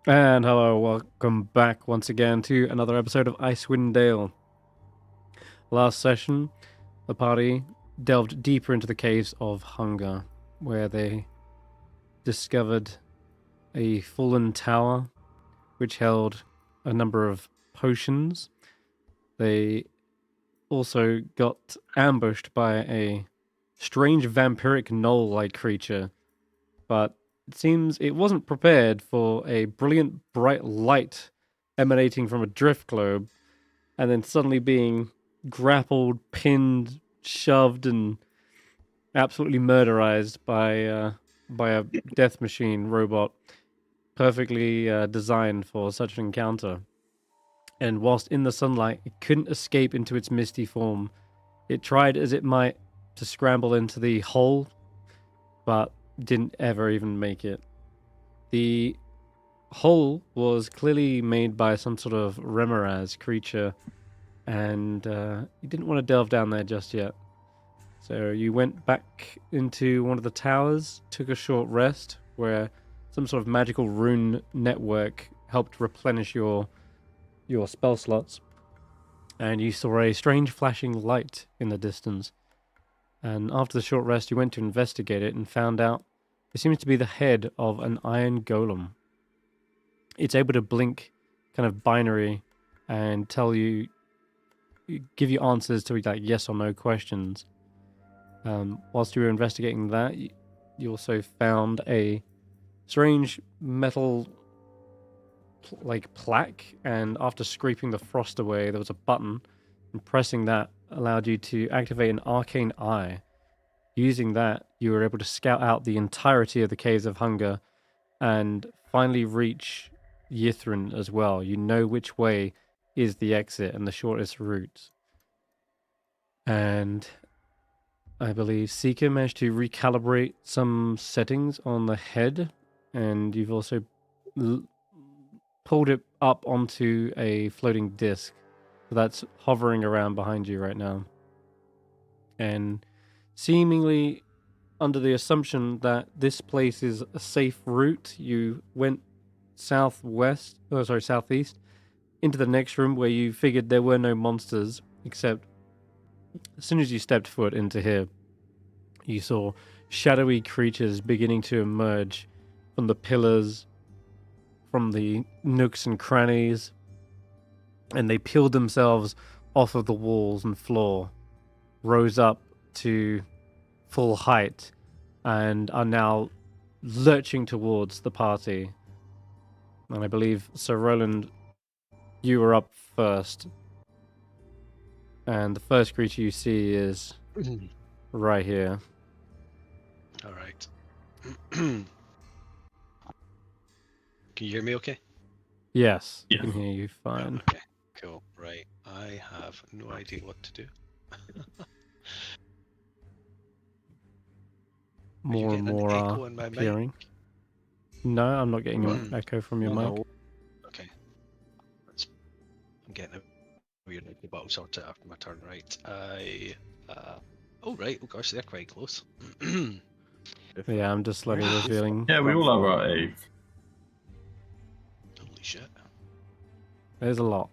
And hello, welcome back once again to another episode of Icewindale. Last session, the party delved deeper into the caves of hunger, where they discovered a fallen tower which held a number of potions. They also got ambushed by a strange vampiric gnoll-like creature, but it seems it wasn't prepared for a brilliant bright light emanating from a drift globe and then suddenly being grappled, pinned, shoved, and absolutely murderized by a death machine robot, perfectly designed for such an encounter. And whilst in the sunlight, it couldn't escape into its misty form. It tried as it might to scramble into the hole, but didn't ever even make it. The hole was clearly made by some sort of Remoraz creature, and you didn't want to delve down there just yet. So you went back into one of the towers, took a short rest, where some sort of magical rune network helped replenish your spell slots, and you saw a strange flashing light in the distance. And after the short rest, you went to investigate it and found out it seems to be the head of an iron golem. It's able to blink kind of binary and tell you, give you answers to like yes or no questions. Whilst you were investigating that, you also found a strange metal like plaque, and after scraping the frost away, there was a button, and pressing that allowed you to activate an arcane eye. Using that, you were able to scout out the entirety of the Caves of Hunger and finally reach Yithrin as well. You know which way is the exit and the shortest route. And I believe Seeker managed to recalibrate some settings on the head, and you've also pulled it up onto a floating disc that's hovering around behind you right now. And seemingly under the assumption that this place is a safe route, you went southeast into the next room where you figured there were no monsters, except as soon as you stepped foot into here, you saw shadowy creatures beginning to emerge from the pillars, from the nooks and crannies, and they peeled themselves off of the walls and floor, rose up to full height, and are now lurching towards the party. And I believe, Sir Roland, you were up first. And the first creature you see is right here. All right. Can you hear me okay? Yes, Yeah. I can hear you fine. Okay, cool. Right. I have no idea what to do. More and more echo are in my appearing. mic? No, I'm not getting an echo from your mic. Okay. I'm getting a weird echo, but I'll sort it after my turn. Right. Oh right. Oh gosh, they're quite close. Yeah, I'm just slowly revealing. Yeah, we all have our eggs. Holy shit. There's a lot.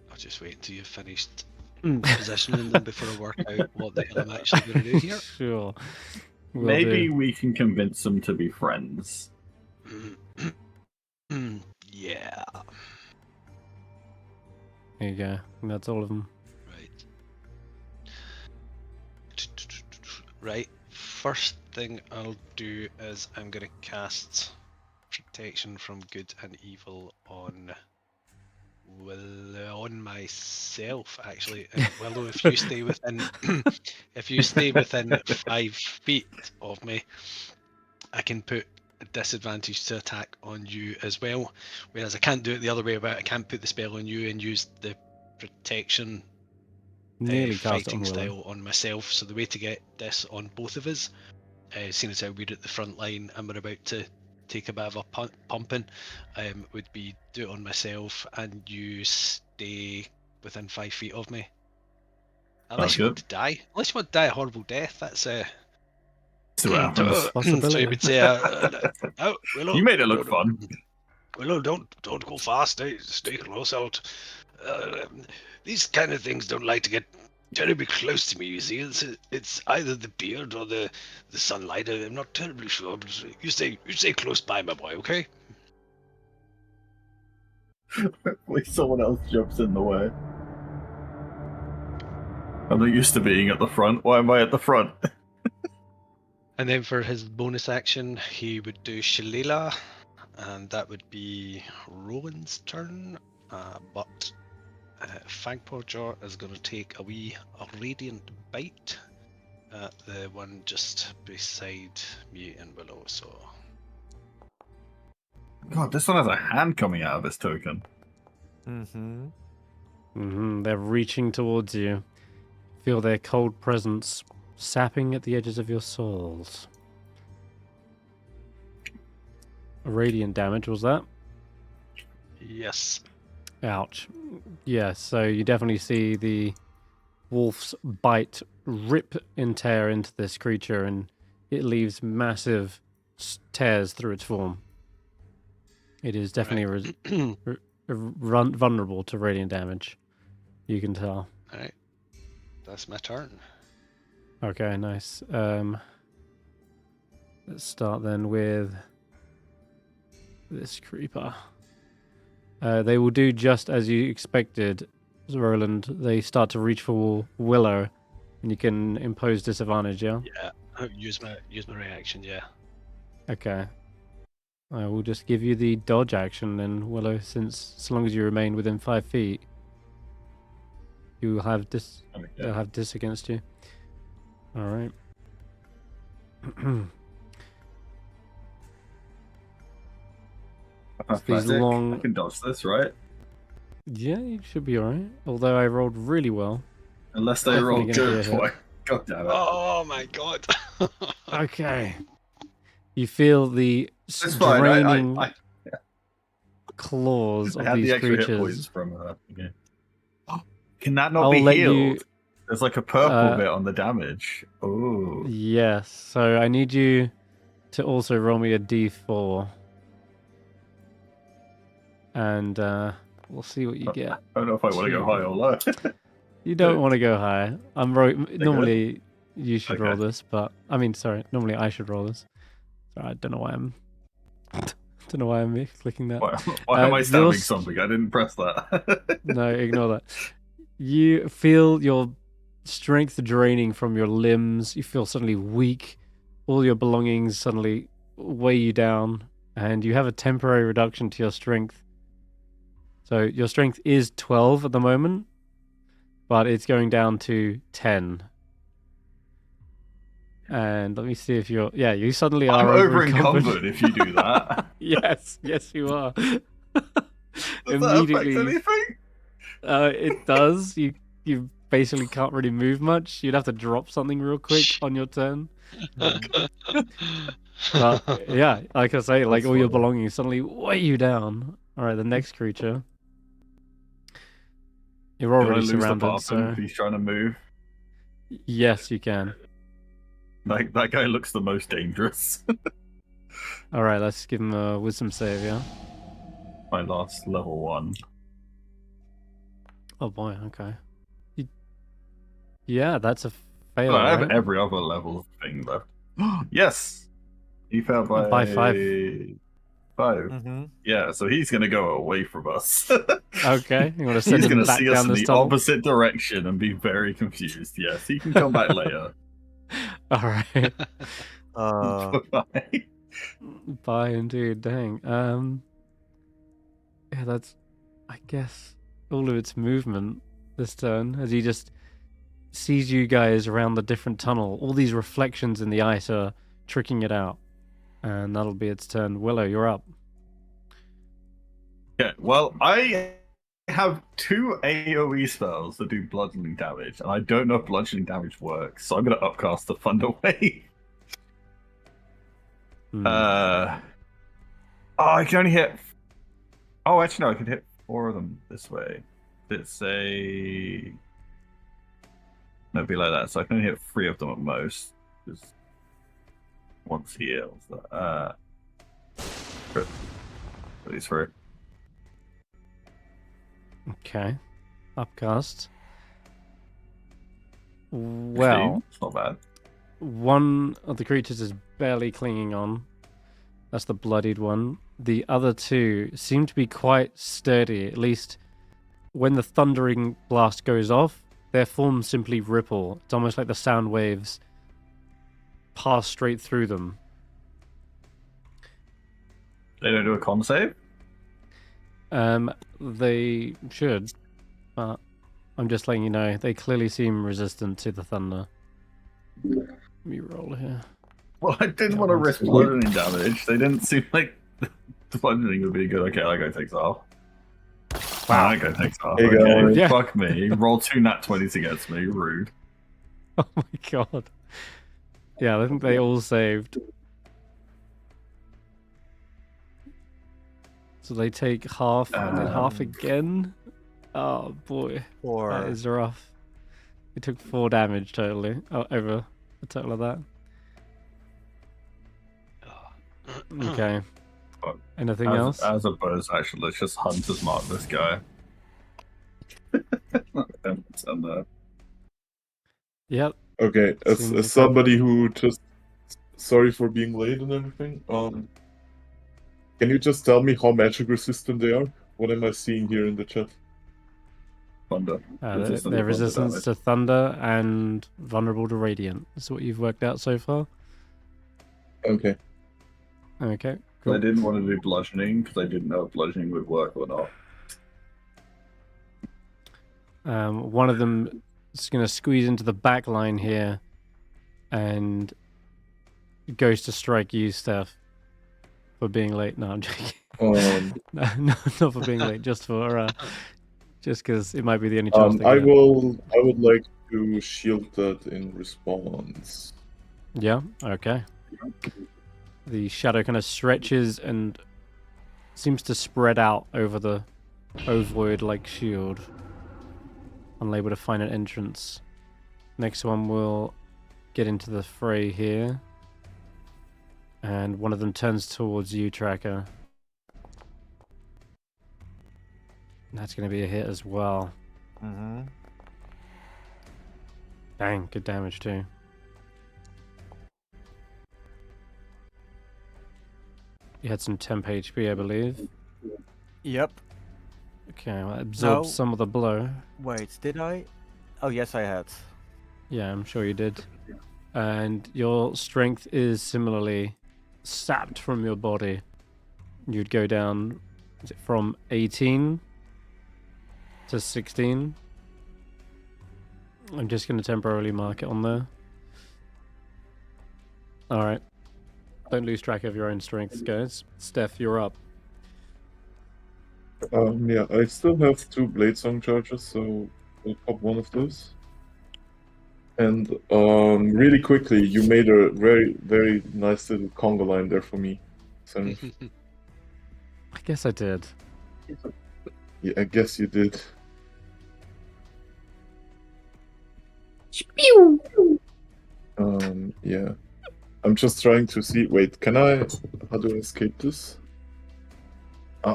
I'll just wait until you've finished positioning them before I work out what the hell I'm actually going to do here. Sure. Maybe we can convince them to be friends. Yeah. There you go. And that's all of them. Right. Right. First thing I'll do is I'm going to cast Protection from Good and Evil on Willow, on myself actually. And Willow, if you stay within if you stay within 5 feet of me, I can put a disadvantage to attack on you as well. Whereas I can't do it the other way about. I can't put the spell on you and use the protection Nearly cast it fighting on Willow. style on myself. So the way to get this on both of us, seeing as how we're at the front line and we're about to take a bit of a pumping, would be do it on myself and you stay within 5 feet of me. Unless you want to die. Unless you want to die a horrible death, that's See what happens. So Possibility. you would say, oh, Willow, You made it look fun. Willow, don't go fast. Stay close out. These kind of things don't like to get terribly close to me. You see, it's either the beard or the sunlight. I'm not terribly sure, but you stay close by, my boy. Okay? Hopefully someone else jumps in the way. I'm not used to being at the front. Why am I at the front? And then for his bonus action, he would do Shillelagh, and that would be Roland's turn. But Fangpawjaw is going to take a radiant bite at the one just beside me and Willow. So God, this one has a hand coming out of this token. They're reaching towards you. Feel their cold presence sapping at the edges of your souls. Radiant damage, was that? yes. Ouch. Yeah, so you definitely see the wolf's bite rip and tear into this creature, and it leaves massive tears through its form. It is definitely vulnerable to radiant damage. You can tell. Alright. That's my turn. Okay, nice. Let's start then with this creeper. They will do just as you expected, Roland. They start to reach for Willow, and you can impose disadvantage, yeah? Yeah. I'll use my reaction, yeah. Okay. I will just give you the dodge action then, Willow, since so long as you remain within 5 feet, you will have this. Okay. They'll have this against you. All right. These long. I can dodge this, right? Yeah, you should be all right. Although I rolled really well. Unless they Definitely roll gonna good. be a hit. Boy. God damn it. Oh my god. Okay. You feel the It's fine. draining I claws of had these the extra hit creatures. points from okay. Can that not I'll be let healed? you. There's like a purple bit on the damage. Oh. Yes. So I need you to also roll me a d4. And we'll see what you get. I don't know if I want to go high or low. You don't want to go high. Normally you should roll this, but I mean, sorry. Normally I should roll this. Sorry, I don't know why I'm. Don't know why I'm clicking that. Why am I stabbing something? I didn't press that. No, ignore that. You feel your strength draining from your limbs. You feel suddenly weak. All your belongings suddenly weigh you down, and you have a temporary reduction to your strength. So your strength is 12 at the moment, but it's going down to 10. And let me see if you're... Yeah, you suddenly are over-encumbered if you do that. Yes, you are. Does that affect anything? It does. You basically can't really move much. You'd have to drop something real quick on your turn. But yeah, like I say, like all your belongings suddenly weigh you down. All right, the next creature. You're already surrounded, so he's trying to move. yes, you can. Like that guy looks the most dangerous. All right, let's give him a wisdom save, yeah. My last level 1. Oh boy, okay. Yeah, that's a fail. I have right? every other level thing left. Yes, he failed by 5. 5. Mm-hmm. Yeah, so he's gonna go away from us. Okay, you want to send He's him gonna back see us down in this the tunnel? opposite direction and be very confused. Yes, he can come back later. All right. Bye. Bye indeed. Dang. Yeah, that's, I guess, all of its movement this turn as he just sees you guys around the different tunnel. All these reflections in the ice are tricking it out, and that'll be its turn. Willow, you're up. Yeah, well, I have 2 AoE spells that do bludgeoning damage, and I don't know if bludgeoning damage works, so I'm gonna upcast the Thunder Wave. I can only hit. Oh, actually, no, I can hit 4 of them this way. It's a. No, it'd be like that. So I can only hit 3 of them at most. once he heals. He's through. Okay. Upcast. Well, it's not bad. one of the creatures is barely clinging on. That's the bloodied one. The other two seem to be quite sturdy. At least when the thundering blast goes off, their forms simply ripple. It's almost like the sound waves pass straight through them. They don't do a con save? They should, but I'm just letting you know, they clearly seem resistant to the thunder. Let me roll here. Well, I didn't want to risk bludgeoning damage. They didn't seem like the bludgeoning would be good. Okay, that guy takes off. Wow. That guy takes off. Hey, okay, guys. Yeah. fuck me. Roll 2 nat 20s against me. Rude. Oh my god. Yeah, I think they all saved. So they take half and then half again. Oh boy, that is rough. It took 4 damage totally. Oh, over a total of that. Okay. Fuck. Anything else? As opposed, actually, let's just Hunter's Mark this guy. Yep. Okay, as Seems to somebody who just sorry for being late and everything. Can you just tell me how magic resistant they are? What am I seeing here in the chat? Thunder. They're resistant to thunder and vulnerable to radiant. That's what you've worked out so far. Okay. Okay. Cool. I didn't want to do bludgeoning because I didn't know if bludgeoning would work or not. One of them is going to squeeze into the back line here and goes to strike you, Stef, for being late. No, I'm joking. No, not for being late, just for just because it might be the only chance. I would like to shield that in response. Yeah. Okay. The shadow kind of stretches and seems to spread out over the ovoid-like shield. Unable to find an entrance. Next one will get into the fray here. And one of them turns towards you, Tracker. That's going to be a hit as well. Mm-hmm. Dang, good damage too. You had some temp HP, I believe. Yep. Okay, well, that absorbed No. some of the blow. Wait, did I? Oh, yes, I had. Yeah, I'm sure you did. And your strength is similarly sapped from your body. You'd go down, is it from 18 to 16? I'm just going to temporarily mark it on there. Alright. Don't lose track of your own strengths, guys. Steph, you're up. Yeah, I still have 2 Blade Song charges, so I'll pop one of those. And really quickly, you made a very, very nice little conga line there for me, Senrith. I guess I did. Yeah, I guess you did. Yeah. I'm just trying to see. Wait, can I? How do I escape this?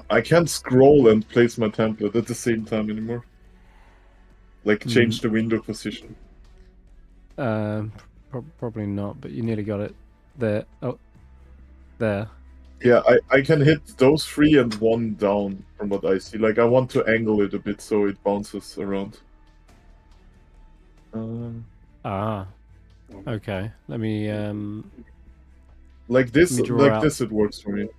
I can't scroll and place my template at the same time anymore. Like change the window position. Probably not, but you nearly got it. There. Oh, there. Yeah, I can hit those 3 and 1 down from what I see. Like I want to angle it a bit so it bounces around. Okay. Let me like this, Let me draw like out. this, it works for me.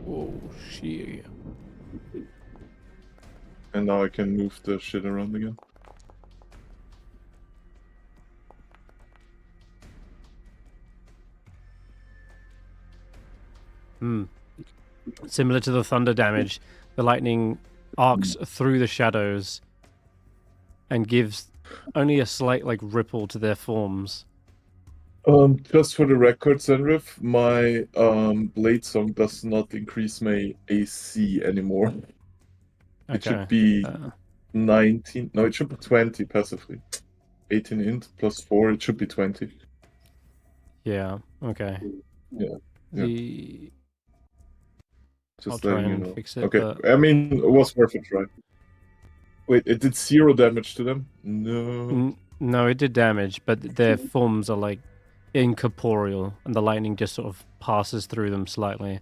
Oh shit. And now I can move the shit around again. Similar to the thunder damage, the lightning arcs through the shadows and gives only a slight like ripple to their forms. Just for the record, Senrith, my Blade Song does not increase my AC anymore. It Okay. should be 19. No, it should be 20 passively. 18 int plus 4, it should be 20. Yeah. Okay. Yeah. I'll Just try letting you and know. fix it. Okay, But... I mean, it was worth a try. Wait, it did 0 damage to them? No. No, it did damage, but their forms are like incorporeal, and the lightning just sort of passes through them slightly.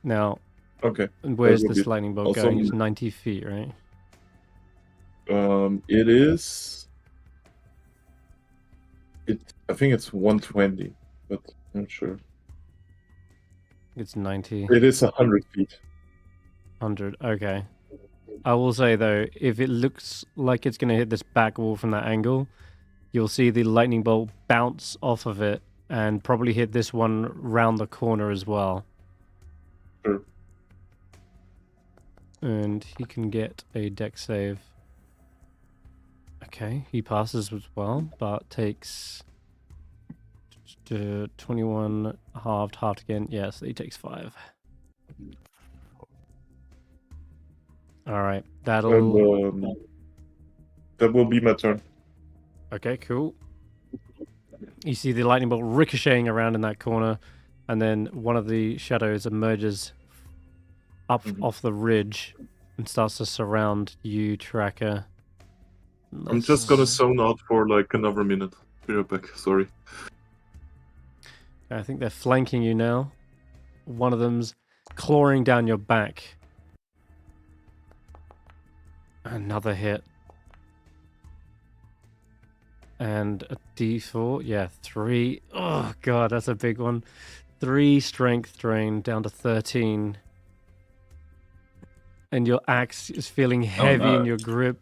Now, Okay. where's will this be lightning bolt awesome. going? It's 90 feet, right? It is. I think it's 120, but I'm not sure. It's 90. It is 100 feet. 100. Okay. I will say though, if it looks like it's going to hit this back wall from that angle, you'll see the lightning bolt bounce off of it and probably hit this one round the corner as well. Sure. And he can get a deck save. Okay, he passes as well, but takes 21 halved again. Yes, he takes 5. All right, that'll. And, that will be my turn. Okay, cool. You see the lightning bolt ricocheting around in that corner, and then one of the shadows emerges up off the ridge and starts to surround you, Tracker. I'm just gonna zone out for like another minute. Be right back, sorry. I think they're flanking you now. One of them's clawing down your back. Another hit. And a d4. Yeah, 3. Oh, God, that's a big one. 3 strength drain down to 13. And your axe is feeling heavy in your grip.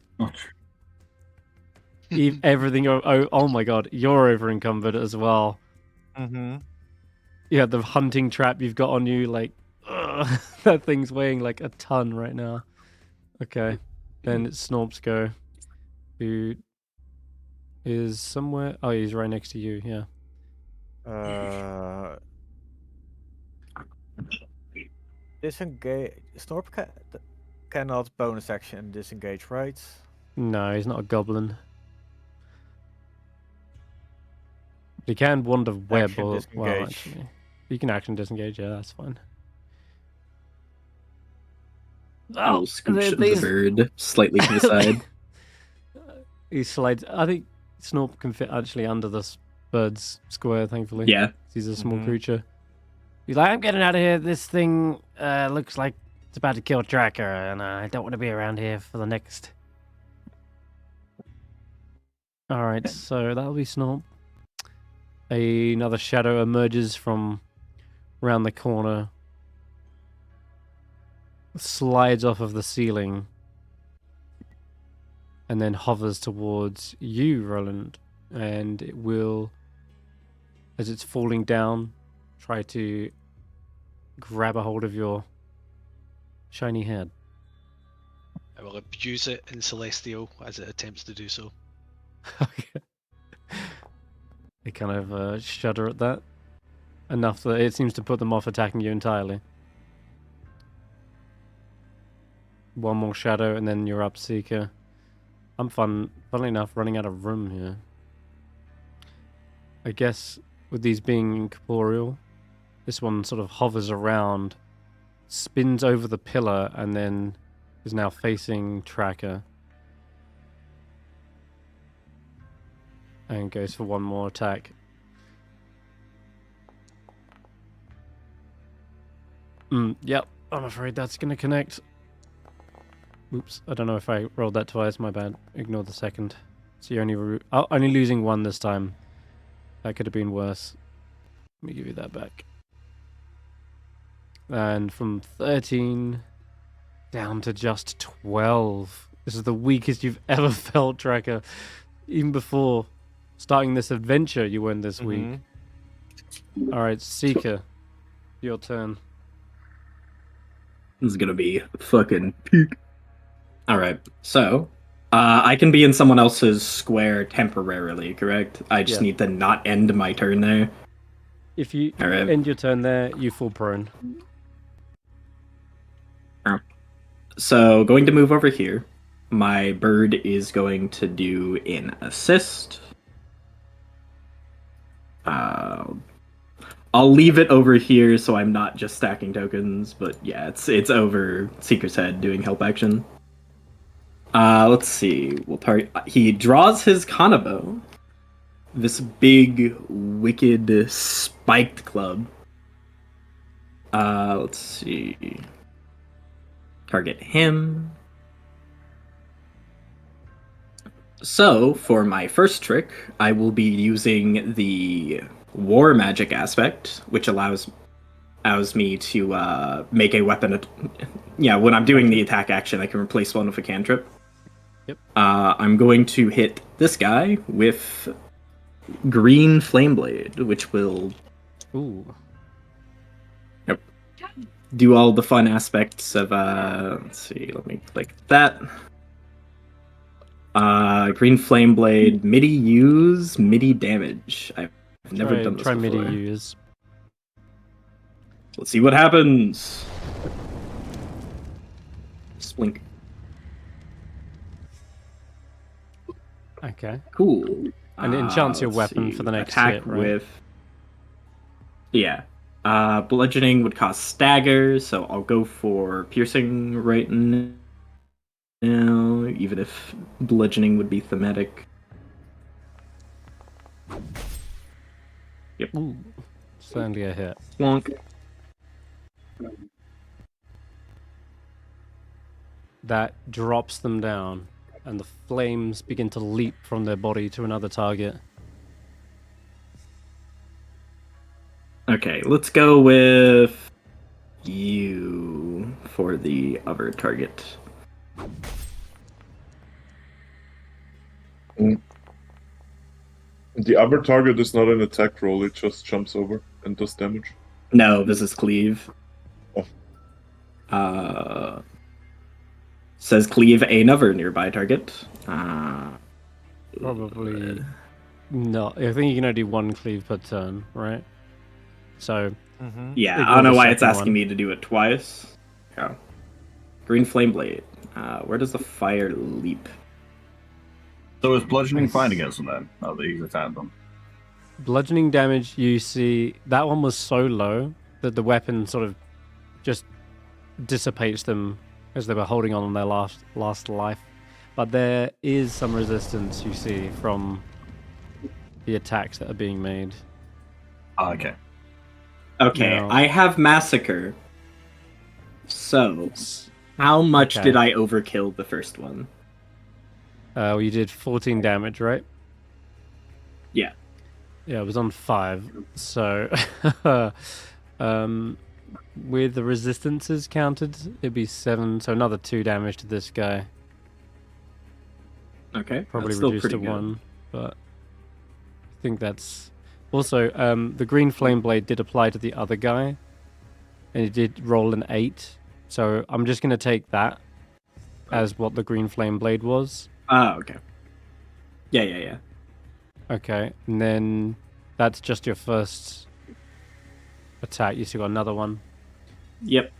Everything. Oh my God, you're over encumbered as well. Mm-hmm. Yeah, the hunting trap you've got on you, like, that thing's weighing like a ton right now. Okay, then it's Snorp's go, who is somewhere. Oh, he's right next to you. Yeah. Disengage. Snorp cannot bonus action disengage, right? No, he's not a goblin. He can wander web Action or well, disengage. actually, you can action disengage. Yeah, that's fine. I'll scooch the bird slightly to the side. He slides. I think Snorp can fit actually under this bird's square, thankfully. Yeah. He's a small creature. He's like, I'm getting out of here. This thing looks like it's about to kill Tracker, and I don't want to be around here for the next. Alright, so that'll be Snorp. Another shadow emerges from around the corner, slides off of the ceiling, and then hovers towards you, Roland. And it will, as it's falling down, try to grab a hold of your shiny head. I will abuse it in Celestial as it attempts to do so. Okay. They kind of shudder at that. Enough that it seems to put them off attacking you entirely. One more shadow and then you're up, Seeker. I'm funnily enough running out of room here. I guess with these being incorporeal, this one sort of hovers around, spins over the pillar, and then is now facing Tracker. And goes for one more attack. Yep, I'm afraid that's going to connect. Oops, I don't know if I rolled that twice, my bad. Ignore the second. So you're only losing 1 this time. That could have been worse. Let me give you that back. And from 13 down to just 12. This is the weakest you've ever felt, Tracker. Even before starting this adventure, you weren't this weak. Alright, Seeker. Your turn. This is gonna be fucking peak. Alright, so I can be in someone else's square temporarily, correct? I just need to not end my turn there. If you end your turn there, you fall prone. So going to move over here. my bird is going to do an assist. I'll leave it over here so I'm not just stacking tokens, but yeah, it's over Seeker's Head doing help action. Let's see. He draws his Kanabo. This big, wicked, spiked club. Let's see. Target him. So, for my first trick, I will be using the War Magic aspect, which allows me to make a weapon. Yeah, when I'm doing the attack action, I can replace one with a cantrip. Yep. I'm going to hit this guy with Green Flameblade, which will Ooh. do all the fun aspects of let's see, let me click that. Green Flameblade, MIDI damage. I've never done this Try before. MIDI use. Let's see what happens. Splink. Okay. Cool. And it enchants your let's weapon see. for the next attack hit, right? with. Yeah. Bludgeoning would cost stagger, so I'll go for piercing right now, even if bludgeoning would be thematic. Yep. Ooh. Certainly a hit. Plonk. That drops them down, and the flames begin to leap from their body to another target. Okay, let's go with you for the other target. The other target is not an attack roll, it just jumps over and does damage. No, this is cleave. Oh. Says cleave another nearby target. Probably not. I think you can only do one cleave per turn, right? So, Yeah, Ignore I don't know the why it's second asking one. me to do it twice. Yeah. Green Flame Blade. Where does the fire leap? So is bludgeoning fine against them then? Oh, that he's attacked them. bludgeoning damage, you see, that one was so low that the weapon sort of just dissipates them as they were holding on their last life. But there is some resistance, you see, from the attacks that are being made. Ah, okay. Okay, Now- I have Massacre. So, how much Okay. did I overkill the first one? Well, you did 14 damage, right? Yeah. Yeah, it was on 5. So, with the resistances counted, it'd be 7. So another 2 damage to this guy. Okay, Probably that's still reduced pretty to good. 1, but I think that's... Also, the green flame blade did apply to the other guy, and it did roll an 8. So I'm just going to take that as what the green flame blade was. Ah, okay. Yeah. Okay, and then that's just your first attack. You still got another one. Yep.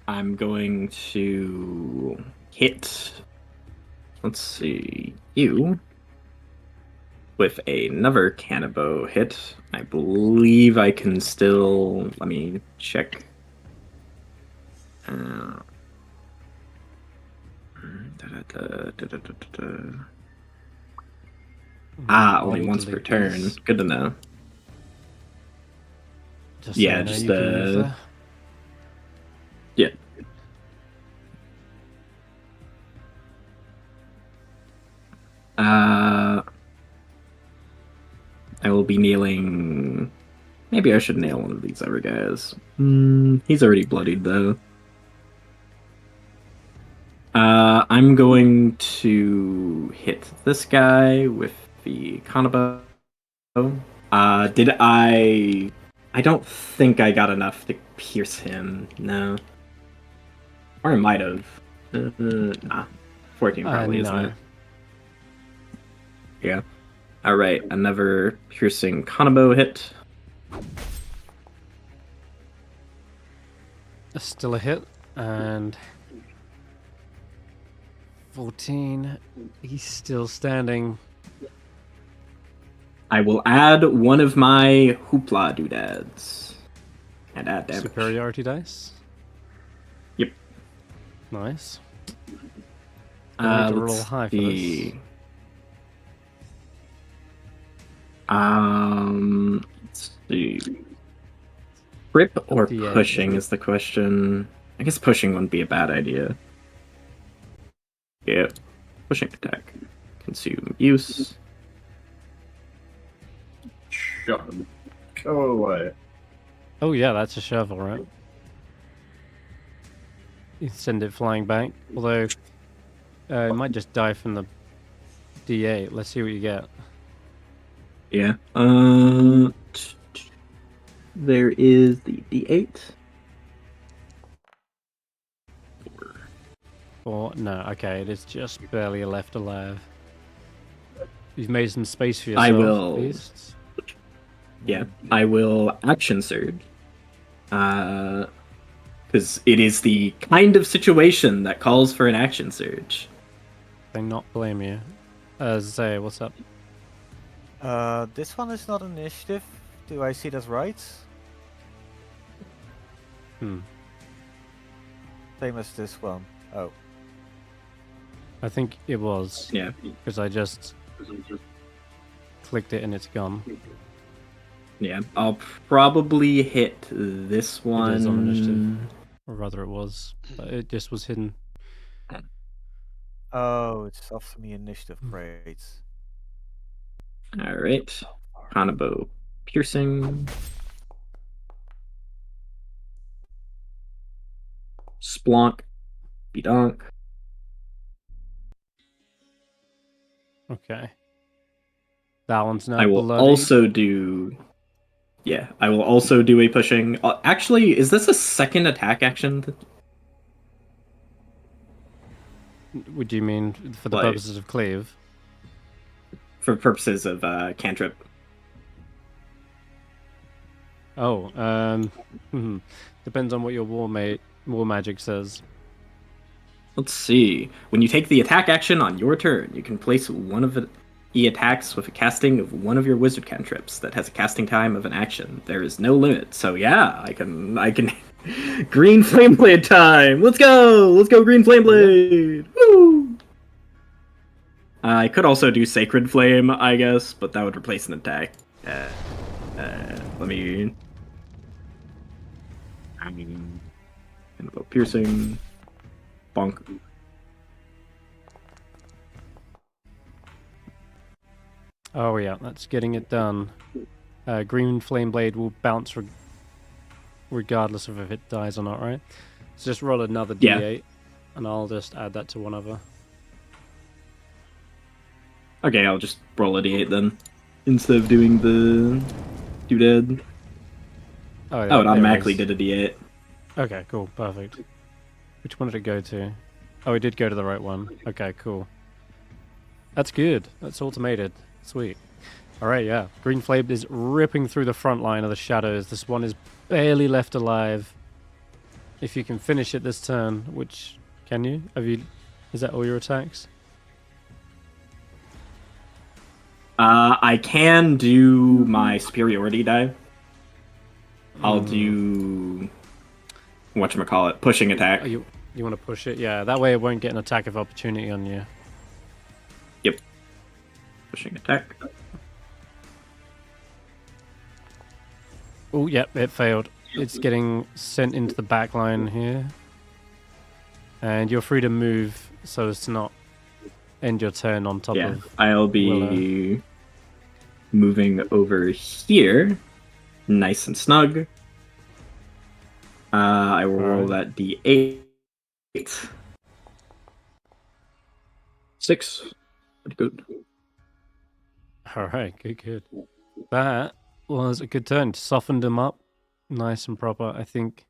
I'm going to hit, let's see, you with another Cannabo hit. I believe I can still, let me check. Only I'll once per delete turn. these. Good to know. Just Yeah, so you know, just, you can move there. Yeah. I will be nailing. Maybe I should nail one of these other guys. He's already bloodied though. I'm going to hit this guy with the Kanabo. Did I? I don't think I got enough to pierce him. No. Or I might have. Nah. 14 probably isn't no. it? Yeah. Alright, another piercing Kanabo hit. Still a hit, and 14. He's still standing. I will add one of my hoopla doodads. And add damage. Superiority dice. Yep. Nice. I need to roll Let's high for this. see. Let's see. Grip or D8. pushing is the question. I guess pushing wouldn't be a bad idea. Yeah, pushing attack. Consume use. Shut them. Go away. Oh yeah, that's a shovel, right? You send it flying back. Although, it might just die from the D8. Let's see what you get. Yeah. There is the D8. Or no, okay, it is just barely left alive. You've made some space for yourself. I will. At least. Yeah, I will action surge. Because it is the kind of situation that calls for an action surge. They not blame you. Zay, what's up? This one is not initiative. Do I see that right? Hmm. Same as this one. Oh. I think it was. Yeah. Because I just clicked it and it's gone. Yeah, I'll probably hit this one. It is on initiative. Or rather it was. But it just was hidden. Oh, it's off me initiative. Great. Alright. Hanabo piercing. Splonk. Bedonk. Okay. That one's now I will bloodied. also do... Yeah, I will also do a pushing... actually, is this a second attack action? Would you mean for the Like- purposes of cleave? For purposes of cantrip. Oh, depends on what your war magic says. Let's see. When you take the attack action on your turn, you can place one of the attacks with a casting of one of your wizard cantrips that has a casting time of an action. There is no limit. So yeah, I can Green Flame Blade time! Let's go! Green Flame Blade! Woo! I could also do Sacred Flame, I guess, but that would replace an attack. Let me... Gonna go piercing. Bonk. Oh yeah, that's getting it done. Green Flame Blade will bounce regardless of if it dies or not, right? So just roll another Yeah. D8, and I'll just add that to one other. Okay, I'll just roll a d8 then. Instead of doing the doodad. Oh, yeah, Oh, it there automatically is. did a d8. Okay, cool, perfect. Which one did it go to? Oh, it did go to the right one. Okay, cool. That's good. That's automated. Sweet. Alright, yeah. Green Flame is ripping through the front line of the shadows. This one is barely left alive. If you can finish it this turn, which... Can you? Is that all your attacks? I can do my superiority die. I'll do... Whatchamacallit? Pushing attack. Oh, you want to push it? Yeah, that way it won't get an attack of opportunity on you. Yep. Pushing attack. Oh, yep, it failed. It's getting sent into the back line here. And you're free to move so as to not end your turn on top Yeah, of... I'll be Willow. moving over here. Nice and snug. I will roll that d8. 6. Pretty good. Alright, good. That was a good turn. Softened them up. Nice and proper, I think.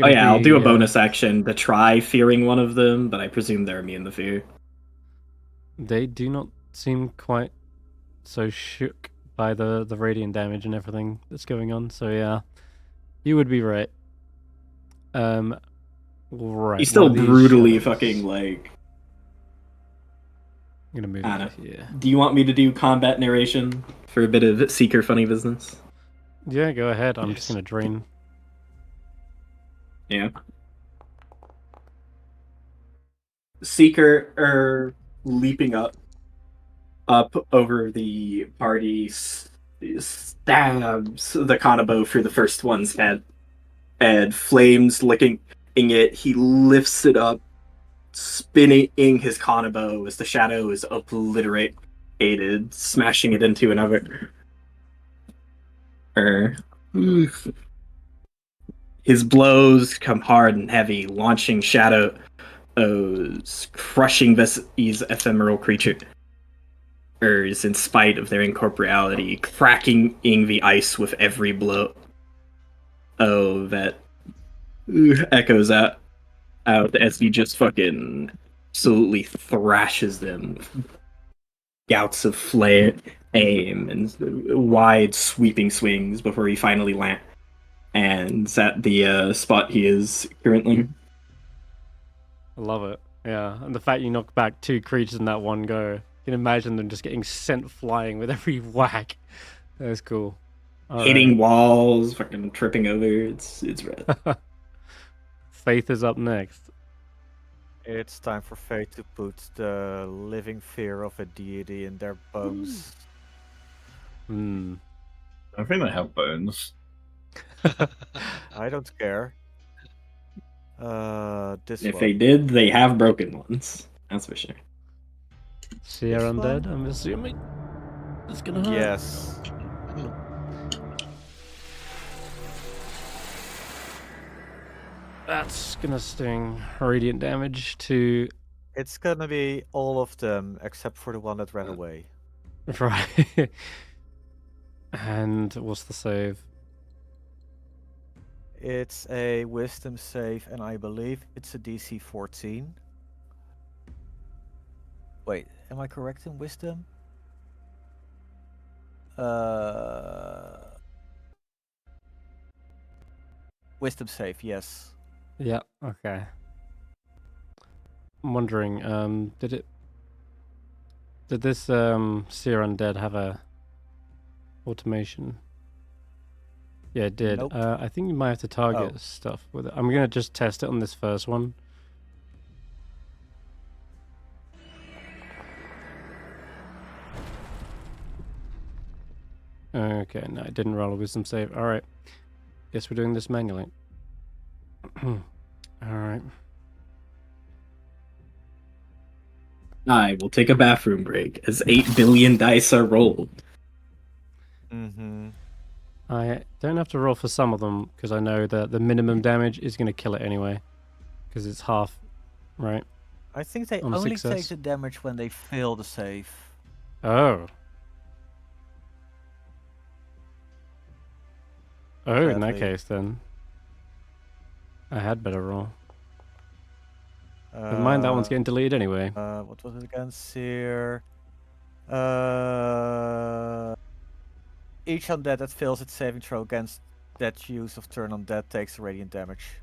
Oh yeah, I'll do a bonus action to try fearing one of them, but I presume they're immune to fear. They do not seem quite so shook by the radiant damage and everything that's going on, so yeah. You would be right. Right. He's still one of these brutally shadows- fucking, like, I'm gonna move I it don't here. Do you want me to do combat narration for a bit of Seeker funny business? Yeah, go ahead. I'm just Yes. gonna drain. Yeah. Seeker leaping up over the party, stabs the Kanabo through the first one's head, and flames licking it. He lifts it up, spinning his Kanabo as the shadow is obliterated, smashing it into another. His blows come hard and heavy, launching shadows, crushing these ephemeral creatures in spite of their incorporeality, cracking the ice with every blow. Oh, that echoes out as he just fucking absolutely thrashes them. Gouts of flame and wide sweeping swings before he finally lands at the spot he is currently. I love it. Yeah, and the fact you knock back 2 creatures in that one go. You can imagine them just getting sent flying with every whack. That's cool. All Hitting walls, fucking tripping over. It's rad. right. Faith is up next. It's time for Fate to put the living fear of a deity in their bones. Hmm. I think they have bones. I don't care. This If one. they did, they have broken ones. That's for sure. Sierra This Undead, one? I'm assuming. It's gonna hurt. Yes. That's gonna sting. Radiant damage to. It's gonna be all of them except for the one that ran away. Right. And what's the save? It's a wisdom save, and I believe it's a DC 14. Wait, am I correct in wisdom? Wisdom save, yes. Yeah, okay. I'm wondering, did this Seer Undead have a automation? Yeah, it did. Nope. I think you might have to target stuff with it. I'm gonna just test it on this first one. Okay, no, it didn't roll a wisdom save. Alright. Guess we're doing this manually. Alright. I will take a bathroom break as 8 billion dice are rolled. Mm-hmm. I don't have to roll for some of them because I know that the minimum damage is going to kill it anyway. Because it's half, right? I think they On a only take success. the damage when they fail the save. Oh. Oh, in that Sadly. case then. I had better roll. Never mind, that one's getting deleted anyway. What was it again? Seer. Each undead that fails its saving throw against that use of turn undead takes radiant damage.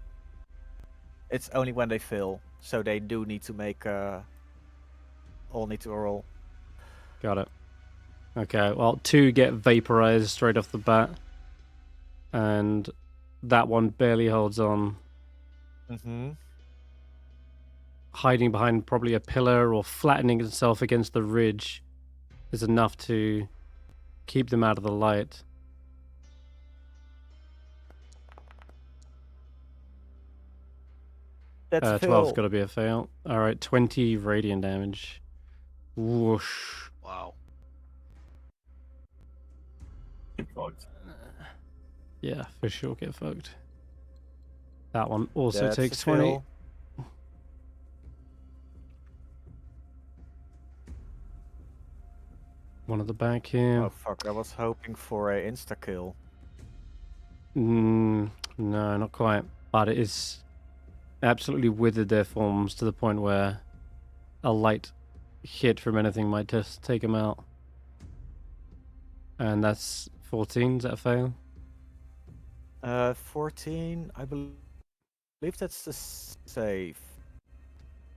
It's only when they fail, so they do need to make all need to roll. Got it. Okay, well, 2 get vaporized straight off the bat. And that one barely holds on. Mm-hmm. Hiding behind probably a pillar or flattening itself against the ridge is enough to keep them out of the light. That's 12's got to be a fail. Alright, 20 radiant damage. Whoosh. Wow. Fucked. Yeah, for sure get fucked. That one also That's takes a 20. fail. One at the back here. Oh fuck! I was hoping for a insta kill. No, not quite. But it is absolutely withered their forms to the point where a light hit from anything might just take them out. And that's 14. Is that a fail? 14. I believe that's the save.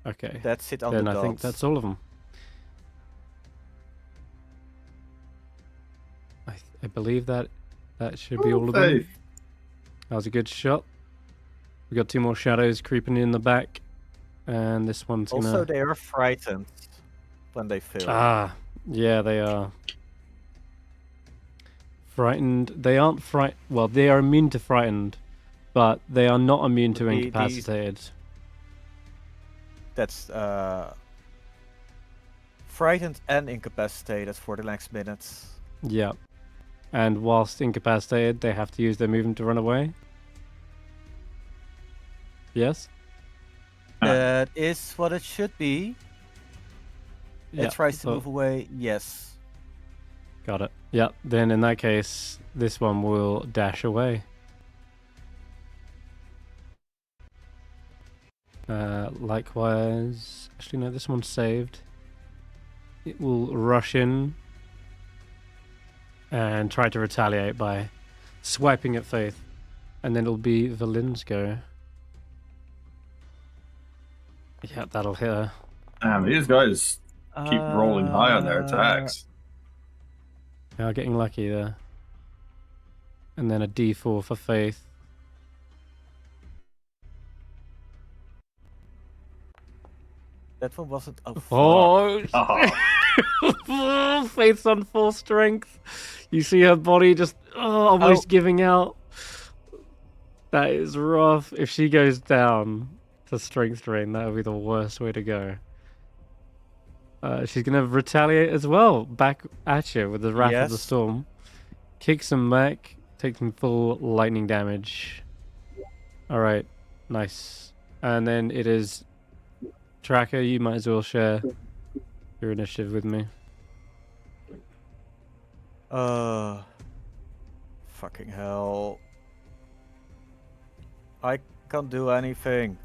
Okay. That's it on Then the I dots. think that's all of them. I believe that should be all of them. Faith. That was a good shot. We got 2 more shadows creeping in the back, and this one's Also, gonna. they are frightened when they fail. Ah, yeah, they are. Frightened. They aren't Well, they are immune to frightened, but they are not immune to incapacitated. That's frightened and incapacitated for the next minutes. Yeah. And whilst incapacitated, they have to use their movement to run away. Yes? That is what it should be. Yeah, It tries to so- move away. Yes. Got it. Yeah, then in that case, this one will dash away. Likewise, actually no, this one's saved. It will rush in and try to retaliate by swiping at Faith. And then it'll be Valin's go. Yeah, that'll hit her. Damn, these guys keep rolling high on their attacks. They are getting lucky there. And then a D4 for Faith. That one wasn't. Oh, fuck. Oh, Oh, Faith's on full strength. You see her body just almost giving out. That is rough. If she goes down to strength drain, that would be the worst way to go. She's gonna retaliate as well, back at you with the Wrath of the Yes. Storm. Kicks him back, takes him full lightning damage. Alright, nice. And then it is Tracker, you might as well share your initiative with me. Fucking hell. I can't do anything.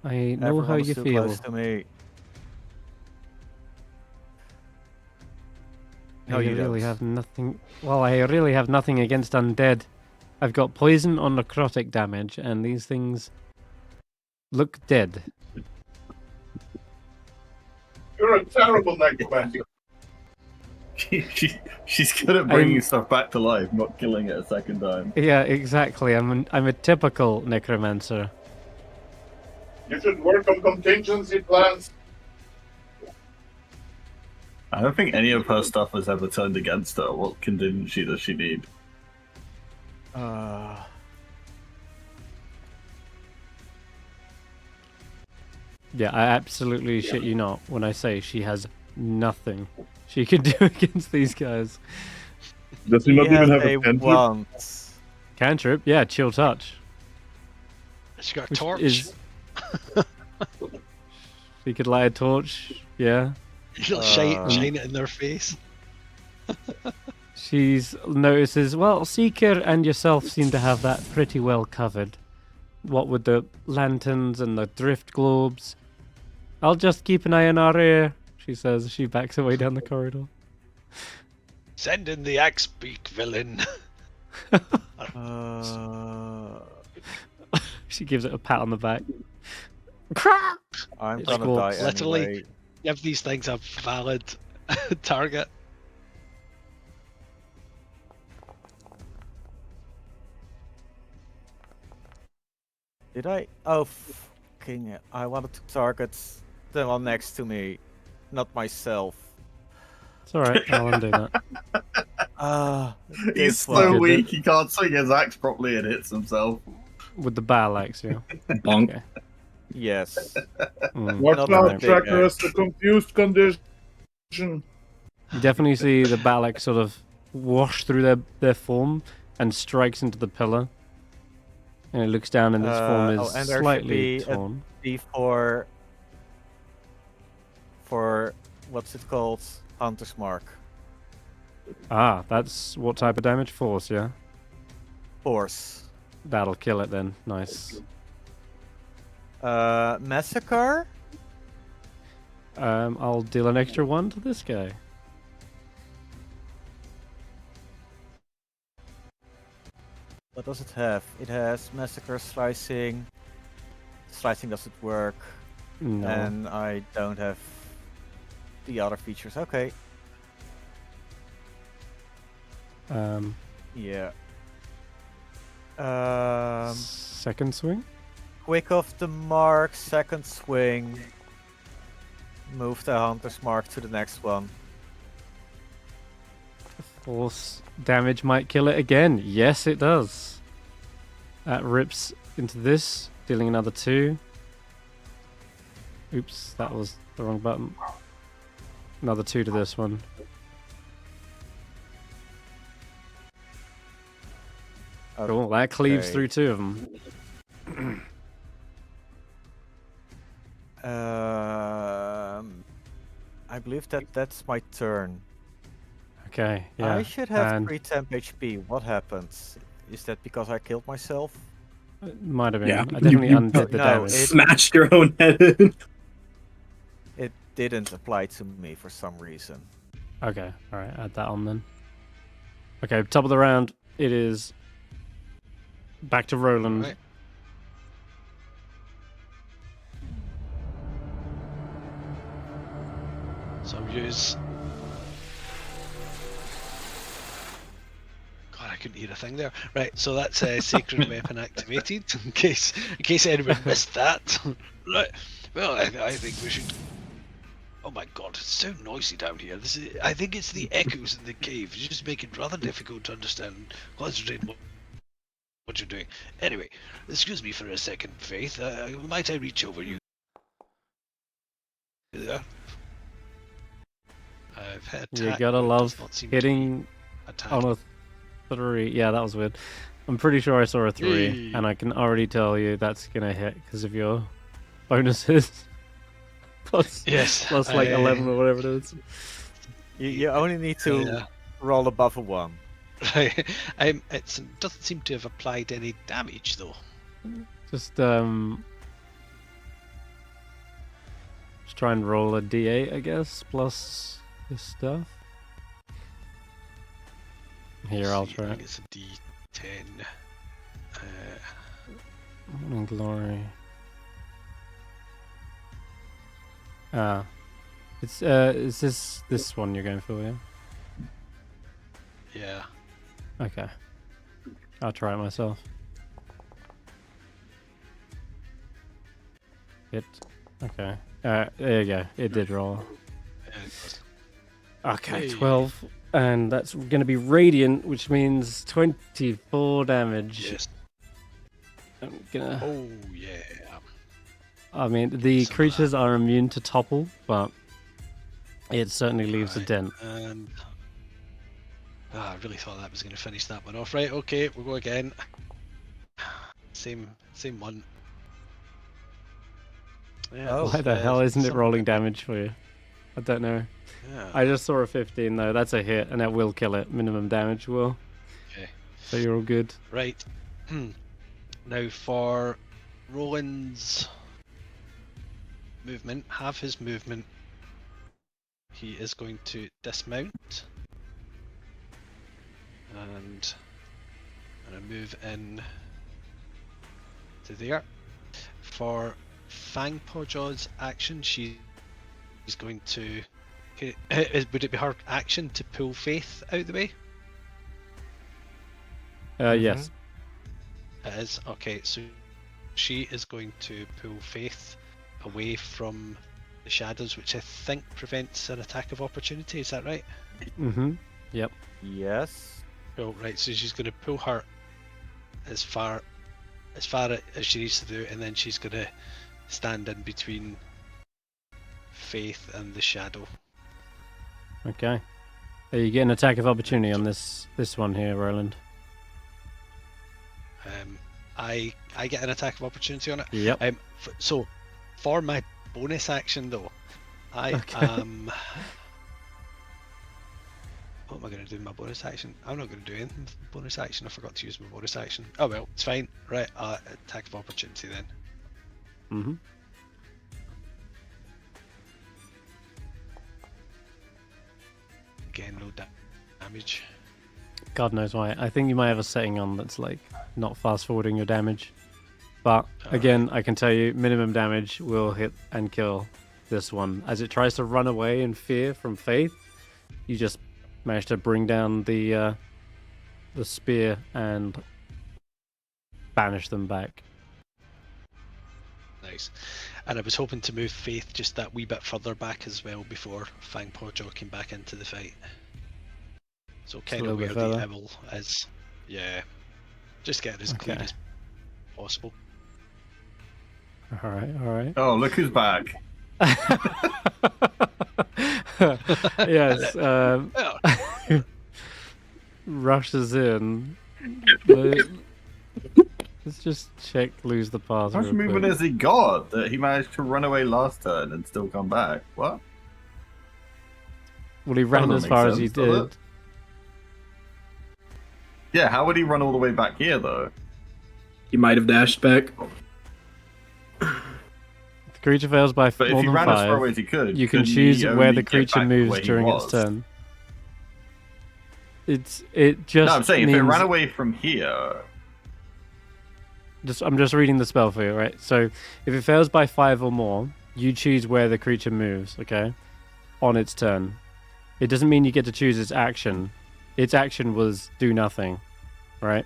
I know Everyone how is you too feel. close to me. No, I you really don't. have nothing. Well, I really have nothing against undead. I've got poison on necrotic damage, and these things look dead. You're a terrible necromancer. she's good at bringing stuff back to life, not killing it a second time. Yeah, exactly. I'm a typical necromancer. You should work on contingency plans. I don't think any of her stuff has ever turned against her. What contingency does she need? Yeah, I absolutely shit you not when I say she has nothing she can do against these guys. Does he not even have a cantrip? want. Cantrip, yeah, chill touch. She got a Which torch. is- She could light a torch, yeah. She'll shine it in their face. She's notices, well, Seeker and yourself seem to have that pretty well covered. What with the lanterns and the drift globes. I'll just keep an eye on our rear, she says as she backs away down the corridor. Send in the axe beak, villain. She gives it a pat on the back. I'm It's gonna cool. die Literally. anyway. Give these things a valid target. Did I? Oh, fucking! I wanted to target the one next to me, not myself. It's alright, I'll undo that. He's This so one. weak he can't swing his axe properly and hits himself. With the battle axe, yeah. Bonk. Okay. Yes. Mm. Watch Not out, that big, Tracker has the confused condition. You definitely see the battle axe sort of wash through their form and strikes into the pillar. And it looks down and its form is and there should slightly be a torn. D4 for what's it called? Hunter's Mark. Ah, that's what type of damage? Force, yeah? Force. That'll kill it then. Nice. Massacre? I'll deal an extra 1 to this guy. What does it have? It has Massacre, Slicing. Slicing doesn't work. No. And I don't have the other features. Okay. Yeah. Second swing. Quick off the mark, second swing. Move the hunter's mark to the next one. Force damage might kill it again. Yes, it does. That rips into this, dealing another 2. Oops, that was the wrong button. Another 2 to this one. Cool, that cleaves Okay. through 2 of them. I believe that's my turn. Okay, yeah. I should have and 3 temp HP. What happens? Is that because I killed myself? it might have been. Yeah, I definitely you- undid the no, damage. Smashed your own head in. It didn't apply to me for some reason. Okay, alright, add that on then. Okay, top of the round, it is back to Roland. Right. So use. God, I couldn't hear a thing there. Right, so that's sacred weapon activated. In case anyone missed that. Right. Well, I think we should. Oh my God, it's so noisy down here. I think it's the echoes in the cave. It's just making it rather difficult to understand and concentrate on what you're doing. Anyway, excuse me for a second, Faith. Might I reach over you? There. I've had You attack, gotta but it love does not seem to hitting be attack. on a 3. Yeah, that was weird. I'm pretty sure I saw a 3, and I can already tell you that's gonna hit because of your bonuses. plus Yes. like 11 or whatever it is. You only need to Yeah. roll above a 1. Right. It doesn't seem to have applied any damage though. Just try and roll a d8, I guess, plus this stuff. Here, I'll See, try I it. think it's a D10. Morning Glory. It's is this one you're going for, yeah? Yeah. Okay. I'll try it myself. Hit. Okay. There you go. It did roll. Yeah, it does. Okay, Hey. 12. And that's going to be radiant, which means 24 damage. Yes. I'm gonna... Oh yeah. I mean, the Some of creatures are immune to topple, but it certainly leaves a Right. dent. And I really thought that was going to finish that one off. Right. Okay. We'll go again. Same one. Yeah, Oh. Why the hell isn't it some- rolling damage for you? I don't know. Yeah. I just saw a 15 though. That's a hit, and that will kill it. Minimum damage will. Okay. So you're all good. Right. Now for Roland's movement, half his movement, he is going to dismount and move in to there. For Fangpawjaw's action, she's going to. Would it be her action to pull Faith out of the way? Yes. It is. Okay, so she is going to pull Faith away from the shadows, which I think prevents an attack of opportunity. Is that right? Mm-hmm. Yep. Yes. Oh, right. So she's going to pull her as far as she needs to do, and then she's going to stand in between Faith and the shadow. Okay. You get an attack of opportunity on this one here, Roland. I get an attack of opportunity on it. Yep. So for my bonus action though, I Okay. am. What am I going to do in my bonus action? I'm not going to do anything with my bonus action. I forgot to use my bonus action. Oh well, it's fine. Right, attack of opportunity then. Mm-hmm. Again, no damage. God knows why. I think you might have a setting on that's like not fast forwarding your damage. But again, I can tell you minimum damage will hit and kill this one. As it tries to run away in fear from Faith, you just manage to bring down the the spear and banish them back. Nice. And I was hoping to move Faith just that wee bit further back as well before Fangpaw came back into the fight. So kind of where the owl is. Yeah. Just get it as clean as possible. Alright. Oh, look who's back. Yes. Rushes in. Let's just check lose the path. How much movement has he got that he managed to run away last turn and still come back? What? Well, he ran as far as he did. Yeah, how would he run all the way back here, though? He might have dashed back. The creature fails by But if more he than ran as far 5. away as he could, You can couldn't choose he where only the get creature back moves where he during its was? turn. It just. No, I'm saying means... if it ran away from here. I'm just reading the spell for you, right? So if it fails by 5 or more, you choose where the creature moves, okay? On its turn. It doesn't mean you get to choose its action. Its action was do nothing, right?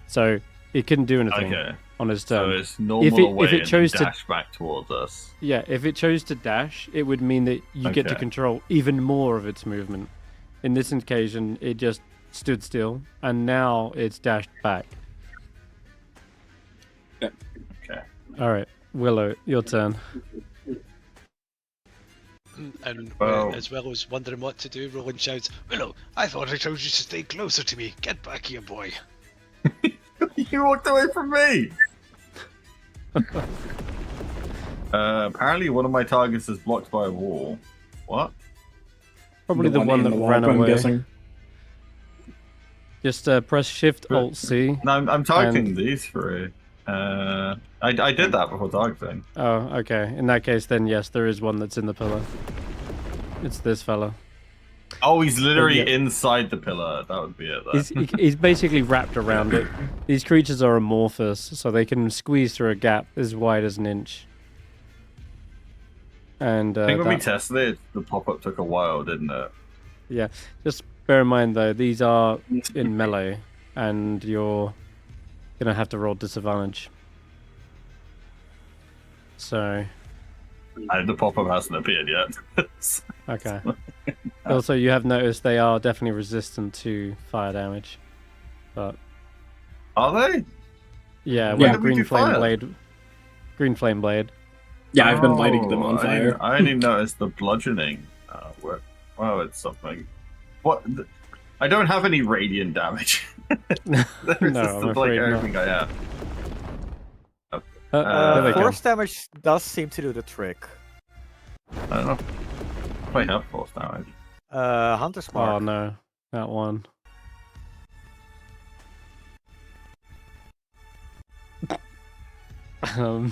So it couldn't do anything on its turn. So it's normal away if it chose and dash back towards us. Yeah, if it chose to dash, it would mean that you get to control even more of its movement. In this occasion, it just stood still, and now it's dashed back. Okay. All right, Willow, your turn. And Well- as well as wondering what to do, Roland shouts, "Willow, I thought I told you to stay closer to me. Get back here, boy." You walked away from me! Apparently one of my targets is blocked by a wall. What? Probably the one that ran I'm away. guessing. Just press Shift Alt C. No, I'm targeting these three. I did that before targeting. Oh, okay. In that case, then yes, there is one that's in the pillar. It's this fella. Oh, he's literally Yeah. inside the pillar. That would be it, then. He's basically wrapped around it. These creatures are amorphous, so they can squeeze through a gap as wide as an inch. And I think when we tested it, the pop-up took a while, didn't it? yeah, just bear in mind though, these are in melee, and you're gonna have to roll disadvantage. So, And the pop-up hasn't appeared yet. okay. Also, you have noticed they are definitely resistant to fire damage, but Are they? yeah, Yeah. with Did we green do flame fire? blade. Green flame blade. Yeah, I've been lighting them on I fire. didn't- I only noticed the bludgeoning. Well, it's something. What? I don't have any radiant damage. No, They're I'm resistant to, like afraid not. everything I have. There they go. Force damage does seem to do the trick. I don't know if I have force damage. Hunter's Oh Mark. no, that one. I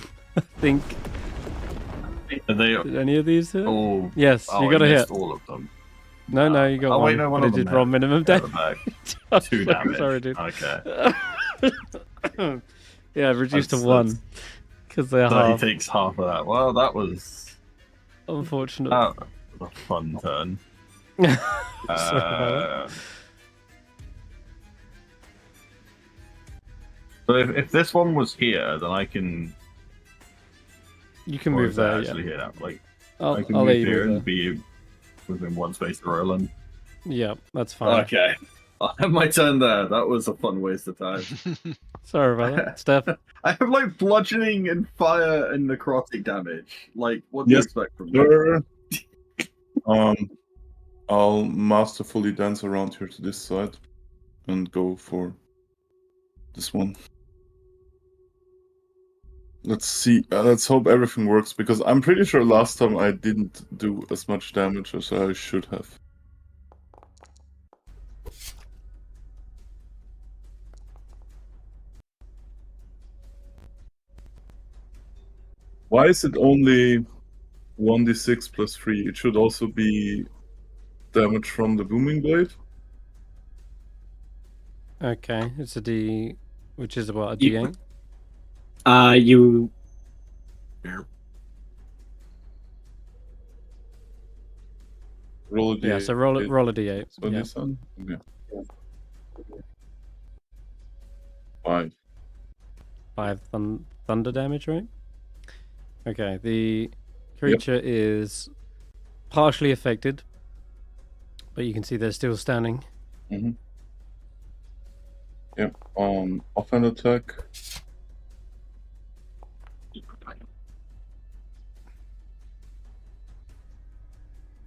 think. Are they Did any of these hit? all? Yes, Oh, you got I a missed hit. all of them. No, you got oh, one. wait, no, one but of it them did roll hit. minimum Yeah, damage. the back. 2 So damage. Sorry, dude. Okay. Yeah, reduced to That's- 1 because they're So half. he takes half of that. Well, that was Unfortunate. a fun turn. Sorry about that. So if this one was here, then I can. You can or move is it there. actually Yeah. here. Like I'll I can let move you here move and be within one space to Roland. there. Yeah, that's fine. Okay. I have my turn there. That was a fun waste of time. Sorry about that, Stef. I have like bludgeoning and fire and necrotic damage. Like, what do you Yes, expect from me? Sure. I'll masterfully dance around here to this side and go for this one. Let's see. Let's hope everything works because I'm pretty sure last time I didn't do as much damage as I should have. Why is it only 1d6 plus 3? It should also be damage from the booming blade. Okay, it's a D, which is about a You- D8. You. Roll a d8. Yeah, so roll a D8. So Yeah. this one? Okay. 5. 5 thunder damage, right? Okay, the creature is partially affected, but you can see they're still standing. Mm-hmm. Yep. Offhand attack.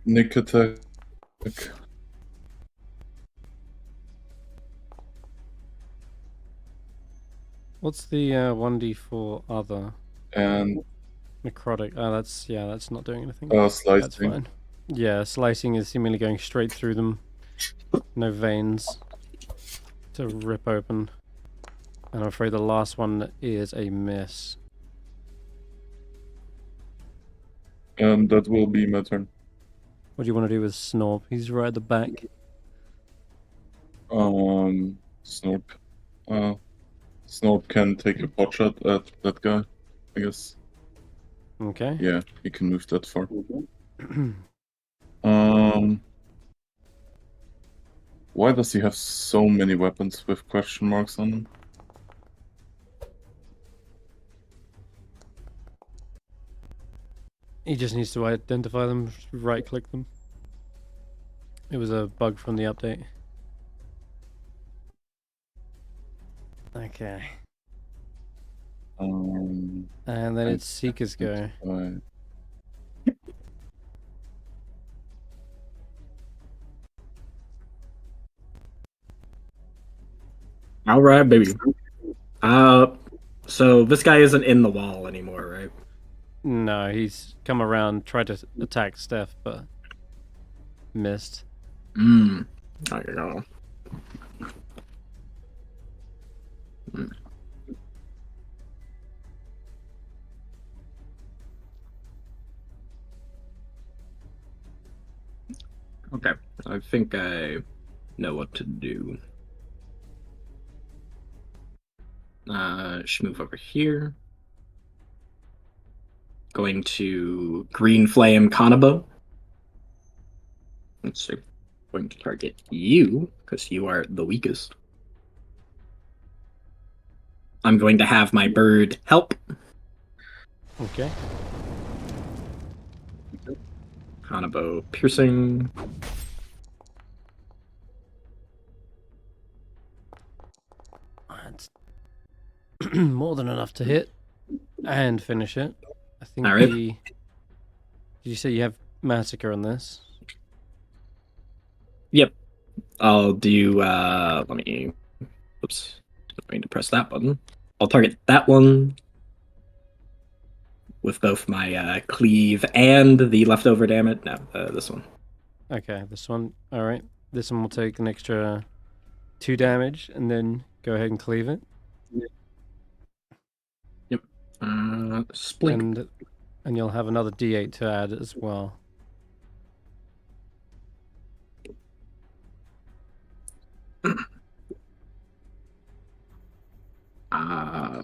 Nick attack. What's the 1d4 other? And Necrotic. Oh, that's not doing anything. slicing. That's fine. Yeah, slicing is seemingly going straight through them. No veins to rip open. And I'm afraid the last one is a miss. And that will be my turn. What do you want to do with Snorp? He's right at the back. Snorp. Snorp can take a pot shot at that guy, I guess. Okay. Yeah, he can move that far. Why does he have so many weapons with question marks on them? He just needs to identify them, right-click them. It was a bug from the update. Okay. And then it's Seeker's go. All right, baby. So this guy isn't in the wall anymore, right? No, he's come around, tried to attack Stef, but missed. I don't know. Okay, I think I know what to do. Should move over here. Going to Green Flame Kanabo. Let's see. Going to target you, because you are the weakest. I'm going to have my bird help. Okay. Kanabo piercing. That's more than enough to hit and finish it. I think All right. Did you say you have Massacre on this? Yep. I'll do, let me, oops, didn't mean to press that button. I'll target that one with both my cleave and the leftover damage. No, this one. Okay, this one. All right. This one will take an extra 2 damage, and then go ahead and cleave it. Yep. Splink. And you'll have another D8 to add as well. I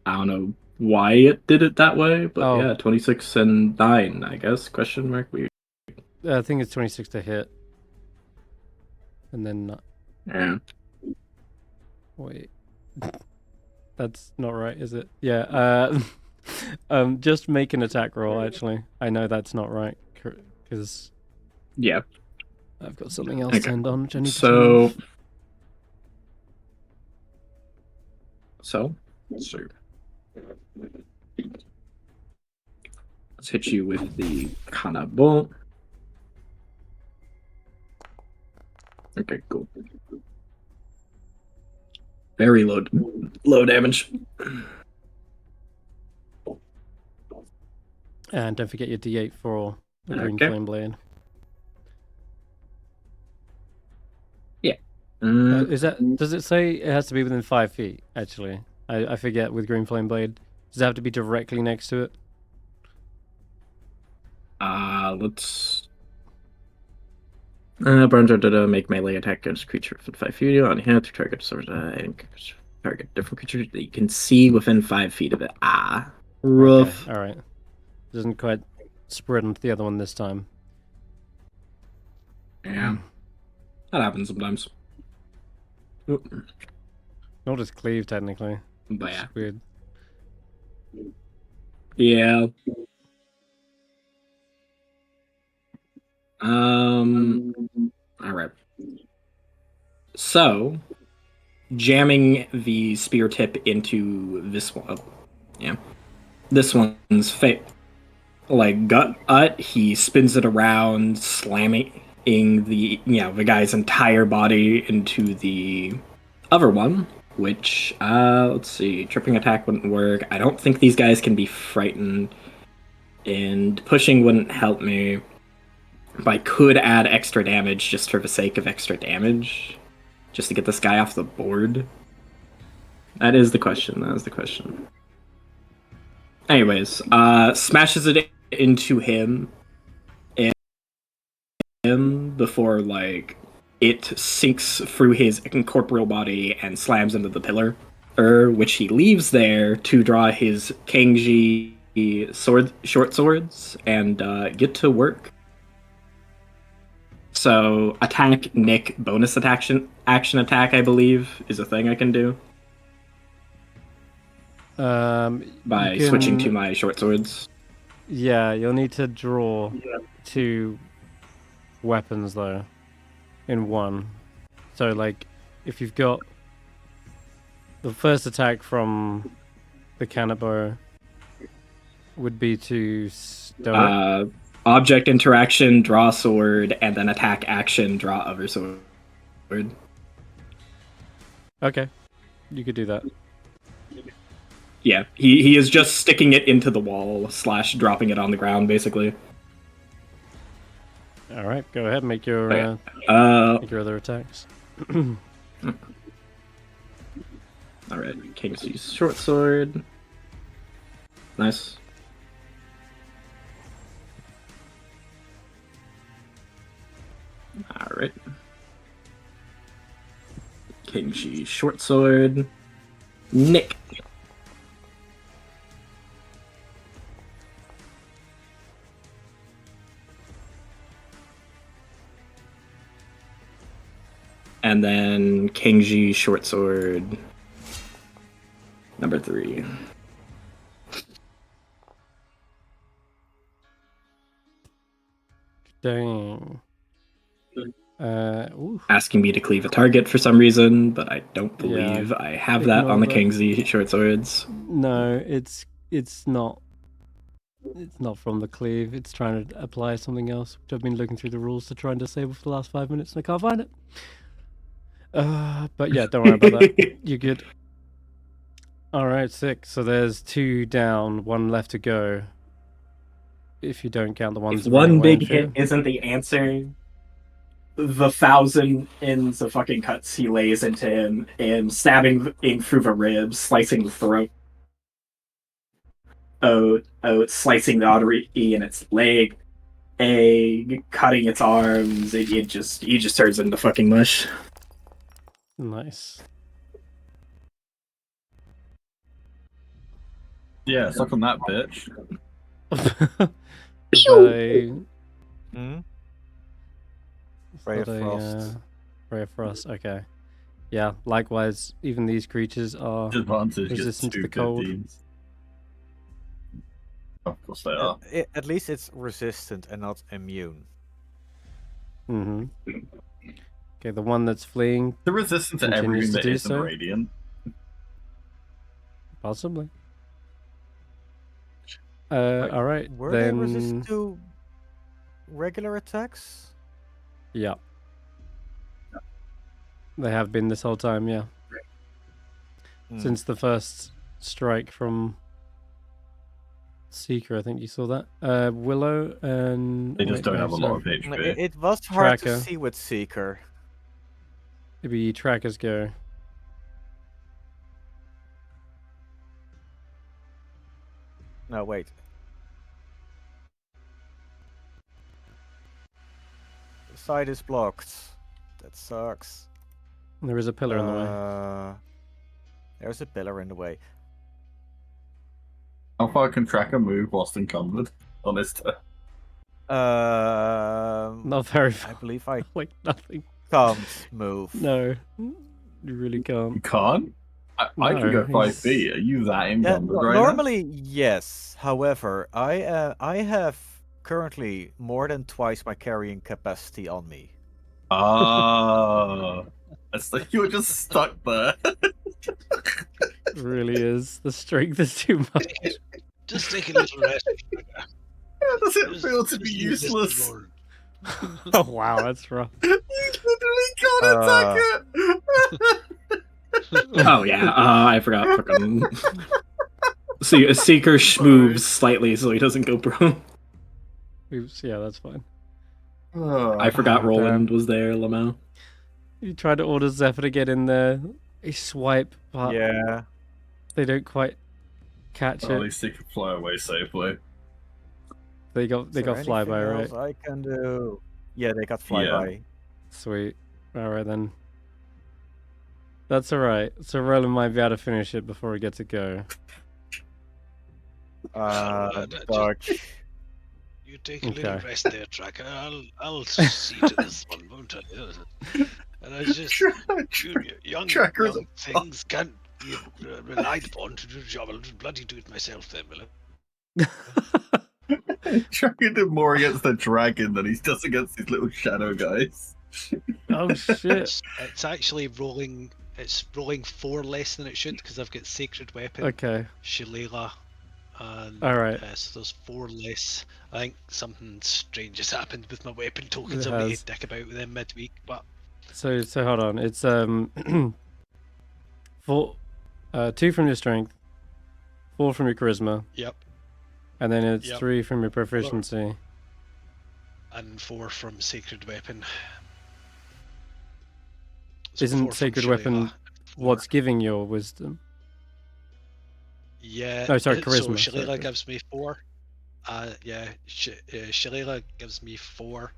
don't know why it did it that way, but yeah, 26 and 9, I guess. Question mark. Weird. I think it's 26 to hit. And then... Yeah. Wait. That's not right, is it? Yeah, just make an attack roll, actually. I know that's not right, because... Yeah. I've got something else to end on, which I need to turn off. Let's hit you with the Kanabo. Okay, cool. Very low damage. And don't forget your D8 for the Green Okay. Flame Blade. Yeah. Does it say it has to be within 5 feet, actually? I forget with Green Flame Blade. Does it have to be directly next to it? Let's... Burn make melee attack against creature within 5 feet on hit to target target different creature that you can see within 5 feet of it. Rough. Okay, alright. Doesn't quite spread onto the other one this time. Yeah. That happens sometimes. Not his cleave, technically. But It's yeah. weird. Yeah. All right. So, jamming the spear tip into this one. Yeah. This one's gut. He spins it around, slamming the guy's entire body into the other one. Which let's see, tripping attack wouldn't work. I don't think these guys can be frightened, and pushing wouldn't help me. But I could add extra damage just for the sake of extra damage, just to get this guy off the board. That is the question. Anyways, smashes it into him before it sinks through his incorporeal body and slams into the pillar, which he leaves there to draw his Kangji short swords and get to work. So attack, nick, bonus action attack, I believe, is a thing I can do. By switching to my short swords. Yeah, you'll need to draw 2 weapons though in one. So if you've got the first attack from the Cannibal would be to stow it. Object interaction, draw sword, and then attack action, draw other sword. Okay, you could do that. Yeah, he is just sticking it into the wall / dropping it on the ground, basically. All right, go ahead, make your Okay. make your other attacks. All right, King's short sword. Nice. All right. King's short sword. Nick. And then Kangji short sword number 3. Dang. Asking me to cleave a target for some reason, but I don't believe I have that on the Kangji short swords. No, it's not. It's not from the cleave. It's trying to apply something else, which I've been looking through the rules to try and disable for the last 5 minutes, and I can't find it. But yeah, don't worry about that. You're good. All right, 6. So there's 2 down, 1 left to go. If you don't count the ones. If one big hit isn't the answer, the 1,000 ends of fucking cuts he lays into him and stabbing through the ribs, slicing the throat. Slicing the artery in its leg, cutting its arms. He just turns into fucking mush. Nice. Yeah, suck on that, bitch. Is that Ray of Frost. Ray of Frost, okay. Yeah, likewise, even these creatures are Advantage resistant to the cold. Of course they are. At least it's resistant and not immune. Mm-hmm. Okay, the one that's fleeing They're resistant to continues everything to that do isn't so? radiant. Possibly. All right, Were then. they resistant to regular attacks? Yeah. They have been this whole time, yeah. Since the first strike from Seeker, I think you saw that. Willow and... They just don't have a lot of No, HP. it was hard Tracker. to see with Seeker. Maybe Trackers go. No, wait. The side is blocked. That sucks. There is a pillar in the way. There's a pillar in the way. How far can Tracker move whilst encumbered on his turn? Not very far. I believe I Like, nothing. can't move. No. You really can't. You can't? I can No, go 5 he's- feet. Are you that Yeah, encumbered right normally yes. However, I have currently more than twice my carrying capacity on me. now? Ah, it's like you're just stuck there. really is. The strength is too much. Just take a little rest. How does it Just- feel to be just leave this useless? alone. Oh wow, that's rough. You literally can't attack it. Oh yeah, I forgot. Fucking. See, a Seeker moves slightly so he doesn't go prone. Oops, yeah, that's fine. I forgot Oh, Roland damn. was there, Lamau. You try to order Zephyr to get in there. They swipe, but Yeah. they don't quite catch At it. least they can fly away safely. They got Is there flyby, anything right? else I can do? Yeah, they got Yeah. flyby. Sweet. Alright then. That's alright. So Roland might be able to finish it before he gets to go. Dodge. You take a little Okay. rest there, Tracker. I'll see to this one, won't I? And I just you young Tracker's young things can't be relied upon to do the job. I'll just bloody do it myself then, Willow. Tracker did more against the dragon than he does against these little shadow guys. Oh shit. It's actually rolling. It's rolling 4 less than it should because I've got Sacred Weapon, Okay. Shillelagh, and Alright. so there's 4 less. I think something strange has happened with my weapon tokens. It I'll need has. to dick about with them midweek, but So hold on. It's 4 2 from your strength, 4 from your charisma, yep, and then it's Yep. 3 from your proficiency. and 4 from Sacred Weapon. So Isn't 4 from Sacred Weapon Shillelagh, 4. What's giving your wisdom? Yeah. Oh, sorry, So charisma, Shillelagh sorry. gives me 4. Yeah. Shillelagh gives me 4,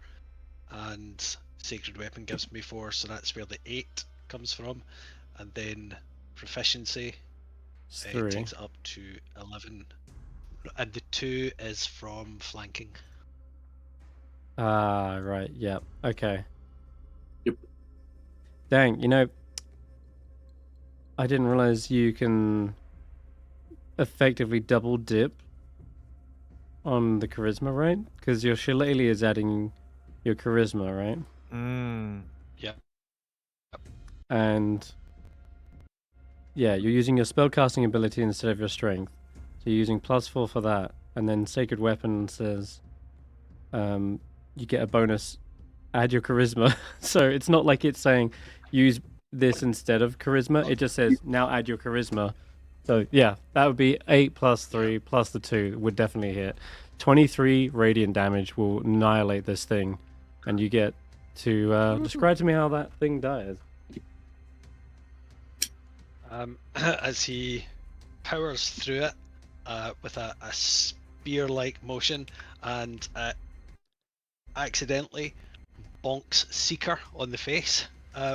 and Sacred Weapon gives me 4. So that's where the 8 comes from, and then proficiency It's 3. takes it up to 11, and the 2 is from flanking. Ah, right. Yeah. Okay. Yep. Dang, I didn't realize you can effectively double dip on the charisma, right? Because your shillelagh is adding your charisma, right? Yep. And yeah, you're using your spellcasting ability instead of your strength. So you're using +4 for that, and then Sacred Weapon says you get a bonus, add your charisma. So it's not like it's saying use this instead of charisma. It just says now add your charisma. So yeah, that would be 8 + 3 plus the 2 would definitely hit. 23 radiant damage will annihilate this thing, and you get to describe to me how that thing dies. As he powers through it with a spear-like motion, and accidentally bonks Seeker on the face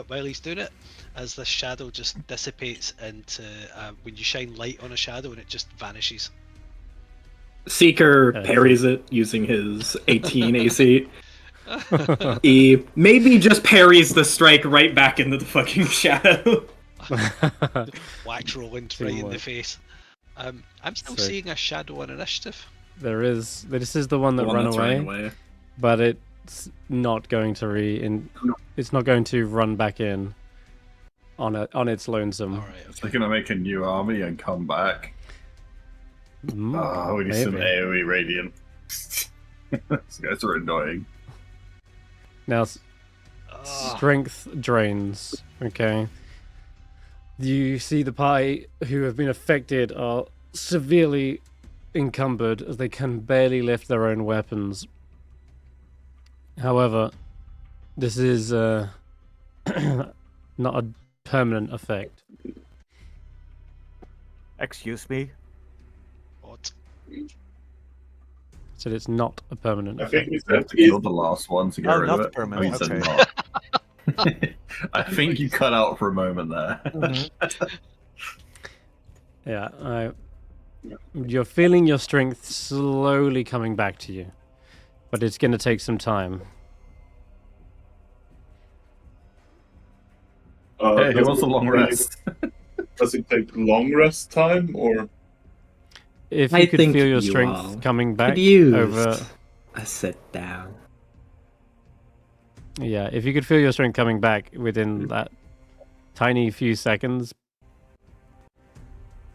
while he's doing it, as the shadow just dissipates into when you shine light on a shadow and it just vanishes. Seeker Okay. parries it using his 18 AC. He maybe just parries the strike right back into the fucking shadow. Whacks Roland right in the Teamwork. face. I'm still Sick. seeing a shadow on initiative. There is. This is the one that The one ran that's away, running away. but it's not going to It's not going to run back in on its lonesome. All right. They're gonna make a new army and come back. Mm, We need some maybe. AoE radiant. These guys are annoying. Now Ah, strength drains. Okay. You see the party who have been affected are severely encumbered as they can barely lift their own weapons. However, this is not a permanent effect. Excuse me. what? So it's not a permanent I effect. think We have to kill the last one to get Oh, rid not of it. permanent, Oh, you said okay. not. I think you cut out for a moment there. Yeah, you're feeling your strength slowly coming back to you, but it's going to take some time. Hey, who wants a long rest? Does it take long rest time or? If I you could think feel your you strength all coming back could use over, a sit down. yeah, if you could feel your strength coming back within that tiny few seconds,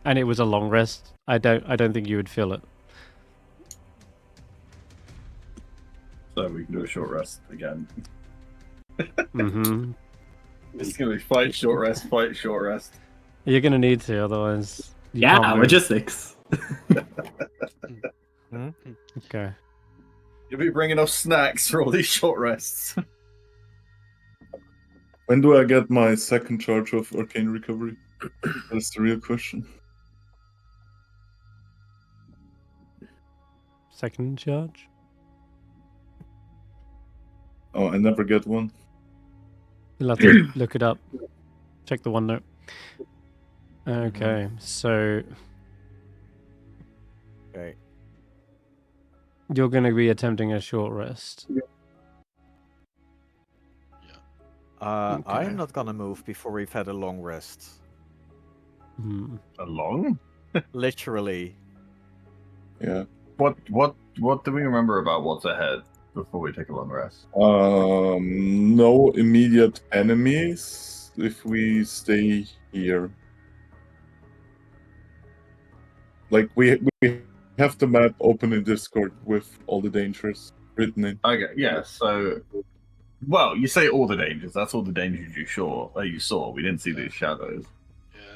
and it was a long rest, I don't think you would feel it. So we can do a short rest again. Mm-hmm. It's gonna be fight, short rest, fight, short rest. You're gonna need to, otherwise you Yeah, can't move. logistics. Okay. You'll be bringing us snacks for all these short rests. When do I get my second charge of arcane recovery? That's the real question. Second charge. Oh, I never get one. You'll have to look it up. Check the OneNote. Okay, so Okay. you're going to be attempting a short rest. I'm Okay. not gonna move before we've had a long rest. Hmm. Along? Literally. Yeah. What do we remember about what's ahead before we take a long rest? No immediate enemies if we stay here. Like we have the map open in Discord with all the dangers written in. Okay, yeah, so well, you say all the dangers, that's all the dangers you saw. We didn't see these shadows.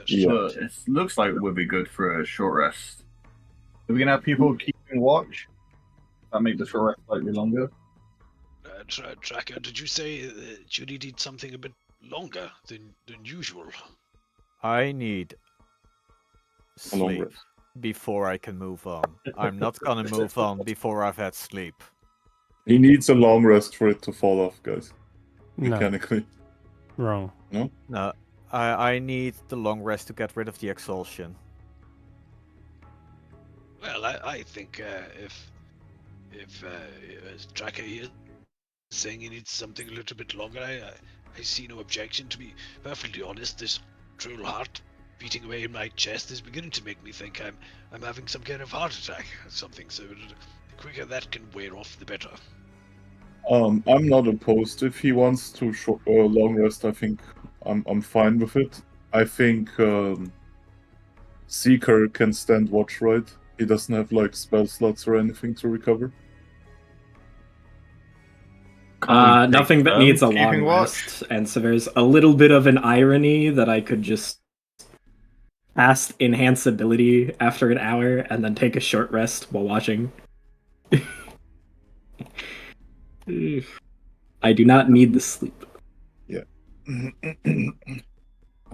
Yeah. But it looks like we'll be good for a short rest. Are we gonna have people keeping watch? That make the short rest slightly longer? Tracker, did you say that you needed something a bit longer than usual? I need A long sleep rest. before I can move on. I'm not gonna move on before I've had sleep. He needs a long rest for it to fall off, guys. No, Mechanically. wrong. No, I need the long rest to get rid of the exhaustion. Well, I think if Tracker here is saying he needs something a little bit longer, I see no objection. To be perfectly honest, this cruel heart beating away in my chest is beginning to make me think I'm having some kind of heart attack or something. So the quicker that can wear off, the better. I'm not opposed if he wants to long rest. I think I'm fine with it. I think Seeker can stand watch, right? He doesn't have like spell slots or anything to recover. Nothing that needs a long rest, and so there's a little bit of an irony that I could just cast enhance ability after an hour and then take a short rest while watching. I do not need the sleep. Yeah.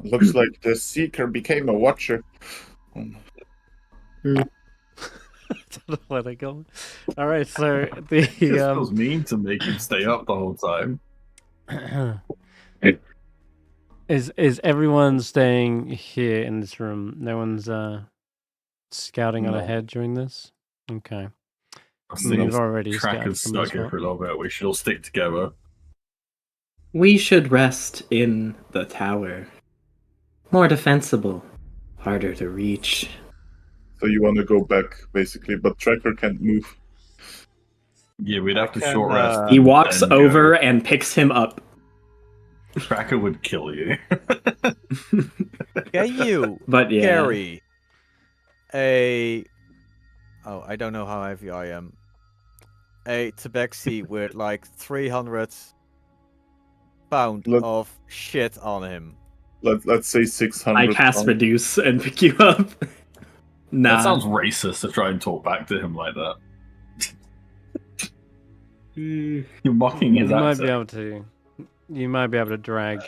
Looks like the Seeker became a watcher. I don't know where they're going. All right, so the It feels mean to make him stay up the whole time. is everyone staying here in this room? No one's scouting on No. ahead during this. Okay. I You've think already Tracker's scouted from this stuck here spot. for a little bit. We should all stick together. We should rest in the tower. More defensible, harder to reach. So you want to go back, basically, but Tracker can't move. Yeah, we'd have to can, short rest. He walks and go. over and picks him up. Tracker would kill you. Can you But yeah, carry a... Oh, I don't know how heavy I am. A tabaxi with like 300 pounds Look. of shit on him. Let's say 600. I cast pounds. reduce and pick you up. Nah. That sounds racist to try and talk back to him like that. You're mocking his You might accent. be able to. You might be able to drag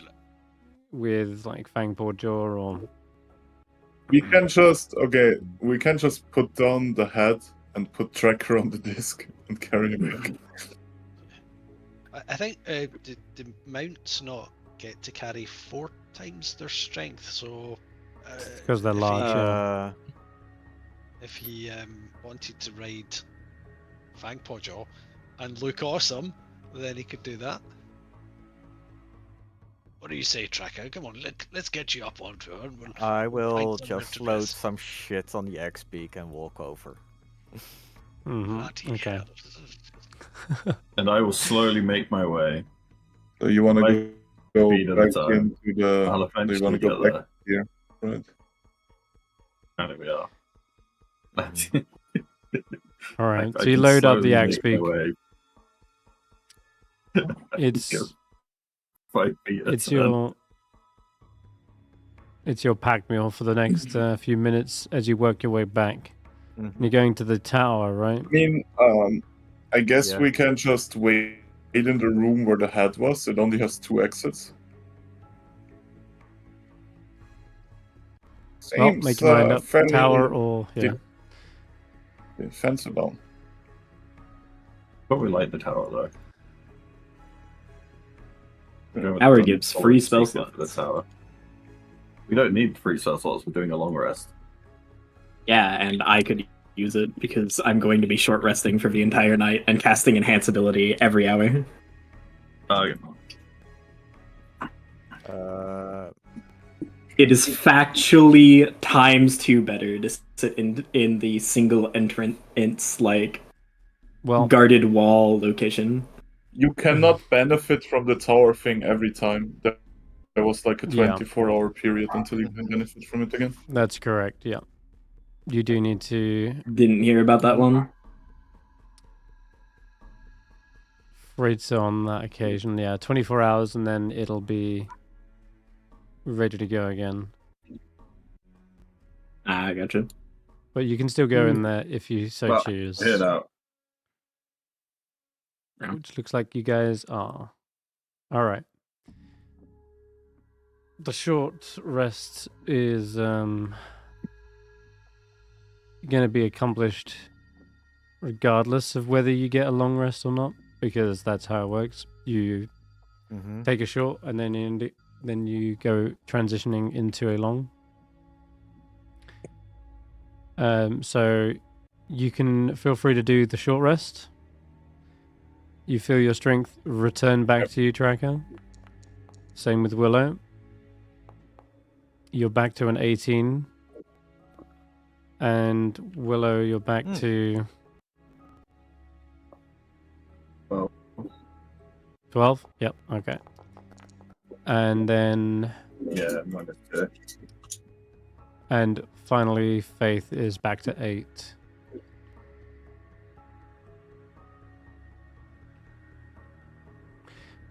with like Fangpaw Jaw or. We can just put down the head and put Tracker on the disc and carry him back. I think the mounts not get to carry 4 times their strength, so Because they're if large. if he wanted to ride Fangpaw Jaw and look awesome, then he could do that. What do you say, Tracker? Come on, let's get you up onto her. And we'll I will find somewhere just to load rest. some shit on the X-Peak and walk over. Bloody Okay. hell. And I will slowly make my way. So you want to Like, go feet at a back time. into the... I'll Do you eventually want to go get back there. here? Right. And here we are. All right. I So you can load up the slowly axe make my beak. way. It's Go 5 feet at a it's time. your pack meal for the next few minutes as you work your way back. Mhm. You're going to the tower, right? I mean, I guess Yeah. we can just wait in the room where the head was. It only has 2 exits. Well, Seems make your mind up. fairly Tower or yeah. defensible. Probably like the tower though. We're going with Tower the gives solid free spell secret for the slots. tower. We don't need free spell slots. We're doing a long rest. Yeah, and I could use it because I'm going to be short resting for the entire night and casting enhance ability every hour. It is factually ×2 better to sit in the single entrance like Well, guarded wall location. You cannot benefit from the tower thing every time. There was like a Yeah. 24-hour period until you can benefit from it again. that's correct. Yeah. You do need to Didn't hear about that one. afraid so on that occasion. Yeah, 24 hours and then it'll be ready to go again. Ah, I gotcha. But you can still go in there if you so Well, choose. Here now. Which looks like you guys are. Alright. The short rest is going to be accomplished regardless of whether you get a long rest or not, because that's how it works. You Mm-hmm. take a short and then you go transitioning into a long. So you can feel free to do the short rest. You feel your strength return back to you, Tracker. Same with Willow. You're back to an 18. And Willow, you're back to 12? Yep, okay. And then... Yeah, -2. And finally, Faith is back to 8.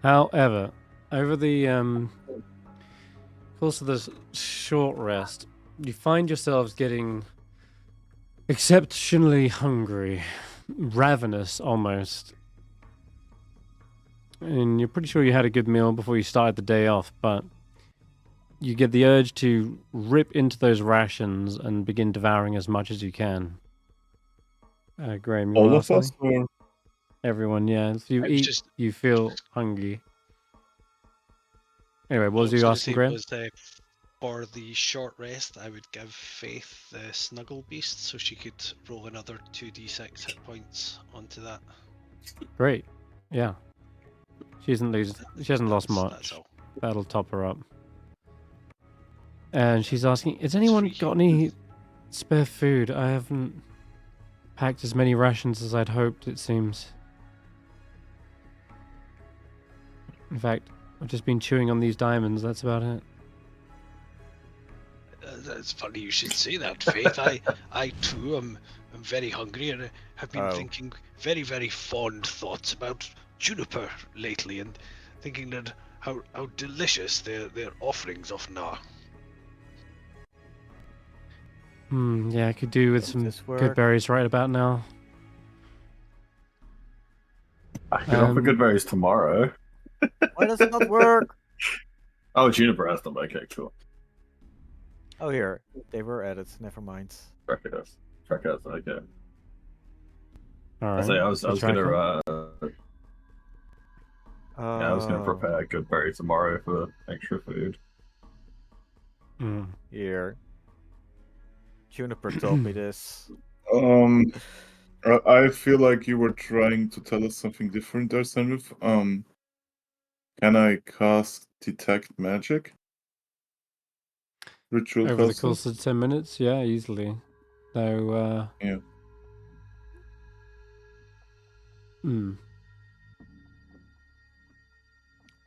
However, over the course of this short rest, you find yourselves getting exceptionally hungry, ravenous almost. And you're pretty sure you had a good meal before you started the day off, but you get the urge to rip into those rations and begin devouring as much as you can. Graham, you All wanna of ask us? something? Or... Everyone, yeah. If you I was eat, just- you feel hungry. Anyway, what was I you gonna asking, say Graham? was, for the short rest, I would give Faith the Snuggle Beast so she could roll another 2d6 hit points onto that. Great. Yeah. She hasn't lost That's much. all. That'll top her up. And she's asking, has anyone got any spare food? I haven't packed as many rations as I'd hoped, it seems. In fact, I've just been chewing on these diamonds, that's about it. That's funny you should say that, Faith. I too am very hungry and have been thinking very, very fond thoughts about juniper lately, and thinking that how delicious their offerings often are. Yeah, I could do with Does some this good work? berries right about now. I can offer good berries tomorrow. Why does it not work? Oh, Juniper has them. Okay, cool. Oh, here. They were added. Never mind. Tracker does. Tracker has. Okay. All right. I was gonna. Yeah, I was gonna Oh, prepare a good berry tomorrow for extra food. here. Juniper told me this. I feel like you were trying to tell us something different there, Senrith. Can I cast detect magic? Ritual Over the castle? course of 10 minutes, yeah, easily. Though, Yeah.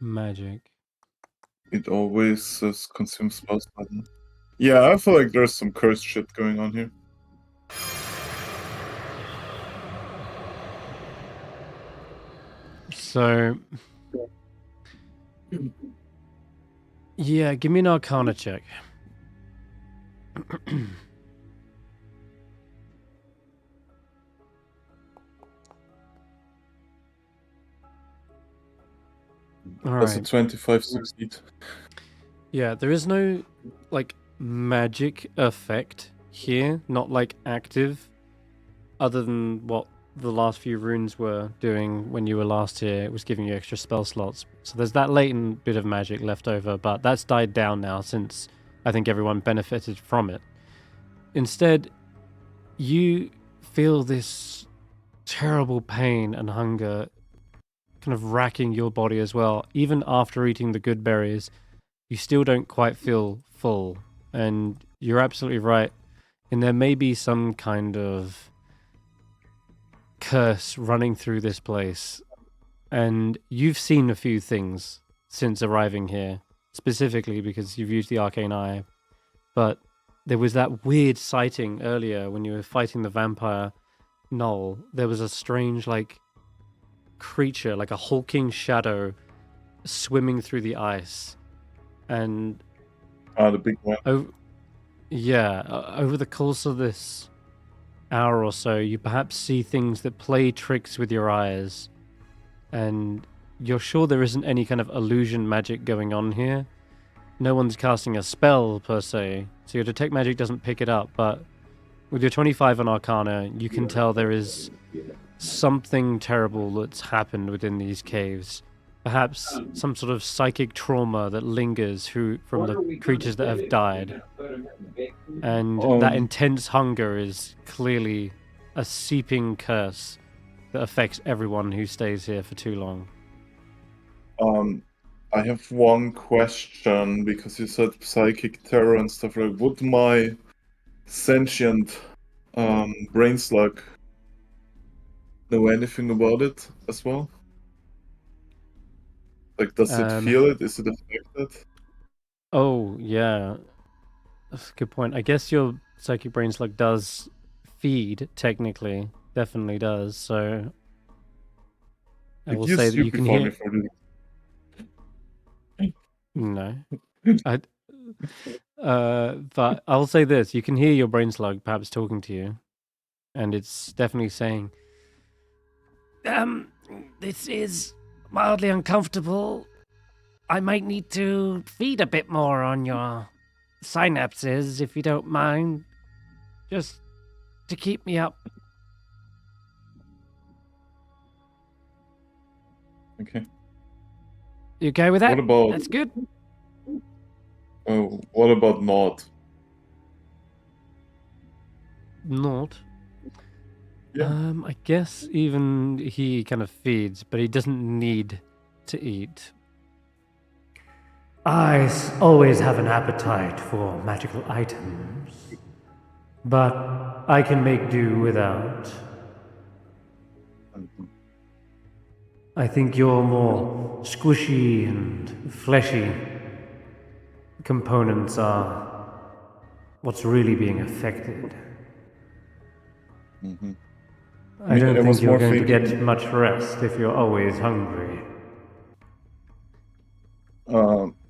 Magic. It always says consume spells button. Yeah, I feel like there's some cursed shit going on here. So, yeah, give me an Arcana check. All That's a right. 25 succeed. Yeah, there is no like magic effect here, not like active, other than what the last few runes were doing when you were last here. It was giving you extra spell slots. So there's that latent bit of magic left over, but that's died down now since I think everyone benefited from it. Instead, you feel this terrible pain and hunger kind of racking your body as well. Even after eating the good berries, you still don't quite feel full. And you're absolutely right. And there may be some kind of curse running through this place. And you've seen a few things since arriving here, specifically because you've used the arcane eye. But there was that weird sighting earlier when you were fighting the vampire Null. There was a strange, like, creature, like a hulking shadow, swimming through the ice. And Ah, the big one. over the course of this hour or so, you perhaps see things that play tricks with your eyes, and you're sure there isn't any kind of illusion magic going on here. No one's casting a spell per se, so your detect magic doesn't pick it up, but with your 25 on Arcana, you can tell there is something terrible that's happened within these caves. Perhaps some sort of psychic trauma that lingers from the creatures that have died. And that intense hunger is clearly a seeping curse that affects everyone who stays here for too long. I have one question, because you said psychic terror and stuff, like, would my sentient brain slug know anything about it as well? Like, does it feel it? Is it affected? Oh, yeah. That's a good point. I guess your psychic brain slug does feed, technically. Definitely does, so I will say that you can hear... No. But I'll say this, you can hear your brain slug perhaps talking to you, and it's definitely saying, this is mildly uncomfortable. I might need to feed a bit more on your synapses, if you don't mind, just to keep me up. Okay. You okay with that? What about... That's good. Oh, what about Nod? Not. Yeah. I guess even he kind of feeds, but he doesn't need to eat. I always have an appetite for magical items, but I can make do without. I think your more squishy and fleshy components are what's really being affected. Mm-hmm. I don't think you're going to get much rest if you're always hungry.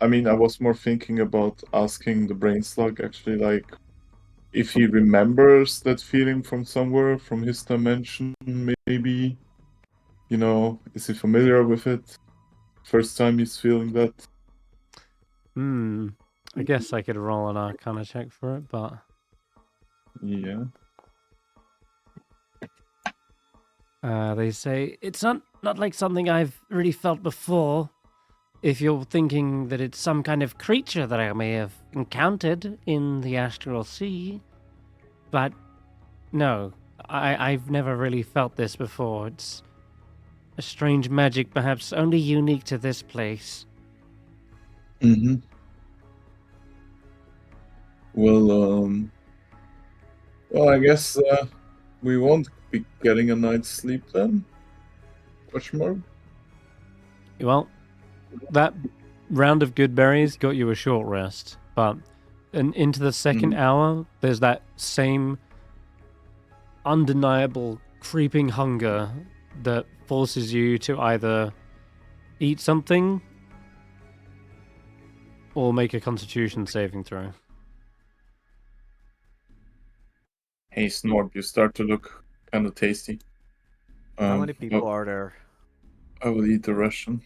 I mean, I was more thinking about asking the brain slug, actually, like, if he remembers that feeling from somewhere, from his dimension, maybe. You know, is he familiar with it? First time he's feeling that? I guess I could roll an Arcana check for it, but... Yeah. They say, it's not like something I've really felt before. If you're thinking that it's some kind of creature that I may have encountered in the astral sea. But no, I've never really felt this before. It's a strange magic, perhaps only unique to this place. Mm-hmm. Well, I guess we won't be getting a night's sleep then. Question mark? Well, that round of good berries got you a short rest, but into the second hour, there's that same undeniable creeping hunger that forces you to either eat something or make a constitution saving throw. Hey, Snorp, you start to look kind of tasty. How many people are there? I will eat the ration.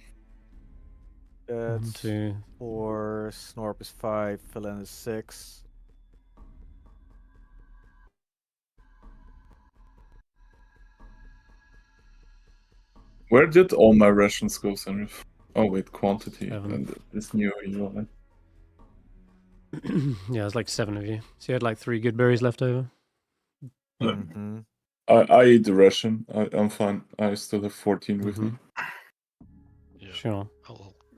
That's 2. 4, Snorp is 5, Villain is 6. Where did all my rations go, Senrith? Oh wait, quantity 7. and this new UI. Yeah, there's like 7 of you. So you had like 3 good berries left over. Mm-hmm. I eat the ration. I'm fine. I still have 14 with me. Yeah. Sure.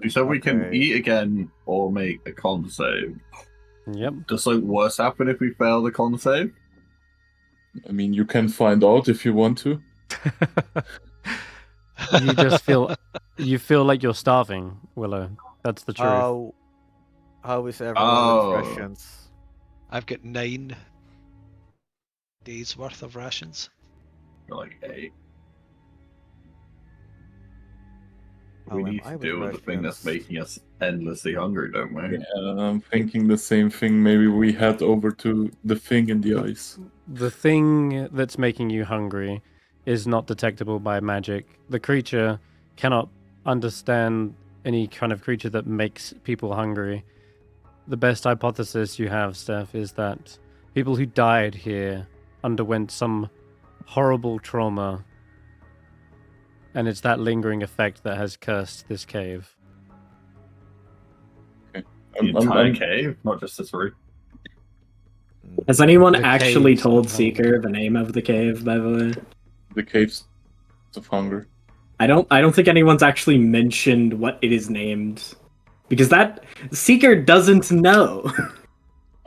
You said we can Okay. eat again or make a con save. Yep. Does something worse happen if we fail the con save? I mean, you can find out if you want to. You just feel like you're starving, Willow. That's the truth. How is everyone with Oh. rations? I've got 9 days worth of rations. Like 8. How We am need I to with deal with the thing that's rations? making us endlessly hungry, don't we? Yeah, I'm thinking the same thing. Maybe we head over to the thing in the ice. The thing that's making you hungry is not detectable by magic. The creature cannot understand any kind of creature that makes people hungry. The best hypothesis you have, Stef, is that people who died here underwent some horrible trauma, and it's that lingering effect that has cursed this cave. The entire cave, not just the 3. Has anyone The actually caves told of hunger. Seeker the name of the cave, by the way? The caves of hunger. I don't think anyone's actually mentioned what it is named. Because that Seeker doesn't know.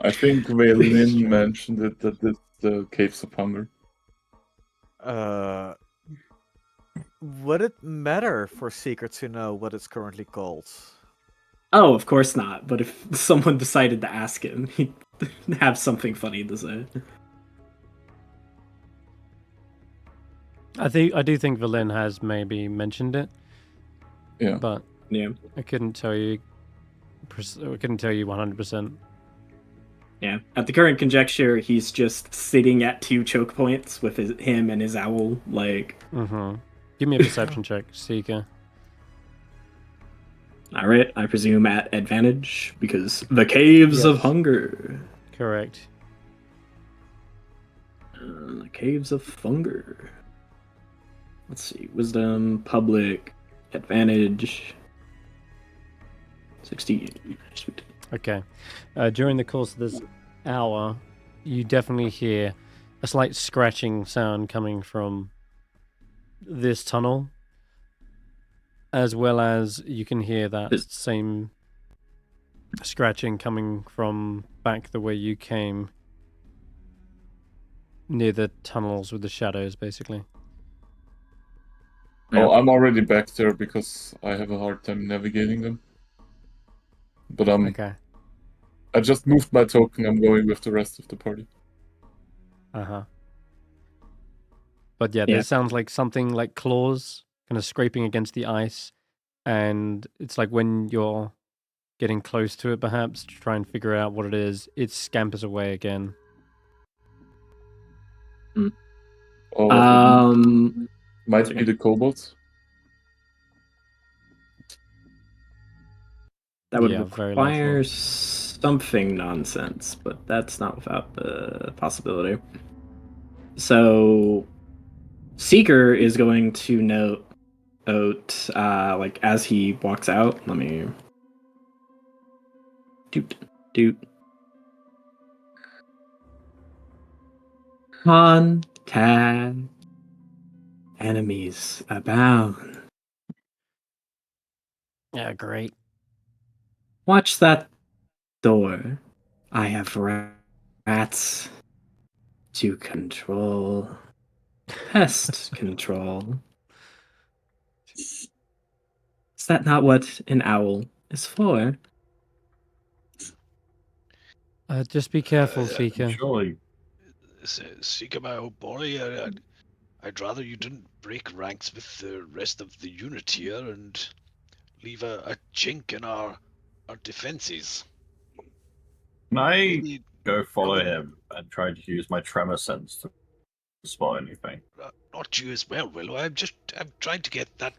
I think Waylin mentioned it, that it's the caves of hunger. Would it matter for Seeker to know what it's currently called? Oh, of course not. But if someone decided to ask him, he'd have something funny to say. I do think Valin has maybe mentioned it. Yeah. But Yeah. I couldn't tell you 100%. Yeah. At the current conjecture, he's just sitting at 2 choke points with him and his owl. Like, Give me a perception check, Seeker. alright, I presume at advantage, because the caves of Yes. hunger. Correct. The caves of hunger. Let's see. Wisdom, public, advantage. 16. Sweet. Okay. During the course of this hour, you definitely hear a slight scratching sound coming from this tunnel, as well as you can hear that same scratching coming from back the way you came, near the tunnels with the shadows, basically. Oh, I'm already back there because I have a hard time navigating them. But Okay. I just moved my token. I'm going with the rest of the party. But yeah, there sounds like something like claws kind of scraping against the ice, and it's like when you're getting close to it, perhaps, to try and figure out what it is, it scampers away again. Might be the kobolds. That would very likely. require something nonsense, but that's not without the possibility. So, Seeker is going to note, like, as he walks out, let me... Doot. Contact. Enemies abound. Yeah, great. Watch that door. I have rats to control. Pest control. Is that not what an owl is for? Just be careful, Seeker. Surely. Seeker, my old boy, I'd rather you didn't break ranks with the rest of the unit here and leave a chink in our defenses. Can I Maybe go follow Roland- him and try to use my tremor sense to spot anything? Not you as well, Willow. I'm trying to get that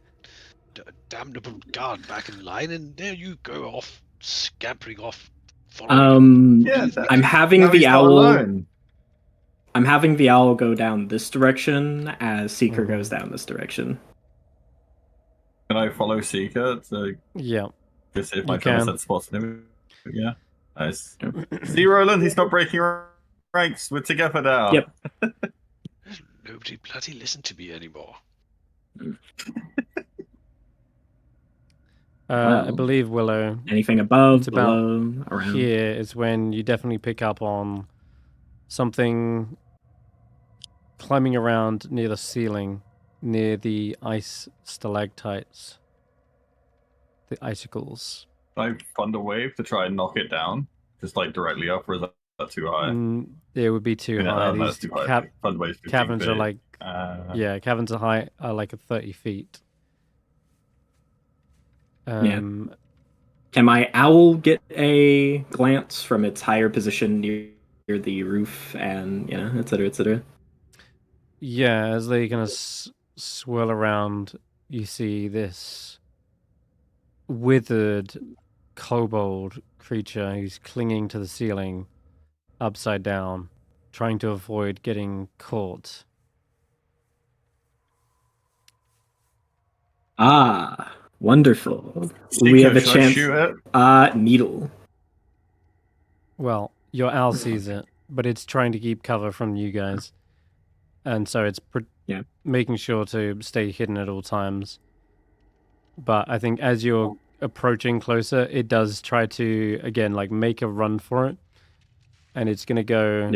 damnable guard back in line, and there you go off, scampering off. following- Yeah, I'm having now the he's not owl. alone. I'm having the owl go down this direction as Seeker Mhm. goes down this direction. Can I follow Seeker to Yeah. see if my You tremor can. sense spots him? Yeah. Nice. See, Roland, he's not breaking ranks. We're together now. Yep. Nobody bloody listen to me anymore. I Wow. believe Willow. Anything above, It's about below, around? Here is when you definitely pick up on something climbing around near the ceiling, near the ice stalactites, the icicles. Can I fund a wave to try and knock it down? Just like directly up, or is that too high? It would be too high. That's These too high. Fund wave's 15 caverns are feet. like, yeah, caverns are like 30 feet. Yeah. Can my owl get a glance from its higher position near the roof and, et cetera, et cetera? Yeah, as they kind of swirl around, you see this withered kobold creature who's clinging to the ceiling upside down, trying to avoid getting caught. Ah, wonderful. Seeker, We have a should I chance. shoot it? Needle. Well, your owl sees it, but it's trying to keep cover from you guys. And so it's making sure to stay hidden at all times. But I think as you're approaching closer, it does try to, again, like make a run for it. And it's going to go,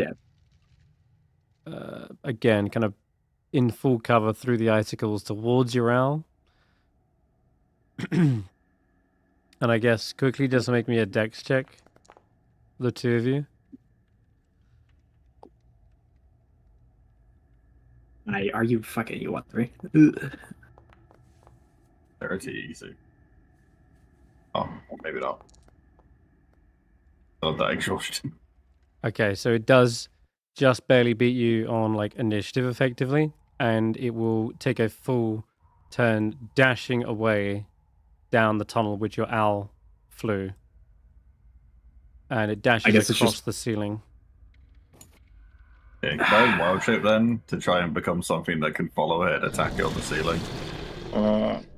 again, kind of in full cover through the icicles towards your owl. And I guess quickly just make me a dex check, the two of you. Are you fucking you what, 3? Ugh. 30 easy. Oh, maybe not. Not that exhaustion. Okay, so it does just barely beat you on like initiative effectively, and it will take a full turn dashing away down the tunnel which your owl flew. And it dashes across the ceiling. Yeah, can I wild shape then to try and become something that can follow it and attack it on the ceiling?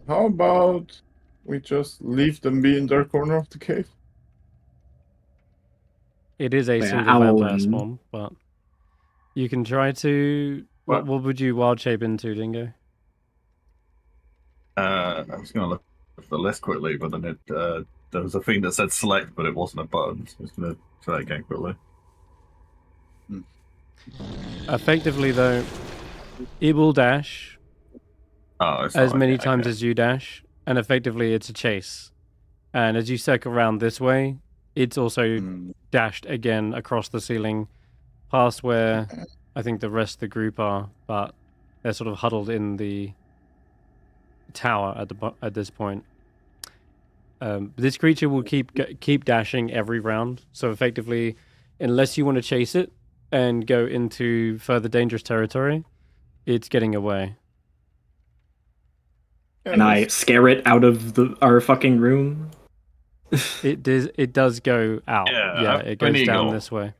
How about we just leave them be in their corner of the cave? It is a single vampire spawn, but you can try to... What would you wild shape into, Dingo? I was going to look at the list quickly, but then there was a thing that said select, but it wasn't a button, so I was going to try again quickly. Effectively, though, it will dash as many times as you dash, and effectively it's a chase. And as you circle around this way, it's also dashed again across the ceiling, past where I think the rest of the group are, but they're sort of huddled in the tower at this point. This creature will keep dashing every round, so effectively, unless you want to chase it and go into further dangerous territory, it's getting away. And I scare it out of our fucking room. It does go out. Yeah, it goes down this way.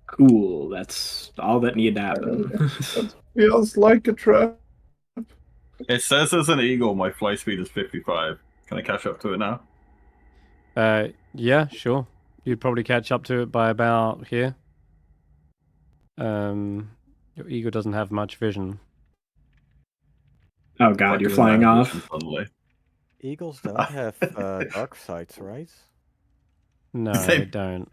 Cool. That's all that needed to happen. That feels like a trap. It says as an eagle, my fly speed is 55. Can I catch up to it now? Yeah, sure. You'd probably catch up to it by about here. Your eagle doesn't have much vision. Oh god, you're flying off. Suddenly. Eagles don't have dark sights, right? No, Same. they don't.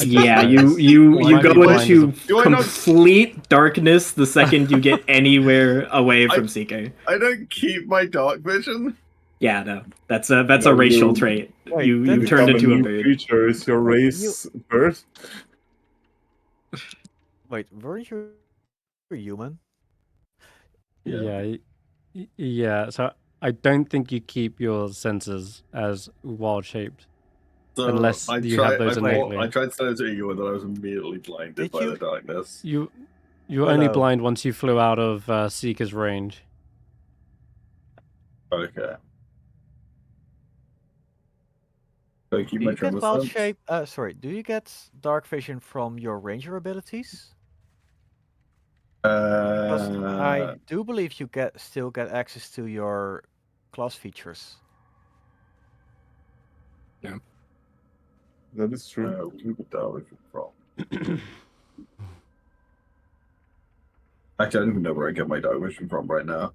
Yeah, don't you know. you You you might be go blind as a- into Do I not- complete darkness the second you get anywhere away I- from Seeker. I don't keep my dark vision. Yeah, no, that's a No, racial you- trait. Wait, you then you you turned Become into a new bird. creature. Is your race bird? Wait, weren't you a human? Yeah. Yeah. So I don't think you keep your senses as wild shaped. So Unless I you tried, have those innately. I tried to turn into you, and then I was immediately blinded Did by you? the darkness. You were only Willow. blind once you flew out of Seeker's range. Okay. So I keep Do my you get tremor wild sense? shape? Sorry, do you get dark vision from your ranger abilities? Because I do believe you still get access to your class features. That is true. Where would that origin from? Actually, I don't even know where I get my dark vision from right now.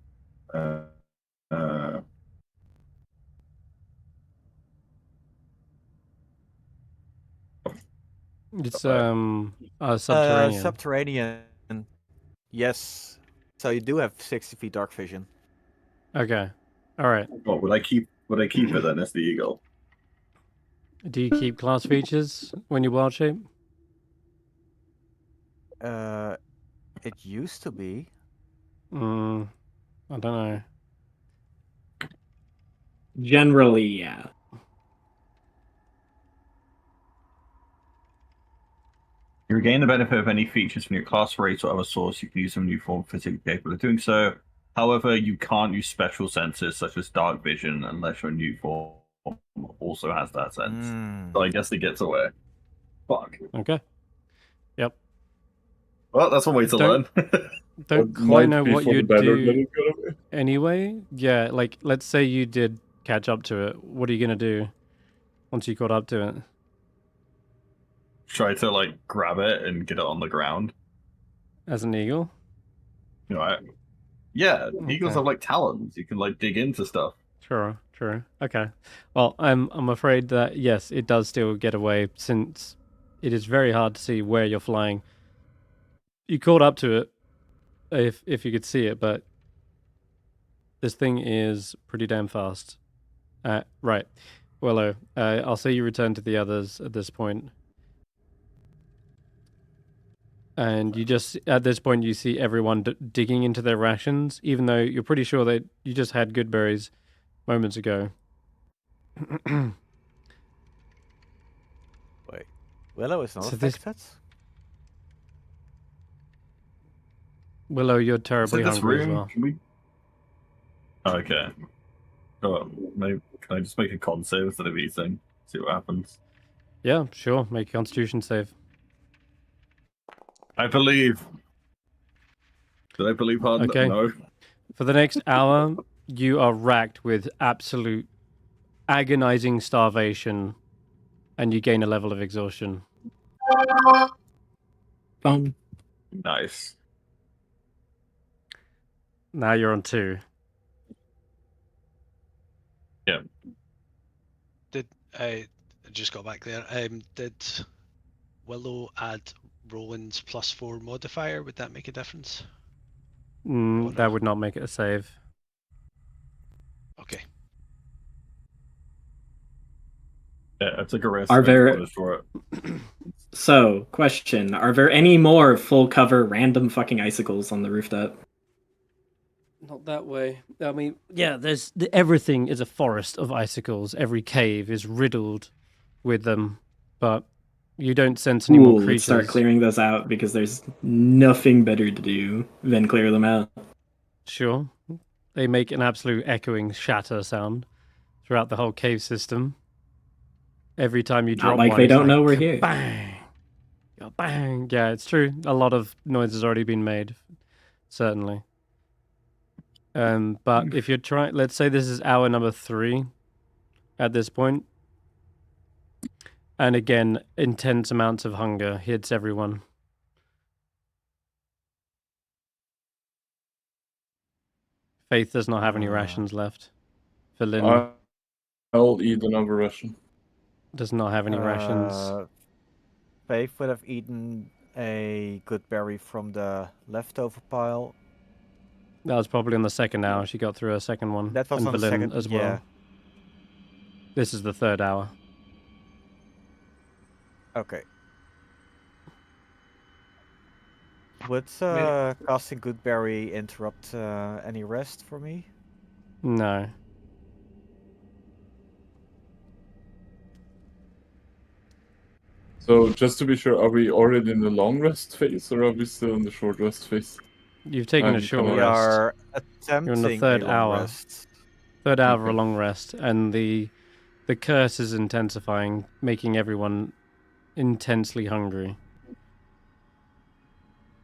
It's subterranean. Subterranean. Yes. So you do have 60 feet dark vision. Okay. All right. What would I keep? Would I keep it then as the eagle? Do you keep class features when you wild shape? It used to be. I don't know. Generally, yeah. You regain the benefit of any features from your class race or other source. You can use some new form physically capable of doing so. However, you can't use special senses such as dark vision unless your new form also has that sense. So I guess it gets away. Fuck. Okay. Yep. Well, that's one way to learn. Don't That quite might know be what for the you'd better that do it got away. anyway. Yeah, like let's say you did catch up to it. What are you gonna do once you caught up to it? Try to like grab it and get it on the ground. As an eagle? You know, yeah, eagles Okay. have like talons. You can like dig into stuff. True. Okay. Well, I'm afraid that yes, it does still get away since it is very hard to see where you're flying. You caught up to it if you could see it, but this thing is pretty damn fast. Right. Willow, I'll say you return to the others at this point. And you just, at this point, you see everyone digging into their rations, even though you're pretty sure that you just had good berries moments ago. Wait. Willow is not So this- affected? Willow, you're So terribly this hungry as room, well. can we? Okay. Maybe can I just make a con save instead of eating? See what happens. Yeah, sure. Make a constitution save. I believe. Did I believe hard? Okay. No. For the next hour, you are racked with absolute agonizing starvation, and you gain a level of exhaustion. Fun. Nice. Now you're on 2. I just got back there. Did Willow add Roland's +4 modifier? Would that make a difference? That would not make it a save. Okay. Yeah, I took a risk. Are there- I for it. So, question: are there any more full cover random fucking icicles on the rooftop? Not that way. I mean, yeah, everything is a forest of icicles. Every cave is riddled with them, but you don't sense any more Cool. Let's creatures. start clearing those out because there's nothing better to do than clear them out. Sure. They make an absolute echoing shatter sound throughout the whole cave system. Every time you Not drop like one, they it's don't know we're here. Bang! Bang! Yeah, it's true. A lot of noise has already been made, certainly. But if you're trying, let's say this is hour number 3 at this point, and again, intense amounts of hunger hits everyone. Faith does not have any rations left. Philin I'll eat another ration. does not have any rations. Faith would have eaten a good berry from the leftover pile. That was probably on the second hour. She got through her second one. That was and on the Philin second as well. yeah. This is the third hour. Okay. Would casting good berry interrupt any rest for me? No. So just to be sure, are we already in the long rest phase or are we still in the short rest phase? You've taken a short We We rest. are attempting third a long hour. rest. Third hour of a Okay. long rest, and the curse is intensifying, making everyone intensely hungry.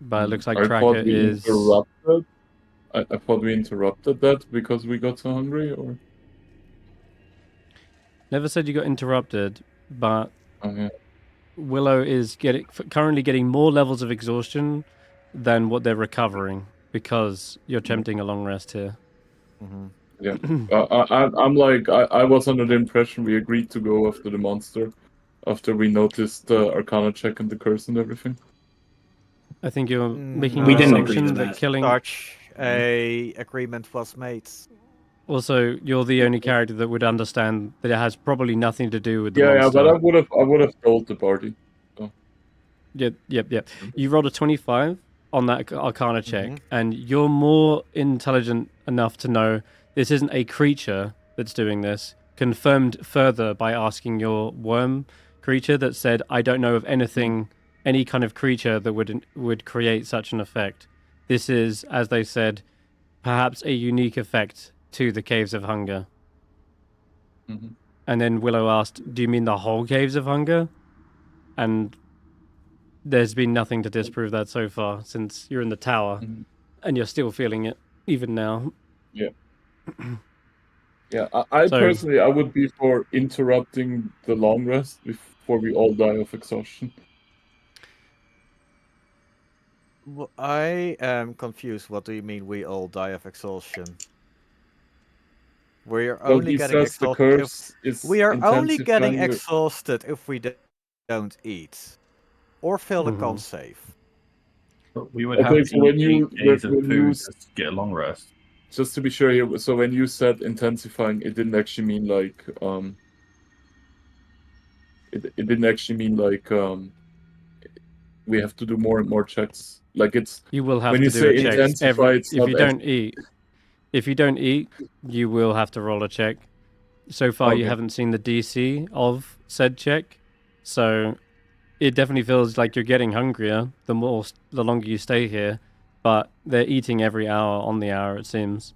But it looks like I Tracker thought we is. interrupted. I thought we interrupted that because we got so hungry, or Never said you got interrupted, but yeah. Willow is currently getting more levels of exhaustion than what they're recovering because you're attempting a long rest here. I'm like I was under the impression we agreed to go after the monster after we noticed the Arcana check and the curse and everything. I think you're making We an didn't agree assumption to that that. killing. Such a agreement was made. Also, you're the only character that would understand that it has probably nothing to do with the Yeah, monster. but I would have told the party. So. Yep. You rolled a 25 on that Arcana check, and you're more intelligent enough to know this isn't a creature that's doing this. Confirmed further by asking your worm creature that said, "I don't know of anything, any kind of creature that would create such an effect. This is, as they said, perhaps a unique effect to the Caves of Hunger." And then Willow asked, "Do you mean the whole Caves of Hunger?" And there's been nothing to disprove that so far, since you're in the tower, and you're still feeling it, even now. Yeah. Yeah, I personally, I would be for interrupting the long rest before we all die of exhaustion. Well, I am confused. What do you mean we all die of exhaustion? We're Well, only he getting says the exhausted. curse is We are only getting intensifying exhausted if we don't eat or fail a con save. But we would Okay, have so when 8 days of when you food to get a long rest. just to be sure here, so when you said intensifying, it didn't actually mean like it didn't actually mean like we have to do more and more checks. Like it's You will have when to you do say a check intensify, it's if not you don't eat. If you don't eat, you will have to roll a check. So far, you Okay. haven't seen the DC of said check, so it definitely feels like you're getting hungrier the longer you stay here. But they're eating every hour on the hour, it seems.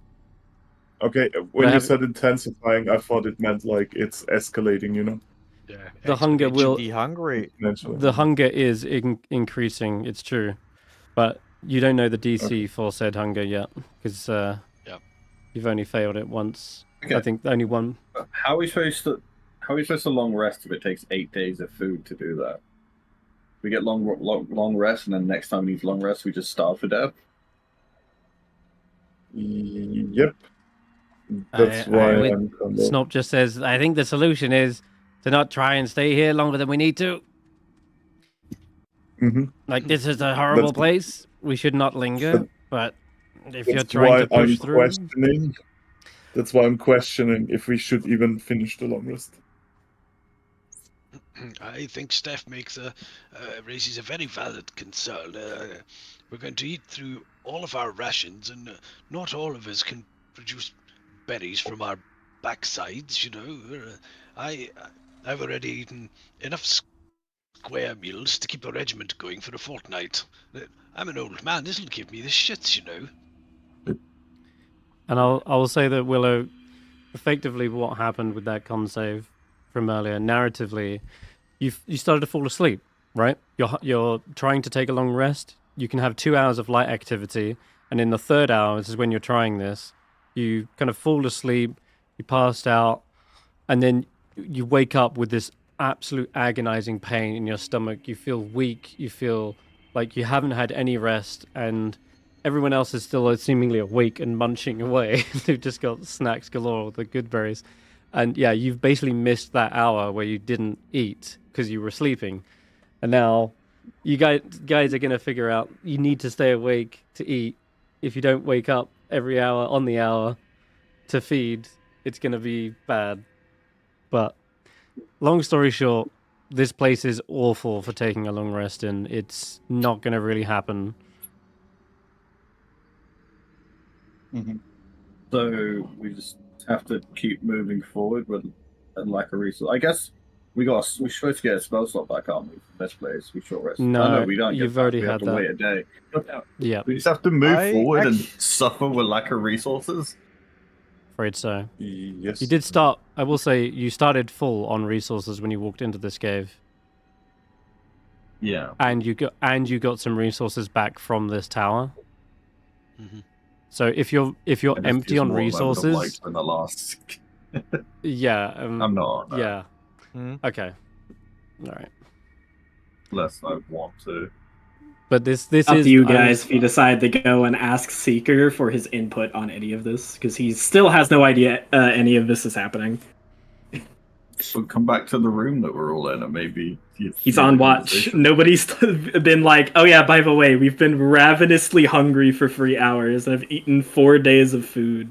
Okay, when you said intensifying, I thought it meant like it's escalating, you know? Yeah. The hunger will. Be hungry. The hunger is increasing. It's true, but you don't know the DC for said hunger yet because you've only failed it once. Okay. I think only one. How are we supposed to long rest if it takes 8 days of food to do that? We get long rest, and then next time we need long rest, we just starve to death. Yep. That's why I'm kind of... Snop just says, "I think the solution is to not try and stay here longer than we need to. Like, this is a horrible place. We should not linger. But if you're trying to push through..." That's why I'm questioning if we should even finish the long rest. I think Stef raises a very valid concern. We're going to eat through all of our rations, and not all of us can produce berries from our backsides. You know, I've already eaten enough square meals to keep a regiment going for a fortnight. I'm an old man. This'll give me the shits, you know. And I will say that Willow, effectively, what happened with that con save from earlier, narratively, you started to fall asleep, right? You're trying to take a long rest. You can have 2 hours of light activity, and in the third hour, this is when you're trying this, you kind of fall asleep, you passed out, and then you wake up with this absolute agonizing pain in your stomach. You feel weak. You feel like you haven't had any rest, and everyone else is still seemingly awake and munching away. They've just got snacks galore, the good berries. And yeah, you've basically missed that hour where you didn't eat because you were sleeping. And now you guys are going to figure out you need to stay awake to eat. If you don't wake up every hour on the hour to feed, it's going to be bad. But long story short, this place is awful for taking a long rest in. It's not going to really happen. So we just have to keep moving forward with lack of resource. I guess we're supposed to get a spell slot back, aren't we? From this place, we short rest. No, we don't. you've get already we had have to that. wait a day. Yeah, We just have to move I forward and actu- suffer with lack of resources. afraid so. Yes. You did start. I will say you started full on resources when you walked into this cave, Yeah. and you got some resources back from this tower. Mhm. So if you're I just empty used on more than I would have liked resources, in the last. yeah, I'm not. yeah, Hmm? okay, all right. Unless I want to. But this Up is to you I guys was- if you decide to go and ask Seeker for his input on any of this, because he still has no idea any of this is happening. So come back to the room that we're all in, and maybe He's on watch. Nobody's been like, oh yeah, by the way, we've been ravenously hungry for 3 hours and have eaten 4 days of food.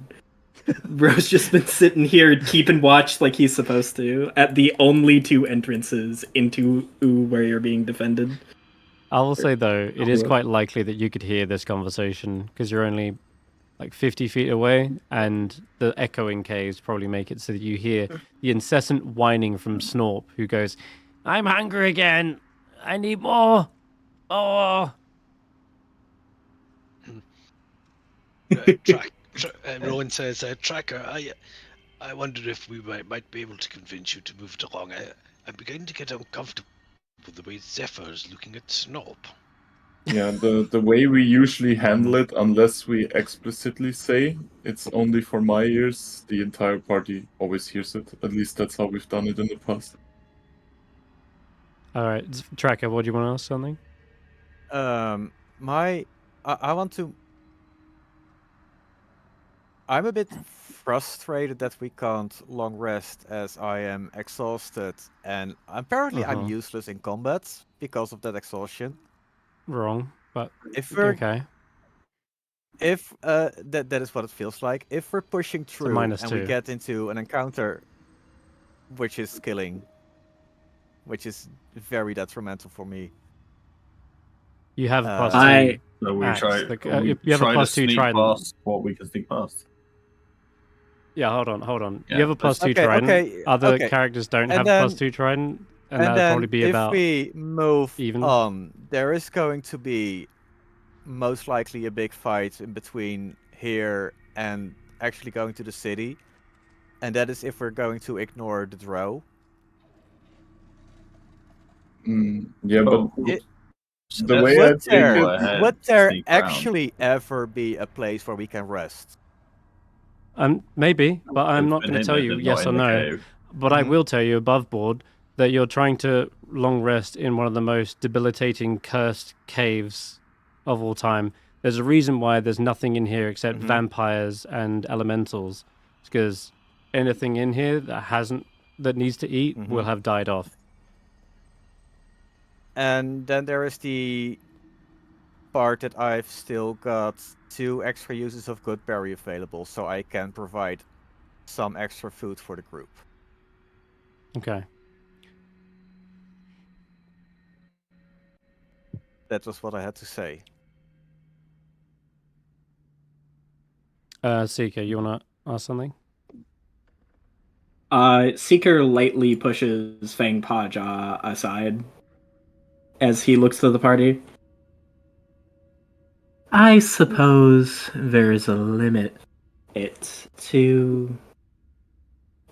Bro's just been sitting here keeping watch like he's supposed to at the only 2 entrances into where you're being defended. I will say though, it is Cool. quite likely that you could hear this conversation because you're only like 50 feet away, and the echoing caves probably make it so that you hear the incessant whining from Snorp, who goes, "I'm hungry again. I need more. Oh." Roland says, "Tracker, I wonder if we might be able to convince you to move it along. I'm beginning to get uncomfortable with the way Zephyr is looking at Snob." Yeah, the way we usually handle it, unless we explicitly say it's only for my ears, the entire party always hears it. At least that's how we've done it in the past. All right, Tracker, what do you want to ask something? I want to. I'm a bit frustrated that we can't long rest as I am exhausted, and apparently I'm Uh-huh. useless in combat because of that exhaustion. Wrong, but If we're okay. if that is what it feels like. If we're pushing through and we -2. get into an encounter which is killing, which is very detrimental for me. You have a +2. I- So we Axe, try. like, we you have a try to +2 sneak trident. past what we can sneak past. Yeah, hold on. Yeah, You have a let's- +2 Okay, trident. okay, Other okay. characters don't And have then- +2 trident, and And that'd then probably be if about we move even. on, there is going to be most likely a big fight in between here and actually going to the city. And that is if we're going to ignore the drow. Yeah, but Oh, It- the way I Would take there, Go it, ahead, would there sneak around. actually ever be a place where we can rest? Maybe, but I'm It's not been going to tell hinted you that yes not or in the no. cave. But I Mhm. will tell you above board that you're trying to long rest in one of the most debilitating cursed caves of all time. There's a reason why there's nothing in here except Mhm. vampires and elementals. It's because anything in here that needs to eat will Mhm. have died off. And then there is the part that I've still got 2 extra uses of good berry available, so I can provide some extra food for the group. Okay. That was what I had to say. Seeker, you want to ask something? Seeker lightly pushes Fang Paja aside as he looks to the party. I suppose there is a limit to,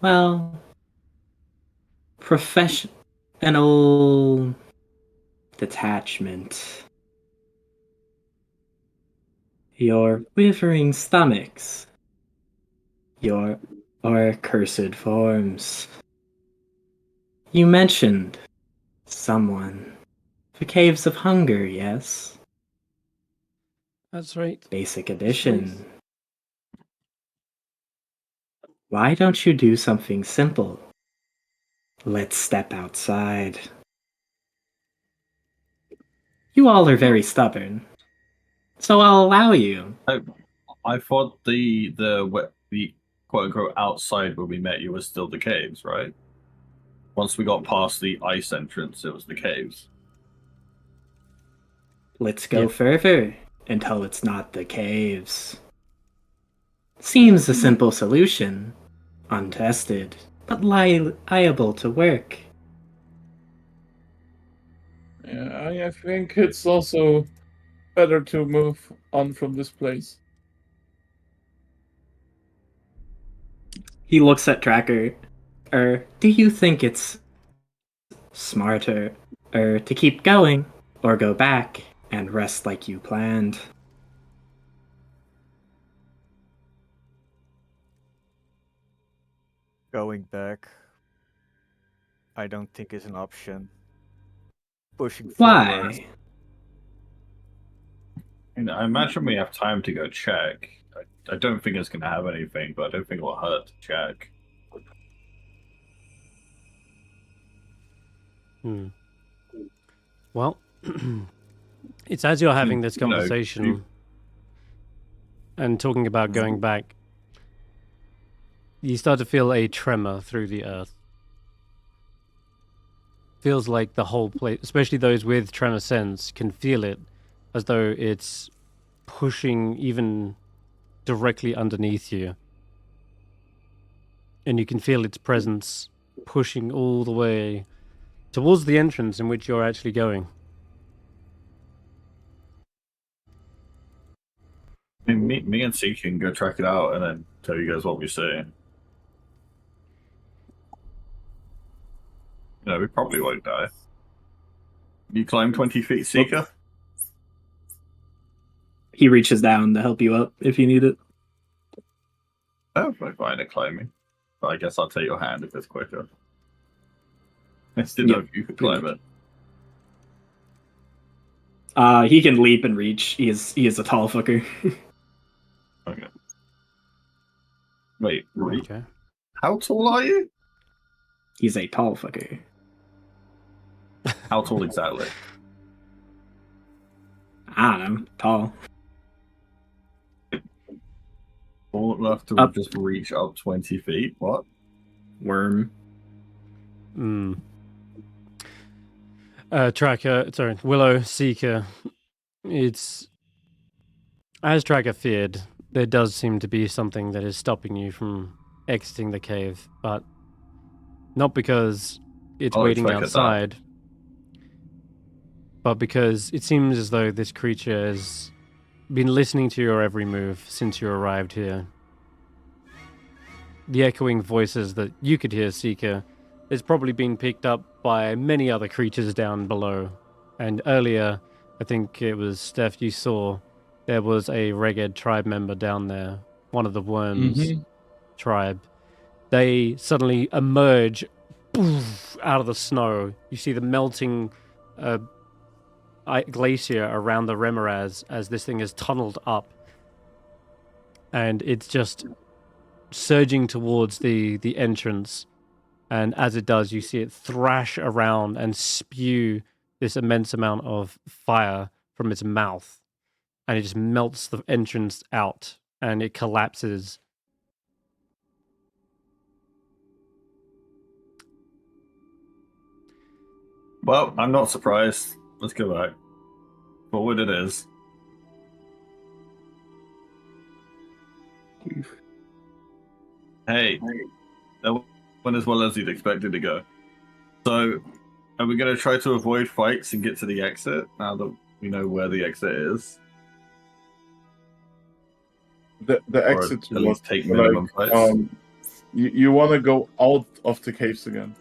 well, professional detachment. Your quivering stomachs, your accursed forms. You mentioned someone. The caves of hunger, yes? That's right. Basic Edition. Why don't you do something simple? Let's step outside. You all are very stubborn, so I'll allow you. I thought the quote unquote outside where we met you was still the caves, right? Once we got past the ice entrance, it was the caves. Let's go Yeah. further until it's not the caves. Seems a simple solution. Untested, but liable to work. Yeah, I think it's also better to move on from this place. He looks at Tracker. Do you think it's smarter, to keep going, or go back and rest like you planned? Going back, I don't think is an option. Pushing forward. Why? And I imagine we have time to go check. I don't think it's going to have anything, but I don't think it will hurt to check. Well, it's as you're having this You know, conversation and talking about going back, you start to feel a tremor through the earth. Feels like the whole place, especially those with tremor sense, can feel it as though it's pushing even directly underneath you. And you can feel its presence pushing all the way towards the entrance in which you're actually going. I mean, me and Seek can go track it out and then tell you guys what we see. No, we probably won't die. You climb 20 feet, Seeker? He reaches down to help you up if you need it. Oh, fine at climbing. But I guess I'll take your hand if it's quicker. I just didn't know if you could climb it. He can leap and reach. He is a tall fucker. Okay. Wait, Okay. how tall are you? He's a tall fucker. How tall exactly? I don't know. Tall. Tall enough to Up. just reach up 20 feet? What? Worm. Willow, Seeker. It's as Tracker feared. There does seem to be something that is stopping you from exiting the cave, but not because it's waiting outside, but because it seems as though this creature has been listening to your every move since you arrived here. The echoing voices that you could hear, Seeker, is probably being picked up by many other creatures down below. And earlier, I think it was Stef, you saw there was a Reged tribe member down there, one of the worms tribe. They suddenly emerge out of the snow. You see the melting glacier around the Remoraz as this thing is tunneled up. And it's just surging towards the entrance. And as it does, you see it thrash around and spew this immense amount of fire from its mouth. And it just melts the entrance out and it collapses. Well, I'm not surprised. Let's go back. Forward it is. Hey, that went as well as you'd expected to go. So, are we going to try to avoid fights and get to the exit now that we know where the exit is? The Or exit at least take minimum fights? You want to go out of the caves again.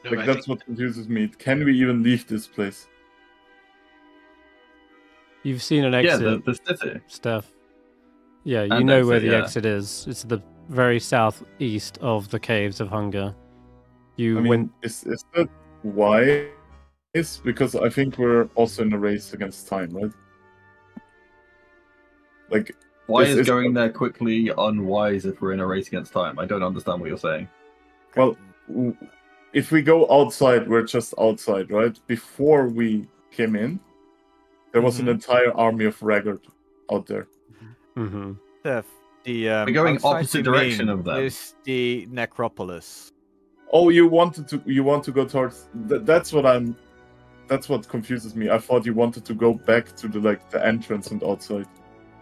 No, Like, I that's think what confuses me. Can we even leave this place? You've seen an Yeah, exit, the city. Steph. Yeah, you And know where exit, the yeah. exit is. It's the very southeast of the Caves of Hunger. You I mean, went. is that why It's because I think we're also in a race against time, right? Like, Why Is- is is- going there quickly unwise if we're in a race against time? I don't understand what you're saying. well, if we go outside, we're just outside, right? Before we came in, there was an entire army of Raggard out there. Mm-hmm. Stef, the We're going outside opposite you direction mean of them. is the necropolis. Oh, you want to go towards? That's what confuses me. I thought you wanted to go back to the entrance and outside.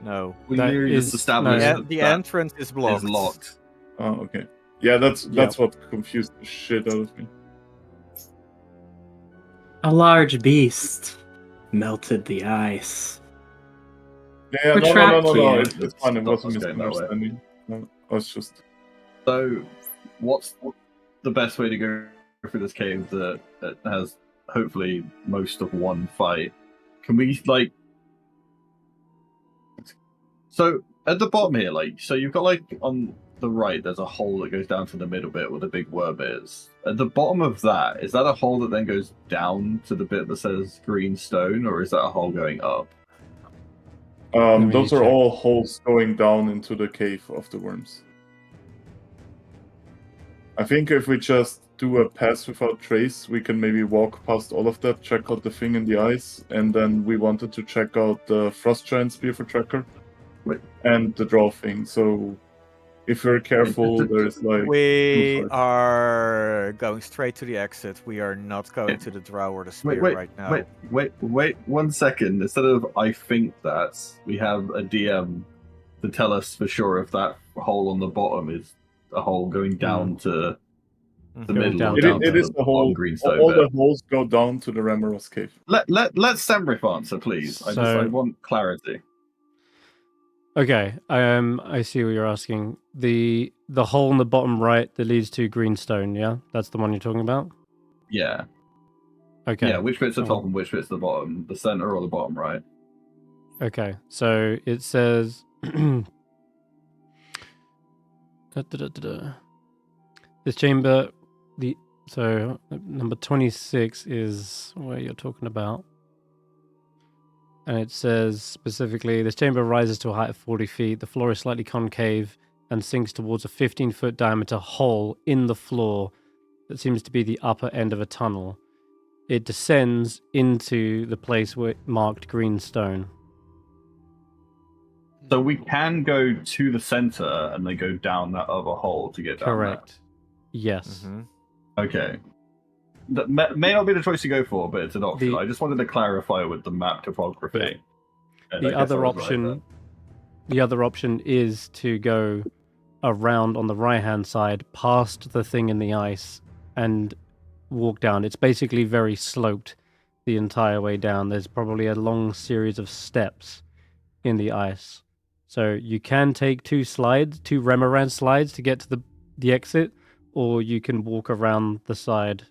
No. We That literally is- just established no. that The that entrance is blocked. is locked. Oh, okay. Yeah, that's what confused the shit out of me. A large beast melted the ice. Yeah, We're no, trapped no. here. It's fine. It was a Stop us going that way. misunderstanding. No, I was just. So, what's the best way to go through this cave that has hopefully most of one fight? Can we So at the bottom here, so you've got on the right, there's a hole that goes down to the middle bit where the big worm is. At the bottom of that, is that a hole that then goes down to the bit that says green stone, or is that a hole going up? me Those are check. all holes going down into the cave of the worms. I think if we just do a pass without trace, we can maybe walk past all of that, check out the thing in the ice, and then we wanted to check out the Frost Giant Spear for Tracker Wait. and the draw thing. So if you're careful, there's We two are going straight to the exit. We are not going to the drow or the spear right now. Wait 1 second. Instead of I think that, we have a DM to tell us for sure if that hole on the bottom is a hole going down to the Going middle down, or down, down It to is the the whole. bottom greenstone All bit. the holes go down to the Ramaros cave. Let Senrith answer, please. I So- want clarity. Okay, I see what you're asking. The hole in the bottom right that leads to Greenstone, yeah? That's the one you're talking about? Yeah. Okay. Yeah, which bit's the Oh. top and which bit's the bottom? The center or the bottom right? Okay, so it says this chamber, so number 26 is where you're talking about. And it says specifically, this chamber rises to a height of 40 feet. The floor is slightly concave and sinks towards a 15-foot diameter hole in the floor that seems to be the upper end of a tunnel. It descends into the place where marked green stone. So we can go to the center and then go down that other hole to get down Correct. Yes. Mm-hmm. there. Okay. That may not be the choice to go for, but it's an option. The- I just wanted to clarify with the map topography. And I The guess I other was right option, there. the other option is to go around on the right-hand side, past the thing in the ice, and walk down. It's basically very sloped the entire way down. There's probably a long series of steps in the ice. So you can take two Remoran slides to get to the exit, or you can walk around the side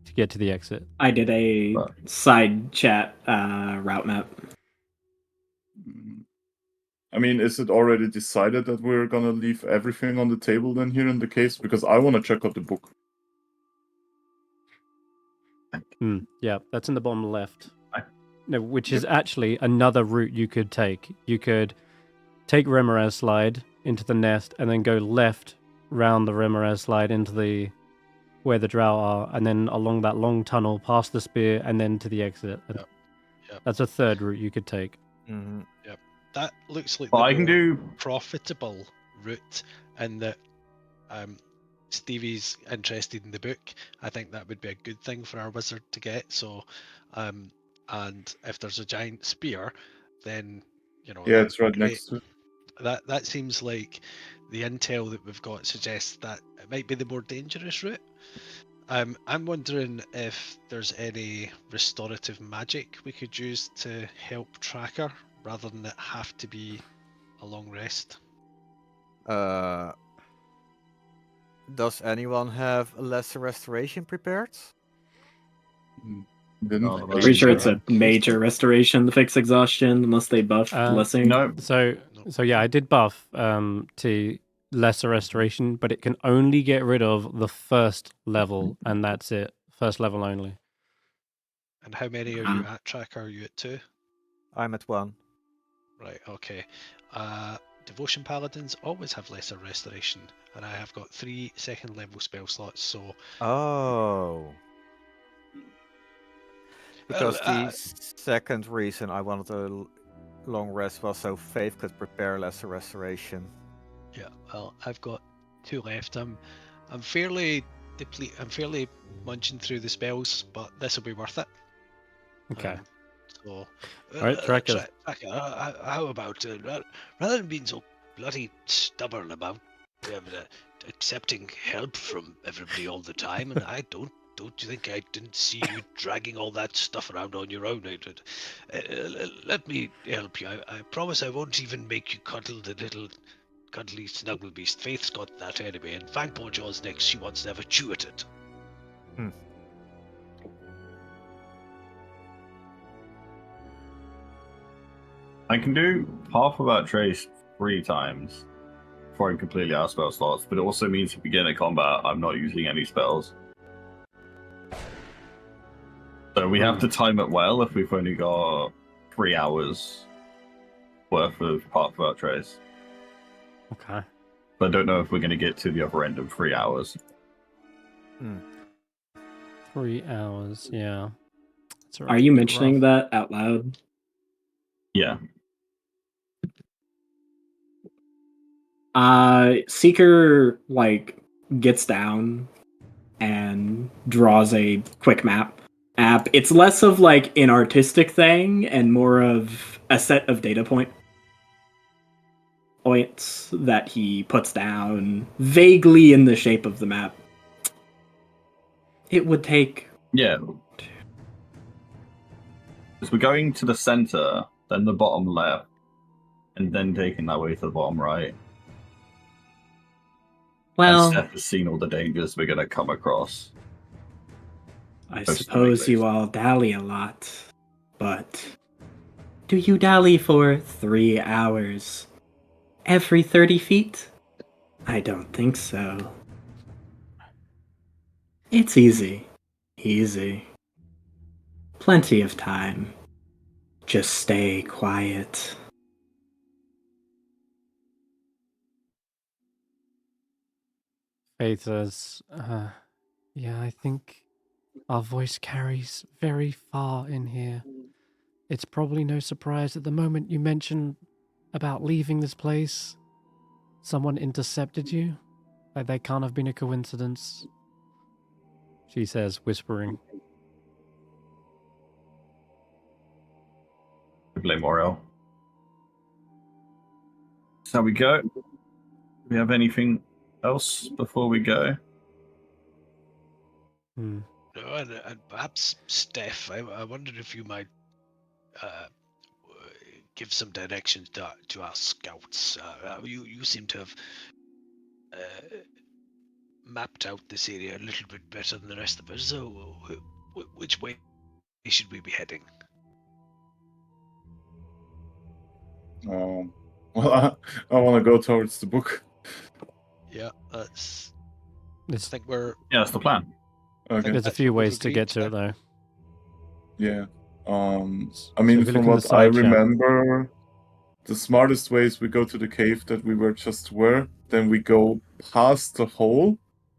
to get to the exit. I did a side chat route map. I mean, is it already decided that we're gonna leave everything on the table then here in the case? Because I want to check out the book. Yeah, that's in the bottom left. I- No, which is actually another route you could take. You could take Remoran slide into the nest and then go left round the Remoran slide into where the drow are, and then along that long tunnel past the spear and then to the exit. Yep. That's a third route you could take. Mm-hmm. That looks like Well, the I can more do. profitable route, and that Stevie's interested in the book. I think that would be a good thing for our wizard to get. So, and if there's a giant spear, then Yeah, that'd it's be right great. next to it. That seems like the intel that we've got suggests that it might be the more dangerous route. I'm wondering if there's any restorative magic we could use to help Tracker, rather than it have to be a long rest. Does anyone have a lesser restoration prepared? Didn't Oh, think I'm Pretty sure it's so. a major restoration to fix exhaustion, unless they buff lesser. No, So yeah, I did buff to lesser restoration, but it can only get rid of the first level, and that's it. First level only. And how many are you at, Tracker? Are you at 2? I'm at 1. Right, okay. Devotion Paladins always have lesser restoration, and I have got 3 second level spell slots, so... Oh. Because Well, the second reason I wanted a long rest was so Faith could prepare lesser restoration. Yeah, well, I've got 2 left. I'm fairly I'm fairly munching through the spells, but this will be worth it. Okay. So, Alright, Tracker. Tracker, how about rather than being so bloody stubborn about accepting help from everybody all the time, and don't you think I didn't see you dragging all that stuff around on your own? Let me help you. I promise I won't even make you cuddle the little cuddly snuggle beast. Faith's got that anyway, and Fangpawjaw's next. She wants to have a chew at it. I can do half of that trace 3 times before I'm completely out of spell slots, but it also means if we get into combat, I'm not using any spells. So we have to time it well if we've only got 3 hours worth of half of that trace. Okay. But I don't know if we're going to get to the other end of 3 hours. 3 hours, yeah. It's Are you alright, mentioning rough. that out loud? Yeah. Seeker gets down and draws a quick map app. It's less of an artistic thing and more of a set of data points that he puts down vaguely in the shape of the map. It would take... Yeah. Because we're going to the center, then the bottom left, and then taking that way to the bottom right. Well, And Stef has seen all the dangers we're going to come across. I Most suppose you all dally a lot, but do you dally for 3 hours every 30 feet? I don't think so. It's easy. Easy. Plenty of time. Just stay quiet. Faith says, yeah, I think our voice carries very far in here. It's probably no surprise at the moment you mentioned about leaving this place, someone intercepted you. That can't have been a coincidence, she says, whispering. Blame Morel. So we go. Do we have anything else before we go? No, and perhaps Stef, I wondered if you might give some directions to our scouts. You seem to have mapped out this area a little bit better than the rest of us. So, which way should we be heading? Well, I want to go towards the book. Yeah, I There's, think we're. Yeah, that's the plan. Okay. there's a That's few what we've ways to agreed get to to. it, though. Yeah. I So mean, if you from look in the what I side chat- remember, the smartest way is we go to the cave that we were, then we go past the hole.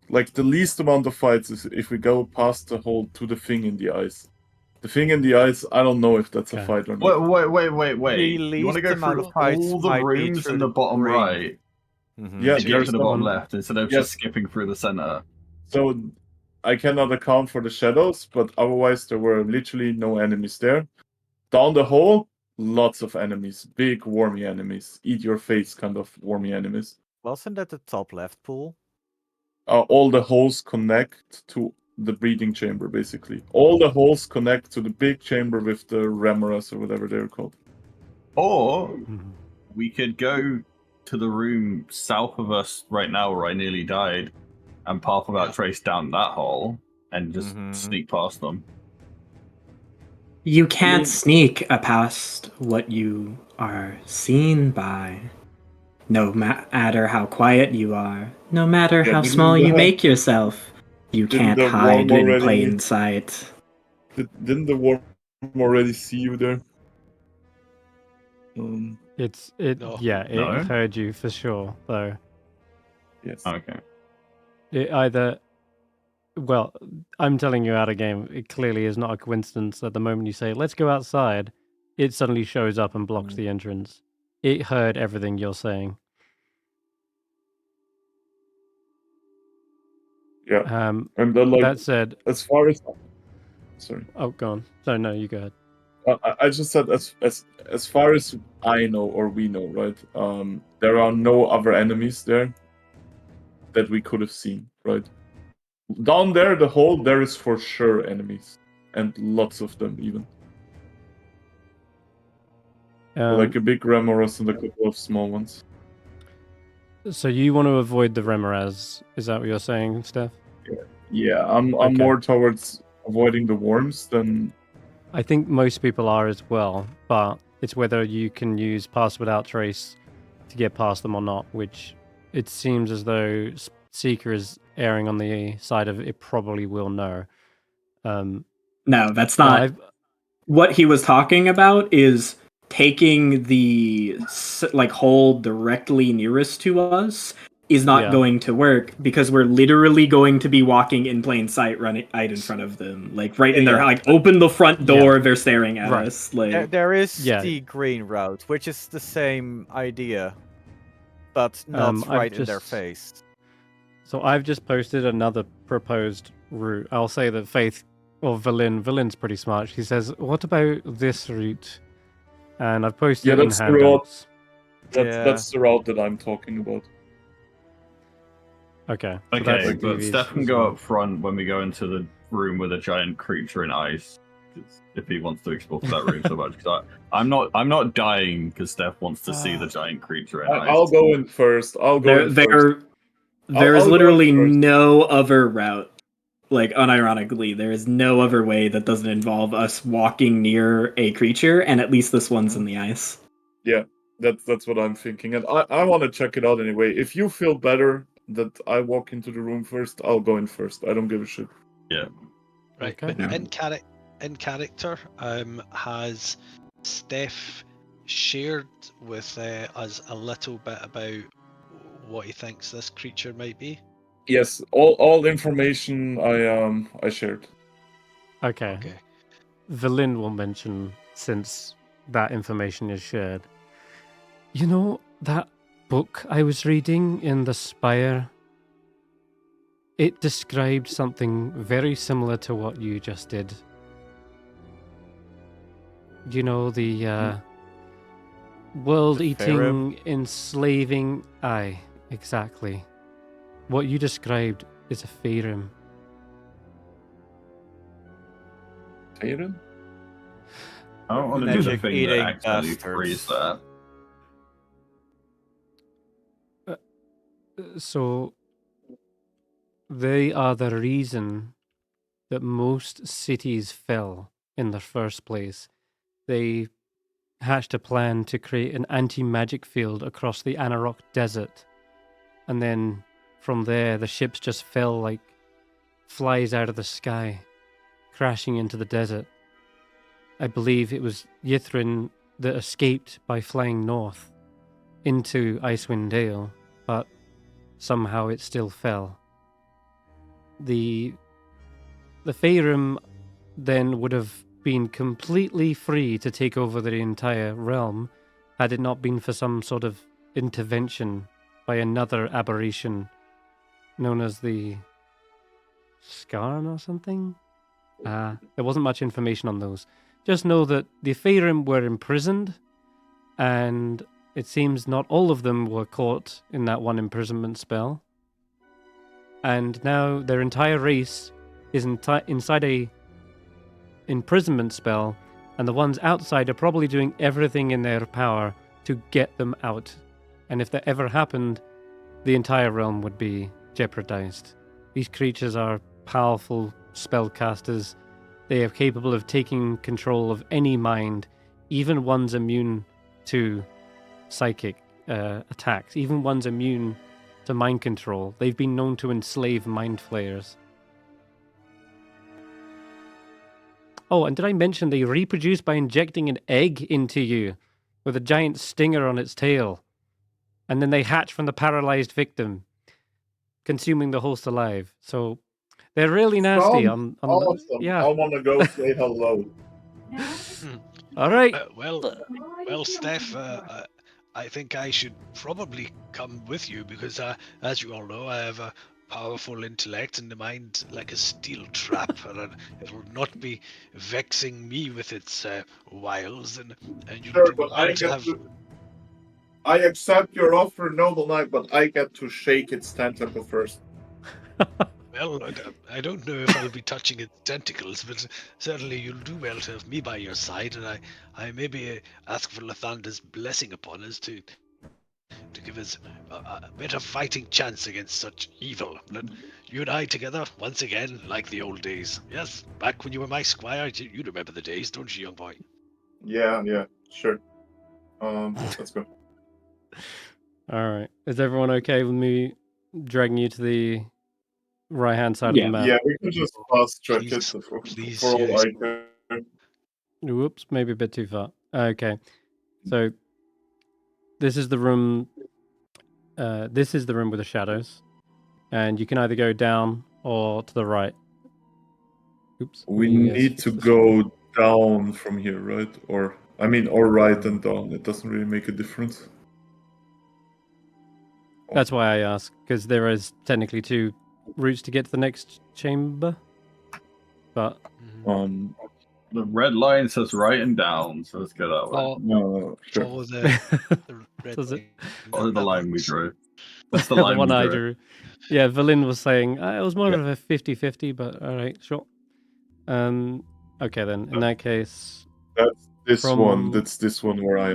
Like, the least amount of fights is if we go past the hole to the thing in the ice. The thing in the ice, I don't know if that's a Okay. fight or not. Wait. The You want to least go amount through of fights all the might be rooms through in the bottom ring. right Yeah, to get there's to the bottom some- left instead of yes. just skipping through the center? So, I cannot account for the shadows, but otherwise there were literally no enemies there. Down the hole, lots of enemies. Big, wormy enemies. Eat your face kind of wormy enemies. Wasn't that the top left pool? All the holes connect to the breeding chamber, basically. All the holes connect to the big chamber with the remoras or whatever they're called. Or we could go to the room south of us right now where I nearly died and path about trace down that hole and just sneak past them. You can't sneak past what you are seen by. No matter how quiet you are, no matter how small you make yourself, you Didn't can't the hide worm in already- plain sight. Didn't the worm already see you there? No. It heard you for sure, though. Yes. Okay. It either, well, I'm telling you out of game, it clearly is not a coincidence that the moment you say, let's go outside, it suddenly shows up and blocks the entrance. It heard everything you're saying. Yeah. And That said, as far as sorry, oh, go on. So no, you go ahead. I just said as far as I know or we know, right? There are no other enemies there that we could have seen, right? Down there, the hole, there is for sure enemies, and lots of them even. Like a big Remoras and a couple of small ones. So you want to avoid the Remoras? Is that what you're saying, Stef? Yeah, I'm Okay. more towards avoiding the worms than. I think most people are as well, but it's whether you can use pass without trace to get past them or not, which it seems as though Seeker is erring on the side of it probably will know. No, that's not. What he was talking about is taking the hole directly nearest to us is not going to work because we're literally going to be walking in plain sight right in front of them, like right in their open the front door, they're staring at us. Like there is the green route, which is the same idea, but not right in their face. So I've just posted another proposed route. I'll say that Faith or Valin's pretty smart. She says, "What about this route?" And I've posted it in handouts. That's the route that I'm talking about. Okay. Okay, but Stef can go up front when we go into the room with a giant creature in ice, if he wants to explore that room so much. Because I'm not dying because Stef wants to see the giant creature in ice. I'll go in first. There is literally no other route. Like, unironically, there is no other way that doesn't involve us walking near a creature, and at least this one's in the ice. Yeah, that's what I'm thinking, and I want to check it out anyway. If you feel better that I walk into the room first, I'll go in first. I don't give a shit. Yeah. Right. Okay. But in character, has Stef shared with us a little bit about what he thinks this creature might be? Yes, all information I shared. Okay. Valin will mention, since that information is shared. You know that book I was reading in the Spire? It described something very similar to what you just did. You know, the world-eating, enslaving... Aye, exactly. What you described is a Faerun. Faerun? I don't want to do the thing that accidentally frees that. So, they are the reason that most cities fell in the first place. They hatched a plan to create an anti-magic field across the Anarok Desert. And then from there, the ships just fell like flies out of the sky, crashing into the desert. I believe it was Yithrin that escaped by flying north into Icewindale, but somehow it still fell. The Faerun then would have been completely free to take over the entire realm had it not been for some sort of intervention by another aberration known as the Skarn or something? There wasn't much information on those. Just know that the Faerun were imprisoned, and it seems not all of them were caught in that one imprisonment spell. And now their entire race is inside a imprisonment spell, and the ones outside are probably doing everything in their power to get them out. And if that ever happened, the entire realm would be jeopardized. These creatures are powerful spellcasters. They are capable of taking control of any mind, even ones immune to psychic attacks, even ones immune to mind control. They've been known to enslave mind flayers. Oh, and did I mention they reproduce by injecting an egg into you with a giant stinger on its tail? And then they hatch from the paralyzed victim, consuming the host alive. So they're really nasty. Sounds awesome. Yeah. I want to go say hello. All right. Well, Stef, I think I should probably come with you because, as you all know, I have a powerful intellect and a mind like a steel trap, and it will not be vexing me with its wiles. And you Sure, do but well to have. I accept your offer, Noble Knight, but I get to shake its tentacle first. Well, I don't know if I'll be touching its tentacles, but certainly you'll do well to have me by your side, and I maybe ask for Lathander's blessing upon us to give us a better fighting chance against such evil. And you and I together, once again, like the old days. Yes, back when you were my squire, you remember the days, don't you, young boy? Yeah, sure. Let's go. All right. Is everyone okay with me dragging you to the right-hand side of Yeah. the map? Yeah, we can just fast track it Please, for please, all yes. I can. Whoops, maybe a bit too far. Okay. So this is the room. This is the room with the shadows, and you can either go down or to the right. Oops. We yes, need to this- go down from here, right? Or right and down. It doesn't really make a difference. That's why I ask, because there is technically 2 routes to get to the next chamber. But The red line says right and down, so let's go that way. No, sure. Follow the red Does it? line. Follow the line we drew. That's the the line one we I drew. drew. Yeah, Valin was saying it was more of a 50-50, but all right, sure. Okay then. In that case, That's this From- one. That's this one where I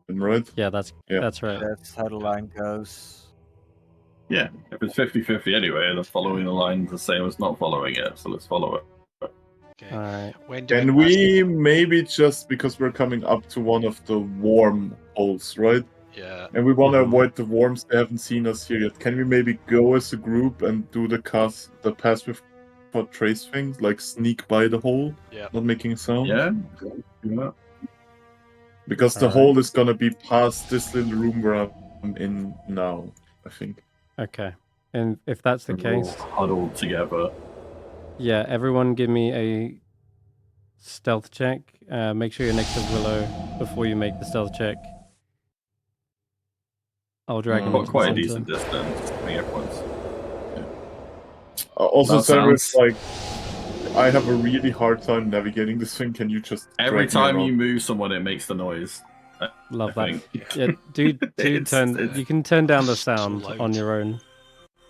am, right? yeah, that's right. That's how the line goes. Yeah, if it's 50-50 anyway, then following the line's the same as not following it, so let's follow it. Okay. All right. When do Can pass- we maybe just because we're coming up to one of the warm holes, right? Yeah. And we want to Mhm. avoid the worms. They haven't seen us here yet. Can we maybe go as a group and do the pass with trace things, like sneak by the hole, Yeah. not making a sound? Yeah? Because the Alright. hole is gonna be past this little room where I'm in now, I think. Okay. And if that's the We're all case, huddled together. yeah, everyone give me a stealth check. Make sure you're next to Willow before you make the stealth check. I'll drag him Got into quite a the decent center. distance. I think everyone's. Also, That Senrith, sounds- like, I have a really hard time navigating this thing. Can you just Every drag me time you around? move someone, it makes the noise. Love I that. think. Yeah, do It's- turn. it's- You can turn down the so sound loud. on your own.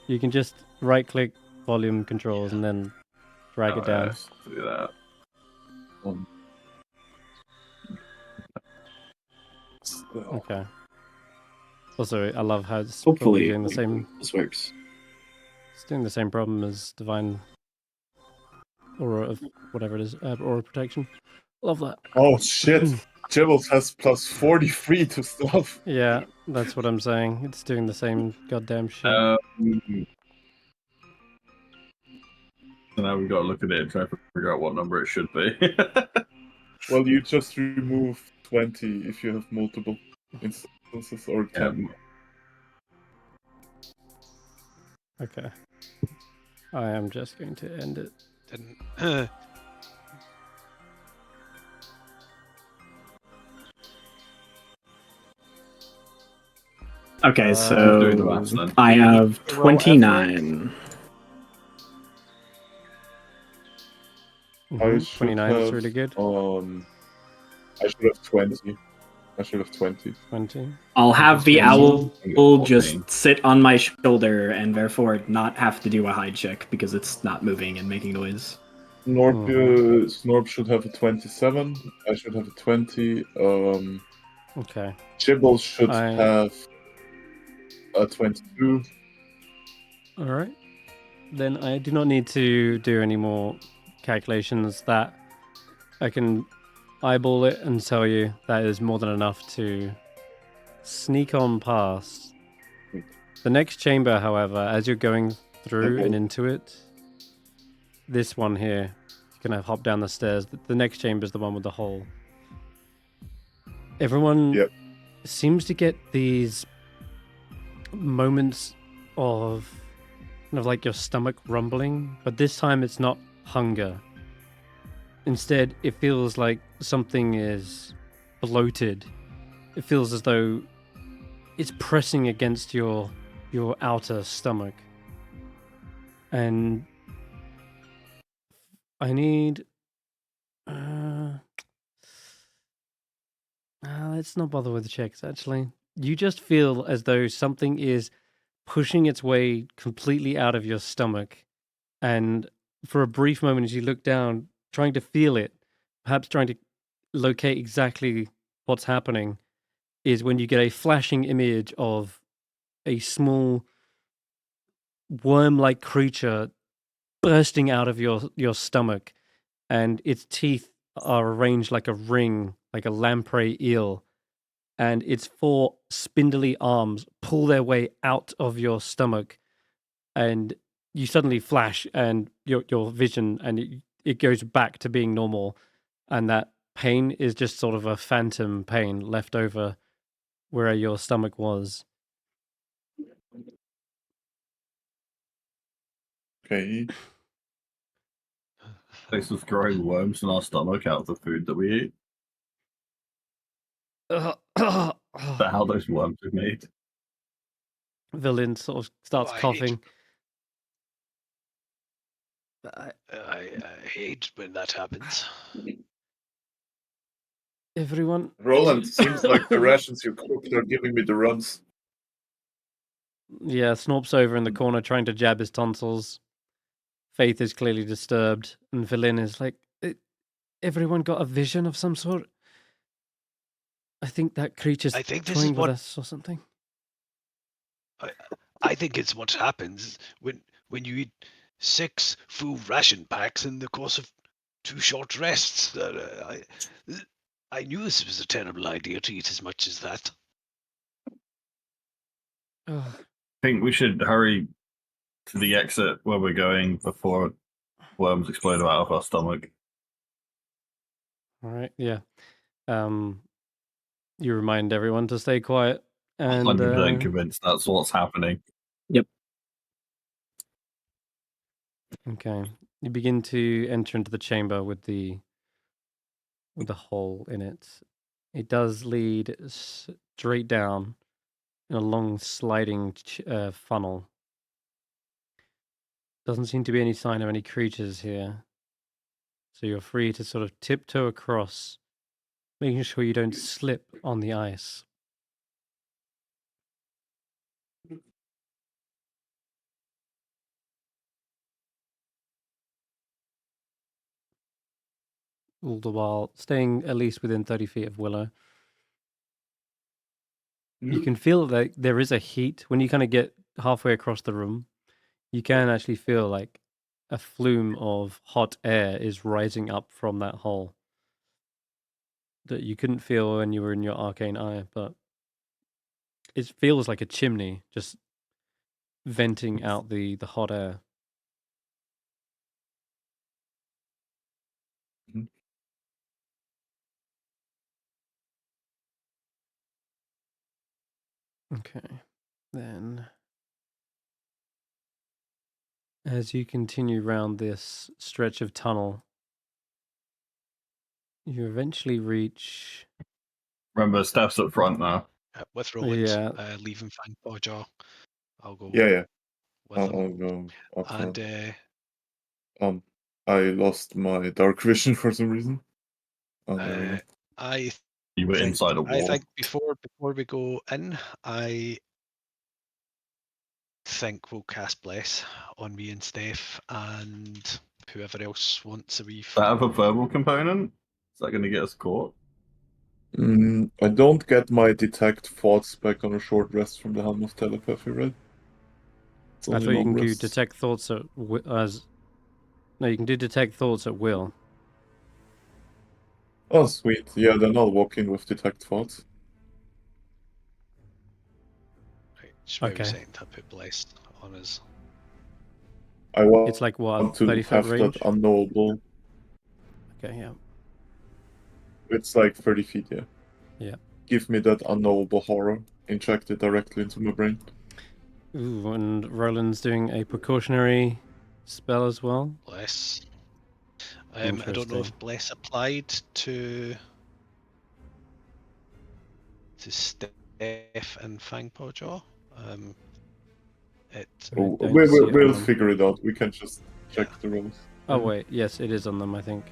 You can just right-click volume controls and then drag it down. Let's do that. Okay. Also, I love how it's Hopefully, probably doing the same. this works. It's doing the same problem as Divine Aura of whatever it is, Aura Protection. Love that. Oh shit! Jibbles has plus 43 to stuff. Yeah, that's what I'm saying. It's doing the same goddamn shit. So now we've got to look at it and try to figure out what number it should be. Well, you just remove 20 if you have multiple instances, or 10. Okay. I am just going to end it. Didn't. Okay, doing the maths so then. I have Roll effort. 29. Mhm, should 29 is have- really good. I should have 20. I should have 20. 20. I'll have the 20. owl Okay. just sit on my shoulder and therefore not have to do a hide check because it's not moving and making noise. Snorp should have a 27. I should have a 20. Okay. Jibbles should I- have a 22. Alright. Then I do not need to do any more calculations. That I can eyeball it and tell you that is more than enough to sneak on past. The next chamber, however, as you're going through and into it, this one here, you gonna hop down the stairs. The next chamber is the one with the hole. Everyone Yep. seems to get these moments of kind of like your stomach rumbling, but this time it's not hunger. Instead, it feels like something is bloated. It feels as though it's pressing against your outer stomach. And I need let's not bother with the checks, actually. You just feel as though something is pushing its way completely out of your stomach. And for a brief moment, as you look down, trying to feel it, perhaps trying to locate exactly what's happening, is when you get a flashing image of a small worm-like creature bursting out of your stomach, and its teeth are arranged like a ring, like a lamprey eel, and its 4 spindly arms pull their way out of your stomach, and you suddenly flash, and your vision, and it goes back to being normal, and that pain is just sort of a phantom pain left over where your stomach was. Okay. This was growing worms in our stomach out of the food that we eat. Is that how those worms are made? Villain sort of starts I hate- coughing. I hate when that happens. Everyone, Roland, seems like the rations you cooked are giving me the runs. yeah, Snorp's over in the corner trying to jab his tonsils. Faith is clearly disturbed, and Villain is like, everyone got a vision of some sort? I think that creature's I think this is toying with what- us or something. I think it's what happens when you eat 6 full ration packs in the course of 2 short rests. I knew this was a terrible idea to eat as much as that. Ugh. I think we should hurry to the exit where we're going before worms explode out of our stomach. All right, yeah. You remind everyone to stay quiet. And 100% convinced that's what's happening. okay, you begin to enter into the chamber with the hole in it. It does lead straight down in a long sliding funnel. Doesn't seem to be any sign of any creatures here. So you're free to sort of tiptoe across, making sure you don't slip on the ice. All the while staying at least within 30 feet of Willow. You can feel that there is a heat when you kind of get halfway across the room. You can actually feel like a flume of hot air is rising up from that hole that you couldn't feel when you were in your arcane eye, but it feels like a chimney just venting out the hot air. Mhm. Okay, then as you continue round this stretch of tunnel, you eventually reach. Remember, Stef's up front now. With Roland, Yeah. leaving Fang Bodger, I'll go Yeah. with I'll him. go after. And I lost my dark vision for some reason. Oh, there we go. I You were think, inside a wall. I think before we go in, I think we'll cast Bless on me and Stef and whoever else wants a wee. Does that have a verbal component? Is that going to get us caught? I don't get my detect thoughts back on a short rest from the Helm of Telepathy, right? It's I only thought you long can do rests. detect thoughts No, you can do detect thoughts at will. Oh, sweet. Yeah, then I'll walk in with detect thoughts. Right, just maybe Okay. saying to put Bless on us. I want It's like what, to 30-foot have range? that unknowable. Okay, yeah. It's like 30 feet, yeah. Yeah. Give me that unknowable horror injected directly into my brain. Ooh, and Roland's doing a precautionary spell as well. Bless. I don't know Interesting. if Bless applied to Stef and Fangpawjaw. It Oh, don't we'll see it on we'll them. figure it out. We can just check Yeah. the rolls. Oh wait, yes, it is on them, I think.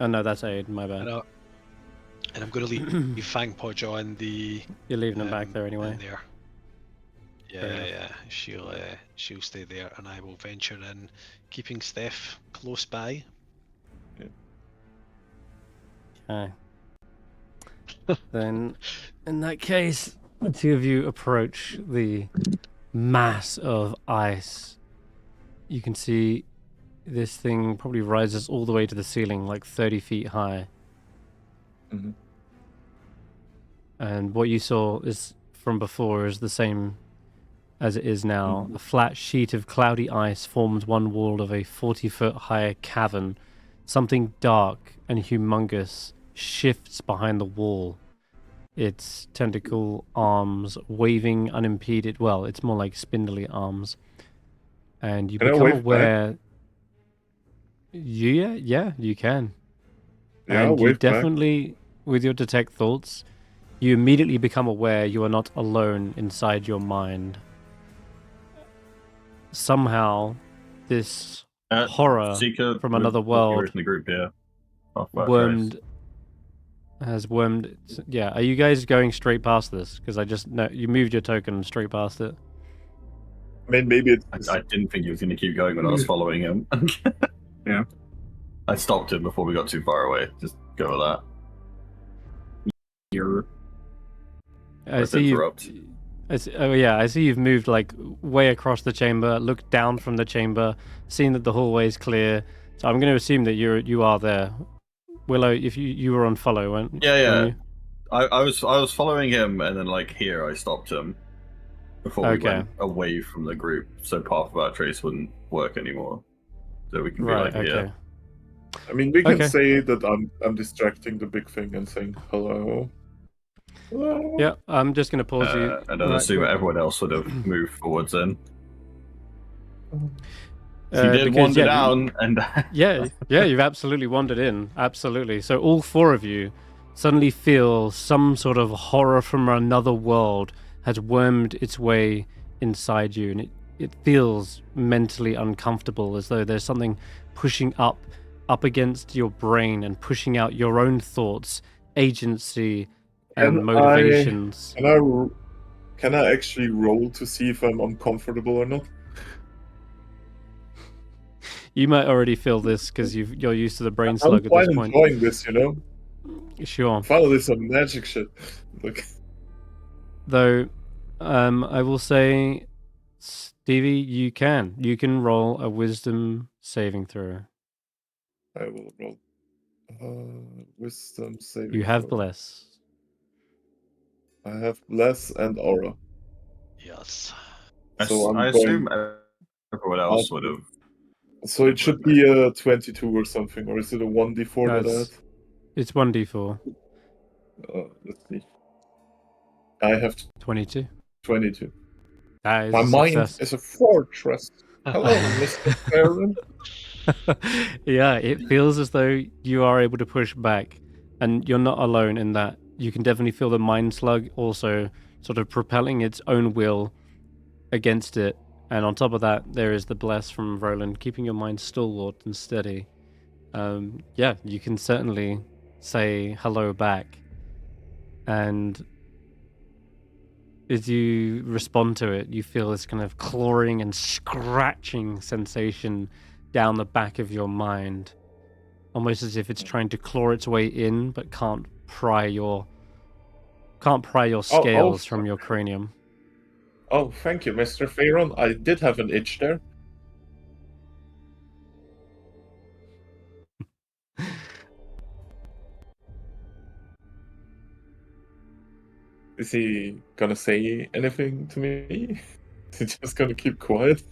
Oh no, that's Aid, my bad. and I'm going to leave Fangpawjaw in the You're leaving them back there in anyway. there. Fair enough. Yeah. She'll stay there, and I will venture in, keeping Stef close by. Okay. Then, in that case, the two of you approach the mass of ice. You can see this thing probably rises all the way to the ceiling, like 30 feet high. Mhm. And what you saw is from before is the same as it is now. Mhm. A flat sheet of cloudy ice forms one wall of a 40-foot high cavern. Something dark and humongous shifts behind the wall. Its tentacle arms waving unimpeded. Well, it's more like spindly arms. And you Can I become wave back? aware. Yeah, you can. Yeah, I'll And you wave back. definitely, with your detect thoughts, you immediately become aware you are not alone inside your mind. Somehow, this horror Seeker from with- another with world yours in the group here. Off that has wormed. Yeah, are you guys going straight past this? Because I just know you moved your token straight past it. I mean, maybe it's... trace. I didn't think he was going to keep going when I was following him. Yeah. I stopped him before we got too far away. Just go with that. You're I Let's see you. interrupt. Oh yeah, I see you've moved like way across the chamber. Looked down from the chamber, seen that the hallway is clear. So I'm going to assume that you are there. Willow, if you were on follow, weren't Yeah. you? I was following him, and then like here I stopped him before we Okay. went away from the group, so path of our trace wouldn't work anymore. So we can be Right. like, yeah. Okay. I mean, we can Okay. say that I'm distracting the big thing and saying hello. Hello. Yeah, I'm just going to pause you. And then right assume quick. everyone else would have moved forwards then. He Uh, did because, wander yeah, down, and Yeah, you've absolutely wandered in. Absolutely. So all four of you suddenly feel some sort of horror from another world has wormed its way inside you, and it feels mentally uncomfortable, as though there's something pushing up against your brain and pushing out your own thoughts, agency, and Can motivations. Can I actually roll to see if I'm uncomfortable or not? You might already feel this because you're used to the brain I'm slug at quite this point. enjoying this, you know? Sure. Finally some magic shit. Look. Though, I will say, Stevie, you can roll a wisdom saving throw. I will roll. Wisdom saving. You have throw. bless. I have bless and aura. Yes. So I I'm assume going. everyone else would have. So it should be a 22 or something, or is it a 1d4 No, that I had? It's 1d4. Let's see. I have 22. 22. That is My a mind success. is a fortress. Hello, Mr. Farron. Yeah, it feels as though you are able to push back, and you're not alone in that. You can definitely feel the mind slug also sort of propelling its own will against it. And on top of that, there is the bless from Roland, keeping your mind stalwart and steady. Yeah, you can certainly say hello back. And as you respond to it, you feel this kind of clawing and scratching sensation down the back of your mind. Almost as if it's trying to claw its way in, but can't pry your scales from your cranium. Oh, thank you, Mr. Farron. I did have an itch there. Is he gonna say anything to me? Is he just gonna keep quiet?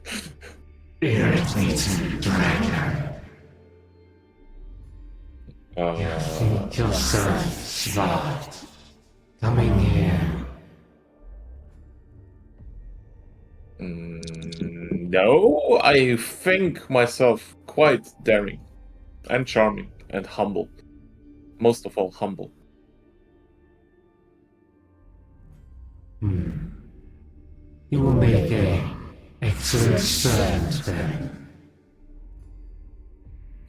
You think yourself smart. Coming here. No, I think myself quite daring and charming and humble. Most of all, humble. You will make an excellent servant then.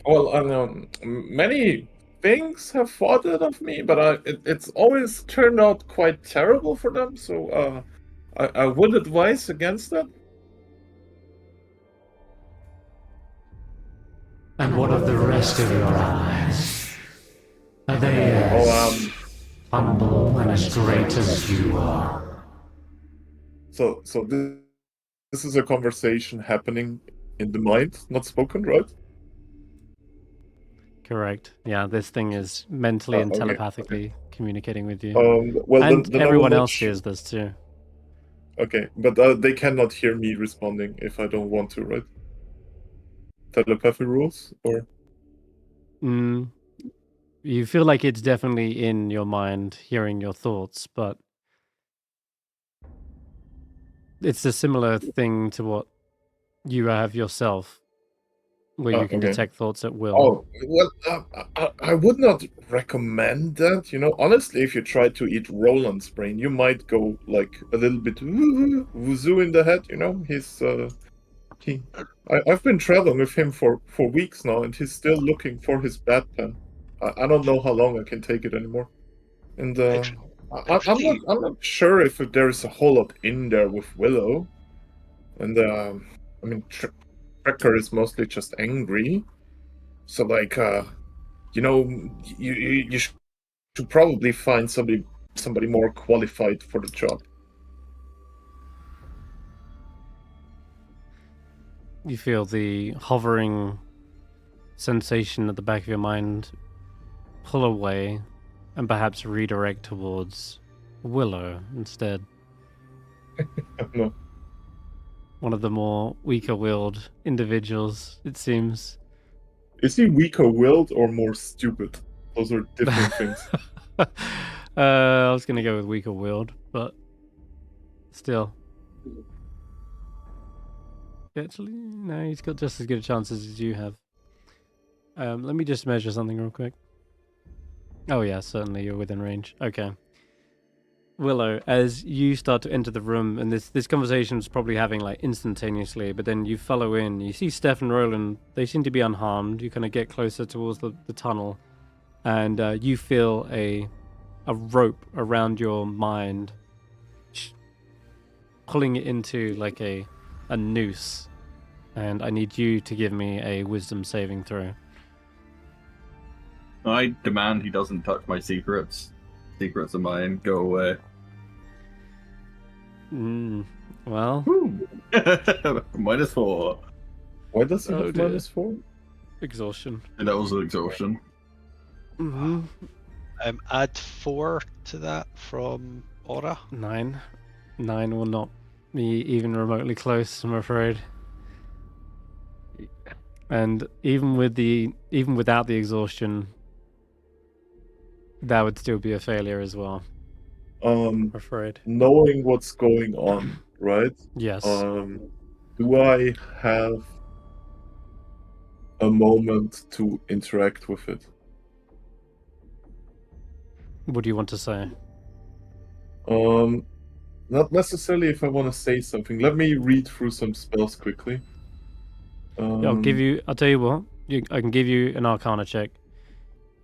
Well, I know many things have thought that of me, but it's always turned out quite terrible for them. So I would advise against that. And what of the rest of your allies? Are they as humble and as great as you are? So this is a conversation happening in the mind, not spoken, right? Correct. Yeah, this thing is mentally and okay, telepathically communicating with you. Well, And then I will everyone not else hears this too. Okay, but they cannot hear me responding if I don't want to, right? Telepathy rules, or You feel like it's definitely in your mind, hearing your thoughts, but it's a similar thing to what you have yourself, where you can okay. detect thoughts at will. Oh, well, I would not recommend that. You know, honestly, if you try to eat Roland's brain, you might go like a little bit woozy in the head. You know, I've been traveling with him for weeks now, and he's still looking for his bat pen. I don't know how long I can take it anymore. And I'm not sure if there is a whole lot in there with Willow. And I mean, Trekker is mostly just angry. So like, you know, you should probably find somebody more qualified for the job. You feel the hovering sensation at the back of your mind pull away and perhaps redirect towards Willow instead. No. One of the more weaker-willed individuals, it seems. Is he weaker-willed or more stupid? Those are different things. I was gonna go with weaker-willed, but still. Actually, no, he's got just as good a chances as you have. Let me just measure something real quick. Oh yeah, certainly you're within range. Okay. Willow, as you start to enter the room, and this conversation is probably having like instantaneously, but then you follow in, you see Stef and Roland, they seem to be unharmed. You kind of get closer towards the tunnel, and you feel a rope around your mind, pulling it into like a noose. And I need you to give me a wisdom saving throw. I demand he doesn't touch my secrets. Secrets are mine. Go away. Well, -4. Why does he Oh, have dear. -4? exhaustion. And that was an exhaustion. Mm-hmm. Add 4 to that from Aura. 9 will not be even remotely close, I'm afraid. And even without the exhaustion, that would still be a failure as well, I'm afraid. Knowing what's going on, right? Yes. Do I have a moment to interact with it? What do you want to say? Not necessarily if I want to say something. Let me read through some spells quickly. I'll tell you what. I can give you an Arcana check,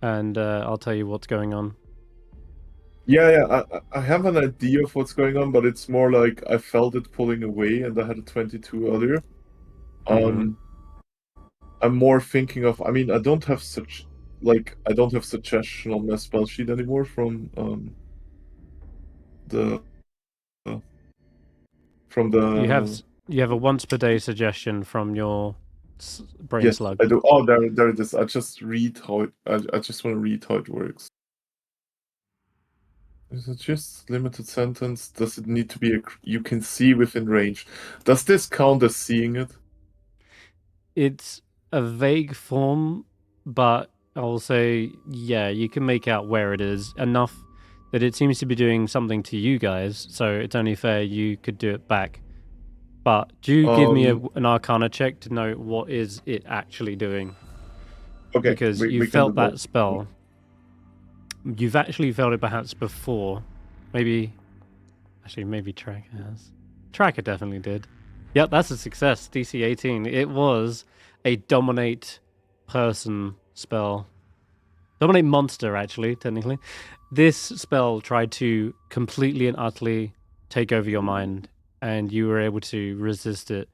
and I'll tell you what's going on. Yeah. I have an idea of what's going on, but it's more like I felt it pulling away, and I had a 22 earlier. I'm more thinking of. I mean, I don't have suggestion on my spell sheet anymore from the. You have a once per day suggestion from your brain Yes, slug. I do. Oh, there it is. I just read how it. I just want to read how it works. Is it just limited sentence? Does it need to be you can see within range? Does this count as seeing it? It's a vague form, but I'll say, yeah, you can make out where it is enough that it seems to be doing something to you guys, so it's only fair you could do it back. But do you give me an Arcana check to know what is it actually doing? Okay. Because you we can felt do that spell. You've actually felt it perhaps before. Maybe Tracker has. Tracker definitely did. Yep, that's a success. DC 18. It was a dominate person spell. Dominate monster, actually, technically. This spell tried to completely and utterly take over your mind, and you were able to resist it.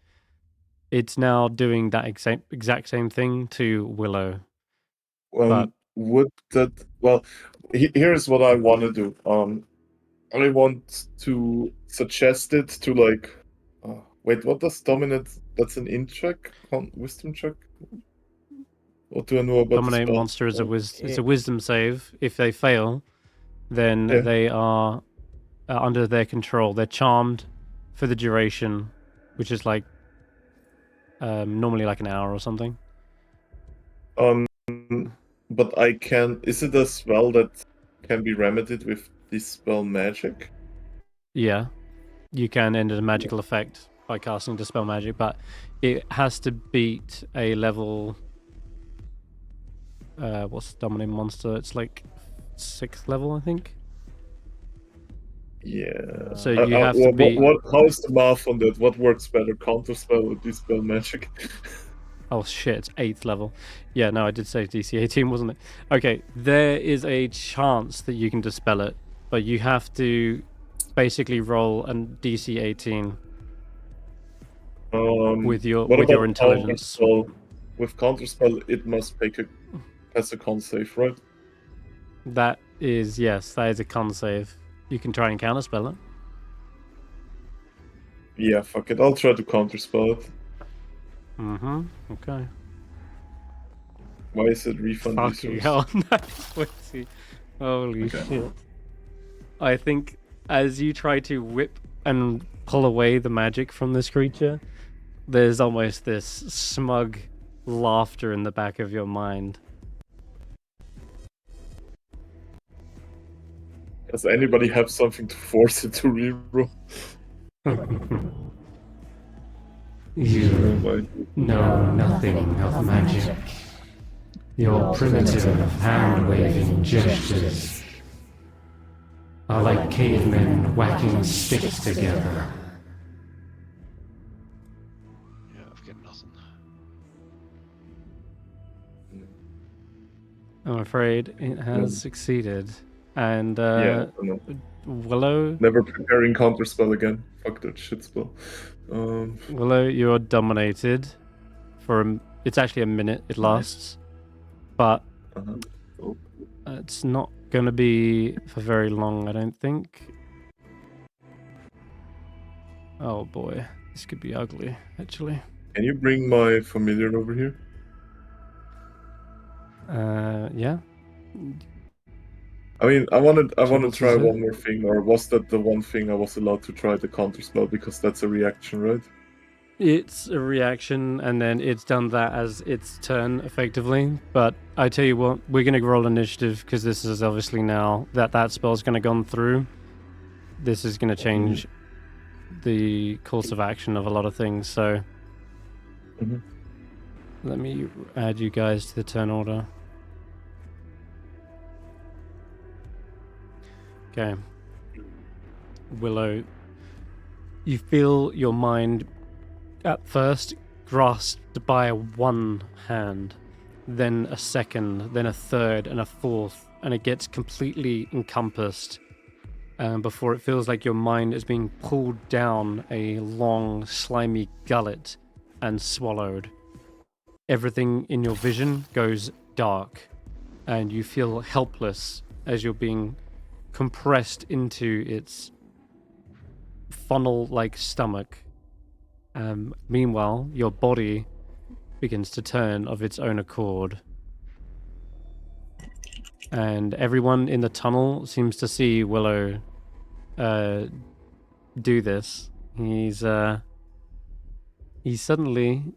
It's now doing that exact same thing to Willow. Would that... Well, here's what I want to do. I want to suggest it to like... wait, what does dominate... That's an int check? Wisdom check? What do I know about Dominate the spell? monster is it's a wisdom save. If they fail, then Yeah. they are under their control. They're charmed for the duration, which is like normally like an hour or something. But I can... Is it a spell that can be remedied with dispel magic? Yeah, you can end a magical effect by casting dispel magic, but it has to beat a level. What's dominate monster? It's like 6th level, I think. Yeah. So you have to be. How is the math on that? What works better, counterspell or dispel magic? Oh shit, it's 8th level. Yeah, no, I did say DC 18, wasn't it? Okay, there is a chance that you can dispel it, but you have to basically roll a DC 18 with your intelligence. Counterspell? With counterspell, it must pass a con save, right? That is a con save. You can try and counterspell it. Yeah, fuck it. I'll try to counterspell it. Mm-hmm. Okay. Why is it refund Fucking resource? hell. That's witty. Holy shit. I think as you try to whip and pull away the magic from this creature, there's almost this smug laughter in the back of your mind. Does anybody have something to force it to reroll? You know nothing of magic. Your primitive hand-waving gestures are like cavemen whacking sticks together. Yeah, I've got nothing. I'm afraid it has succeeded. And Yeah, I know. Willow, Never preparing counterspell again. Fuck that shit spell. Willow, you're dominated for it's actually a minute it lasts, but it's not going to be for very long, I don't think. Oh boy, this could be ugly, actually. Can you bring my familiar over here? Yeah. I mean, I want to Troubles try is it? one more thing, or was that the one thing I was allowed to try the counterspell because that's a reaction, right? It's a reaction, and then it's done that as its turn, effectively. But I tell you what, we're going to roll initiative, because this is obviously now that spell's going to gone through. This is going to change the course of action of a lot of things, so... Let me add you guys to the turn order. Okay. Willow, you feel your mind at first grasped by one hand, then a second, then a third, and a fourth, and it gets completely encompassed before it feels like your mind is being pulled down a long, slimy gullet and swallowed. Everything in your vision goes dark, and you feel helpless as you're being compressed into its funnel-like stomach. Meanwhile, your body begins to turn of its own accord. And everyone in the tunnel seems to see Willow do this. He's suddenly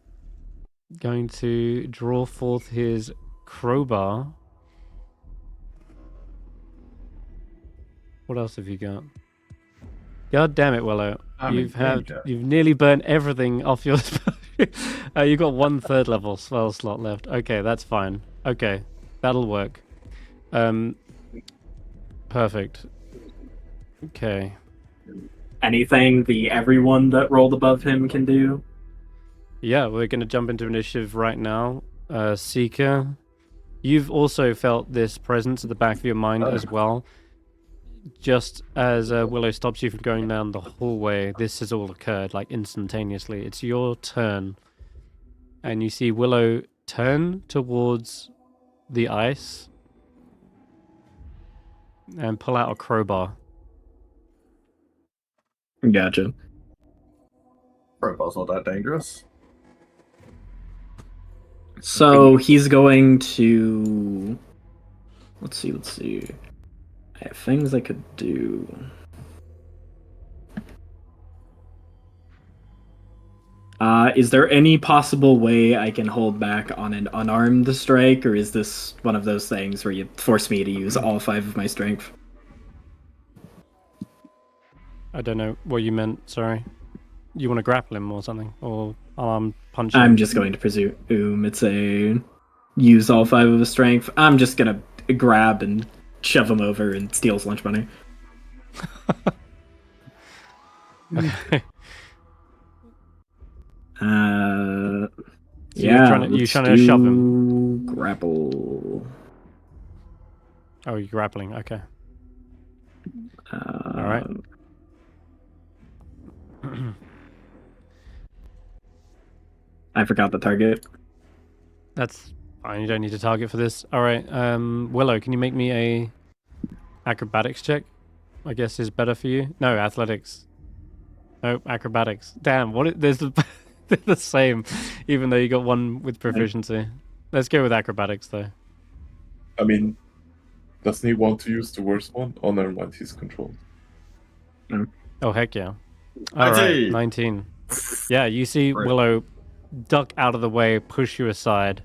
going to draw forth his crowbar. What else have you got? God damn it, Willow. You've nearly burnt everything off your you got 1/3 level spell slot left. Okay, that's fine. Okay, that'll work. Perfect. Okay. Anything everyone that rolled above him can do? Yeah, we're going to jump into initiative right now. Seeker, you've also felt this presence at the back of your mind as well. Just as Willow stops you from going down the hallway, this has all occurred, like, instantaneously. It's your turn. And you see Willow turn towards the ice and pull out a crowbar. Gotcha. Crowbar's not that dangerous. So he's going to... Let's see. I have things I could do. Is there any possible way I can hold back on an unarmed strike, or is this one of those things where you force me to use all 5 of my strength? I don't know what you meant, sorry. You want to grapple him or something? Or punch him? I'm just going to presume it's a use all 5 of his strength. I'm just going to grab and shove him over and steal his lunch money. Okay. Yeah, you're trying to shove him? Grapple. Oh, you're grappling, okay. Alright. I forgot the target. That's fine, you don't need to target for this. Alright, Willow, can you make me a acrobatics check? I guess is better for you. No, athletics. No, acrobatics. Damn, there's they're the same, even though you got one with proficiency. Let's go with acrobatics, though. I mean, doesn't he want to use the worst one? Oh, never mind, he's controlled. Oh, heck yeah. Alright, 19. Yeah, you see Willow duck out of the way, push you aside.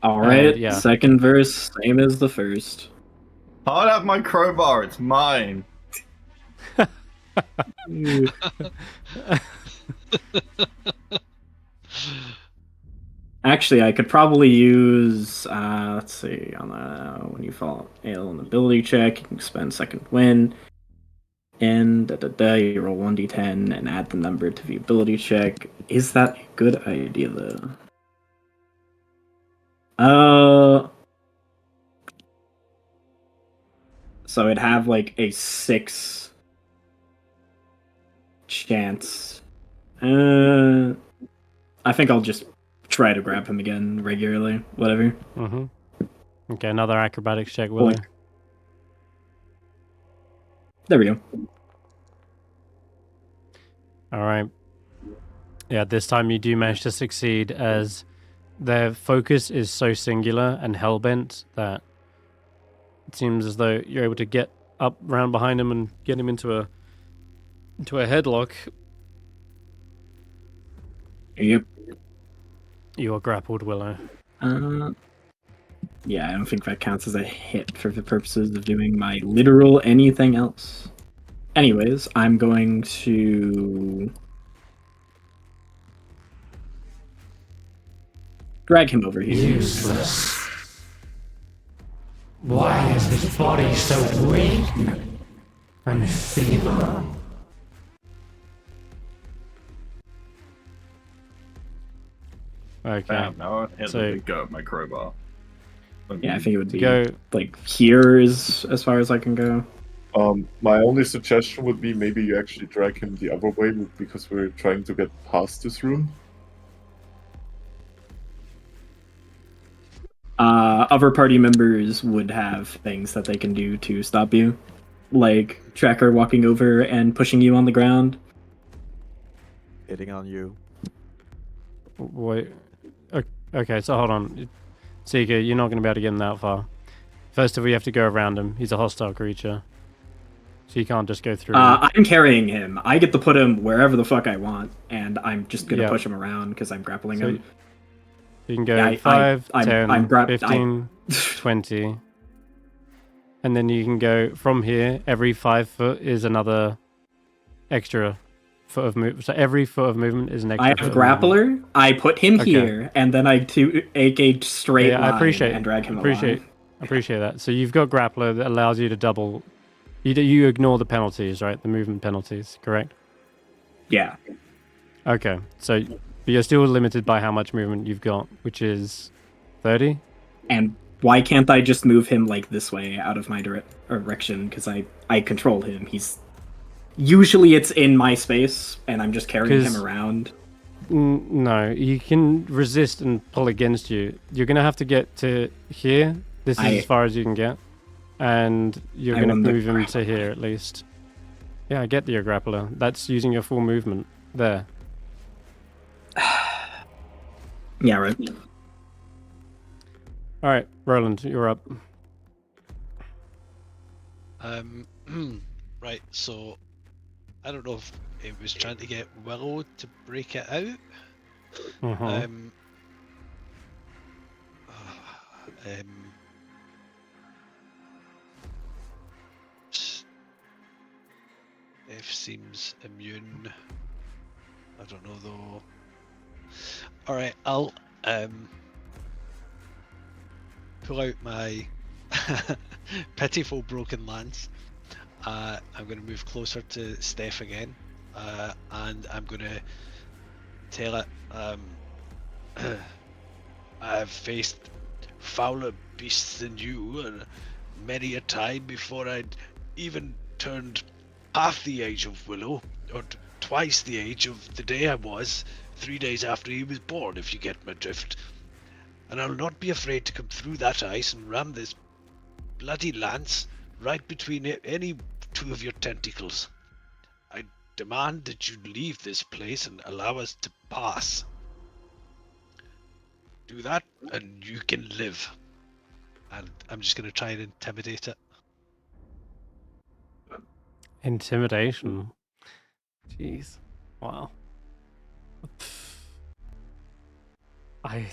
Alright, yeah. Second verse, same as the first. I'll have my crowbar, it's mine. Actually, I could probably use, let's see, when you fall ill an ability check, you can spend second win, and you roll 1d10 and add the number to the ability check. Is that a good idea, though? So it'd have, like, a 6 chance. I think I'll just try to grab him again regularly. Whatever. Mm-hmm. Okay, another acrobatics check, Willow. There we go. Alright. Yeah, this time you do manage to succeed, as their focus is so singular and hellbent that it seems as though you're able to get up round behind him and get him into a headlock. Yep. You are grappled, Willow. Yeah, I don't think that counts as a hit for the purposes of doing my literal anything else. Anyways, I'm going to drag him over here. Useless. Why is this body so weak and feeble? Okay. Now I hit the go at my crowbar. Yeah, I think it would be Go. like here is as far as I can go. My only suggestion would be maybe you actually drag him the other way, because we're trying to get past this room. Other party members would have things that they can do to stop you, like Tracker walking over and pushing you on the ground. Hitting on you. Wait. Okay, so hold on. Seeker, you're not going to be able to get him that far. First of all, you have to go around him. He's a hostile creature. So you can't just go through him. I'm carrying him. I get to put him wherever the fuck I want, and I'm just going to push him around because I'm grappling him. You can go Yeah, 5, I'm 10, grabbed- 15, 20. And then you can go from here. Every 5 foot is another extra foot of movement. So every foot of movement is an extra I have foot of movement. grappler. I put him Okay. here, and then I AK straight Yeah, I line appreciate and drag him appreciate along. appreciate that. So you've got grappler that allows you to double. You ignore the penalties, right? The movement penalties, correct? Yeah. Okay. So, but you're still limited by how much movement you've got, which is 30. And why can't I just move him like this way out of my direction? Because I control him. He's usually it's in my space, and I'm just carrying him 'Cause- around. No, you can resist and pull against you. You're gonna have to get to here. This is as far as you can get, and you're I gonna won the move him to here at least. Yeah, I get your grappler. That's using your full movement there. Yeah, right. All right, Roland, you're up. Right, so I don't know if it was trying to get Willow to break it out. Uh-huh. Um, Stef seems immune. I don't know though. Alright, I'll pull out my pitiful broken lance. I'm going to move closer to Stef again, and I'm going to tell it I've faced fouler beasts than you, and many a time before I'd even turned half the age of Willow, or twice the age of the day I was, 3 days after he was born, if you get my drift. And I'll not be afraid to come through that ice and ram this bloody lance right between any two of your tentacles. I demand that you leave this place and allow us to pass. Do that, and you can live. And I'm just going to try and intimidate it. Intimidation. Jeez. Wow. I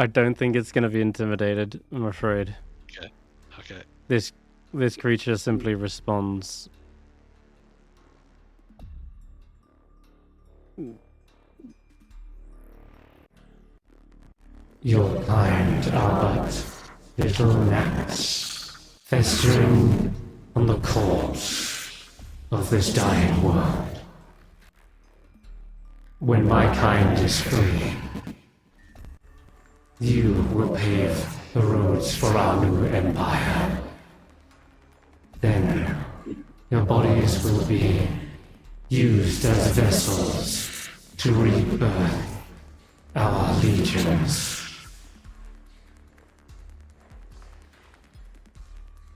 don't think it's going to be intimidated, I'm afraid. Okay. This creature simply responds. Your kind are but little gnats festering on the corpse of this dying world. When my kind is free, you will pave the roads for our new empire. Then your bodies will be used as vessels to rebirth our legions.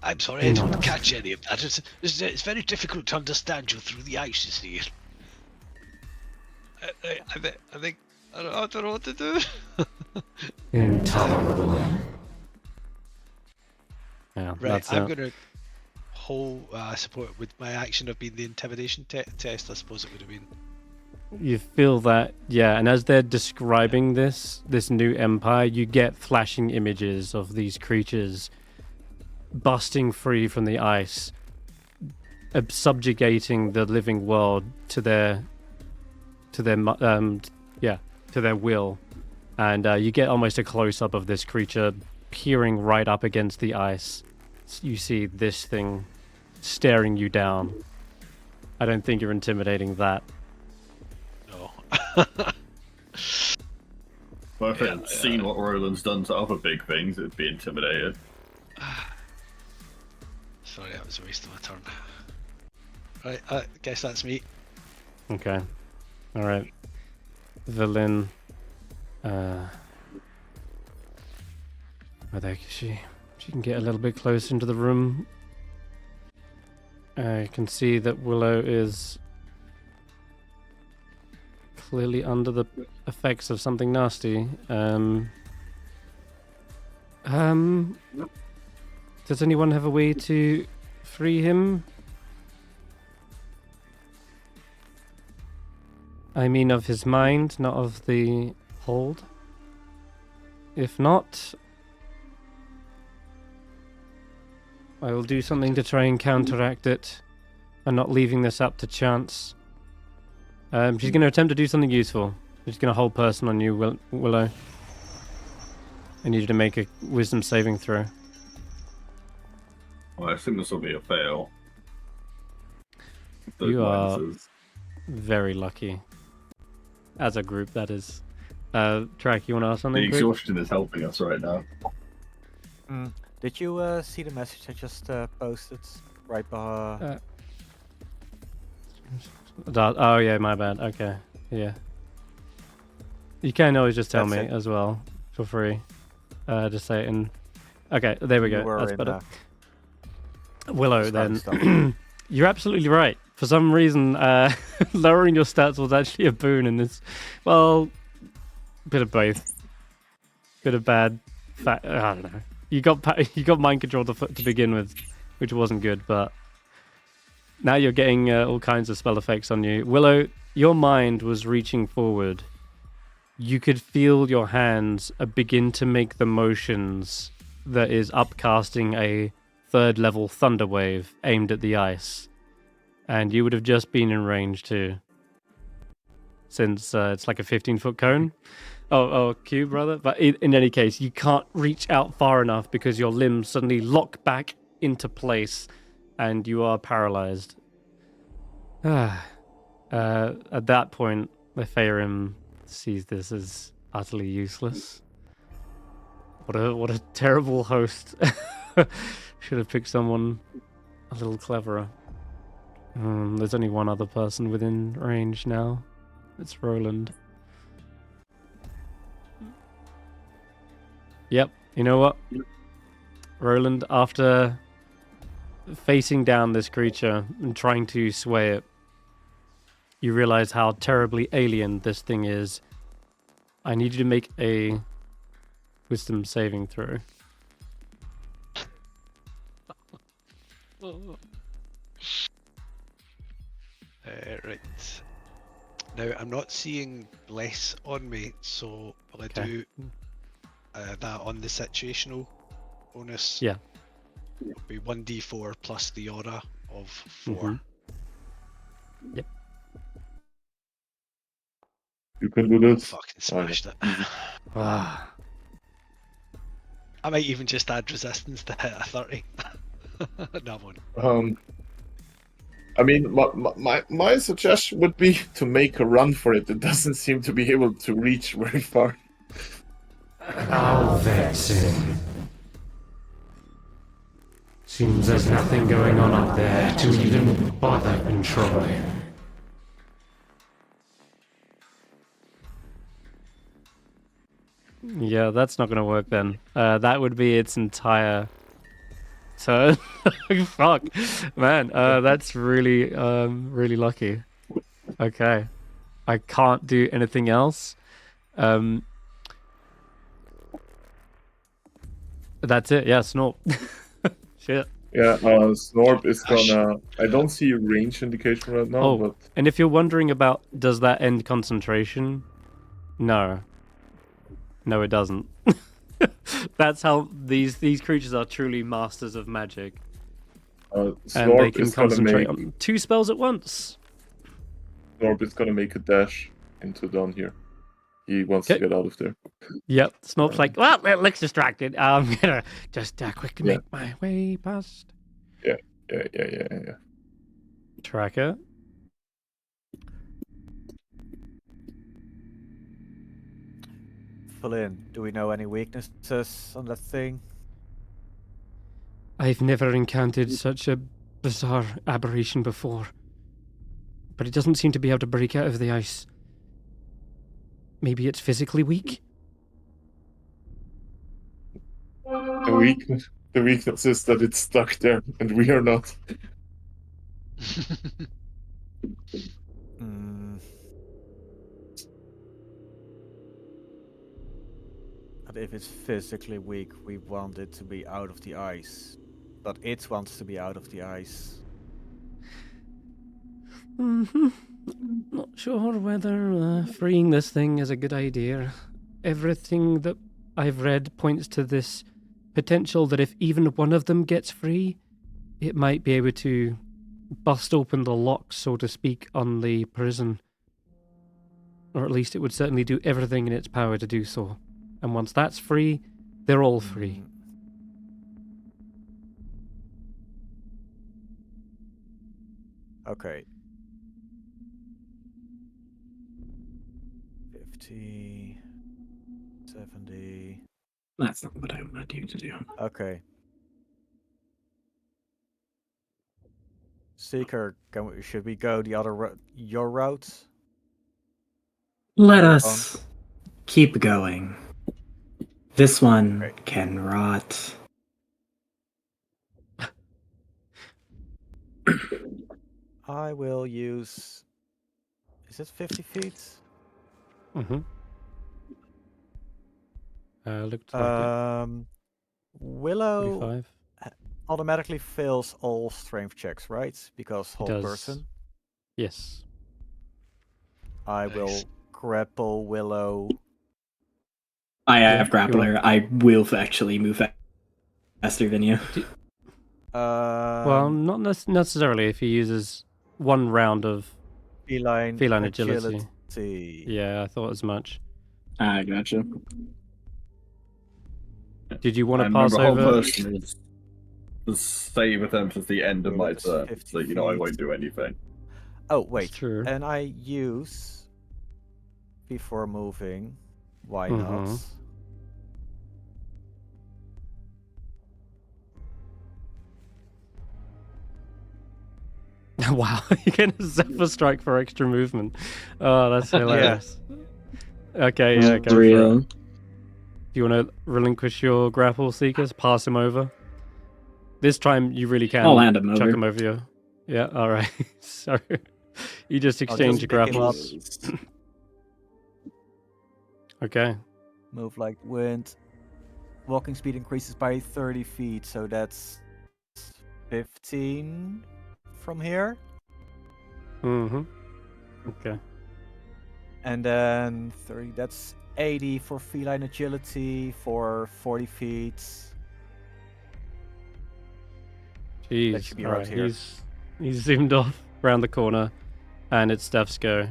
I'm sorry, I didn't catch any of that. It's very difficult to understand you through the ice, you see. I think I don't know what to do. Intolerable. Yeah, Right, that's I'm it. going to hold support with my action of being the intimidation test. I suppose it would have been. You feel that, yeah, and as they're describing this new empire, you get flashing images of these creatures busting free from the ice, subjugating the living world to their will, and you get almost a close-up of this creature peering right up against the ice. You see this thing staring you down. I don't think you're intimidating that. No. Well, if I'd seen what Roland's done to other big things, it'd be intimidated. Sorry, that was a waste of a turn. Right, I guess that's me. Okay. Alright. Villain. Where the heck is she? She can get a little bit closer into the room. I can see that Willow is clearly under the effects of something nasty. Does anyone have a way to free him? I mean of his mind, not of the hold. If not, I will do something to try and counteract it. I'm not leaving this up to chance. She's going to attempt to do something useful. She's going to hold person on you, Willow. I need you to make a wisdom saving throw. Well, I assume this will be a fail. Those You are minuses. very lucky. As a group, that is. Track, you want to ask The something quick? exhaustion is helping us right now. Did you see the message I just posted right behind? Oh, yeah, my bad. Okay, yeah. You can always just tell That's me it. as well, for free. Just say it in... Okay, there we You go. were That's in, better. Willow, describing then. You're absolutely right. For some reason, lowering your stats was actually a boon in this. Well, bit of both. Bit of bad. I don't know. You got mind control to begin with, which wasn't good, but now you're getting all kinds of spell effects on you. Willow, your mind was reaching forward. You could feel your hands begin to make the motions that is upcasting a 3rd level thunder wave aimed at the ice. And you would have just been in range too. Since it's like a 15-foot cone. Oh, cube, rather. But in any case, you can't reach out far enough because your limbs suddenly lock back into place and you are paralyzed. At that point, the Faerun sees this as utterly useless. What a terrible host. Should have picked someone a little cleverer. There's only one other person within range now. It's Roland. Yep, you know what? Roland, after facing down this creature and trying to sway it, you realize how terribly alien this thing is. I need you to make a wisdom saving throw. Right. Now, I'm not seeing bless on me, so will I do that on the situational bonus? Yeah. It'll be 1d4 plus the aura of 4. Yep. You can do this. Fucking smashed it. Ah. I might even just add resistance to hit a 30. No, I won't. I mean, my suggestion would be to make a run for it. It doesn't seem to be able to reach very far. How vexing. Seems there's nothing going on up there to even bother controlling. Yeah, that's not gonna work then. That would be its entire turn. Fuck, man. That's really, really lucky. Okay, I can't do anything else. That's it. Yeah, snort. Shit. Yeah, Snorp is gonna... I don't see a range indication right now, but... And if you're wondering about does that end concentration? No. No, it doesn't. That's how these creatures are truly masters of magic. And they Snorp can is gonna concentrate make... on 2 spells at once. Snorp is gonna make a dash into down here. He wants to get out of there. Yep, Snorp's like, well, it looks distracted. I'm gonna just quickly make my way past. Yeah. Tracker. Flynn, do we know any weaknesses on that thing? I've never encountered such a bizarre aberration before. But it doesn't seem to be able to break out of the ice. Maybe it's physically weak? The weakness is that it's stuck there, and we are not. But if it's physically weak, we want it to be out of the ice. But it wants to be out of the ice. Not sure whether freeing this thing is a good idea. Everything that I've read points to this potential that if even one of them gets free, it might be able to bust open the lock, so to speak, on the prison. Or at least it would certainly do everything in its power to do so. And once that's free, they're all free. Okay. 50, 70. That's not what I want you to do. Okay. Seeker, should we go the other your route? Let Move us keep going. This one Okay. can rot. I will use. Is it 50 feet? Mm-hmm. Looked like Willow 45. automatically fails all strength checks, right? Because It whole does. person. Yes. I Nice. will grapple Willow. I Yeah, have you wanna- grappler. I will actually move faster than you. Well, not necessarily if he uses one round of feline agility. Yeah, I thought as much. I gotcha. Did you want to And pass remember, whole over? person is the save attempt at the end of Yeah, my that's turn, 50 so you know I feet. won't do anything. Oh wait, true. and I use before moving. Why not? Mhm. Wow, you get a Zephyr Strike for extra movement. Oh, that's hilarious. Okay, yeah, go for Real. it. Do you want to relinquish your grapple, Seekers? Pass him over? This time you really can I'll hand him chuck over. him over your... Yeah, alright. So, you just I'll exchange just your pick him up. grapples. Okay. Move like wind. Walking speed increases by 30 feet, so that's 15 from here. Mm-hmm. Okay. And then 30, that's 80 for feline agility for 40 feet. Jeez. should be All right right, here. he's zoomed off around the corner, and it's Steph's go.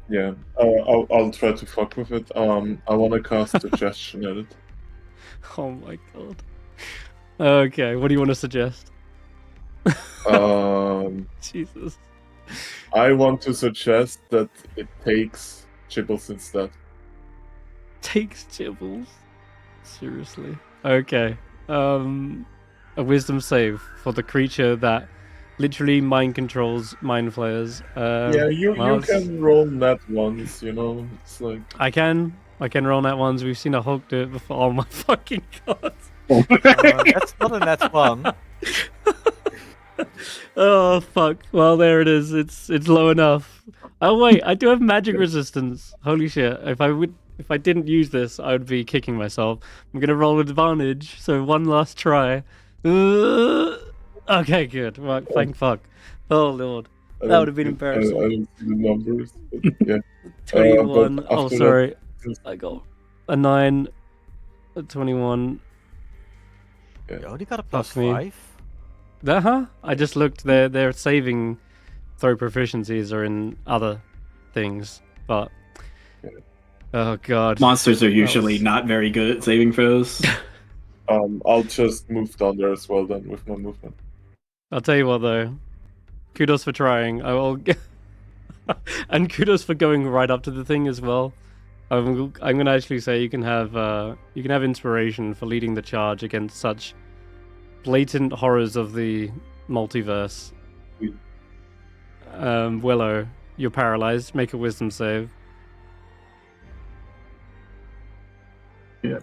Yeah, I'll try to fuck with it. I want to cast Suggestion at it. Oh my god. Okay, what do you want to suggest? Jesus. I want to suggest that it takes Chibbles instead. Takes Chibbles. Seriously. Okay. A wisdom save for the creature that literally mind controls mind flayers. Yeah, you can roll nat ones, you know? It's like... I can roll nat ones. We've seen a Hulk do it before. Oh my fucking god. That's not a nat one. Oh fuck. Well, there it is. It's low enough. Oh wait, I do have magic resistance. Holy shit. If I didn't use this, I would be kicking myself. I'm gonna roll advantage, so one last try. Okay, good. Right, thank fuck. Oh lord. That would have been embarrassing. I don't see the numbers, but yeah. 21. but Oh, after sorry. that- I got a 9. A 21. You only got a plus Fuck me. 5. I just looked. Their saving throw proficiencies are in other things, but oh god, Monsters are usually was- not very good at saving throws. I'll just move down there as well then with my movement. I'll tell you what though, kudos for trying. I will, and kudos for going right up to the thing as well. I'm gonna actually say you can have inspiration for leading the charge against such blatant horrors of the multiverse. Willow, you're paralyzed. Make a wisdom save. Yeah.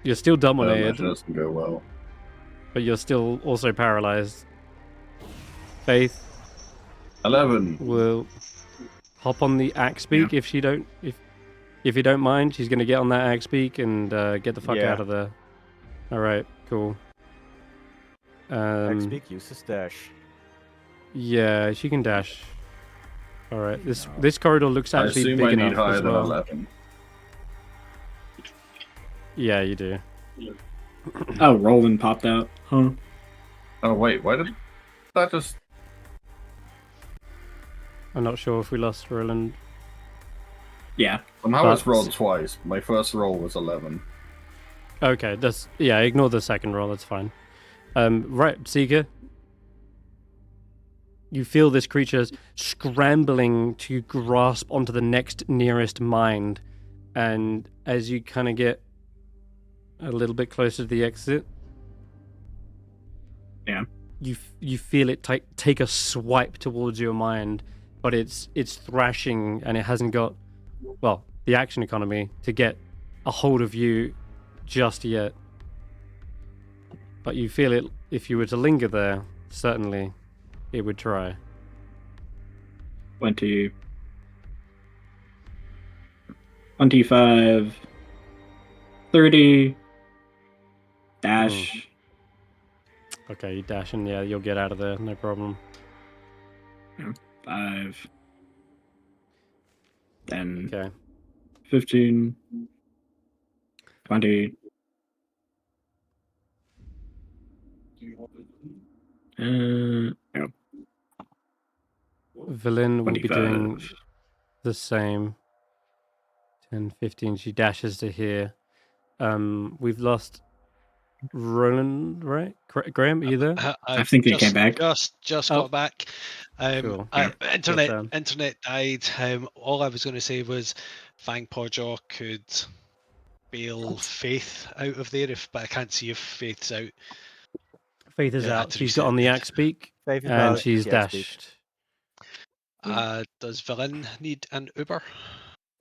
You're still I dominated, imagine that's gonna go well. but you're still also paralyzed. Faith 11. will hop on the axe beak if you don't mind. She's gonna get on that axe beak and get the fuck Yeah. out of there. All right, cool. Next week, use his dash. Yeah, she can dash. All right, this corridor looks I actually assume big I need enough higher as than well. 11. Yeah, you do. Oh, Roland popped out. Huh. Oh wait, why did that just? I'm not sure if we lost Roland. Yeah. Somehow it's But- rolled twice. My first roll was 11. Okay, ignore the second roll. That's fine. Right, Seeker. You feel this creature scrambling to grasp onto the next nearest mind, and as you kind of get a little bit closer to the exit, Yeah. you feel it take a swipe towards your mind, but it's thrashing and it hasn't got the action economy to get a hold of you just yet. But you feel it if you were to linger there, certainly it would try. 20. 25. 30. Dash. Okay, you dash and yeah, you'll get out of there, no problem. 5. 10. Okay. 15. 20. No. Villain will be doing 25. the same. 10, 15, she dashes to here. We've lost Roland, right? Graham, are you there? I think he came back. Just Oh. got back. Cool. Your turn. Internet died. All I was going to say was Fang Pawjaw could bail Faith out of there, but I can't see if Faith's out. Faith is Yeah, I had out. to She's got on the axe beak Faith is and out, she's she has speak. dashed. Does Villain need an Uber?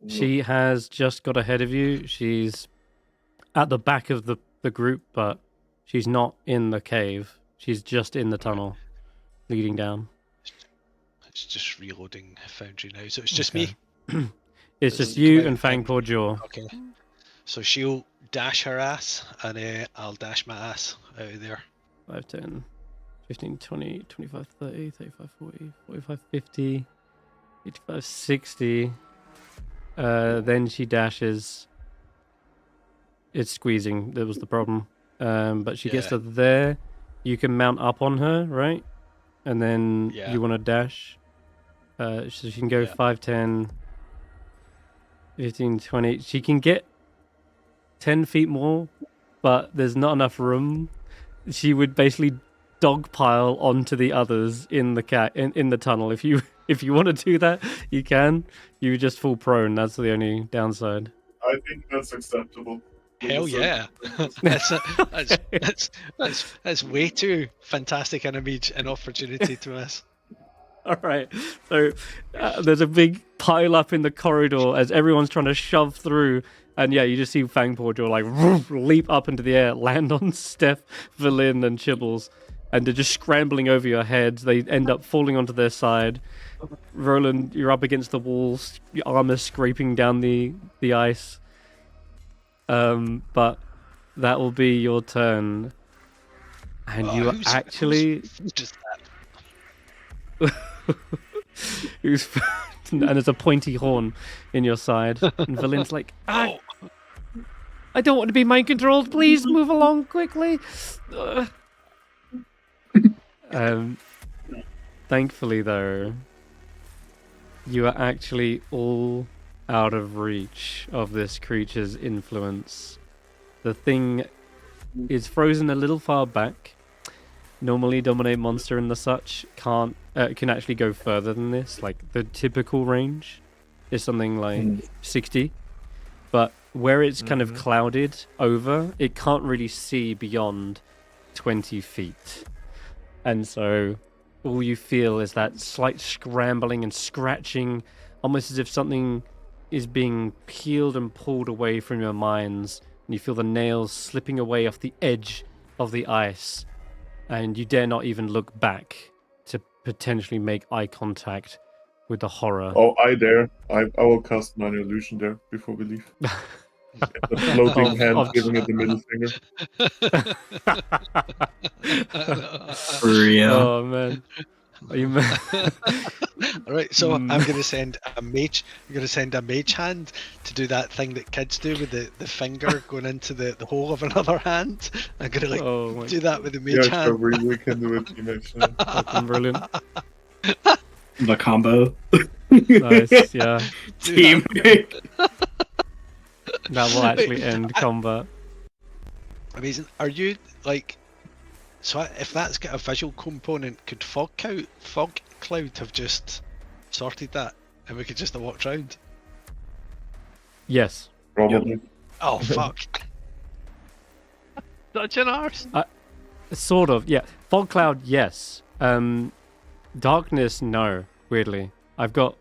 She has just got ahead of you. She's at the back of the group, but she's not in the cave. She's just in the tunnel leading down. It's just reloading Foundry now, so it's just Okay. me. It's Doesn't just you come and out Fang and- Pawjaw. Okay. So she'll dash her ass, and I'll dash my ass out of there. 5, 10, 15, 20, 25, 30, 35, 40, 45, 50, 55, 60. Then she dashes. It's squeezing. That was the problem. But she gets Yeah. to there. You can mount up on her, right? And then Yeah. you want to dash. So she can go Yeah. 5, 10, 15, 20. She can get 10 feet more, but there's not enough room. She would basically dogpile onto the others in the in the tunnel. If you want to do that, you can. You just fall prone. That's the only downside. I think that's acceptable. Hell yeah! that's way too fantastic an image and opportunity to miss. All right. So there's a big pile up in the corridor as everyone's trying to shove through. And yeah, you just see Fang Pawjaw like leap up into the air, land on Stef, Villain, and Chibbles. And they're just scrambling over your heads. They end up falling onto their side. Roland, you're up against the walls, your armor scraping down the ice. But that will be your turn. And you are actually... who's just Who's and there's a pointy horn in your side. And Villain's like, I don't want to be mind controlled. Please move along quickly. Thankfully, though, you are actually all out of reach of this creature's influence. The thing is frozen a little far back. Normally, Dominate Monster and the such can actually go further than this. Like, the typical range is something like 60. But where it's kind of clouded over, it can't really see beyond 20 feet. And so all you feel is that slight scrambling and scratching, almost as if something is being peeled and pulled away from your minds. And you feel the nails slipping away off the edge of the ice. And you dare not even look back to potentially make eye contact with the horror. Oh, I dare. I will cast Minor Illusion there before we leave. The floating hand giving it the middle finger. For real. Oh man. Are you All right, so Mm. I'm gonna send a mage. I'm gonna send a mage hand to do that thing that kids do with the finger going into the hole of another hand. I'm gonna like Oh my do that with the Yeah, mage sure, hand. we can do it team actually. fucking brilliant. The combo. Nice, yeah. Do Team. That will actually end combat. Amazing. Are you like? So if that's got a visual component, could fog cloud have just sorted that, and we could just have walked round? Yes. Probably. Oh fuck! Such an arse. Sort of, yeah. Fog cloud, yes. Darkness, no. Weirdly, I've got.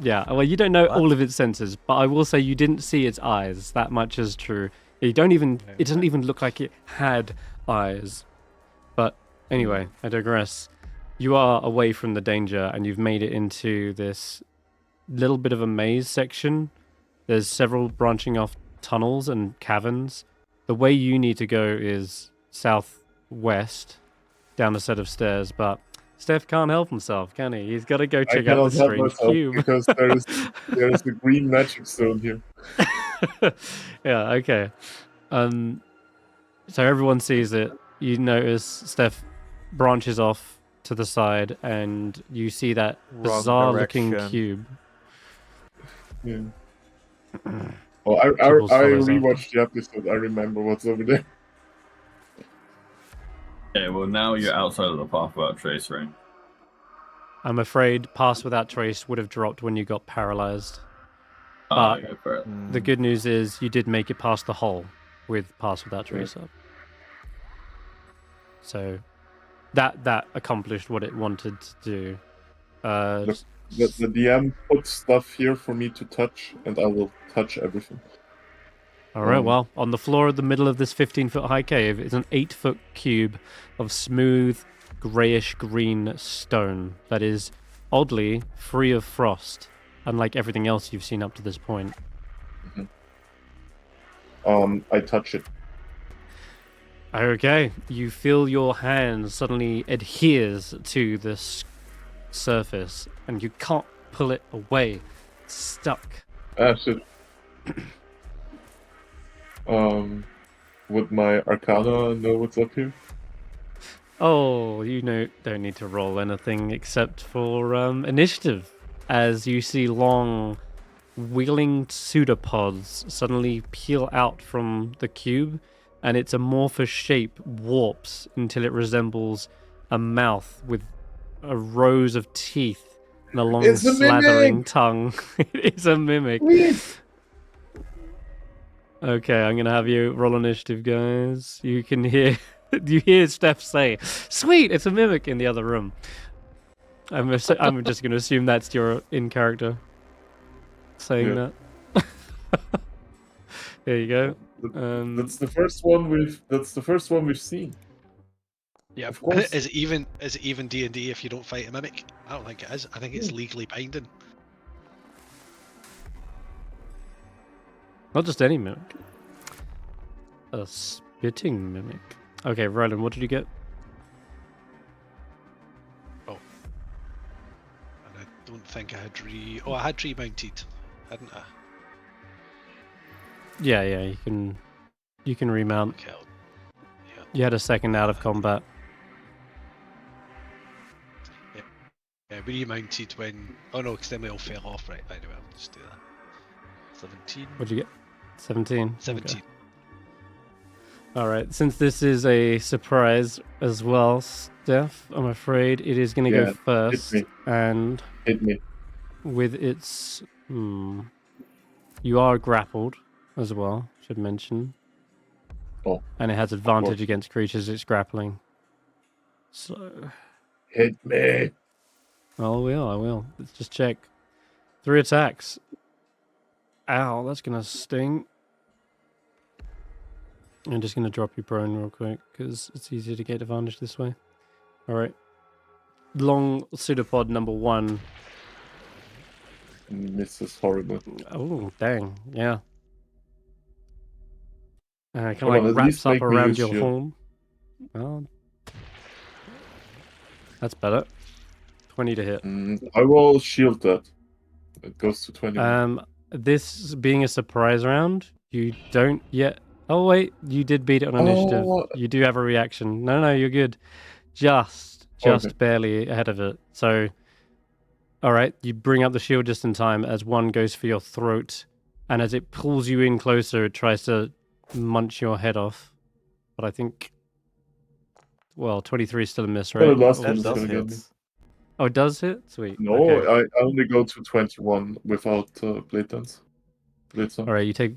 Yeah, well, you don't know all of its senses, but I will say you didn't see its eyes. That much is true. You don't even. It doesn't even look like it had eyes. But anyway, I digress. You are away from the danger, and you've made it into this little bit of a maze section. There's several branching off tunnels and caverns. The way you need to go is southwest, down a set of stairs, but Stef can't help himself, can he? He's got to go I check out cannot the help strange myself cube. because there is the green magic stone here. Yeah, okay. So everyone sees it. You notice Stef branches off to the side, and you see that Wrong bizarre-looking direction. cube. Yeah. Oh, I Tipples follows after. rewatched the episode. I remember what's over there. Okay, well now you're outside of the path without trace ring. I'm afraid Pass Without Trace would have dropped when you got paralyzed. Ah, But go for it. the good news is you did make it past the hole with Pass Without Trace up. So that accomplished what it wanted to do. The DM put stuff here for me to touch, and I will touch everything. All right, well, on the floor at the middle of this 15-foot high cave is an 8-foot cube of smooth, grayish-green stone that is, oddly, free of frost, unlike everything else you've seen up to this point. I touch it. Okay, you feel your hand suddenly adheres to this surface, and you can't pull it away. It's stuck. Shit. Would my Arcana know what's up here? Oh, don't need to roll anything except for initiative, as you see long, wheeling pseudopods suddenly peel out from the cube, and its amorphous shape warps until it resembles a mouth with a rows of teeth and a long It's a slathering mimic! tongue. It is a mimic. Okay, I'm gonna have you roll initiative, guys. You can hear Steph say, "Sweet, it's a mimic" in the other room. I'm just gonna assume that's your in character saying that. There you go. That's the first one we've seen. Yeah, Of course. Is it even D&D if you don't fight a mimic? I don't think it is. I think it's legally binding. Not just any mimic. A spitting mimic. Okay, Roland, what did you get? And I don't think I had I had remounted, hadn't I? Yeah, you can remount. Okay, You had a second out of combat. yeah, we remounted when. Oh no, because then we all fell off. Right, anyway, I'll just do that. 17. What'd you get? 17. 17. Okay. All right. Since this is a surprise as well, Steph, I'm afraid it is going to go first. Hit me. And Hit me. with its, you are grappled as well. Should mention. Oh. And it has advantage against creatures it's grappling. So. Hit me. I will. Let's just check. 3 attacks. Ow, that's gonna sting. I'm just gonna drop you prone real quick because it's easier to get advantage this way. All right. Long pseudopod number 1. Misses horrible. Oh, dang! Yeah. Kind Come of on, like at wraps least up make me around use your shield. horn. Well, that's better. 20 to hit. I will shield that. It goes to 21. This being a surprise round, you don't yet. Oh wait, you did beat it on initiative. Oh. You do have a reaction. No, you're good. Just Okay. barely ahead of it. So, all right, you bring up the shield just in time as one goes for your throat, and as it pulls you in closer, it tries to munch your head off. But I think, well, 23 is still a miss, right? The last That one is does gonna get me. hit. Oh, it does hit? Sweet. No, Okay. I only go to 21 without Blade Dance. All right, you take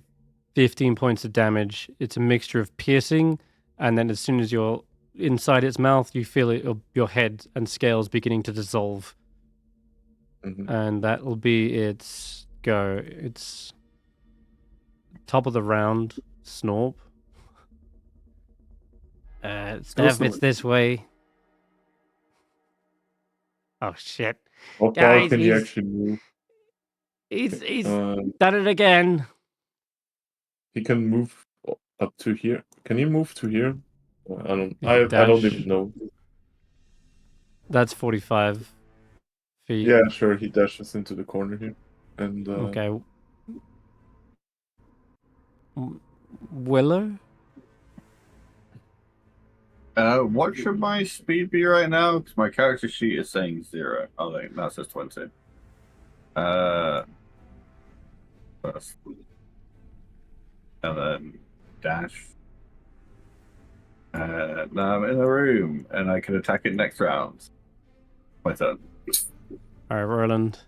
15 points of damage. It's a mixture of piercing, and then as soon as you're inside its mouth, you feel it, your head and scales beginning to dissolve. Mhm. And that'll be its go. It's top of the round. Snorp. Stef, it's this way. Oh, shit. How far Guys, can he he's- actually move? He's Uh, done it again. he can move up to here. Can he move to here? I don't. Yeah, I don't dash. even know. That's 45 feet. Yeah, sure. He dashes into the corner here, and Okay. Willow? What should my speed be right now? Because my character sheet is saying 0. Oh, wait, that says 20. First. And then dash. Now I'm in the room, and I can attack it next round. My turn. All right, Roland.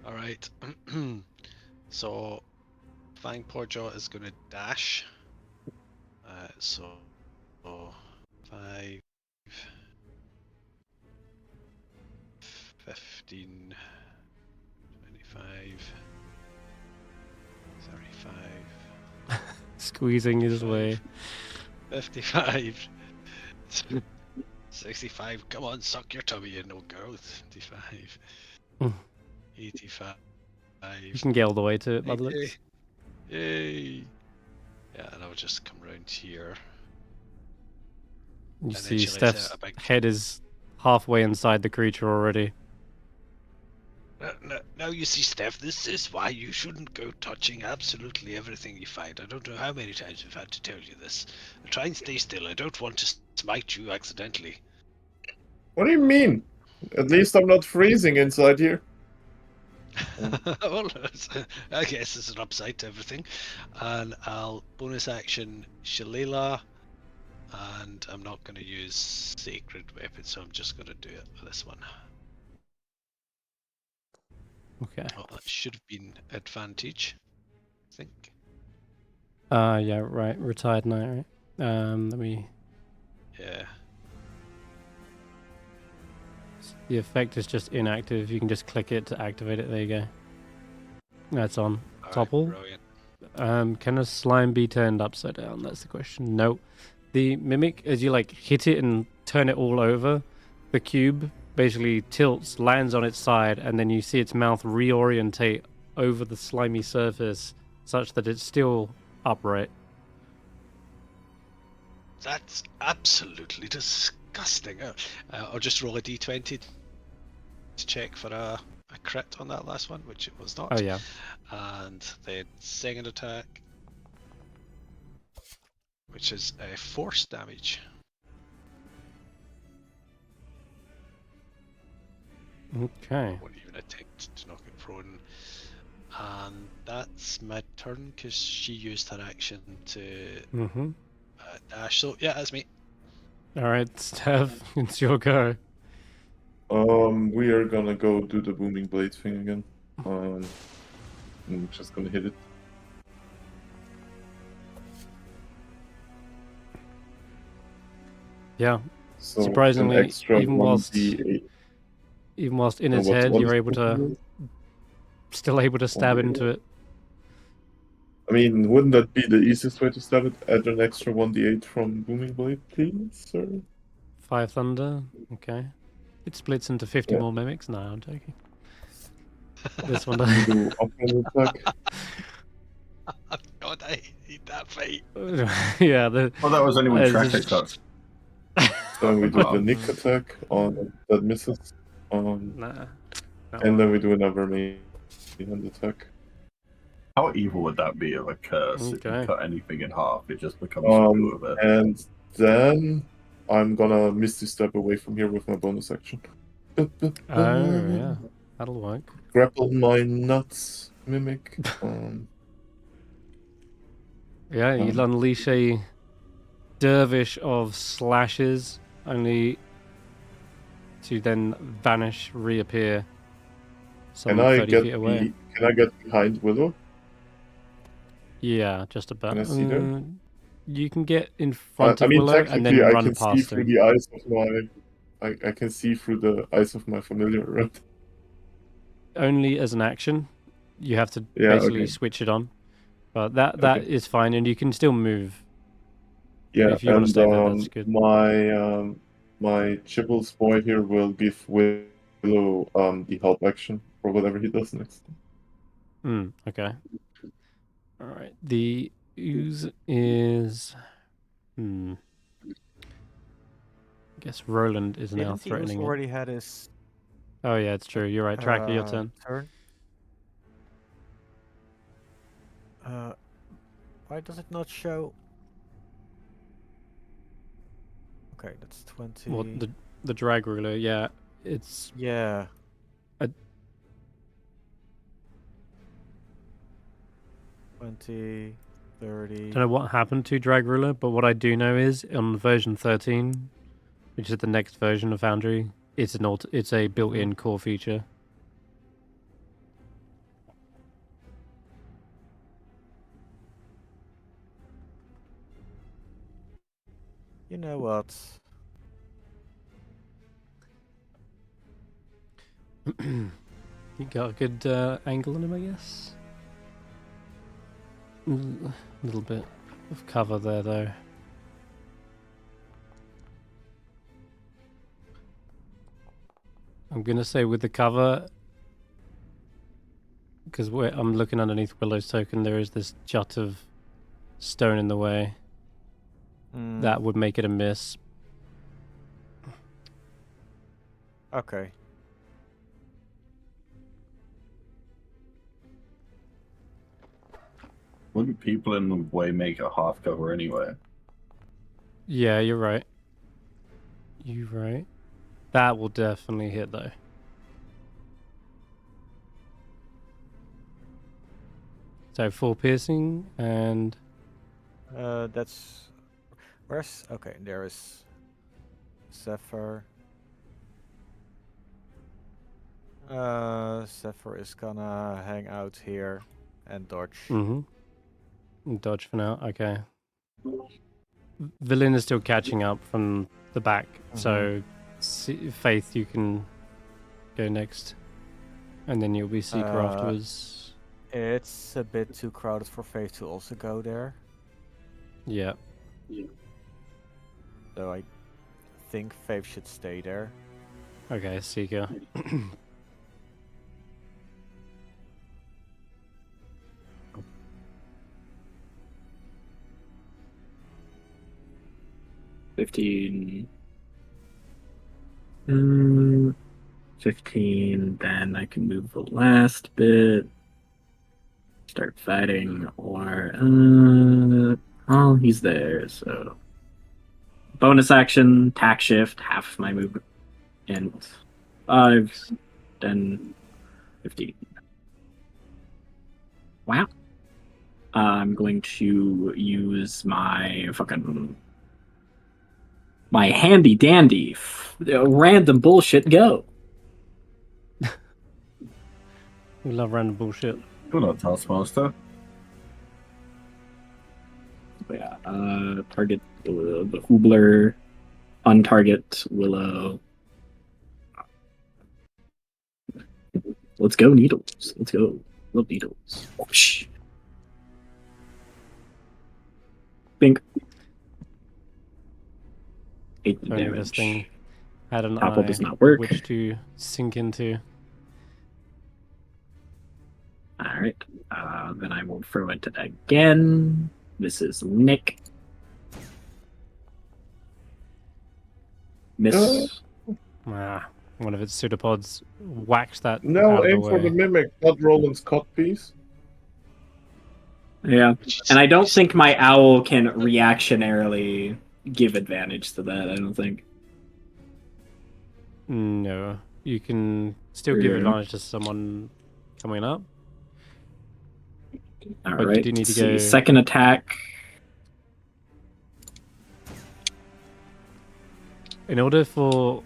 All right. So, Fang Porjaw is going to dash. So 5, 15, 25. Sorry, 5. Squeezing his way. 55. 65. Come on, suck your tummy, you no girl. 75. Mm. 85. You can get all the way to it by the looks. Yay! Yeah, and I'll just come round here. You And see then she'll let Steph's out a big- head is halfway inside the creature already. Now you see, Steph, this is why you shouldn't go touching absolutely everything you find. I don't know how many times we've had to tell you this. Try and stay still. I don't want to smite you accidentally. what do you mean? At least I'm not freezing inside here. Well, I guess there's an upside to everything. And I'll bonus action Shillelagh, and I'm not going to use Sacred Weapon, so I'm just going to do it for this one. Okay. Well, that should have been advantage, I think. Yeah, right. Retired knight, right? Let me. Yeah. The effect is just inactive. You can just click it to activate it. There you go. That's on. All Topple. Right, brilliant. Can a slime be turned upside down? That's the question. No. The mimic, as you like hit it and turn it all over, the cube basically tilts, lands on its side, and then you see its mouth reorientate over the slimy surface such that it's still upright. That's absolutely disgusting. I'll just roll a d20 to check for a crit on that last one, which it was not. Oh yeah. And then second attack, which is a force damage. Okay. Won't even attempt to knock it prone. And that's my turn because she used her action to Mm-hmm. dash. So yeah, that's me. All right, Steph, it's your go. We are gonna go do the booming blade thing again. I'm just gonna hit it. Yeah. So Surprisingly, an extra even whilst 1d8. even whilst in Oh, its what- head, what you're is able to still able to stab into it. I mean, wouldn't that be the easiest way to stab it? Add an extra 1d8 from booming blade, please, sir. 5 thunder. Okay. It splits into 50 Yeah. more mimics. No, I'm joking. This one You does. do upward attack. God, I hate that fight. Yeah. Oh, that was only one It's track I just- touched. Then we do the Oh. nick attack on that misses. Nah. And then we do another main hand attack. How evil would that be of a curse if you Okay. cut anything in half? It just becomes two of it. And then I'm gonna Misty Step away from here with my bonus action. Oh, yeah. That'll work. Grapple my nuts, mimic. Yeah, you'll unleash a dervish of slashes, only to then vanish, reappear some Can I 30 get feet away. Can I get behind Willow? Yeah, just about. Can I see them? You can get in front I of mean, Willow and technically, then I run can see past through her. the eyes of my. I can see through the eyes of my familiar, right? Only as an action. You have to Yeah, basically okay. switch it on. But that Okay. is fine, and you can still move. Yeah, If you want to stay there, that's good. My Chibbles boy here will give Willow the help action for whatever he does next. Okay. All right. The ooze is. I guess Roland is now Didn't he threatening it. already had his Oh yeah, it's true. You're right. Tracker, your turn. turn? Why does it not show? Okay, that's 20. What the drag ruler? Yeah, it's Yeah. A- 20, 30. don't know what happened to drag ruler, but what I do know is on version 13, which is the next version of Foundry, it's it's a built-in core feature. You know what? You got a good angle on him, I guess. A little bit of cover there, though. I'm gonna say with the cover, because I'm looking underneath Willow's token, there is this jut of stone in the way. That would make it a miss. Okay. Wouldn't people in the way make a half cover anyway? Yeah, you're right. You're right. That will definitely hit, though. So 4 piercing and That's where's okay. There is Zephyr. Zephyr is gonna hang out here and dodge. dodge for now. Okay. Villain is still catching up from the back, so Faith, you can go next, and then you'll be Seeker afterwards. It's a bit too crowded for Faith to also go there. Yeah. So I think Faith should stay there. Okay, Seeker. $15. 15, then I can move the last bit. Start fighting, or oh, he's there, so bonus action, tack shift, half my movement, and 5, 10, 15. Wow. I'm going to use my my handy dandy random bullshit go. We love random bullshit. You're not Taskmaster. Yeah, target the Hoobler, untarget Willow. Let's go, Needles. Let's go. Love Needles. Whoosh. Think. 8 Only damage. this thing had an Topple eye does not work. which to sink into. Alright. Then I will throw it again. This is Nick. Miss. One of its pseudopods whacks that No, out of the aim for the way. mimic, not Roland's cut piece. Yeah, Which is- and I don't think my owl can reactionarily give advantage to that. I don't think. No, you can still give Yeah. advantage to someone coming up. All But you right. do need to let's see. go- Second attack. In order for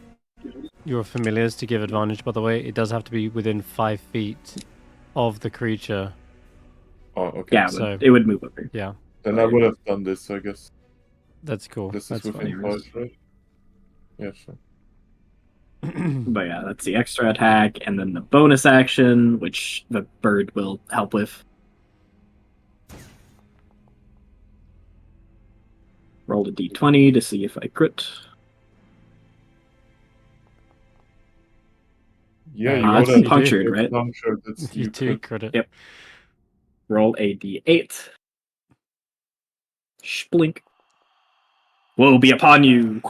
your familiars to give advantage, by the way, it does have to be within 5 feet of the creature. Oh, okay. Yeah, So- it would move over. Yeah, Then I would have done this, I guess. that's cool. This That's is within fine. 5, right? Yeah, sure. But yeah, that's the extra attack, and then the bonus action, which the bird will help with. Roll a d20 to see if I crit. Yeah, you Ah, would you have do. punctured, right? Punctured, that's You do crit. credit. Yep. Roll a d8. Splink. Woe be upon you.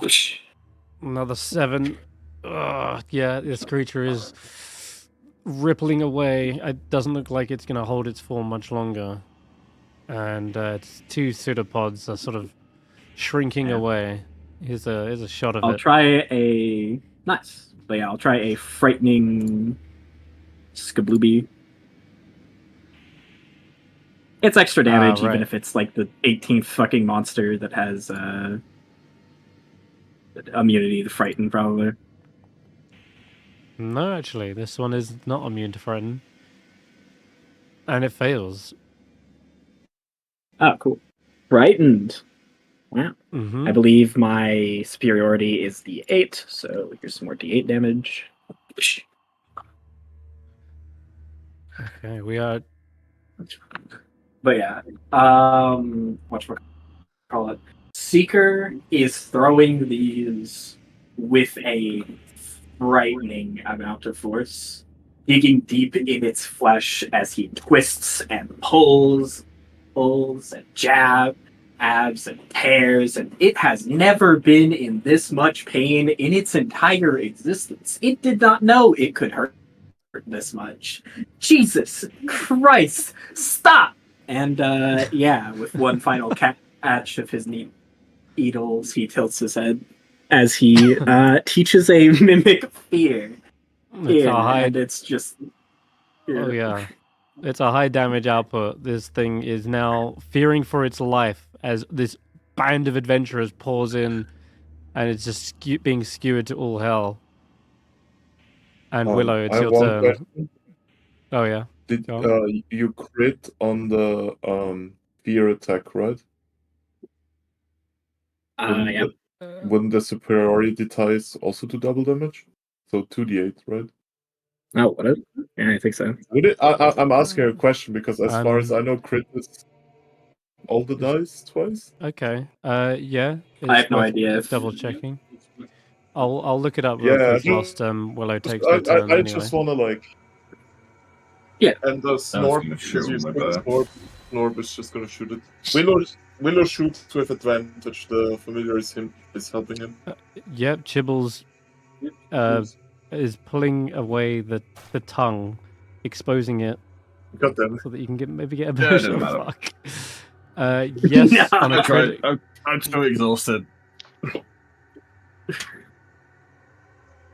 Another 7. Ugh, yeah, this creature is rippling away. It doesn't look like it's going to hold its form much longer. And its 2 pseudopods are sort of shrinking Yeah. away. Here's a shot of I'll it. try a nice. But yeah, I'll try a frightening skablooby. It's extra damage, right. even if it's like the 18th fucking monster that has immunity to frighten, probably. No, actually, this one is not immune to frighten. And it fails. Oh, cool. Frightened. Wow. Mm-hmm. I believe my superiority is d8, so here's some more d8 damage. Okay, we are... But yeah, whatchamacallit? Seeker is throwing these with a frightening amount of force, digging deep in its flesh as he twists and pulls and jabs and tears, and it has never been in this much pain in its entire existence. It did not know it could hurt this much. Jesus Christ, stop! And yeah, with one final catch of his needles, he tilts his head as he teaches a mimic fear. It's a high... And it's just... Oh, yeah. It's a high damage output. This thing is now fearing for its life as this band of adventurers pours in, and it's just being skewered to all hell. And Willow, it's I your want turn. that. Oh, yeah. Did Go you crit on the fear attack, right? yeah. Wouldn't the superiority ties also do double damage? So 2d8, right? Oh, what? Yeah, I think so. Would it? I'm asking a question because as far as I know, crit is all the dice twice. Okay. Yeah. I have It's no worth idea if... double checking. I'll look it up real Yeah, quick whilst Willow takes I her turn anyway. just want to like. Yeah. And the Snorb, gonna because shoot you my said bow. Snorb is just gonna shoot it. Willow shoots with advantage. The familiar is helping him. Yep, Chibbles is pulling away the tongue, exposing it God damn it. so that you can maybe get a Yeah, it bonus. doesn't Oh, matter. fuck. Yes, on a I tried. crit. I'm so exhausted.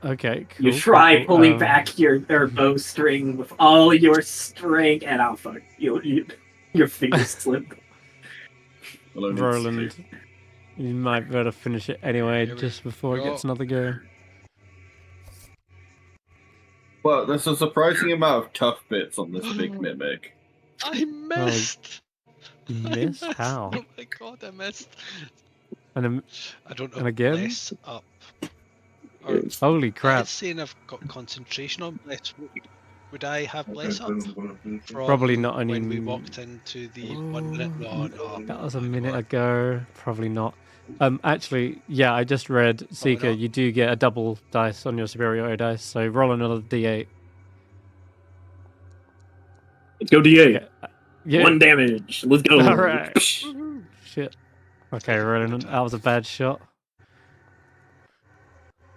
Okay, cool. You try cool. pulling back your bowstring with all your strength, and oh fuck, your fingers slip. Roland, you might be able to finish it anyway, Here we just before it go. gets another go. Well, there's a surprising amount of tough bits on this big mimic. I missed. You missed? I missed. How? Oh my god, I missed. And I don't know. and again? Bless up. Or, holy crap! It's saying I've got concentration on bless. Would I have bless up? From Probably not any. when we walked into the 1 minute. No. That was a Oh my minute God. ago. Probably not. Actually, yeah, I just read Seeker. no. You do get a double dice on your superiority dice, so roll another d8. Let's go D8. Okay. Yeah. 1 damage. Let's go. All right. Shit. Okay, Roland, that was a bad shot.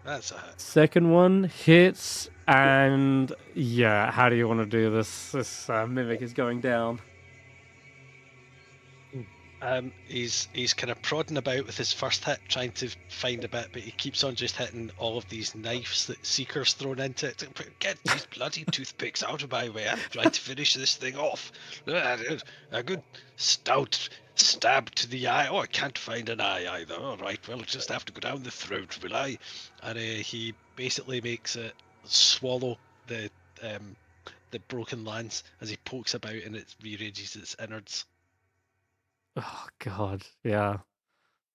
That's a hit. Second one hits, and yeah, how do you want to do this? This mimic is going down. He's kind of prodding about with his first hit, trying to find a bit, but he keeps on just hitting all of these knives that Seeker's thrown into it. Get these bloody toothpicks out of my way! I'm trying to finish this thing off. A good stout stab to the eye. Oh, I can't find an eye either. All right, well, I'll just have to go down the throat, will I? And he basically makes it swallow the broken lance as he pokes about and it rearranges its innards. Oh god, yeah.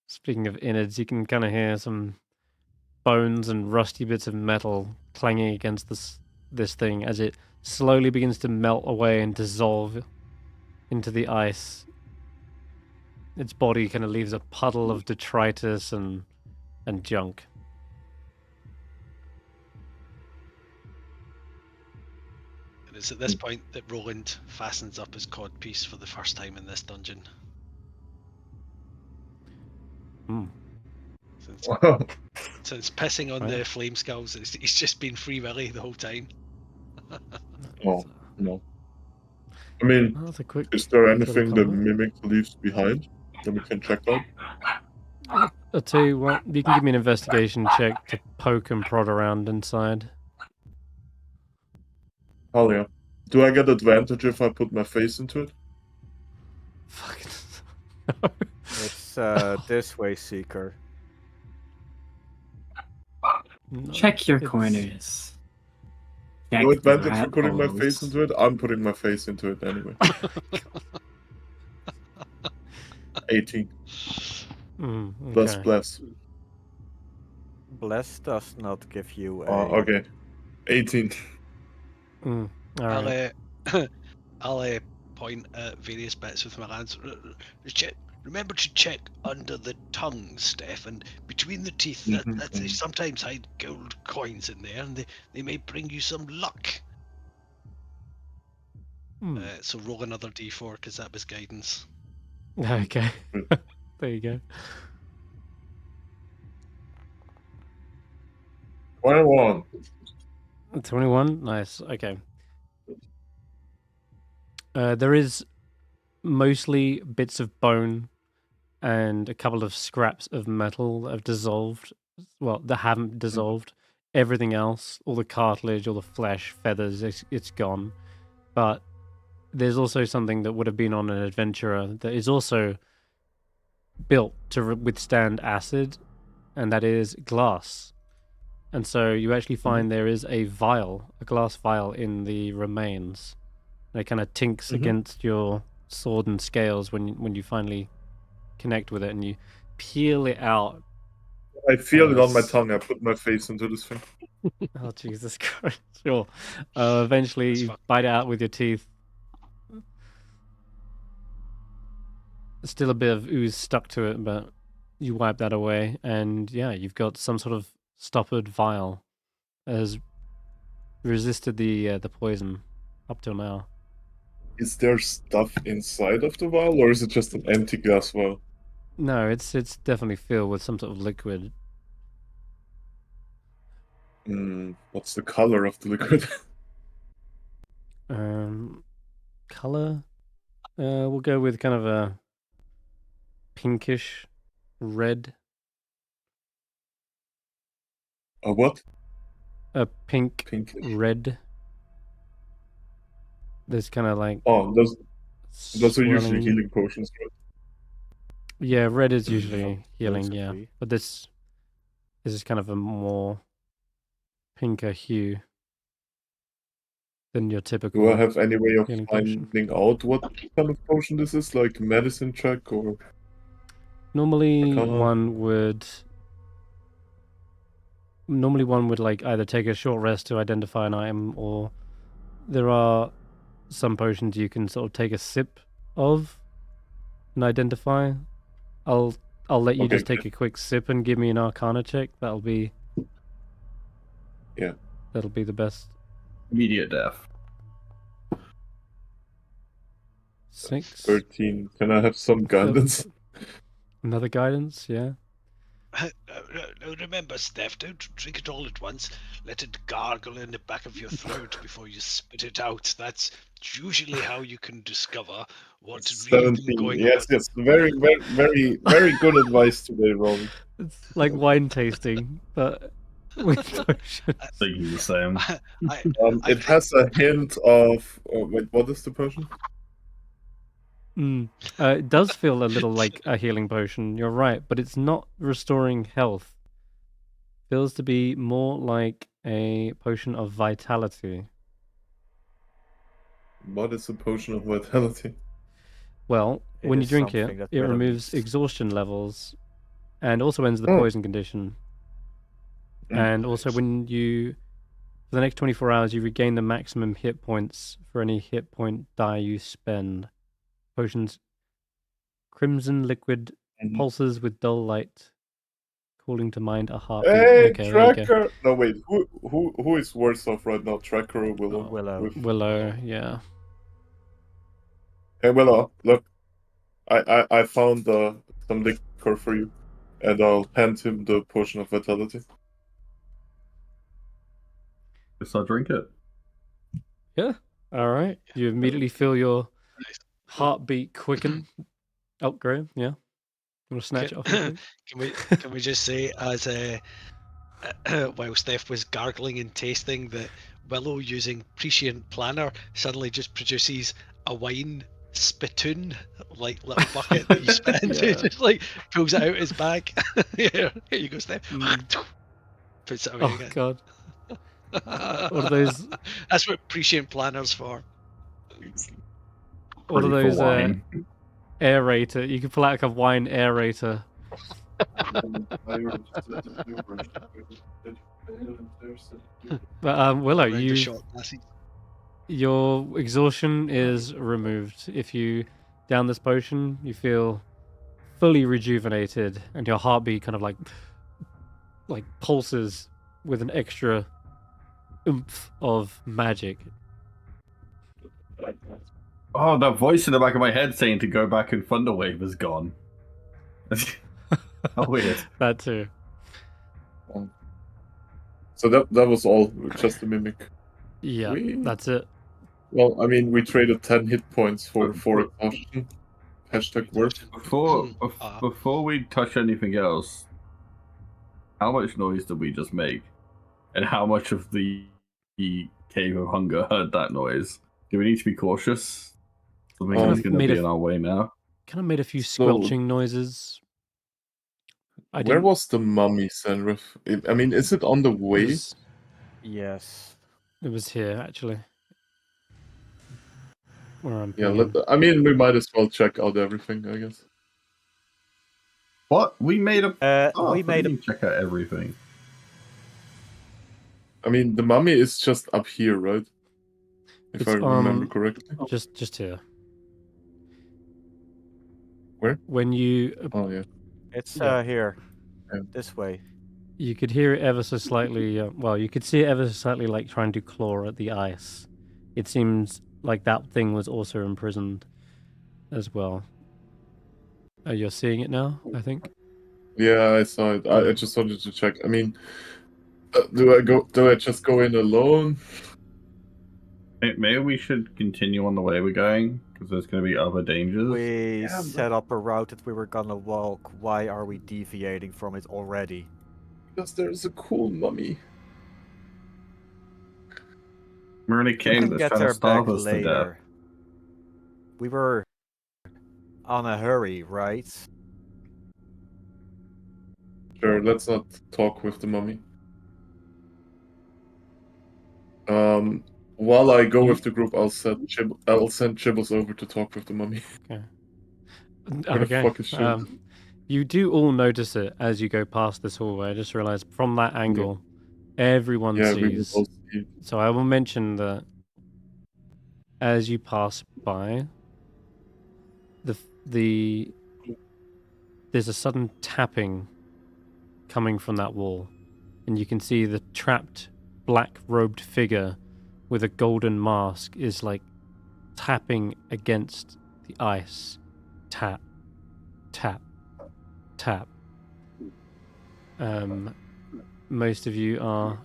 Speaking of innards, you can kind of hear some bones and rusty bits of metal clanging against this thing as it slowly begins to melt away and dissolve into the ice. Its body kind of leaves a puddle of detritus and junk. And it's at this point that Roland fastens up his codpiece for the first time in this dungeon. Hmm. Since pissing on Right. the flame skulls, he's just been Free Willy the whole time. Oh, no. I mean, That's a quick. is there little anything the combo. mimic leaves behind that we can check out? I'll tell you what, you can give me an investigation check to poke and prod around inside. Hell yeah. Do I get advantage if I put my face into it? Fucking. It's this way, Seeker. No, Check your it's- corners. No Check the advantage for rat putting my holes. face into it? I'm putting my face into it anyway. 18. Plus okay. bless. Bless does not give you a. Okay. 18. All right. I'll point at various bits with my hands. Remember to check under the tongue, Stef, and between the teeth. They sometimes hide gold coins in there, and they may bring you some luck. So roll another d4 because that was guidance. Okay. There you go. 21. 21? Nice. Okay. There is mostly bits of bone and a couple of scraps of metal that have dissolved. Well, that haven't dissolved. Everything else, all the cartilage, all the flesh, feathers, it's gone. But there's also something that would have been on an adventurer that is also built to withstand acid, and that is glass. And so you actually find there is a vial, a glass vial in the remains. And it kind of tinks against your sword and scales when you finally connect with it and you peel it out. I feel it on my tongue. I put my face into this thing. Oh, Jesus Christ. Sure. Eventually That's you fine. bite it out with your teeth. Still a bit of ooze stuck to it, but you wipe that away, and yeah, you've got some sort of stoppered vial that has resisted the poison up till now. Is there stuff inside of the vial, or is it just an empty glass vial? No, it's definitely filled with some sort of liquid. What's the color of the liquid? Color? We'll go with kind of a pinkish red. A what? A pink Pinkish. red. There's kind of like Oh, those are usually swelling- healing potions, right? Yeah, red is usually healing, yeah. Basically. But this is kind of a more pinker hue than your typical. Do I have any way of healing potion. finding out what kind of potion this is? Like medicine check or... Normally Arcana? one would like either take a short rest to identify an item, or there are some potions you can sort of take a sip of and identify. I'll let you Okay, just take a quick sip and give me an Arcana check. That'll be the best. Immediate death. 6. 13. Can I have some guidance? Another guidance, yeah. Now remember, Steph, don't drink it all at once. Let it gargle in the back of your throat before you spit it out. That's usually how you can discover what's really been 17. going Yes, yes. Very, very, very, very good advice today, Roland. It's like wine tasting, but with potions. Thinking the same. on. I It think- has a hint of. Wait, what is the potion? It does feel a little like a healing potion. You're right, but it's not restoring health. Feels to be more like a potion of vitality. What is a potion of vitality? Well, It when you is drink something it, that it Willow removes needs. exhaustion levels and also ends the Oh. poison condition. And also when you, for the next 24 hours, you regain the maximum hit points for any hit point die you spend. Potions, crimson liquid Mhm. pulses with dull light, calling to mind a heartbeat. Hey, Okay, there you go. Tracker! No, wait. Who is worse off right now, Tracker or Willow? Willow. With- Willow, yeah. Hey, Willow, look. I found some liquor for you, and I'll hand him the potion of vitality. Guess I'll drink it. Yeah. All right. You immediately feel your Nice. heartbeat quicken. Oh, Graham, yeah. You want to snatch it off? me, please? Can we just say, as while Steph was gargling and tasting, that Willow, using prescient planner, suddenly just produces a wine spittoon, like little bucket that you spit into. Yeah. Just like pulls it out his bag. Here you go, Steph. Mm. Puts it away Oh again. god. What are those? That's what prescient planner's for. What are Free for those? wine. Aerator. You can pull out like a wine aerator. But Willow, Round the you shot glasses. your exhaustion is removed. If you down this potion, you feel fully rejuvenated, and your heartbeat kind of like pulses with an extra oomph of magic. Oh, that voice in the back of my head saying to go back and Thunderwave is gone. How weird. That too. So that was all just a mimic. Yeah, We- that's it. Well, I mean, we traded 10 hit points for exhaustion. Hashtag worth. Before we touch anything else, how much noise did we just make? And how much of the Cave of Hunger heard that noise? Do we need to be cautious? Something Kind that's of going to made be a in our way now. Kind of made a few So- squelching noises. Where didn't- was the mummy, Senrith? I mean, is it on the It way? was, Yes. it was here actually. Where I'm Yeah, pinging. I mean, we might as well check out everything, I guess. What? We made a. We made a didn't check out everything. I mean, the mummy is just up here, right? If It's I remember on- correctly. just here. Where? When you Oh, yeah. It's Yeah. here. Yeah. This way. you could hear it ever so slightly. Well, you could see it ever so slightly, like trying to claw at the ice. It seems like that thing was also imprisoned, as well. You're seeing it now, I think. Yeah, I saw it. I just wanted to check. I mean, do I just go in alone? Maybe we should continue on the way we're going, because there's going to be other dangers. We Yeah, but- set up a route that we were gonna walk. Why are we deviating from it already? Because there's a cool mummy. We're in a We cave can that's get trying to there back starve us to death. later. We were on a hurry, right? Sure, let's not talk with the mummy. While I go with the group, I'll send Chibbles over to talk with the mummy. Where the Okay. fuck is she? You do all notice it as you go past this hallway. I just realized from that angle, everyone Yeah, we will sees. both see. So I will mention that as you pass by, there's a sudden tapping coming from that wall, and you can see the trapped black-robed figure with a golden mask is like tapping against the ice. Tap, tap, tap. most of you are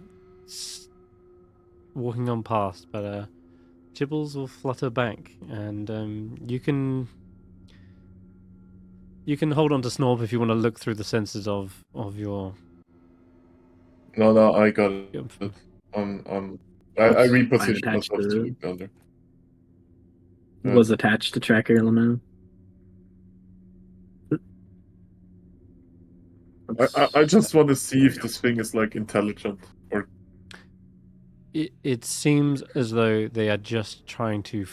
walking on past, but Chibbles will flutter back, and you can hold on to Snorp if you want to look through the sensors of your. No, I got it. Yep. I What's repositioned attached myself to to- look down there. Was attached to tracker element. I just want to see if this thing is like intelligent or. It seems as though they are just trying to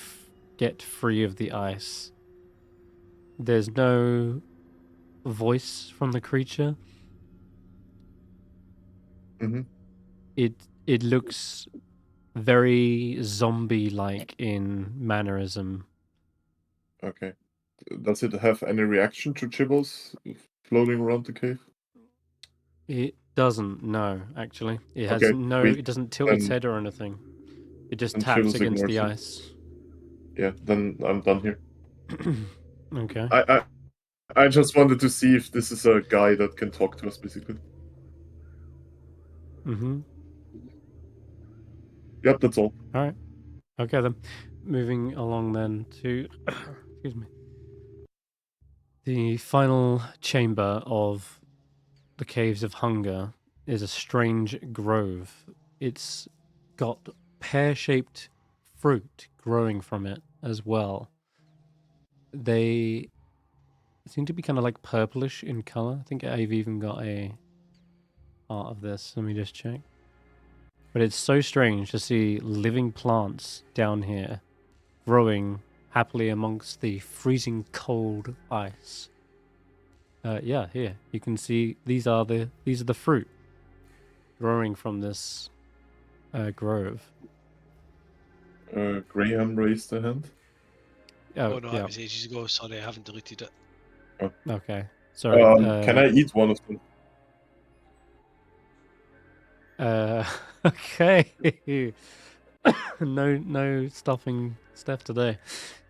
get free of the ice. There's no voice from the creature. Mm-hmm. It looks very zombie-like in mannerism. Okay. Does it have any reaction to Chibbles floating around the cave? It doesn't, no, actually. It has Okay, it doesn't tilt its then- head or anything. It just then taps Chibbles against the ignores ice. Yeah, then I'm done here. Okay. I just wanted to see if this is a guy that can talk to us, basically. Mm-hmm. Yep, that's all. Alright. Okay then. Moving along then to excuse me. The final chamber of the Caves of Hunger is a strange grove. It's got pear-shaped fruit growing from it as well. They seem to be kind of like purplish in color. I think I've even got a art of this. Let me just check. But it's so strange to see living plants down here growing happily amongst the freezing cold ice. Yeah, here you can see these are the fruit growing from this grove. Grayham raised a hand. Oh no, yeah. it was ages ago. Sorry, I haven't deleted it. Okay. Sorry. Can I eat one of them? Okay. no stopping Stef today.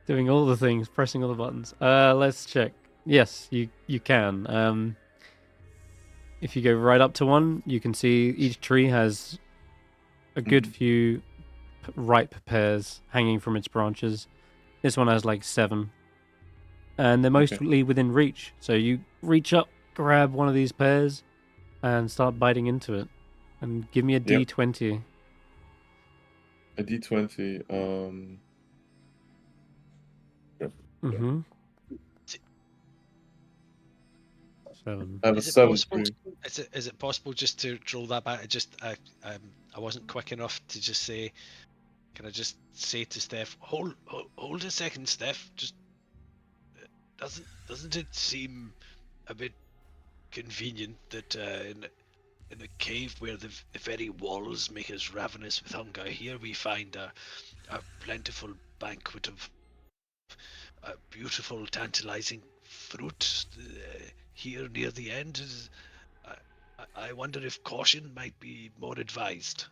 Doing all the things, pressing all the buttons. Let's check. Yes, you can. If you go right up to one, you can see each tree has a good few ripe pears hanging from its branches. This one has like 7. And they're mostly within reach. So you reach up, grab one of these pears, and start biting into it. And give me a D20. A D20. Mm-hmm. 7. I have a Is it 7. possible? Is it possible just to roll that back? I wasn't quick enough to just say. Can I just say to Stef, hold a second, Stef. Just doesn't it seem a bit convenient that in a cave where the very walls make us ravenous with hunger, here we find a plentiful banquet of beautiful, tantalizing fruit here near the end. I wonder if caution might be more advised.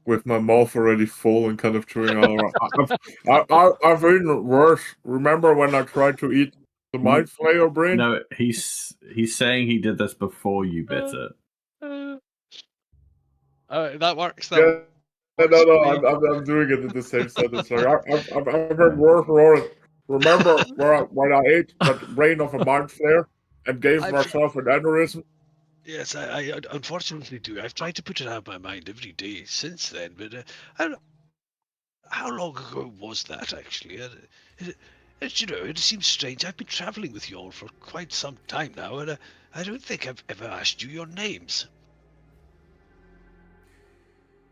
With my mouth already full and kind of chewing all around. I've eaten worse. Remember when I tried to eat the mind flayer brain? No, he's saying he did this before you bit it. That works. Yeah, no, I'm doing it in the same sentence. Like, I've heard worse, Roland. Remember when I ate that brain of a mind flayer and gave myself an aneurysm? Yes, I unfortunately do. I've tried to put it out of my mind every day since then, but how long ago was that actually? It seems strange. I've been traveling with you all for quite some time now, and I don't think I've ever asked you your names.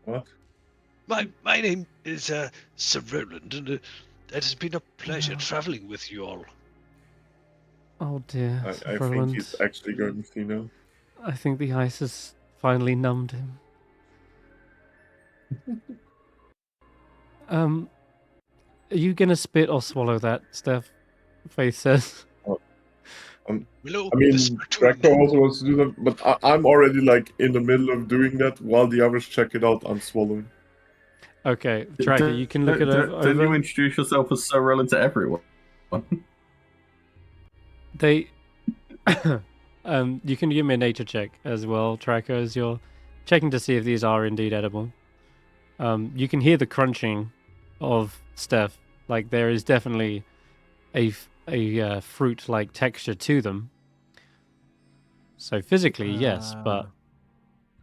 What? My name is Sir Roland, and it has been a pleasure traveling with you all. Oh dear. I think Roland. he's actually going to see now. I think the ice has finally numbed him. Are you gonna spit or swallow that, Steph? Faith says. Willow, I mean, Draco also wants to do that, but I'm already like in the middle of doing that while the others check it out. I'm swallowing. Okay, Tracker, you can look it over. Don't you introduce yourself as Sir Roland to everyone? They You can give me a nature check as well, Tracker, as you're checking to see if these are indeed edible. You can hear the crunching of Stef. Like there is definitely a fruit-like texture to them. So physically, yes, but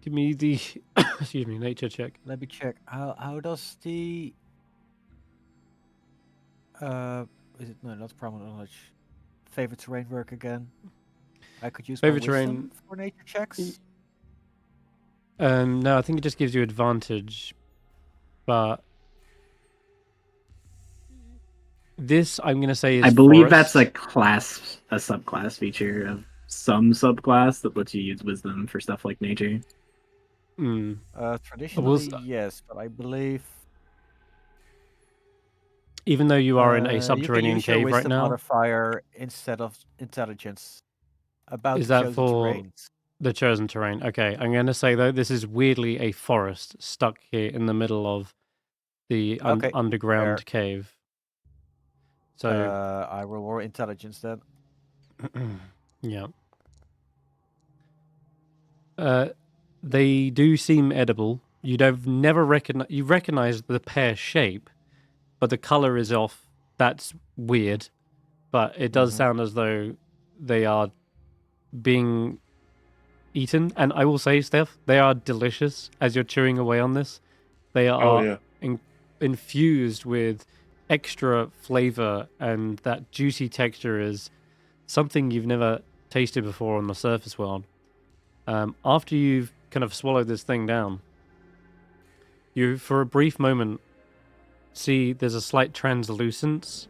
give me the excuse me, nature check. Let me check. How does the is it no, not prominent knowledge? Favorite terrain work again? I could use Favorite my terrain. wisdom for nature checks. No, I think it just gives you advantage, but this I'm gonna say is I believe forest. that's a subclass feature of some subclass that lets you use wisdom for stuff like nature. Traditionally, yes, but I believe Even though you are in a you can subterranean use your cave right wisdom now, modifier instead of intelligence about is the that chosen for terrains. the chosen terrain? Okay, I'm going to say though this is weirdly a forest stuck here in the middle of the Okay, underground fair. cave. So I will roll intelligence then. yeah, they do seem edible. You recognize the pear shape, but the color is off. That's weird, but it does sound as though they are being eaten. And I will say, Steph, they are delicious as you're chewing away on this. They are yeah. infused with extra flavor, and that juicy texture is something you've never tasted before on the surface world. After you've kind of swallowed this thing down, you, for a brief moment, see there's a slight translucence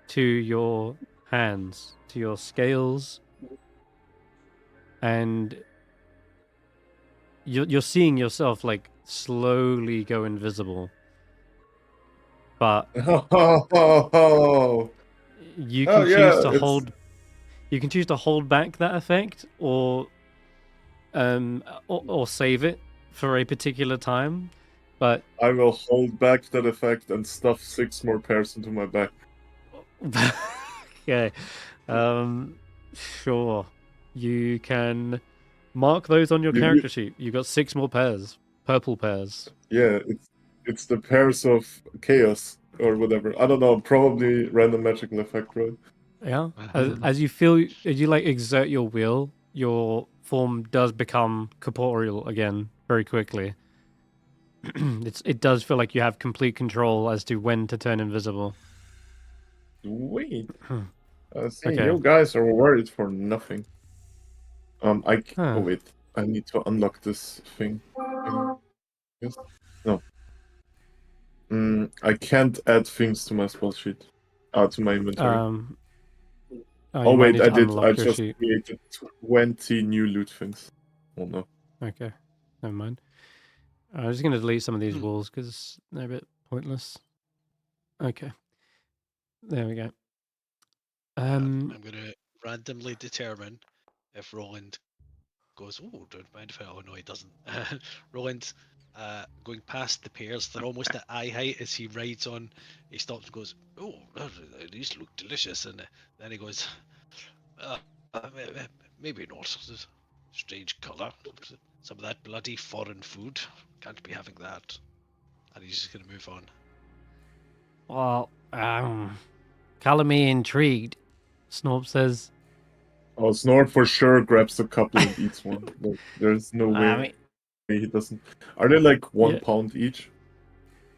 to your hands, to your scales, and you're seeing yourself like slowly go invisible. But Oh, you can choose yeah, to hold. You can choose to hold back that effect, or save it for a particular time. But I will hold back that effect and stuff 6 more pairs into my back. okay, sure, you can mark those on your character sheet. You got 6 more pairs, purple pairs. Yeah, it's the pairs of chaos or whatever. I don't know, probably random magical effect, right? Yeah, as you like exert your will, your form does become corporeal again very quickly. It does feel like you have complete control as to when to turn invisible. Wait. I see Okay. you guys are worried for nothing. Oh Huh. wait, I need to unlock this thing. Yes? No. I can't add things to my spell sheet. To my inventory. Oh, Oh you might wait, need I to did. I unlock your just sheet. created 20 new loot things. Oh no. Okay, never mind. I'm just going to delete some of these walls because they're a bit pointless. Okay, there we go. I'm going to randomly determine if Roland goes, oh, don't mind if I... Oh, no, he doesn't. Roland, going past the pears, they're almost at eye height as he rides on. He stops and goes, oh, these look delicious. And then he goes, maybe not. Strange colour. Some of that bloody foreign food. Can't be having that. And he's just going to move on. Well, color me intrigued. Snorp says. Oh, Snort for sure grabs a couple and eats one. There's no way he doesn't. Are they like 1 pound each?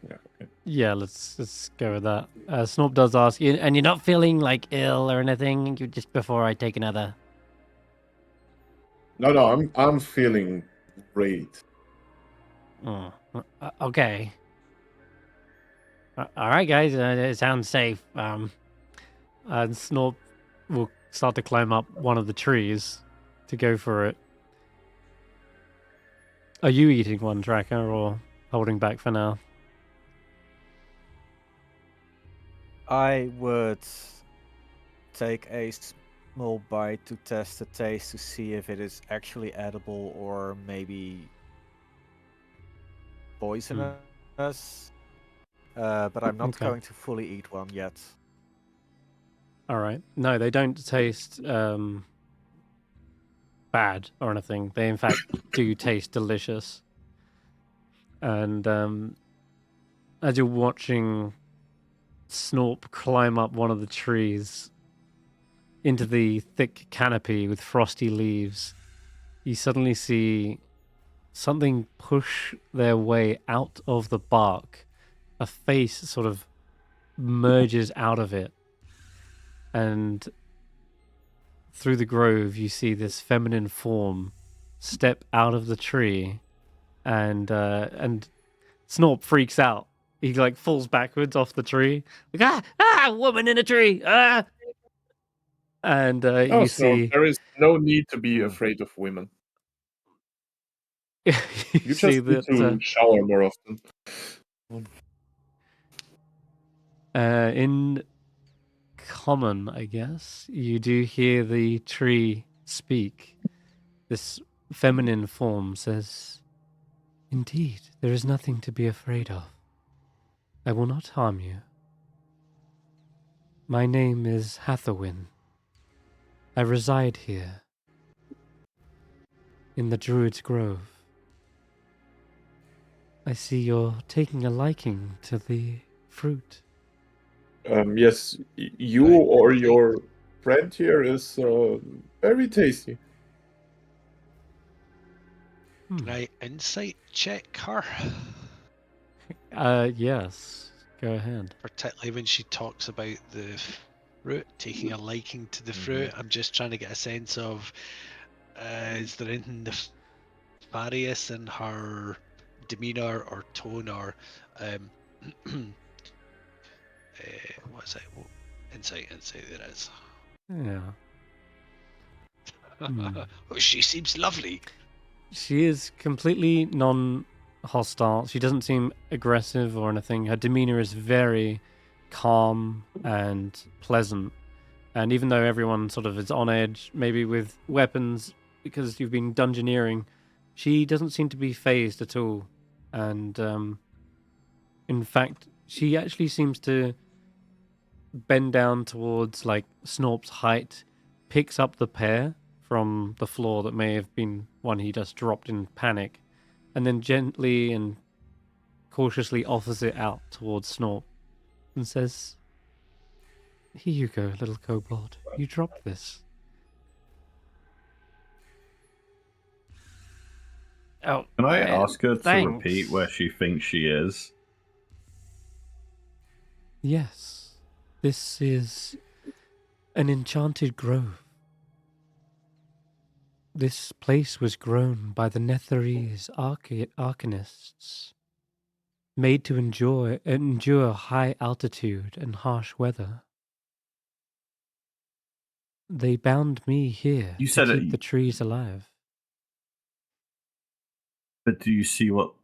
Yeah. Okay. Yeah, let's go with that. Snorp does ask you, and you're not feeling like ill or anything. You just before I take another. No, I'm feeling great. Oh, okay. All right, guys. It sounds safe. And Snorp will start to climb up one of the trees to go for it. Are you eating one, Tracker, or holding back for now? I would take a small bite to test the taste to see if it is actually edible or maybe poisonous. But I'm not going to fully eat one yet. All right. No, they don't taste bad or anything. They in fact do taste delicious. And as you're watching Snorp climb up one of the trees into the thick canopy with frosty leaves, you suddenly see something push their way out of the bark. A face sort of merges out of it, and through the grove you see this feminine form step out of the tree, and Snorp freaks out. He like falls backwards off the tree, like woman in a tree, and Oh, you so see there is no need to be afraid of women. you You see just need that to shower more often. in common, I guess, you do hear the tree speak. This feminine form says, "Indeed, there is nothing to be afraid of. I will not harm you. My name is Hathawin. I reside here, in the Druid's Grove. I see you're taking a liking to the fruit." Yes, you or your friend here is very tasty. Can I insight check her? Yes. Go ahead. Particularly when she talks about the fruit, taking a liking to the fruit. I'm just trying to get a sense of is there anything nefarious in her demeanor or tone or what's it? Insight, there is. Yeah. Oh, she seems lovely. She is completely non-hostile. She doesn't seem aggressive or anything. Her demeanor is very calm and pleasant. And even though everyone sort of is on edge, maybe with weapons because you've been dungeoneering, she doesn't seem to be phased at all. And in fact, she actually seems to bend down towards like Snorp's height, picks up the pear from the floor that may have been one he just dropped in panic, and then gently and cautiously offers it out towards Snorp and says, "Here you go, little kobold. You dropped this." Oh, Can I ask her to thanks. repeat where she thinks she is? Yes, this is an enchanted grove. This place was grown by the Netherese arcanists, made to endure high altitude and harsh weather. They bound me here You to said keep the trees alive. But do you see what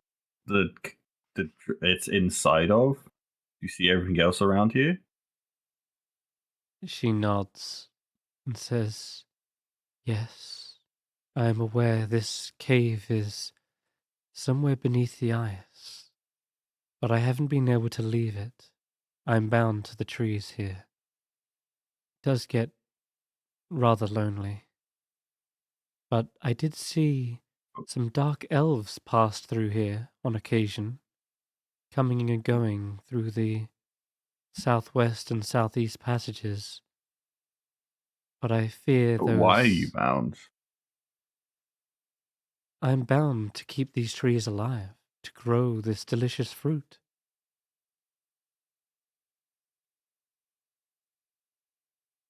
the it's inside of? Do you see everything else around you? She nods and says, "Yes, I am aware this cave is somewhere beneath the ice, but I haven't been able to leave it. I'm bound to the trees here. It does get rather lonely. But I did see some dark elves pass through here on occasion, coming and going through the southwest and southeast passages. But I fear But those... why are you bound? I'm bound to keep these trees alive, to grow this delicious fruit."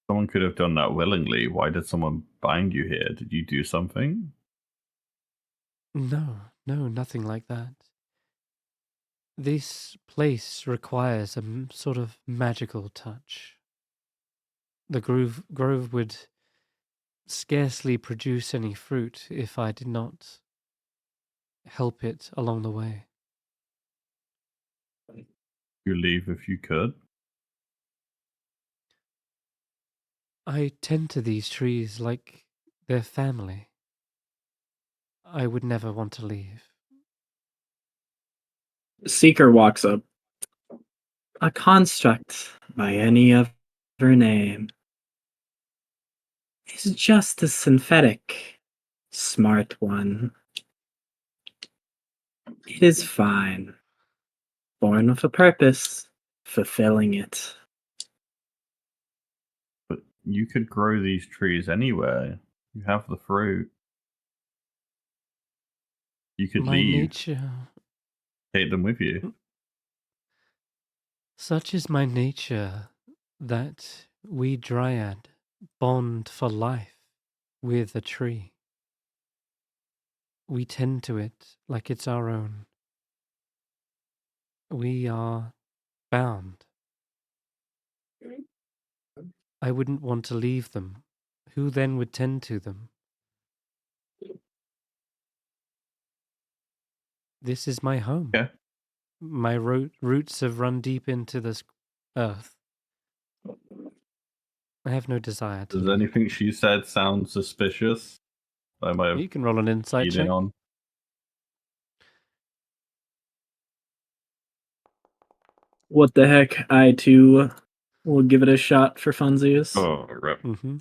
Someone could have done that willingly. Why did someone bind you here? Did you do something? No, nothing like that. This place requires a sort of magical touch. The grove would scarcely produce any fruit if I did not help it along the way. You leave if you could. I tend to these trees like their family. I would never want to leave. Seeker walks up. A construct by any other name is just as synthetic Smart one. It is fine. Born with a purpose, fulfilling it. But you could grow these trees anywhere. You have the fruit. You could My leave, nature. take them with you. Such is my nature that we dryad bond for life with a tree. We tend to it like it's our own. We are bound. I wouldn't want to leave them. Who then would tend to them? This is my home. Yeah. My roots have run deep into this earth. I have no desire to Does leave. anything she said sound suspicious? I might have You can roll an insight keyed in check. on. What the heck? I too will give it a shot for funsies. Oh, rip. Mm-hmm.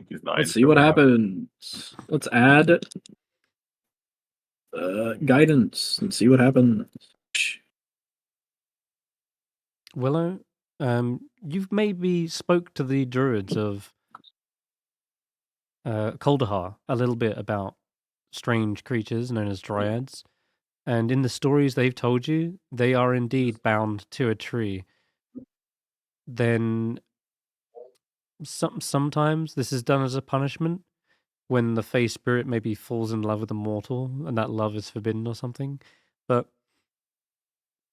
He's not Let's see what into that. happens. Let's add guidance and see what happens. Willow, you've maybe spoke to the druids of Kaldahar a little bit about strange creatures known as dryads, and in the stories they've told you, they are indeed bound to a tree. Then sometimes this is done as a punishment when the Fey spirit maybe falls in love with a mortal and that love is forbidden or something, but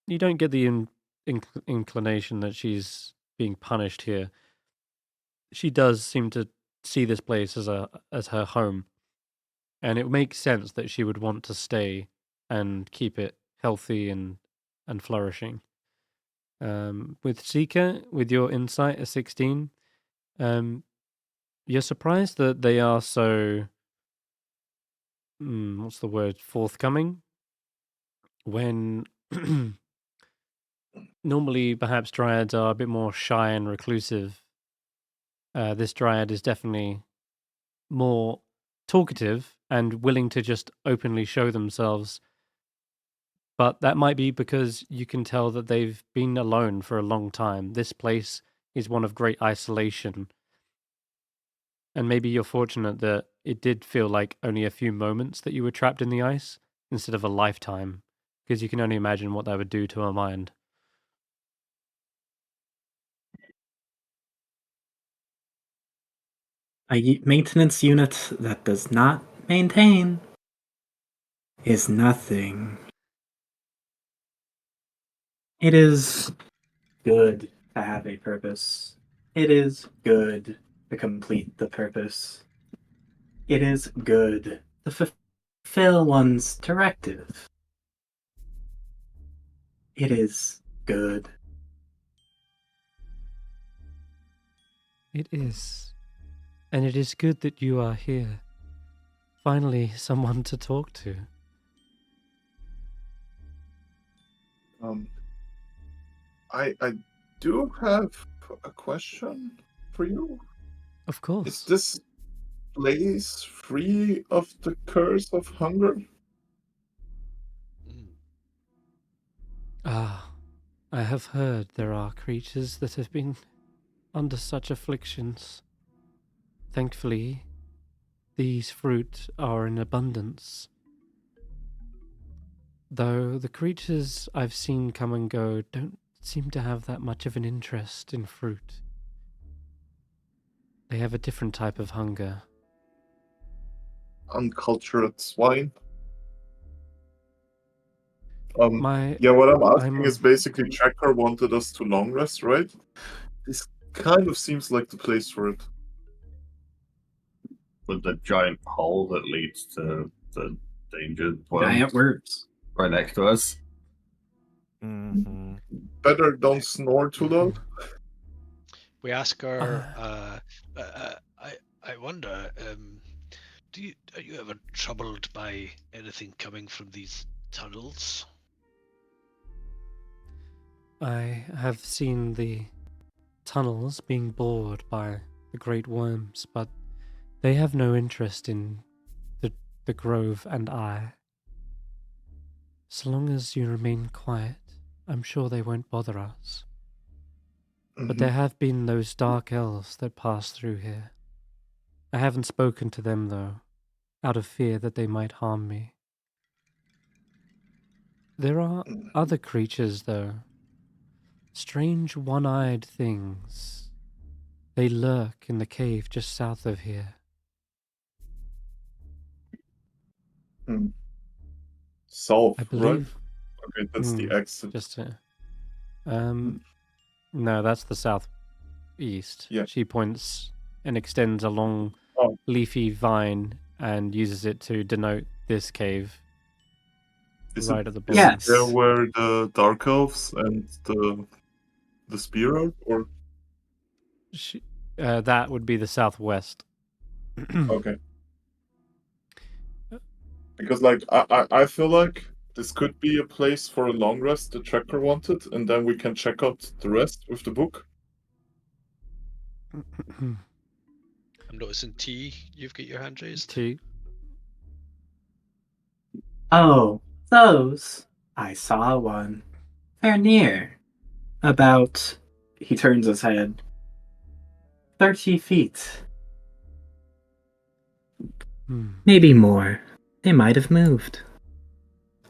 you don't get the inclination that she's being punished here. She does seem to see this place as her home, and it makes sense that she would want to stay and keep it healthy and flourishing. With Seeker, with your insight at 16, you're surprised that they are so what's the word, forthcoming, when normally perhaps dryads are a bit more shy and reclusive. This dryad is definitely more talkative and willing to just openly show themselves. But that might be because you can tell that they've been alone for a long time. This place is one of great isolation. And maybe you're fortunate that it did feel like only a few moments that you were trapped in the ice instead of a lifetime, because you can only imagine what that would do to a mind. A maintenance unit that does not maintain is nothing. It is good to have a purpose. It is good to complete the purpose. It is good to fulfill one's directive. It is good. It is. And it is good that you are here. Finally, someone to talk to. I do have a question for you. Of Is course. this place free of the curse of hunger? Mm. Ah, I have heard there are creatures that have been under such afflictions. Thankfully, these fruit are in abundance. Though the creatures I've seen come and go don't seem to have that much of an interest in fruit. They have a different type of hunger. Uncultured swine. My Yeah, what I'm I'm asking is basically Checker wanted us to long rest, right? This kind of seems like the place for it. With the giant hole that leads to the danger worm Giant words. right next to us. Mm-hmm. Better don't snore too loud. We ask her. I wonder. Are you ever troubled by anything coming from these tunnels? I have seen the tunnels being bored by the great worms, but They have no interest in the grove and I. So long as you remain quiet, I'm sure they won't bother us. But there have been those dark elves that pass through here. I haven't spoken to them, though, out of fear that they might harm me. There are other creatures, though. Strange one-eyed things. They lurk in the cave just south of here. South, I right? believe... Okay, that's the exit. Just no, that's the southeast. Yeah. She points and extends a long leafy vine and uses it to denote this cave. Is Right it, at the is bottom. it there where the dark elves and the spear are, or that would be the southwest. okay? Because like I feel like this could be a place for a long rest the tracker wanted, and then we can check out the rest with the book. I'm noticing T, you've got your hand raised. T. Oh, those. I saw one. They're near. About, he turns his head, 30 feet. Maybe more. They might have moved.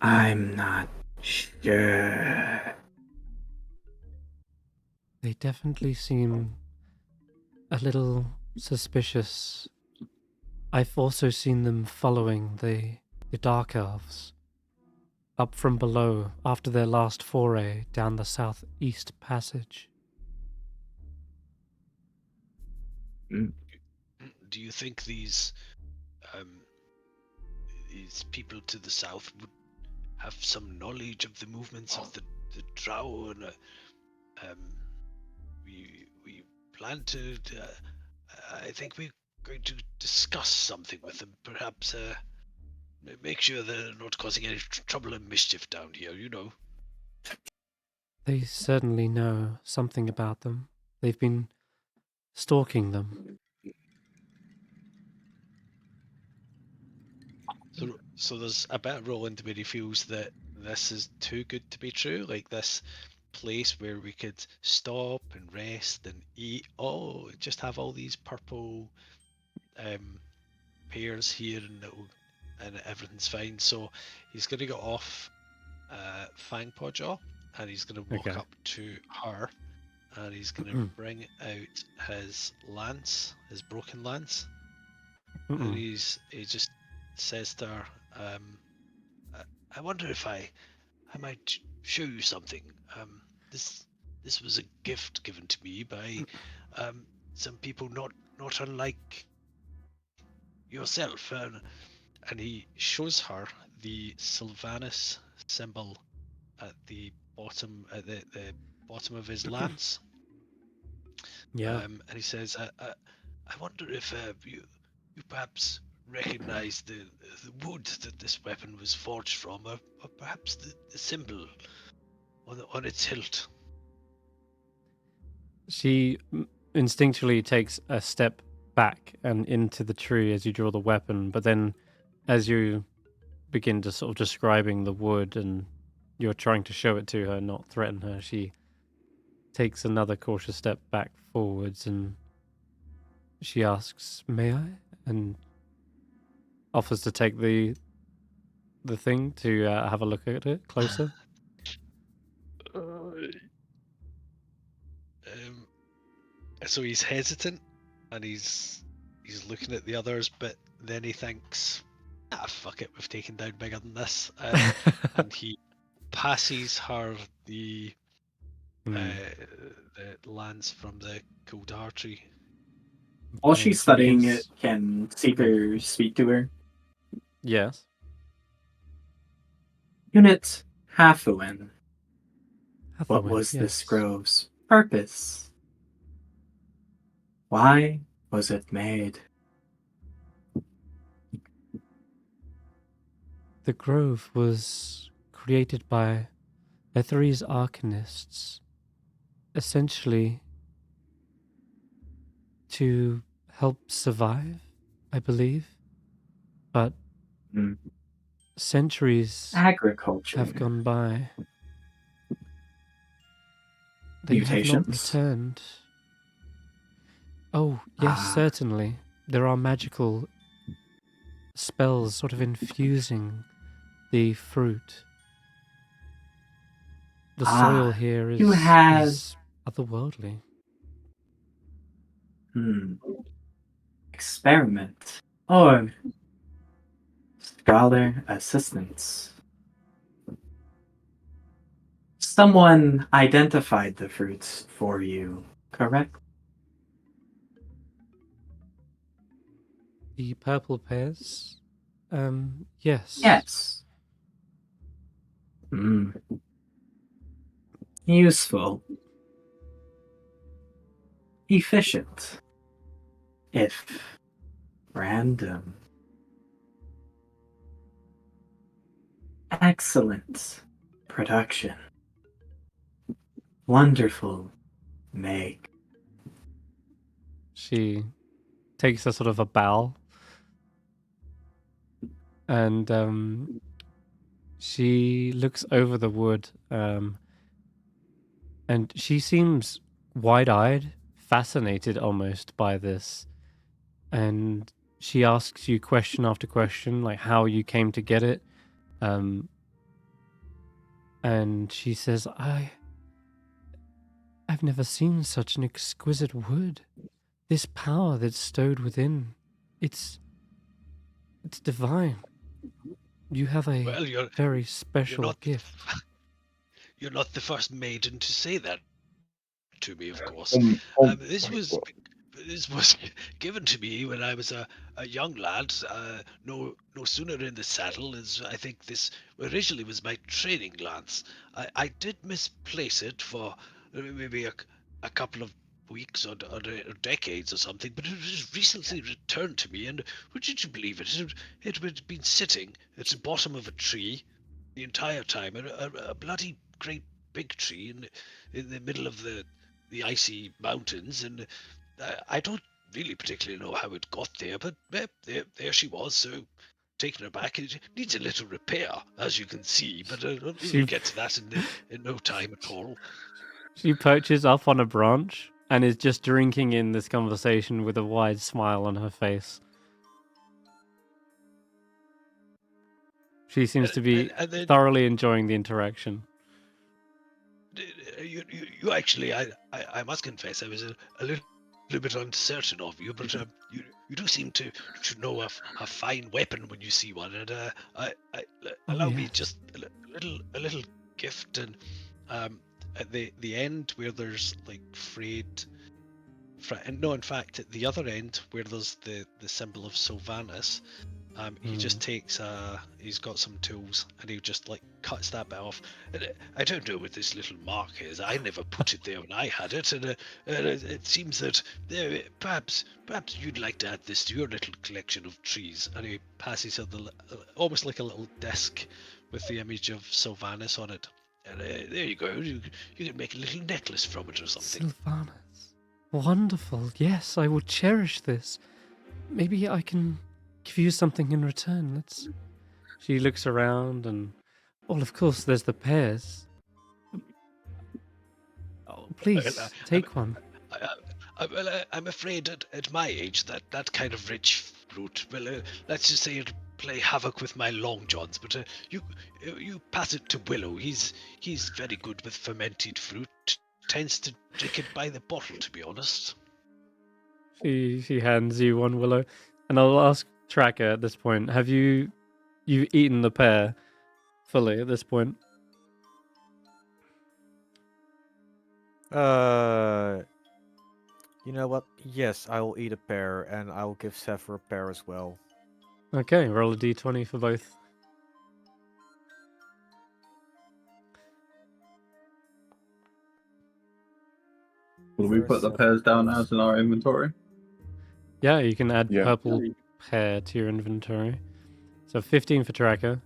I'm not sure. They definitely seem a little suspicious. I've also seen them following the dark elves up from below after their last foray down the southeast passage. Do you think these people to the south would have some knowledge of the movements of the drow? And we plan to. I think we're going to discuss something with them. Perhaps make sure they're not causing any trouble and mischief down here. You know. They certainly know something about them. They've been stalking them. So there's a bit of Roland where he feels that this is too good to be true. Like this place where we could stop and rest and eat. Oh, just have all these purple pears here, and everything's fine. So he's gonna get off Fangpawjaw, and he's gonna walk up to her, and he's gonna bring out his lance, his broken lance, and he just says to her, I wonder if I might show you something. This was a gift given to me by some people not unlike yourself. And he shows her the Sylvanus symbol at the bottom of his lance. Yeah. And he says, I wonder if you perhaps recognize the wood that this weapon was forged from, or perhaps the symbol on its hilt. She instinctually takes a step back and into the tree as you draw the weapon, but then as you begin to sort of describing the wood and you're trying to show it to her, not threaten her, she takes another cautious step back forwards and she asks, "May I?" and offers to take the thing to have a look at it closer. So he's hesitant and he's looking at the others, but then he thinks, fuck it, we've taken down bigger than this. And he passes her the lance from the Kuldar tree. While she's studying it, can Seeker speak to her? Yes. Unit Hathawin. What Hathawin, was yes. this grove's purpose? Why was it made? The grove was created by Etheri's arcanists, essentially to help survive I believe. But Hmm. centuries Agriculture. have gone by. They have not Mutations? returned. Oh, yes, Ah. certainly. There are magical spells sort of infusing the fruit. The soil here you have- is otherworldly. Experiment. Or scholar assistance. Someone identified the fruits for you, correct? The purple pears? Yes. Yes. Useful. Efficient. If random. Excellent production. Wonderful make. She takes a sort of a bow. And she looks over the wood. And she seems wide-eyed, fascinated almost by this. And she asks you question after question, like how you came to get it. And she says, I've never seen such an exquisite wood. This power that's stowed within, it's divine. You have a Well, very special gift. You're not the first maiden to say that to me, of course. This was given to me when I was a young lad. No sooner in the saddle as I think this originally was my training lance. I did misplace it for maybe a couple of weeks or decades or something, but it was recently returned to me. And would you believe it? It had been sitting at the bottom of a tree the entire time, a bloody great big tree in the middle of the icy mountains, and I don't really particularly know how it got there, but there she was. So taking her back, it needs a little repair, as you can see, but we'll get to that in no time at all. She perches up on a branch and is just drinking in this conversation with a wide smile on her face. She seems to be and then, thoroughly enjoying the interaction. You actually, I must confess, I was a little bit uncertain of you, but you do seem to know a fine weapon when you see one, and allow me just a little gift, and at the end where there's like frayed, and no, in fact at the other end where there's the symbol of Sylvanas. He just takes he's got some tools and he just like cuts that bit off. And I don't know what this little mark is. I never put it there when I had it, and it seems that perhaps you'd like to add this to your little collection of trees. And he passes her almost like a little disc with the image of Sylvanas on it. And there you go. You can make a little necklace from it or something. Sylvanas. Wonderful. Yes, I will cherish this. Maybe I can give you something in return. She looks around and, well, of course, there's the pears. Oh, please, take one. I'm afraid at my age that kind of rich fruit, well, let's just say it'll play havoc with my long johns. But you pass it to Willow. He's very good with fermented fruit. Tends to drink it by the bottle, to be honest. She hands you one, Willow, and I'll ask Tracker at this point. Have you've eaten the pear fully at this point? You know what? Yes, I will eat a pear, and I will give Sever a pear as well. Okay, roll a d20 for both. Will we put the pears down as in our inventory? Yeah, you can add Yeah. purple pear to your inventory. So 15 for Tracker.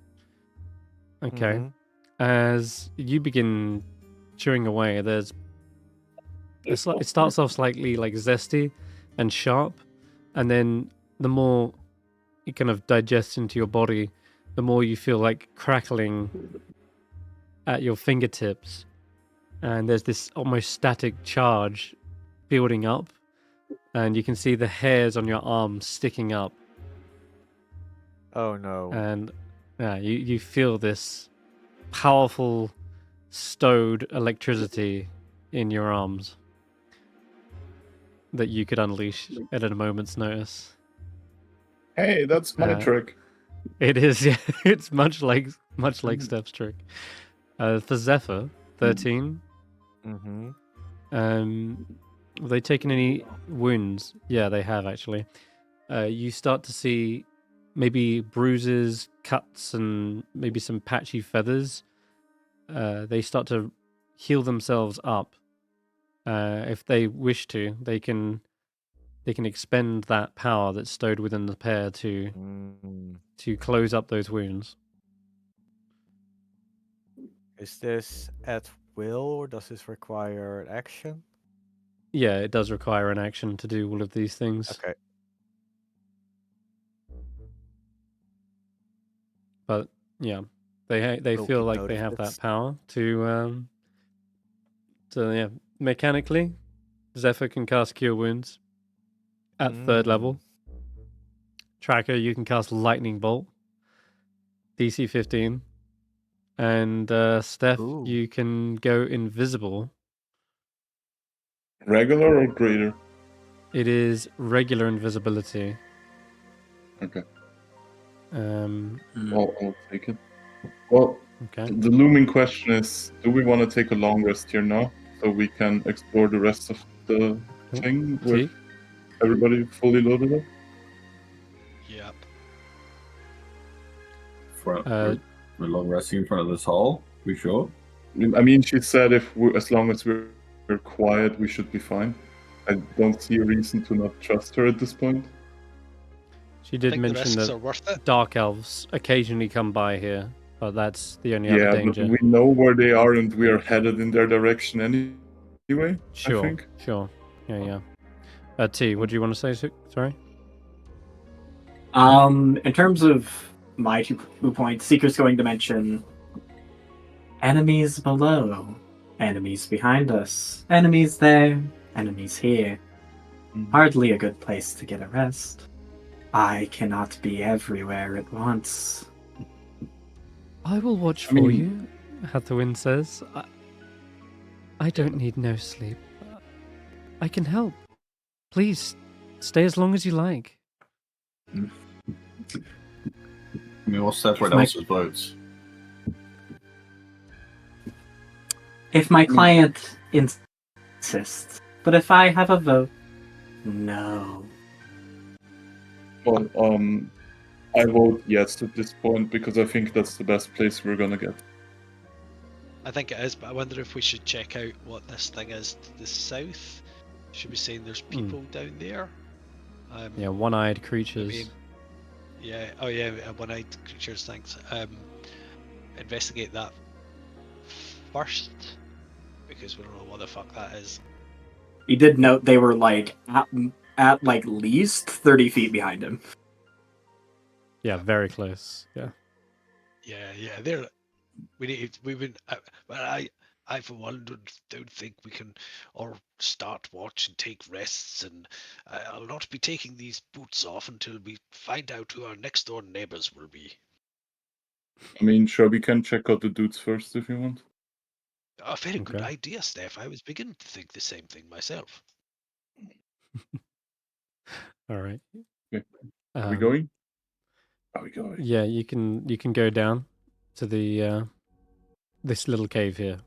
Okay. Mhm. As you begin chewing away, it starts off slightly like zesty and sharp, and then the more it kind of digests into your body, the more you feel like crackling at your fingertips, and there's this almost static charge building up, and you can see the hairs on your arms sticking up, Oh no. and you feel this powerful stowed electricity in your arms that you could unleash at a moment's notice. Hey, that's my trick. It is, yeah. It's much like Stef's trick. For Zephyr, 13. Mm-hmm. Have they taken any wounds? Yeah, they have actually. You start to see maybe bruises, cuts, and maybe some patchy feathers. They start to heal themselves up. If they wish to, they can expend that power that's stowed within the pair to close up those wounds. Is this at will, or does this require an action? Yeah, it does require an action to do all of these things. Okay. But yeah, they We'll feel keep like note they of have this. that power to yeah, mechanically, Zephyr can cast Cure Wounds at 3rd level. Tracker, you can cast Lightning Bolt, DC 15. And Steph, Ooh. you can go invisible. Regular or greater? It is regular invisibility. Okay. Okay. I'll take it. Well, the looming question is, do we want to take a long rest here now so we can explore the rest of the thing with everybody fully loaded up? Yep. We're long resting in front of this hall. We sure? I mean, she said as long as we're quiet, we should be fine. I don't see a reason to not trust her at this point. She did think the mention risks that are worth it. dark elves occasionally come by here, but that's the only other danger. But we know where they are and we are headed in their direction anyway, Sure, I think. Sure. Yeah. T, what do you want to say? Sorry? In terms of my 2 points, Seeker's going to mention enemies below, enemies behind us, enemies there, enemies here. Hardly a good place to get a rest. I cannot be everywhere at once. I will watch for you, Hathawin says. I don't need no sleep. I can help. Please, stay as long as you like. I mean, what's everyone else's votes? If my client insists, but if I have a vote, no. Well, I vote yes at this point because I think that's the best place we're gonna get. I think it is, but I wonder if we should check out what this thing is to the south. Should we say there's people down there? Yeah, one-eyed creatures. Maybe, yeah. Oh yeah, one-eyed creatures. Thanks. Investigate that first because we don't know what the fuck that is. He did note they were like at like least 30 feet behind him. Yeah, very close. Yeah. Yeah. They're. We would. I for one don't think we can or start watch and take rests, and I'll not be taking these boots off until we find out who our next door neighbors will be. I mean, sure, we can check out the dudes first if you want. A very good idea, Stef. I was beginning to think the same thing myself. All right. Okay. Are we going? Are we going? Yeah, you can go down to the this little cave here.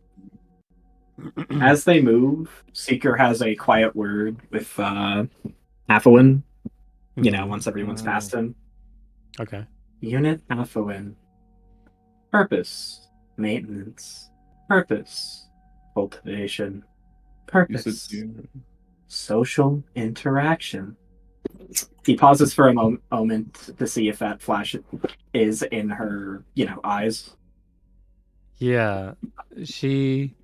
As they move, Seeker has a quiet word with Hathawin. You know, once everyone's past him. Okay. Unit Hathawin. Purpose. Maintenance. Purpose. Cultivation. Purpose. Social interaction. He pauses for a moment to see if that flash is in her, eyes. Yeah, she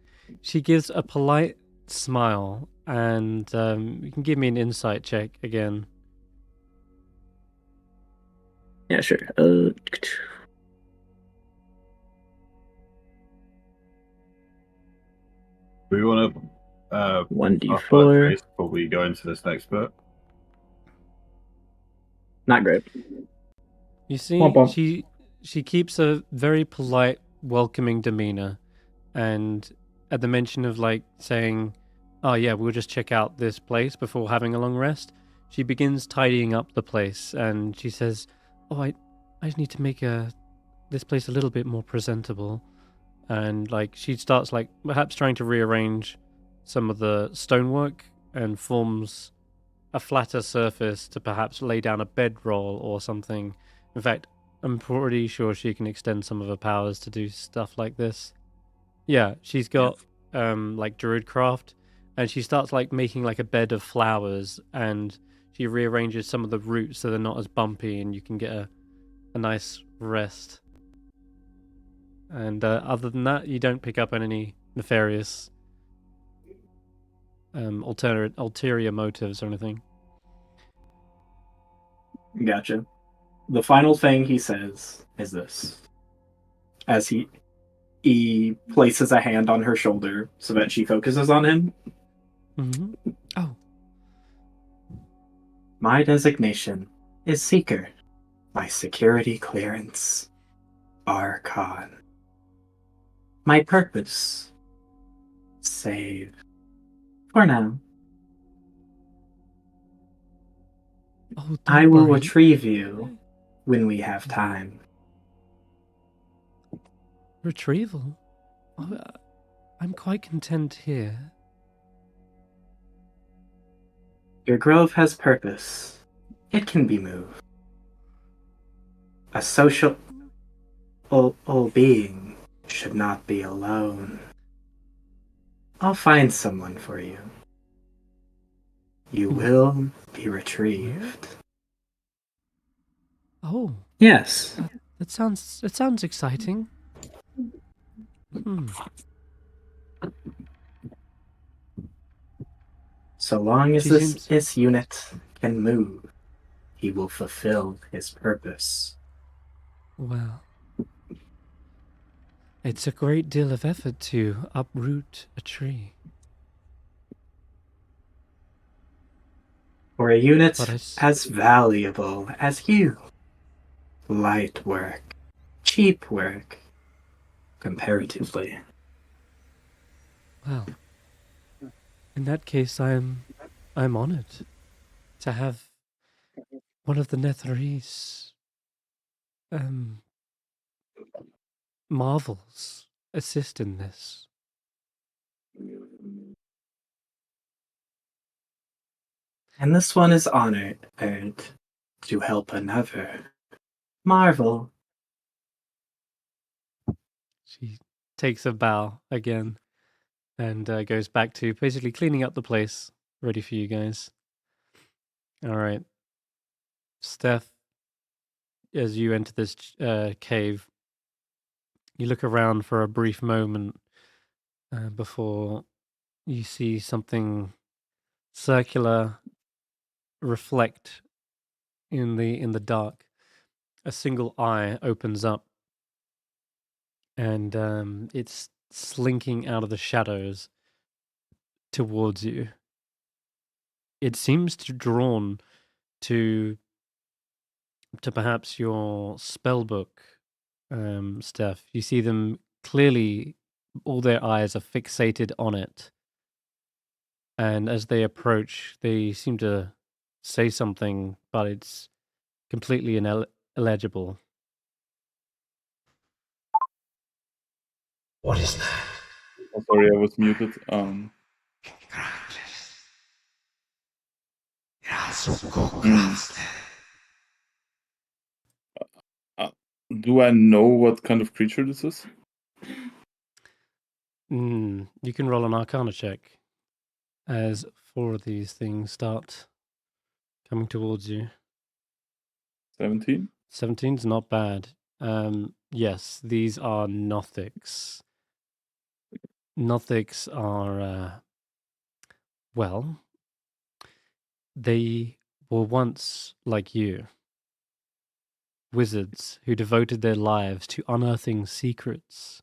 gives a polite smile, and you can give me an insight check again. Yeah, sure. Do we want to 1d4. before we go into this next bit? Not great. You see, Womp womp. she keeps a very polite, welcoming demeanor, and at the mention of like saying, "Oh yeah, we'll just check out this place before having a long rest," she begins tidying up the place, and she says, "Oh, I just need to make this place a little bit more presentable," and like she starts like perhaps trying to rearrange some of the stonework and forms a flatter surface to perhaps lay down a bedroll or something. In fact, I'm pretty sure she can extend some of her powers to do stuff like this. Yeah, she's got like druidcraft, and she starts like making like a bed of flowers, and she rearranges some of the roots so they're not as bumpy, and you can get a nice rest. And other than that, you don't pick up on any nefarious ulterior motives or anything. Gotcha. The final thing he says is this. As he places a hand on her shoulder so that she focuses on him. Mm-hmm. Oh. My designation is Seeker. My security clearance, Archon. My purpose, save. For now. Oh, I don't will worry. retrieve you when we have time. Retrieval? Oh, I'm quite content here. Your grove has purpose. It can be moved. A social being should not be alone. I'll find someone for you. You will be retrieved. Oh. Yes. That sounds exciting. So long as She this unit can move, he will fulfill his purpose. Well, it's a great deal of effort to uproot a tree. For a unit But as valuable as you. Light work. Cheap work. Comparatively. Well, in that case, I'm honored to have one of the Netherese marvels assist in this. And this one is honored to help another marvel. She takes a bow again and goes back to basically cleaning up the place, ready for you guys. All right. Stef, as you enter this cave, you look around for a brief moment before you see something circular reflect in the dark. A single eye opens up, and it's slinking out of the shadows towards you. It seems to drawn to perhaps your spell book, Stef. You see them clearly; all their eyes are fixated on it, and as they approach, they seem to say something, but it's completely illegible. What is that? Oh, sorry, I was muted. Do I know what kind of creature this is? You can roll an Arcana check as 4 of these things start coming towards you. 17? 17's not bad. Yes, these are Nothics. Nothics are, well, they were once like you. wizards who devoted their lives to unearthing secrets,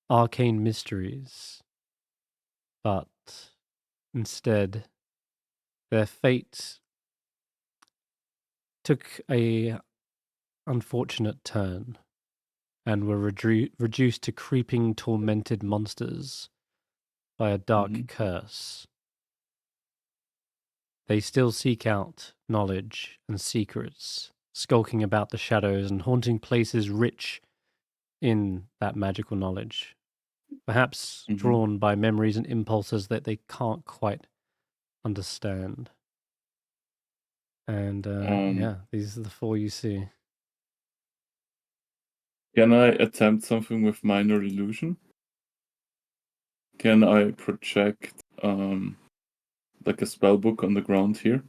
arcane mysteries. But instead, their fate took a unfortunate turn and were reduced to creeping, tormented monsters by a dark curse. They still seek out knowledge and secrets, skulking about the shadows and haunting places rich in that magical knowledge, perhaps drawn by memories and impulses that they can't quite understand. And yeah, these are the 4 you see. Can I attempt something with minor illusion? Can I project like a spell book on the ground here?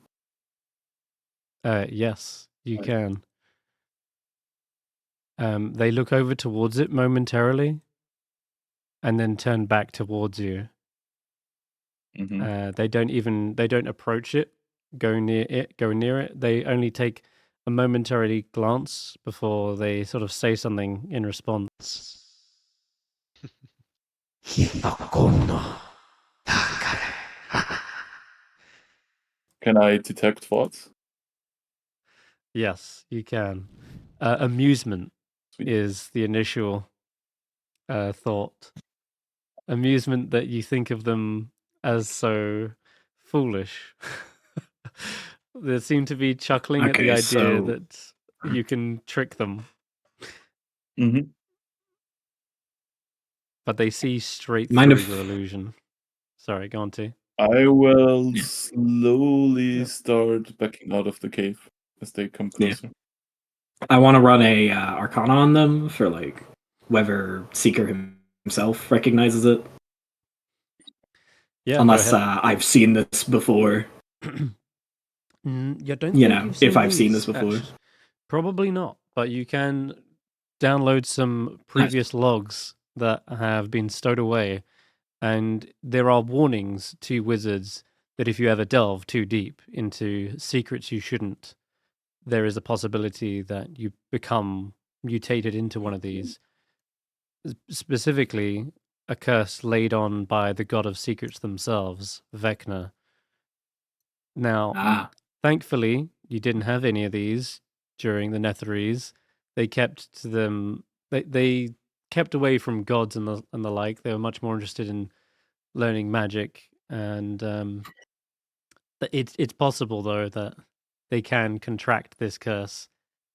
Yes, you can. They look over towards it momentarily and then turn back towards you. They don't approach it, go near it. They only take a momentary glance before they sort of say something in response. Can I detect thoughts? Yes, you can. Amusement Sweet. is the initial thought. Amusement that you think of them as so foolish. They seem to be chuckling at the idea that you can trick them. But they see straight through your illusion. Sorry, go on to. I will slowly start backing out of the cave as they come closer. I want to run a Arcana on them for like whether Seeker himself recognizes it. Yeah, unless I've seen this before. You don't. You think know, you've seen if I've seen these, this before. actually. Probably not. But you can download some previous logs that have been stowed away, and there are warnings to wizards that if you ever delve too deep into secrets you shouldn't, there is a possibility that you become mutated into one of these. Specifically, a curse laid on by the god of secrets themselves, Vecna. Now, thankfully, you didn't have any of these during the Netherese. They kept to them. They kept away from gods and the like. They were much more interested in learning magic, and it's possible though that they can contract this curse.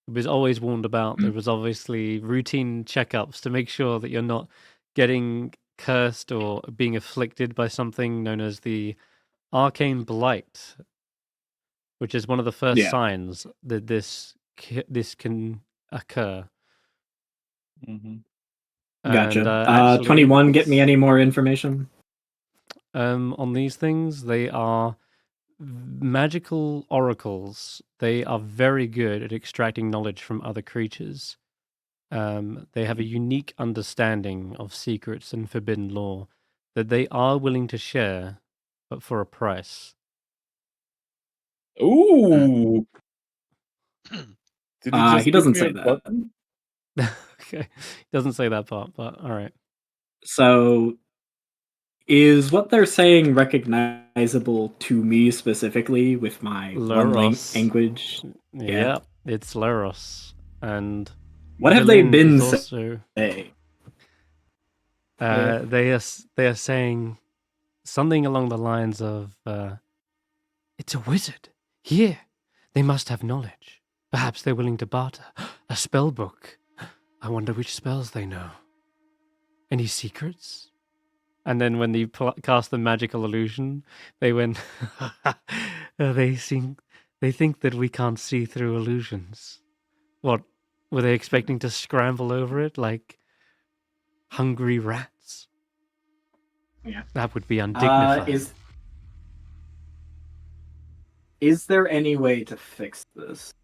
It was always warned about. There was obviously routine checkups to make sure that you're not getting cursed or being afflicted by something known as the arcane blight, which is one of the first signs that this can occur. Gotcha. And, 21, get me any more information? On these things, they are magical oracles. They are very good at extracting knowledge from other creatures. They have a unique understanding of secrets and forbidden lore that they are willing to share, but for a price. Ooh! Did he just He give doesn't me say a that. button? Okay, doesn't say that part, but all right. So, is what they're saying recognizable to me specifically with my one language? Yeah, it's Leros. And what have they been also saying? They are saying something along the lines of, "It's a wizard here. They must have knowledge. Perhaps they're willing to barter a spell book. I wonder which spells they know. Any secrets?" And then when you cast the magical illusion, they went, they think that we can't see through illusions. What, were they expecting to scramble over it like hungry rats? Yeah. That would be undignified. Is there any way to fix this?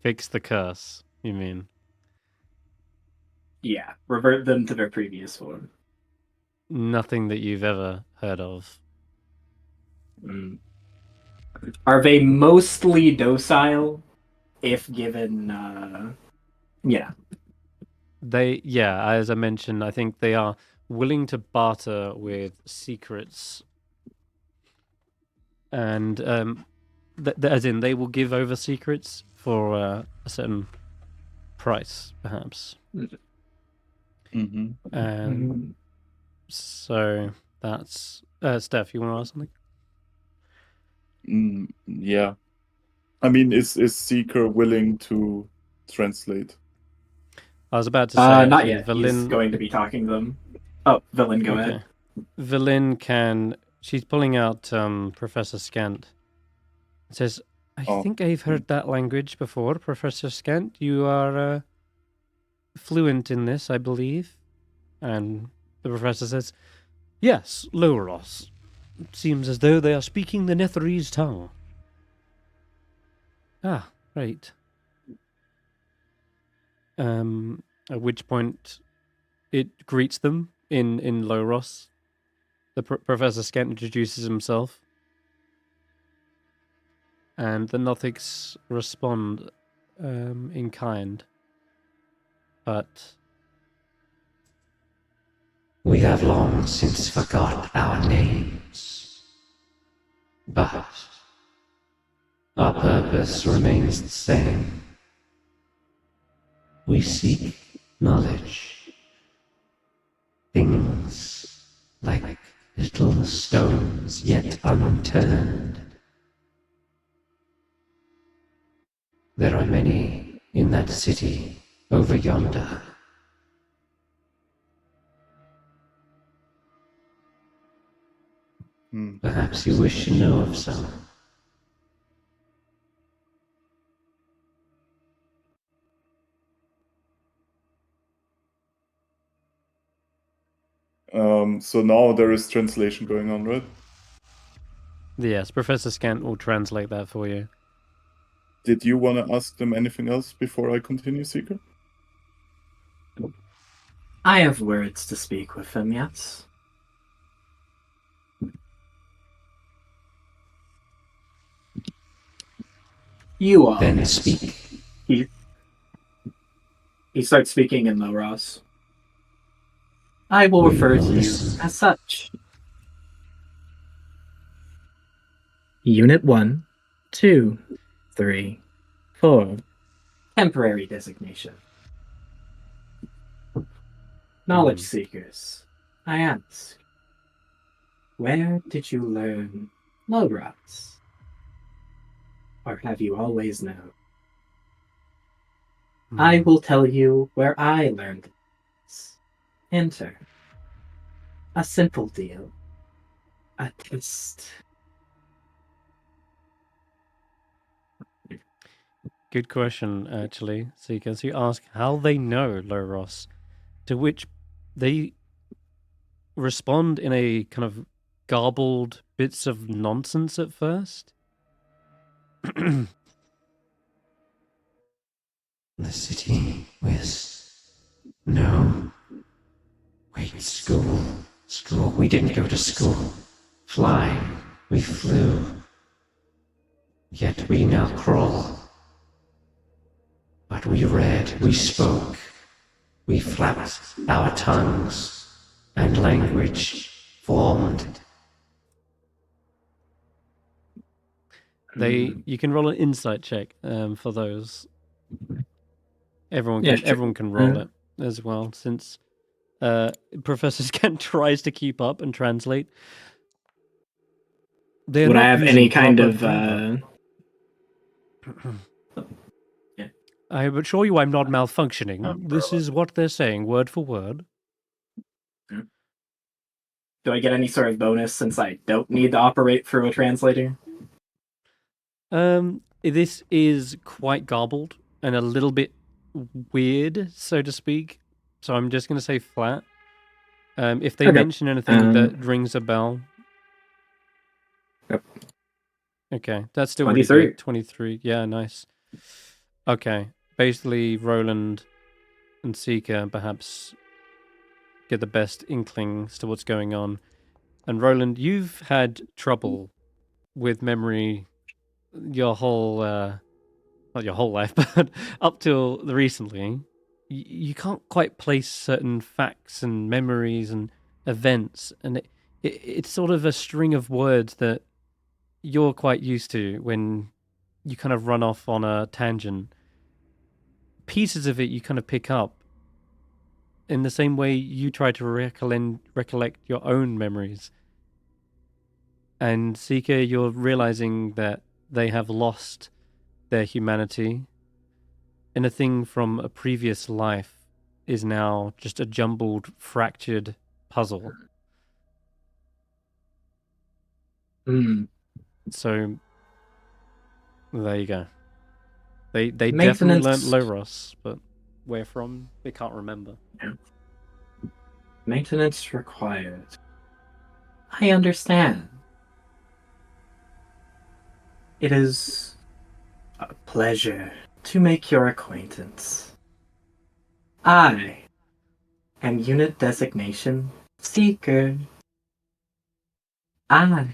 Fix the curse, you mean? Yeah, revert them to their previous form. Nothing that you've ever heard of. Are they mostly docile? if given, yeah. As I mentioned, I think they are willing to barter with secrets, and as in they will give over secrets for a certain price, perhaps. Mm-hmm. And so that's Steph. You want to ask something? Yeah. I mean, is Seeker willing to translate? I was about to say, Not actually, yet. He's Villain. going to be talking to them. Oh, Villain, go ahead. Villain can. She's pulling out Professor Scant. It says, I think I've heard that language before, Professor Scant. You are fluent in this, I believe. And the professor says, yes, Loros. It seems as though they are speaking the Netherese tongue. Ah, right. At which point it greets them in Loros. The Professor Scant introduces himself. And the Nothics respond in kind. But we have long since forgot our names. But our purpose remains the same. We seek knowledge. Things like little stones yet unturned. There are many in that city over yonder. Perhaps you wish to know of some. So now there is translation going on, right? yes, Professor Scant will translate that for you. Did you want to ask them anything else before I continue, Seeker? I have words to speak with them, yes. You all. Then speak. He starts speaking in Loros. I will refer to you as such. Unit 1, 2, 3, 4. Temporary designation. Knowledge seekers, I ask. Where did you learn Loros? Or have you always known? I will tell you where I learned it. Enter. A simple deal. A test. Good question, actually, Seeker. So you ask how they know Loros, to which they respond in a kind of garbled bits of nonsense at first. The city west. No. Wait, school. School. We didn't go to school. Fly. We flew. Yet we now crawl. But we read, we spoke. We flapped our tongues, and language formed. You can roll an insight check for those. Everyone can roll it as well, since Professor Scant tries to keep up and translate. Would I have any kind of I assure you I'm not malfunctioning. This is what they're saying, word for word. Do I get any sort of bonus since I don't need to operate through a translator? This is quite garbled and a little bit weird, so to speak. So I'm just going to say flat. If they mention anything that rings a bell. Yep. Okay, that's still 23. really good. 23. Yeah, nice. Okay, basically Roland and Seeker perhaps get the best inklings to what's going on. And Roland, you've had trouble with memory your whole not your whole life, but up till recently, you can't quite place certain facts and memories and events, and it's sort of a string of words that you're quite used to when you kind of run off on a tangent. Pieces of it you kind of pick up in the same way you try to recollect your own memories. And Seeker, you're realizing that they have lost their humanity, and a thing from a previous life is now just a jumbled, fractured puzzle. So there you go. They definitely learnt Loros, but where from, they can't remember. Yeah. Maintenance required. I understand. It is a pleasure to make your acquaintance. I am Unit Designation Seeker. I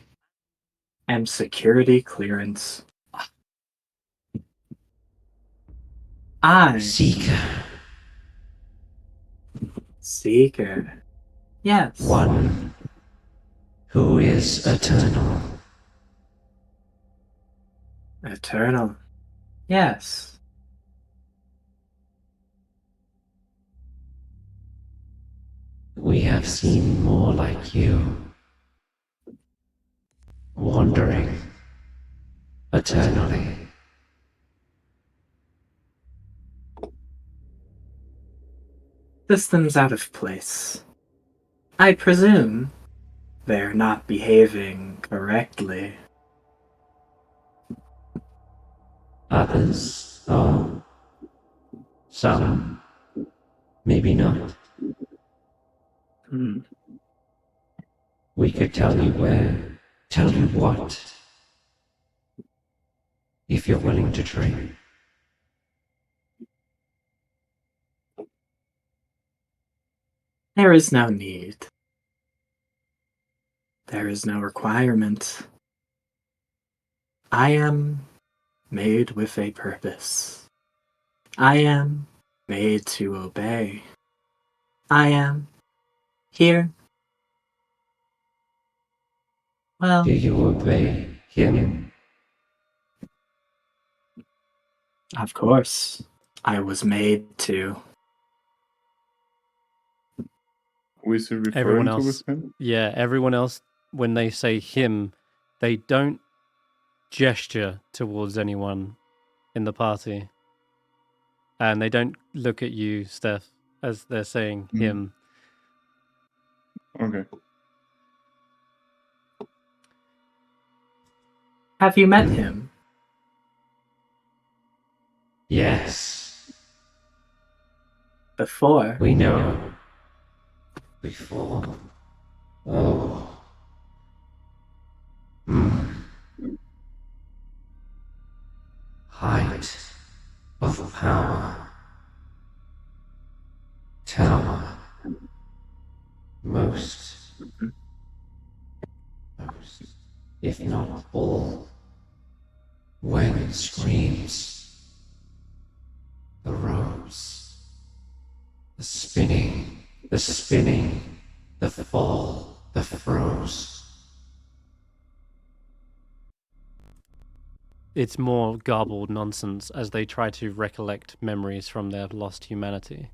am Security Clearance. I... Seeker. Yes. One who is eternal. Eternal. Yes. We have seen more like you. Wandering eternally. Systems out of place. I presume they're not behaving correctly. Others are. Some. Maybe not. We could tell you where, tell you what, if you're willing to trade. There is no need. There is no requirement. I am made with a purpose. I am made to obey. I am here. Well, Do you obey him? of course, I was made to. Who is he referring Everyone to else, with him? yeah, everyone else, when they say him, they don't gesture towards anyone in the party. And they don't look at you, Stef, as they're saying him. Okay. Have you met him? Yes. Before? We know. Before. Oh. Height of power. Tower. Most, if not all, when screams, the rose, the spinning, the fall, the froze. It's more garbled nonsense as they try to recollect memories from their lost humanity.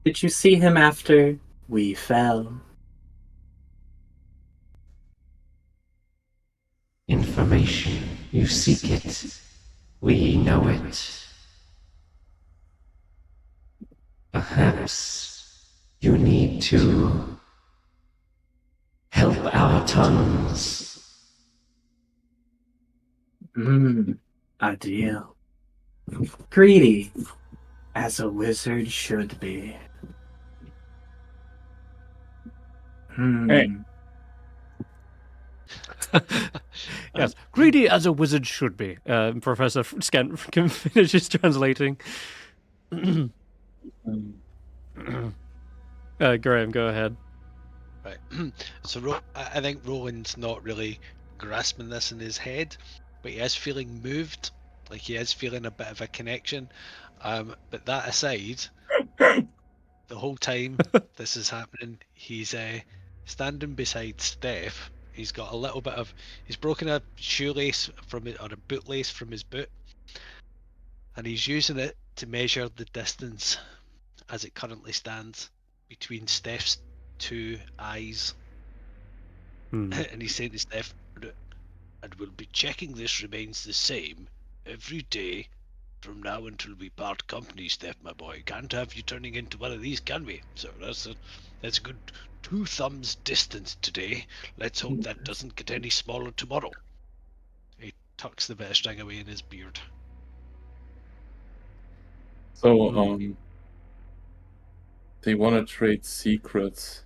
Did you see him after we fell? Information, you seek it. We know it. Perhaps you need to help our tongues. A deal. Greedy, as a wizard should be. Hey. Yes, greedy as a wizard should be. Professor Scant finishes translating. Graham, go ahead. Right. So I think Roland's not really grasping this in his head, but he is feeling moved Like he is feeling a bit of a connection. But that aside, the whole time this is happening, he's standing beside Stef. He's got a little bit of, he's broken a shoelace from it, or a bootlace from his boot, and he's using it to measure the distance as it currently stands between Stef's two eyes. And he's saying to Stef, and we'll be checking this remains the same every day from now until we part company, Stef, my boy. Can't have you turning into one of these, can we? So that's a good 2 thumbs distance today. Let's hope that doesn't get any smaller tomorrow. He tucks the bit of string away in his beard. So, they want to trade secrets.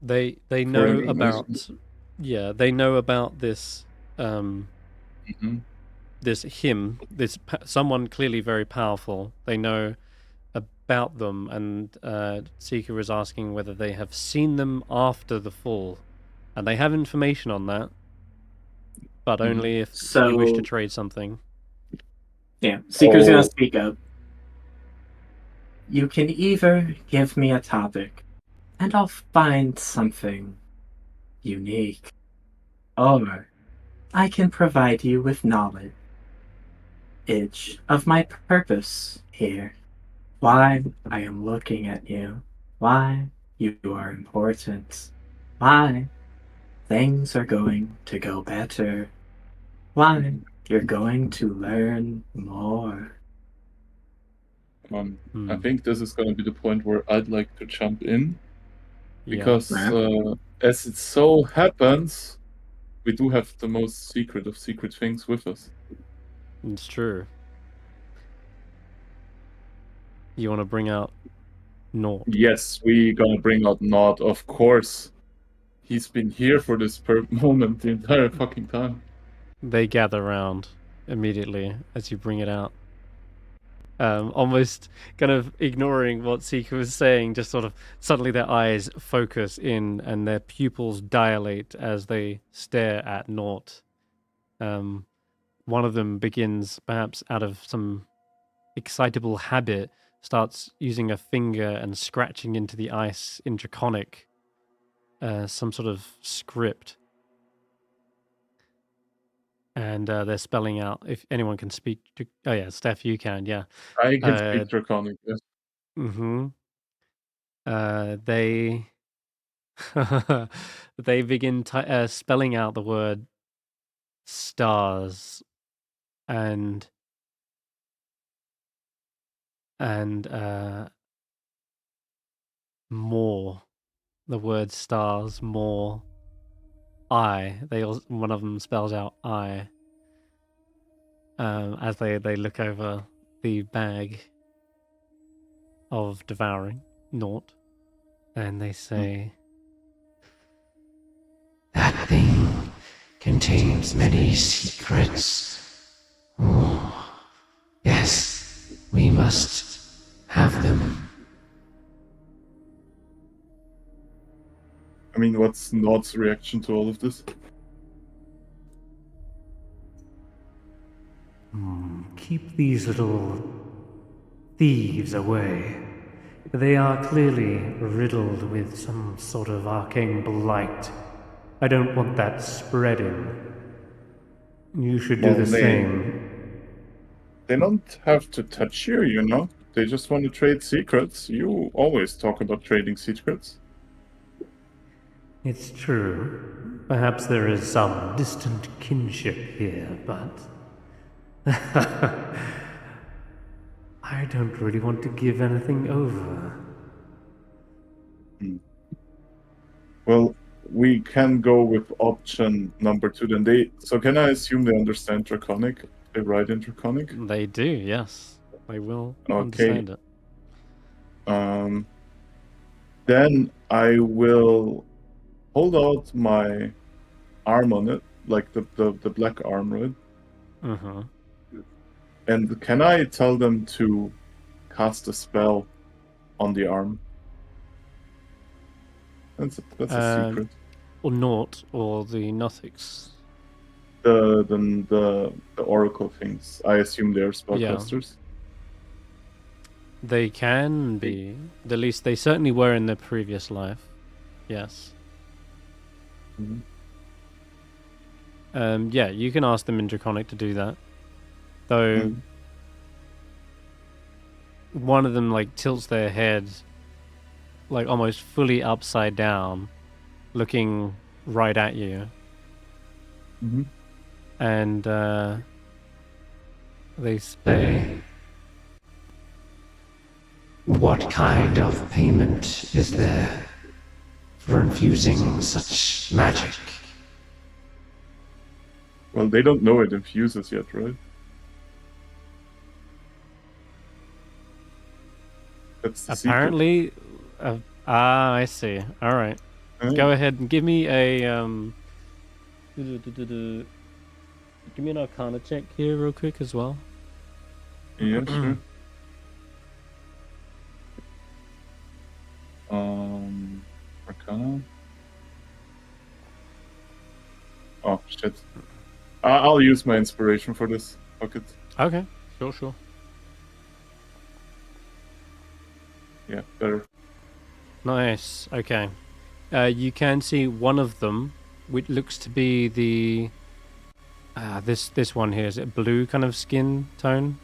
They For know any about reason. they know about this Mhm. this him, someone clearly very powerful. They know about them, and Seeker is asking whether they have seen them after the fall, and they have information on that, but only if you wish to So- trade something. Yeah, Seeker's gonna Oh. speak up. You can either give me a topic, and I'll find something unique, or I can provide you with knowledge of my purpose here, why I am looking at you, why you are important, why things are going to go better, why you're going to learn more. I think this is going to be the point where I'd like to jump in, because as it so happens, we do have the most secret of secret things with us. It's true. You want to bring out Naught? Yes, we gonna bring out Nod, of course. He's been here for this moment the entire fucking time. They gather round immediately as you bring it out. Almost kind of ignoring what Seeker was saying, just sort of suddenly their eyes focus in and their pupils dilate as they stare at Naught. One of them begins, perhaps out of some excitable habit, starts using a finger and scratching into the ice in Draconic, some sort of script. And they're spelling out, if anyone can speak. Oh yeah, Steph, you can, yeah. I can speak Draconic, yes. They they begin spelling out the word stars and more. The word stars, more. One of them spells out I. As they look over the bag of devouring Naught, and they say, That thing contains many secrets. Oh, yes, we must have them. I mean, what's Nod's reaction to all of this? Keep these little thieves away. They are clearly riddled with some sort of arcane blight. I don't want that spreading. You should do Well, the they- same. They don't have to touch you, you know? They just want to trade secrets. You always talk about trading secrets. It's true. Perhaps there is some distant kinship here, but I don't really want to give anything over. Well, we can go with option number 2 then. So can I assume they understand Draconic? They write in Draconic? they do, yes. They will Okay. understand it. Then I will hold out my arm on it, like the black arm, right? Uh-huh. And can I tell them to cast a spell on the arm? That's a secret. Or Naught, or the Nothics. the oracle things. I assume they're spellcasters. They can be. At least they certainly were in their previous life. Yes. Mhm. Yeah, you can ask them in Draconic to do that. Though Mhm. one of them like tilts their head like almost fully upside down, looking right at you. Mhm. And they say, What kind of payment is there for infusing such magic? Well, they don't know it infuses yet, right? That's the secret. apparently, I see. All right, go ahead and give me a give me an Arcana check here real quick as well. Yeah, sure. Arcana. Oh shit! I'll use my inspiration for this. Fuck it. Okay, sure. Yeah, better. Nice. Okay. You can see one of them, which looks to be the this one here. Is it blue kind of skin tone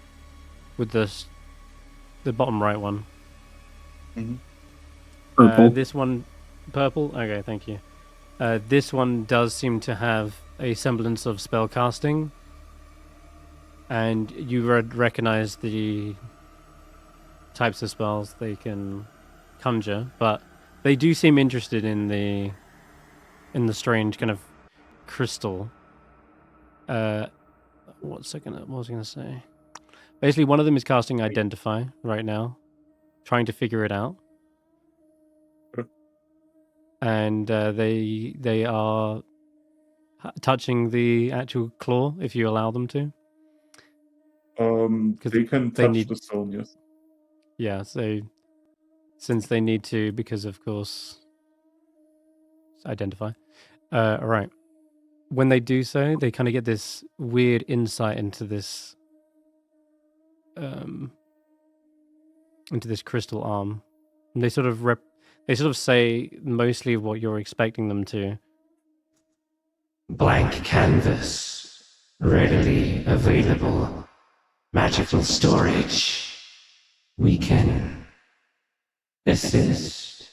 with the bottom right one? Mhm. Purple. This one, purple. Okay, thank you. This one does seem to have a semblance of spell casting, and you recognize the types of spells they can conjure, but they do seem interested in the strange kind of crystal. What was I gonna say? Basically, one of them is casting Identify right now, trying to figure it out, and they are touching the actual claw if you allow them to. They can they touch need- the stone, yes. Yeah, so since they need to, because of course, Identify. All right. When they do so, they kind of get this weird insight into this crystal arm. And they sort of say mostly what you're expecting them to. Blank canvas, readily available, magical storage. We can assist.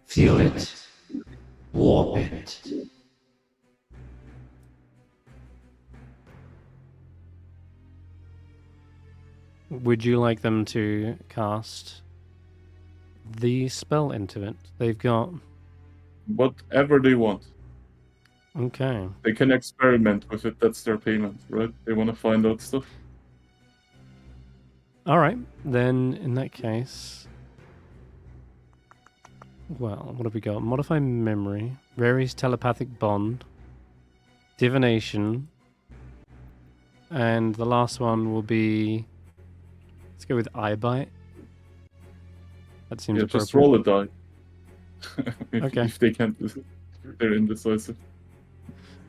Feel it, warp it. Would you like them to cast the spell into it? They've got... Whatever they want. Okay. They can experiment with it. That's their payment, right? They want to find out stuff. All right. Then, in that case... Well, what have we got? Modify memory, varies telepathic bond, divination, and the last one will be... Let's go with eye bite. That seems appropriate. Just roll a die. Okay. If they can't, they're indecisive.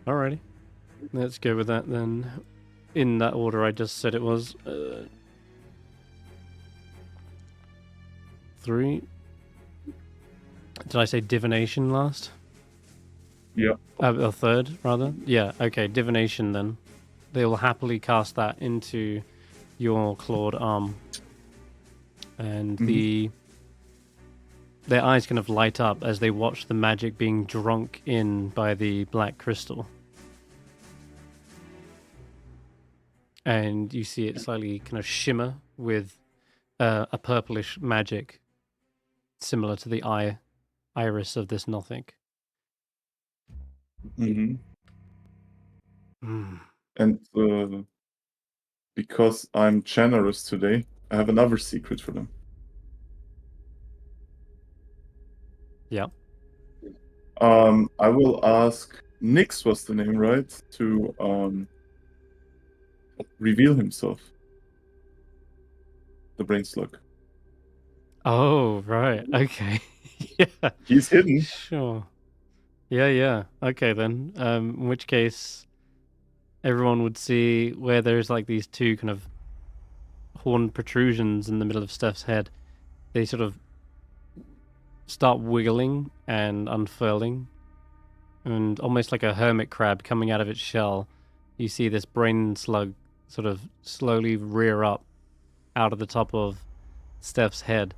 Alrighty. Let's go with that then. In that order I just said it was. 3. Did I say divination last? Yeah. Or third, rather? Yeah, okay, divination then. They will happily cast that into your clawed arm. And their eyes kind of light up as they watch the magic being drunk in by the black crystal. And you see it slightly kind of shimmer with a purplish magic similar to the iris of this Nothic. Mm-hmm. And because I'm generous today, I have another secret for them. Yeah. I will ask Nyx, was the name, right? To reveal himself. The brain slug. Oh, right. Okay. Yeah. He's hidden. Sure. Yeah. Okay then. In which case, everyone would see where there's like these two kind of horn protrusions in the middle of Steph's head. They sort of start wiggling and unfurling, and almost like a hermit crab coming out of its shell, you see this brain slug sort of slowly rear up out of the top of Steph's head.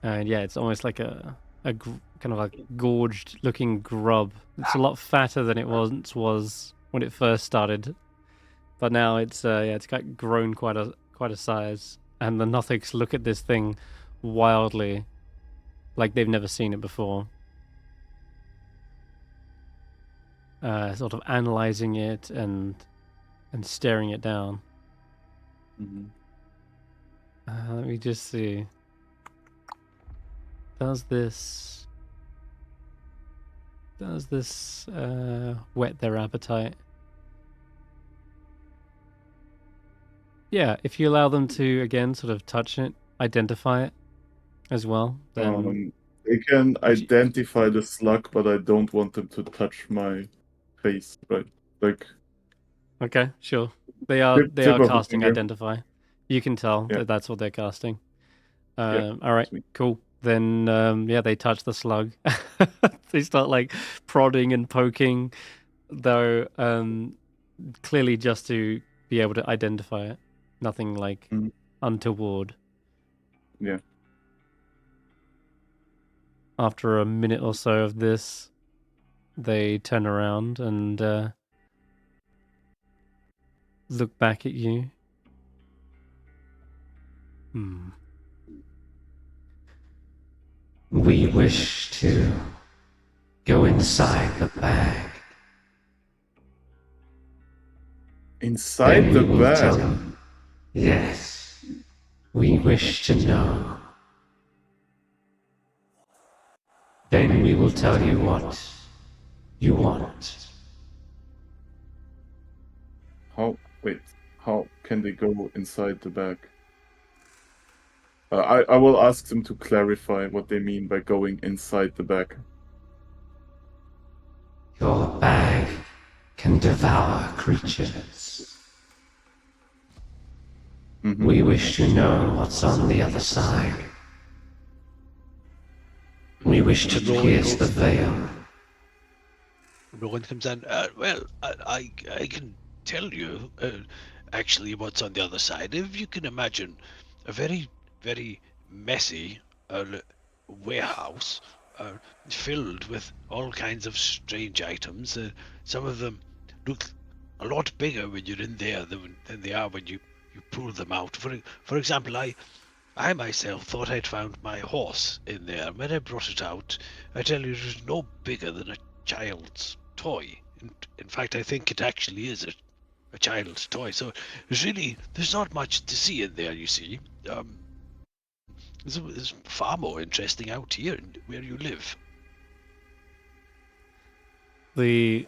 And yeah, it's almost like a kind of like gorged looking grub. It's a lot fatter than it once was when it first started, but now it's it's got grown quite a size. And the Nothics look at this thing wildly, like they've never seen it before. Sort of analyzing it and staring it down. Mm-hmm. Let me just see. Does this whet their appetite? Yeah, if you allow them to again sort of touch it, identify it as well, then They can identify the slug, but I don't want them to touch my face, right? Like, okay, sure. They are tip of the casting finger. identify. You can tell Yeah. that that's what they're casting. Yeah, All right, sweet. cool. Then they touch the slug. They start like prodding and poking, though clearly just to be able to identify it. Nothing like Mhm. untoward. Yeah. After a minute or so of this, they turn around and look back at you. We wish to go inside the bag. Inside Then the we will tell bag. you. Yes, we wish to know. Then we will tell you what you want. How can they go inside the bag? I will ask them to clarify what they mean by going inside the bag. Your bag can devour creatures. Mhm. We wish to know what's on the other side. We wish to pierce the veil. Roland comes in. Well, I can tell you actually what's on the other side. If you can imagine a very, very messy warehouse filled with all kinds of strange items. Some of them look a lot bigger when you're in there than they are when you pull them out. For example, I myself thought I'd found my horse in there. When I brought it out, I tell you, it was no bigger than a child's toy. In fact, I think it actually is a child's toy. So there's not much to see in there, you see. It's far more interesting out here where you live. The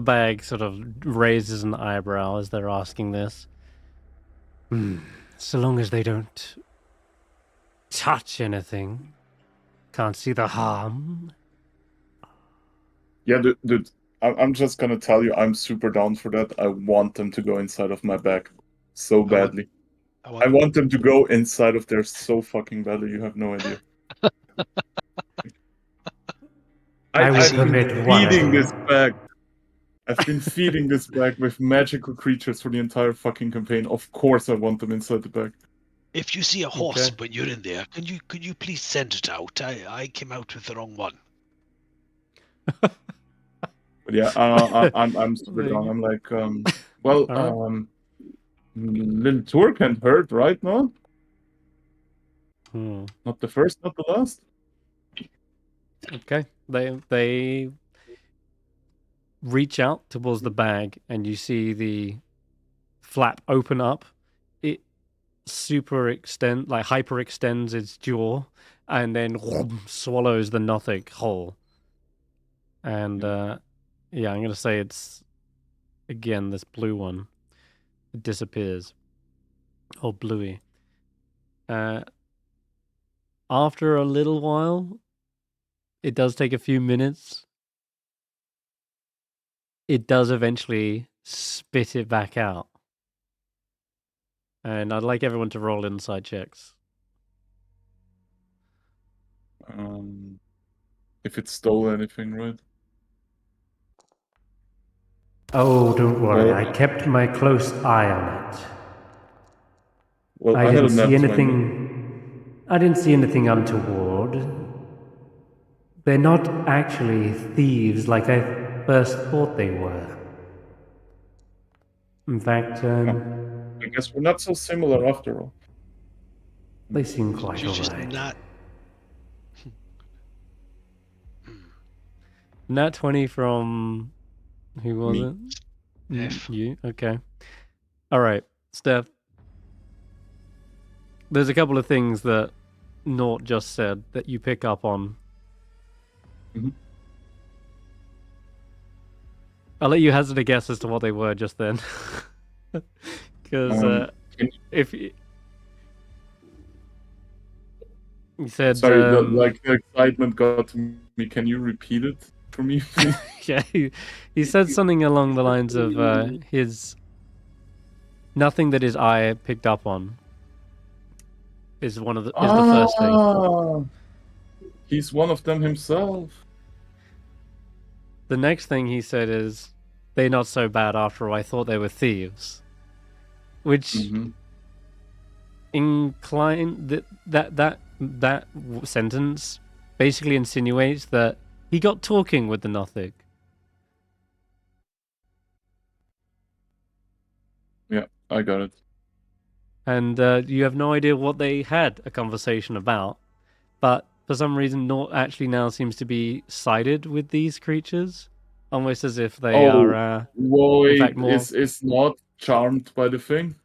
bag sort of raises an eyebrow as they're asking this. So long as they don't touch anything, can't see the harm. Yeah, dude, I'm just gonna tell you, I'm super down for that. I want them to go inside of my bag so badly. I want them to go inside of there so fucking badly. You have no idea. I've been feeding this bag. I've been feeding this bag with magical creatures for the entire fucking campaign. Of course, I want them inside the bag. If you see a horse when you're in there, could you please send it out? I came out with the wrong one. But yeah, I'm super down. I'm like, little tour can't hurt, right? No, not the first, not the last. Okay, they reach out towards the bag, and you see the flap open up. It hyper extends its jaw, and then swallows the Nothic whole. And I'm gonna say it's again this blue one. It disappears, or bluey. after a little while, it does take a few minutes. It does eventually spit it back out. And I'd like everyone to roll inside checks. If it stole anything, right? Oh, don't worry. Well- I kept my close eye on it. Well, I I had didn't a nat see 20. anything. I didn't see anything untoward. They're not actually thieves like I first thought they were. In fact, I guess we're not so similar after all. they seem quite You're just alright. not. Nat 20 from... Who was Me. it? F. You? Okay. Alright, Steph. There's a couple of things that Nort just said that you pick up on. Mhm. I'll let you hazard a guess as to what they were just then. Because can- if you said... Sorry, the excitement got to me. Can you repeat it for me, please? yeah, he said something along the lines of his... Nothing that his eye picked up on is the first thing. Ah, he's one of them himself. The next thing he said is, "They're not so bad after all. I thought they were thieves," which Mhm. that sentence basically insinuates that he got talking with the Nothig. Yeah, I got it. And you have no idea what they had a conversation about, but for some reason, Nort actually now seems to be sided with these creatures, almost as if they are. Wait, fact, more- is not charmed by the thing?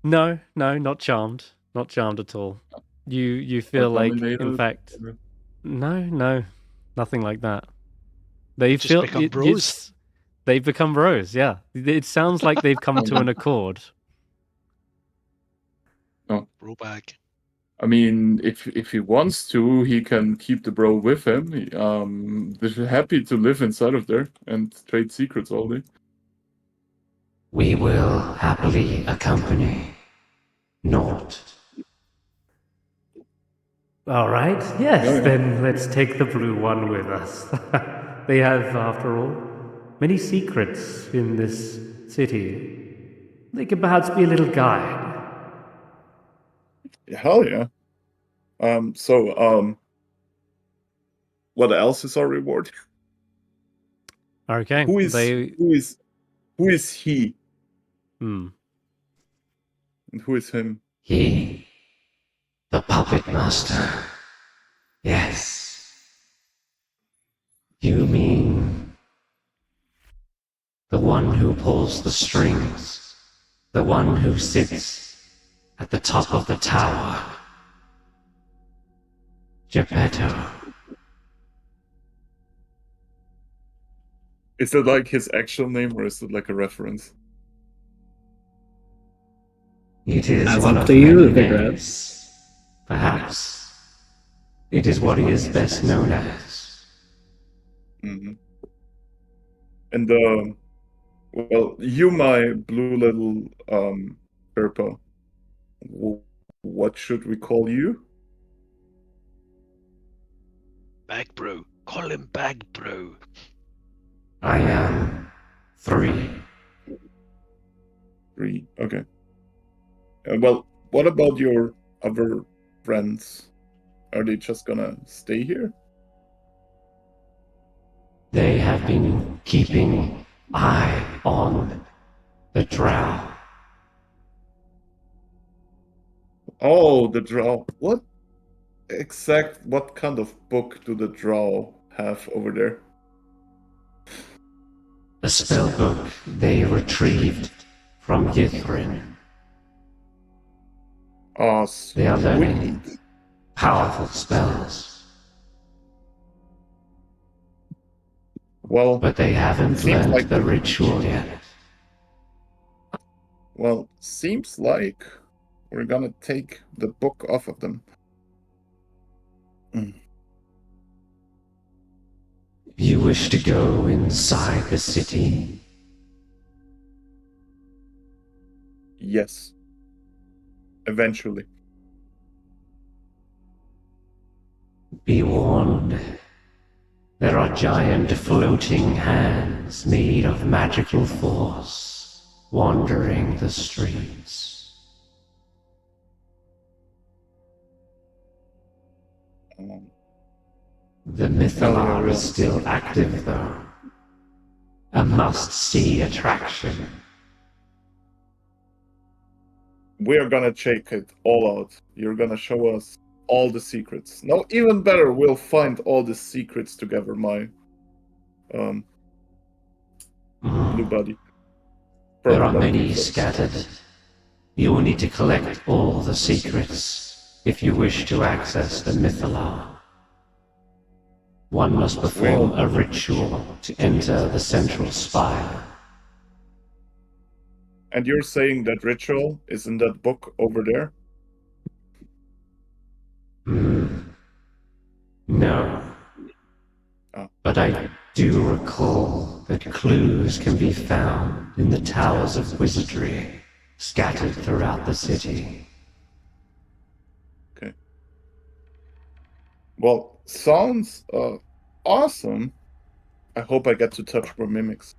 No, not charmed, not charmed at all. You feel like, in dominated? fact, no, nothing like that. They Just feel become bros? They've become bros. Yeah, it sounds like they've come to an accord. Bro bag. I mean, if he wants to, he can keep the bro with him. They're happy to live inside of there and trade secrets all day. We will happily accompany Nort. Alright, yes, Yeah. then let's take the blue one with us. They have, after all, many secrets in this city. They could perhaps be a little guide. Hell yeah. What else is our reward? Okay, Who is he Hmm. and who is him? He, the puppet master. Yes. You mean the one who pulls the strings, the one who sits at the top of the tower. Geppetto. Is it like his actual name or is it like a reference? It is That's one up of to you, many Big Red. names. Perhaps it is what he is best known as. Mm-hmm. And well, you, my blue little Purple. What should we call you? Bag bro. Call him bag bro. I am 3. 3. Okay. Well, what about your other friends? Are they just gonna stay here? They have been keeping eye on the drow. Oh, the drow. What kind of book do the drow have over there? The spellbook they retrieved from Yithrin. Oh, They are sweet. learning powerful spells, Well, but they haven't Seems learned like the the- ritual yet. seems like We're gonna take the book off of them. You wish to go inside the city? Yes. Eventually. Be warned. There are giant floating hands made of magical force wandering the streets. The Mythalar is still active, though. A must-see attraction. We're gonna check it all out. You're gonna show us all the secrets. No, even better, we'll find all the secrets together, my blue buddy. There are many scattered. You will need to collect all the secrets if you wish to access the Mythalar. One must perform a ritual to enter the central spire. And you're saying that ritual is in that book over there? No. But I do recall that clues can be found in the towers of wizardry scattered throughout the city. Okay. Well, sounds awesome. I hope I get to touch more mimics.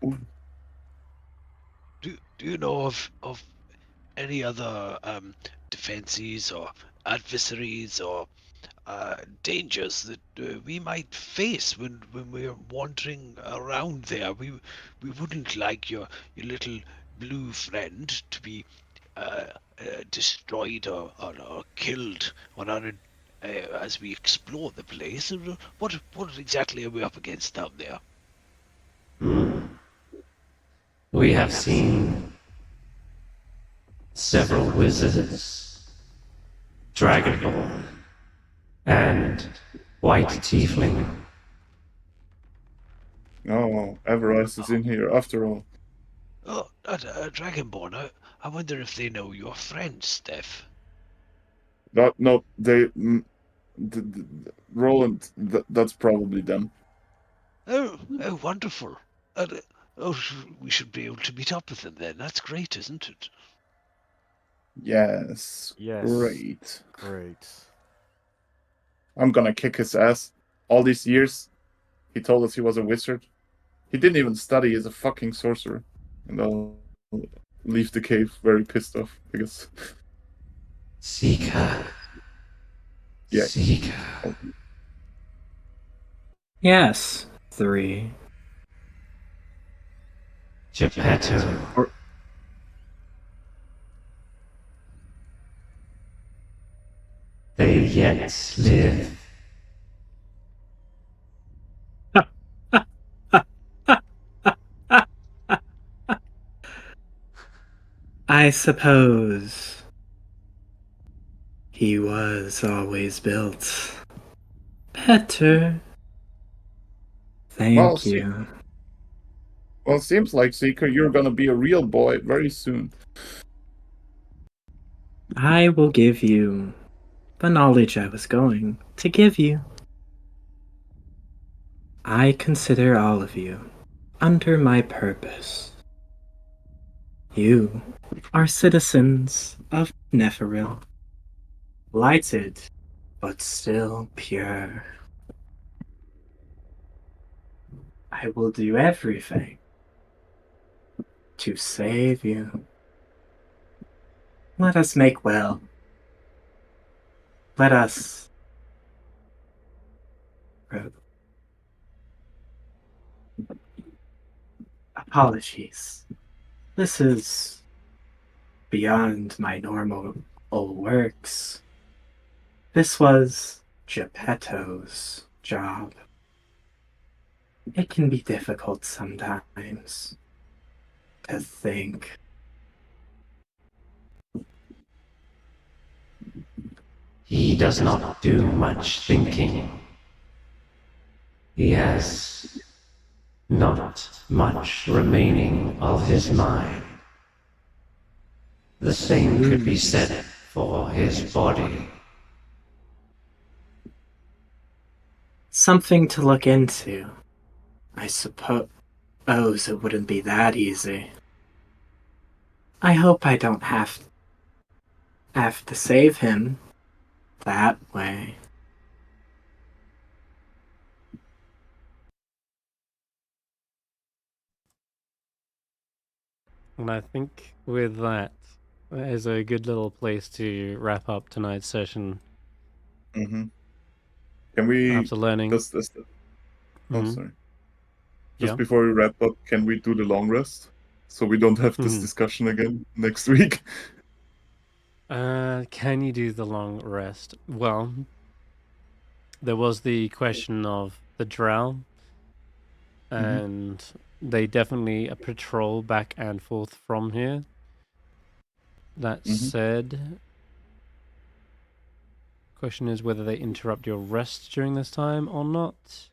Ooh. Do you know of any other defenses or adversaries or dangers that we might face when we're wandering around there? We wouldn't like your little blue friend to be destroyed or killed on our, as we explore the place. What exactly are we up against down there? We have seen several wizards, Dragonborn, and White Tiefling. Oh, Everise is in here after all. Oh, Dragonborn. I wonder if they know your friend, Stef. No, they... Roland, that's probably them. Oh, wonderful. We should be able to meet up with them then. That's great, isn't it? Yes. Yes. Great. I'm gonna kick his ass. All these years, he told us he was a wizard. He didn't even study. He's a fucking sorcerer. And I'll leave the cave very pissed off, I guess. Seeker. Yeah. Seeker. Yes, 3. Geppetto. They yet live. I suppose he was always built better. Thank you. Well, it seems like, Seeker, you're gonna be a real boy very soon. I will give you the knowledge I was going to give you. I consider all of you under my purpose. You are citizens of Neferil, lighted but still pure. I will do everything to save you. Let us make well. Let us... Apologies. This is beyond my normal works. This was Geppetto's job. It can be difficult sometimes to think. He does not do much thinking. He has not much remaining of his mind. The same could be said for his body. Something to look into. I suppose it wouldn't be that easy. I hope I don't have to save him that way. And I think with that is a good little place to wrap up tonight's session. Mm-hmm. Can we After learning. just Mhm. sorry. Just Yeah. before we wrap up, can we do the long rest so we don't have this Mhm. discussion again next week? Can you do the long rest? Well, there was the question of the drow, and they definitely patrol back and forth from here. That said, question is whether they interrupt your rest during this time or not.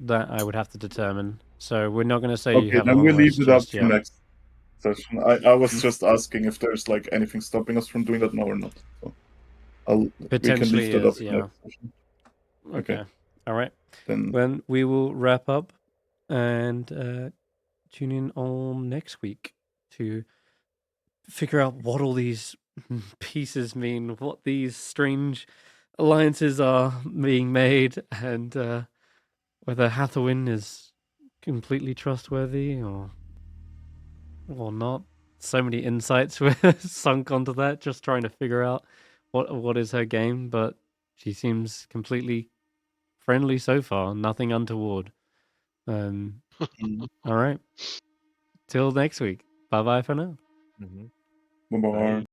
That I would have to determine. So we're not going to say you Okay, have a then long we leave rest it up just for yet. next session. I was just asking if there's like anything stopping us from doing that now or not. So we can Potentially leave that up is, for yeah. next session. Okay. All right. Then Then we will wrap up and tune in on next week to figure out what all these pieces mean, what these strange alliances are being made, and whether Hathawin is completely trustworthy or not. So many insights were sunk onto that, just trying to figure out what is her game, but she seems completely friendly so far, nothing untoward. All right. Till next week. Bye bye for now. bye. Bye.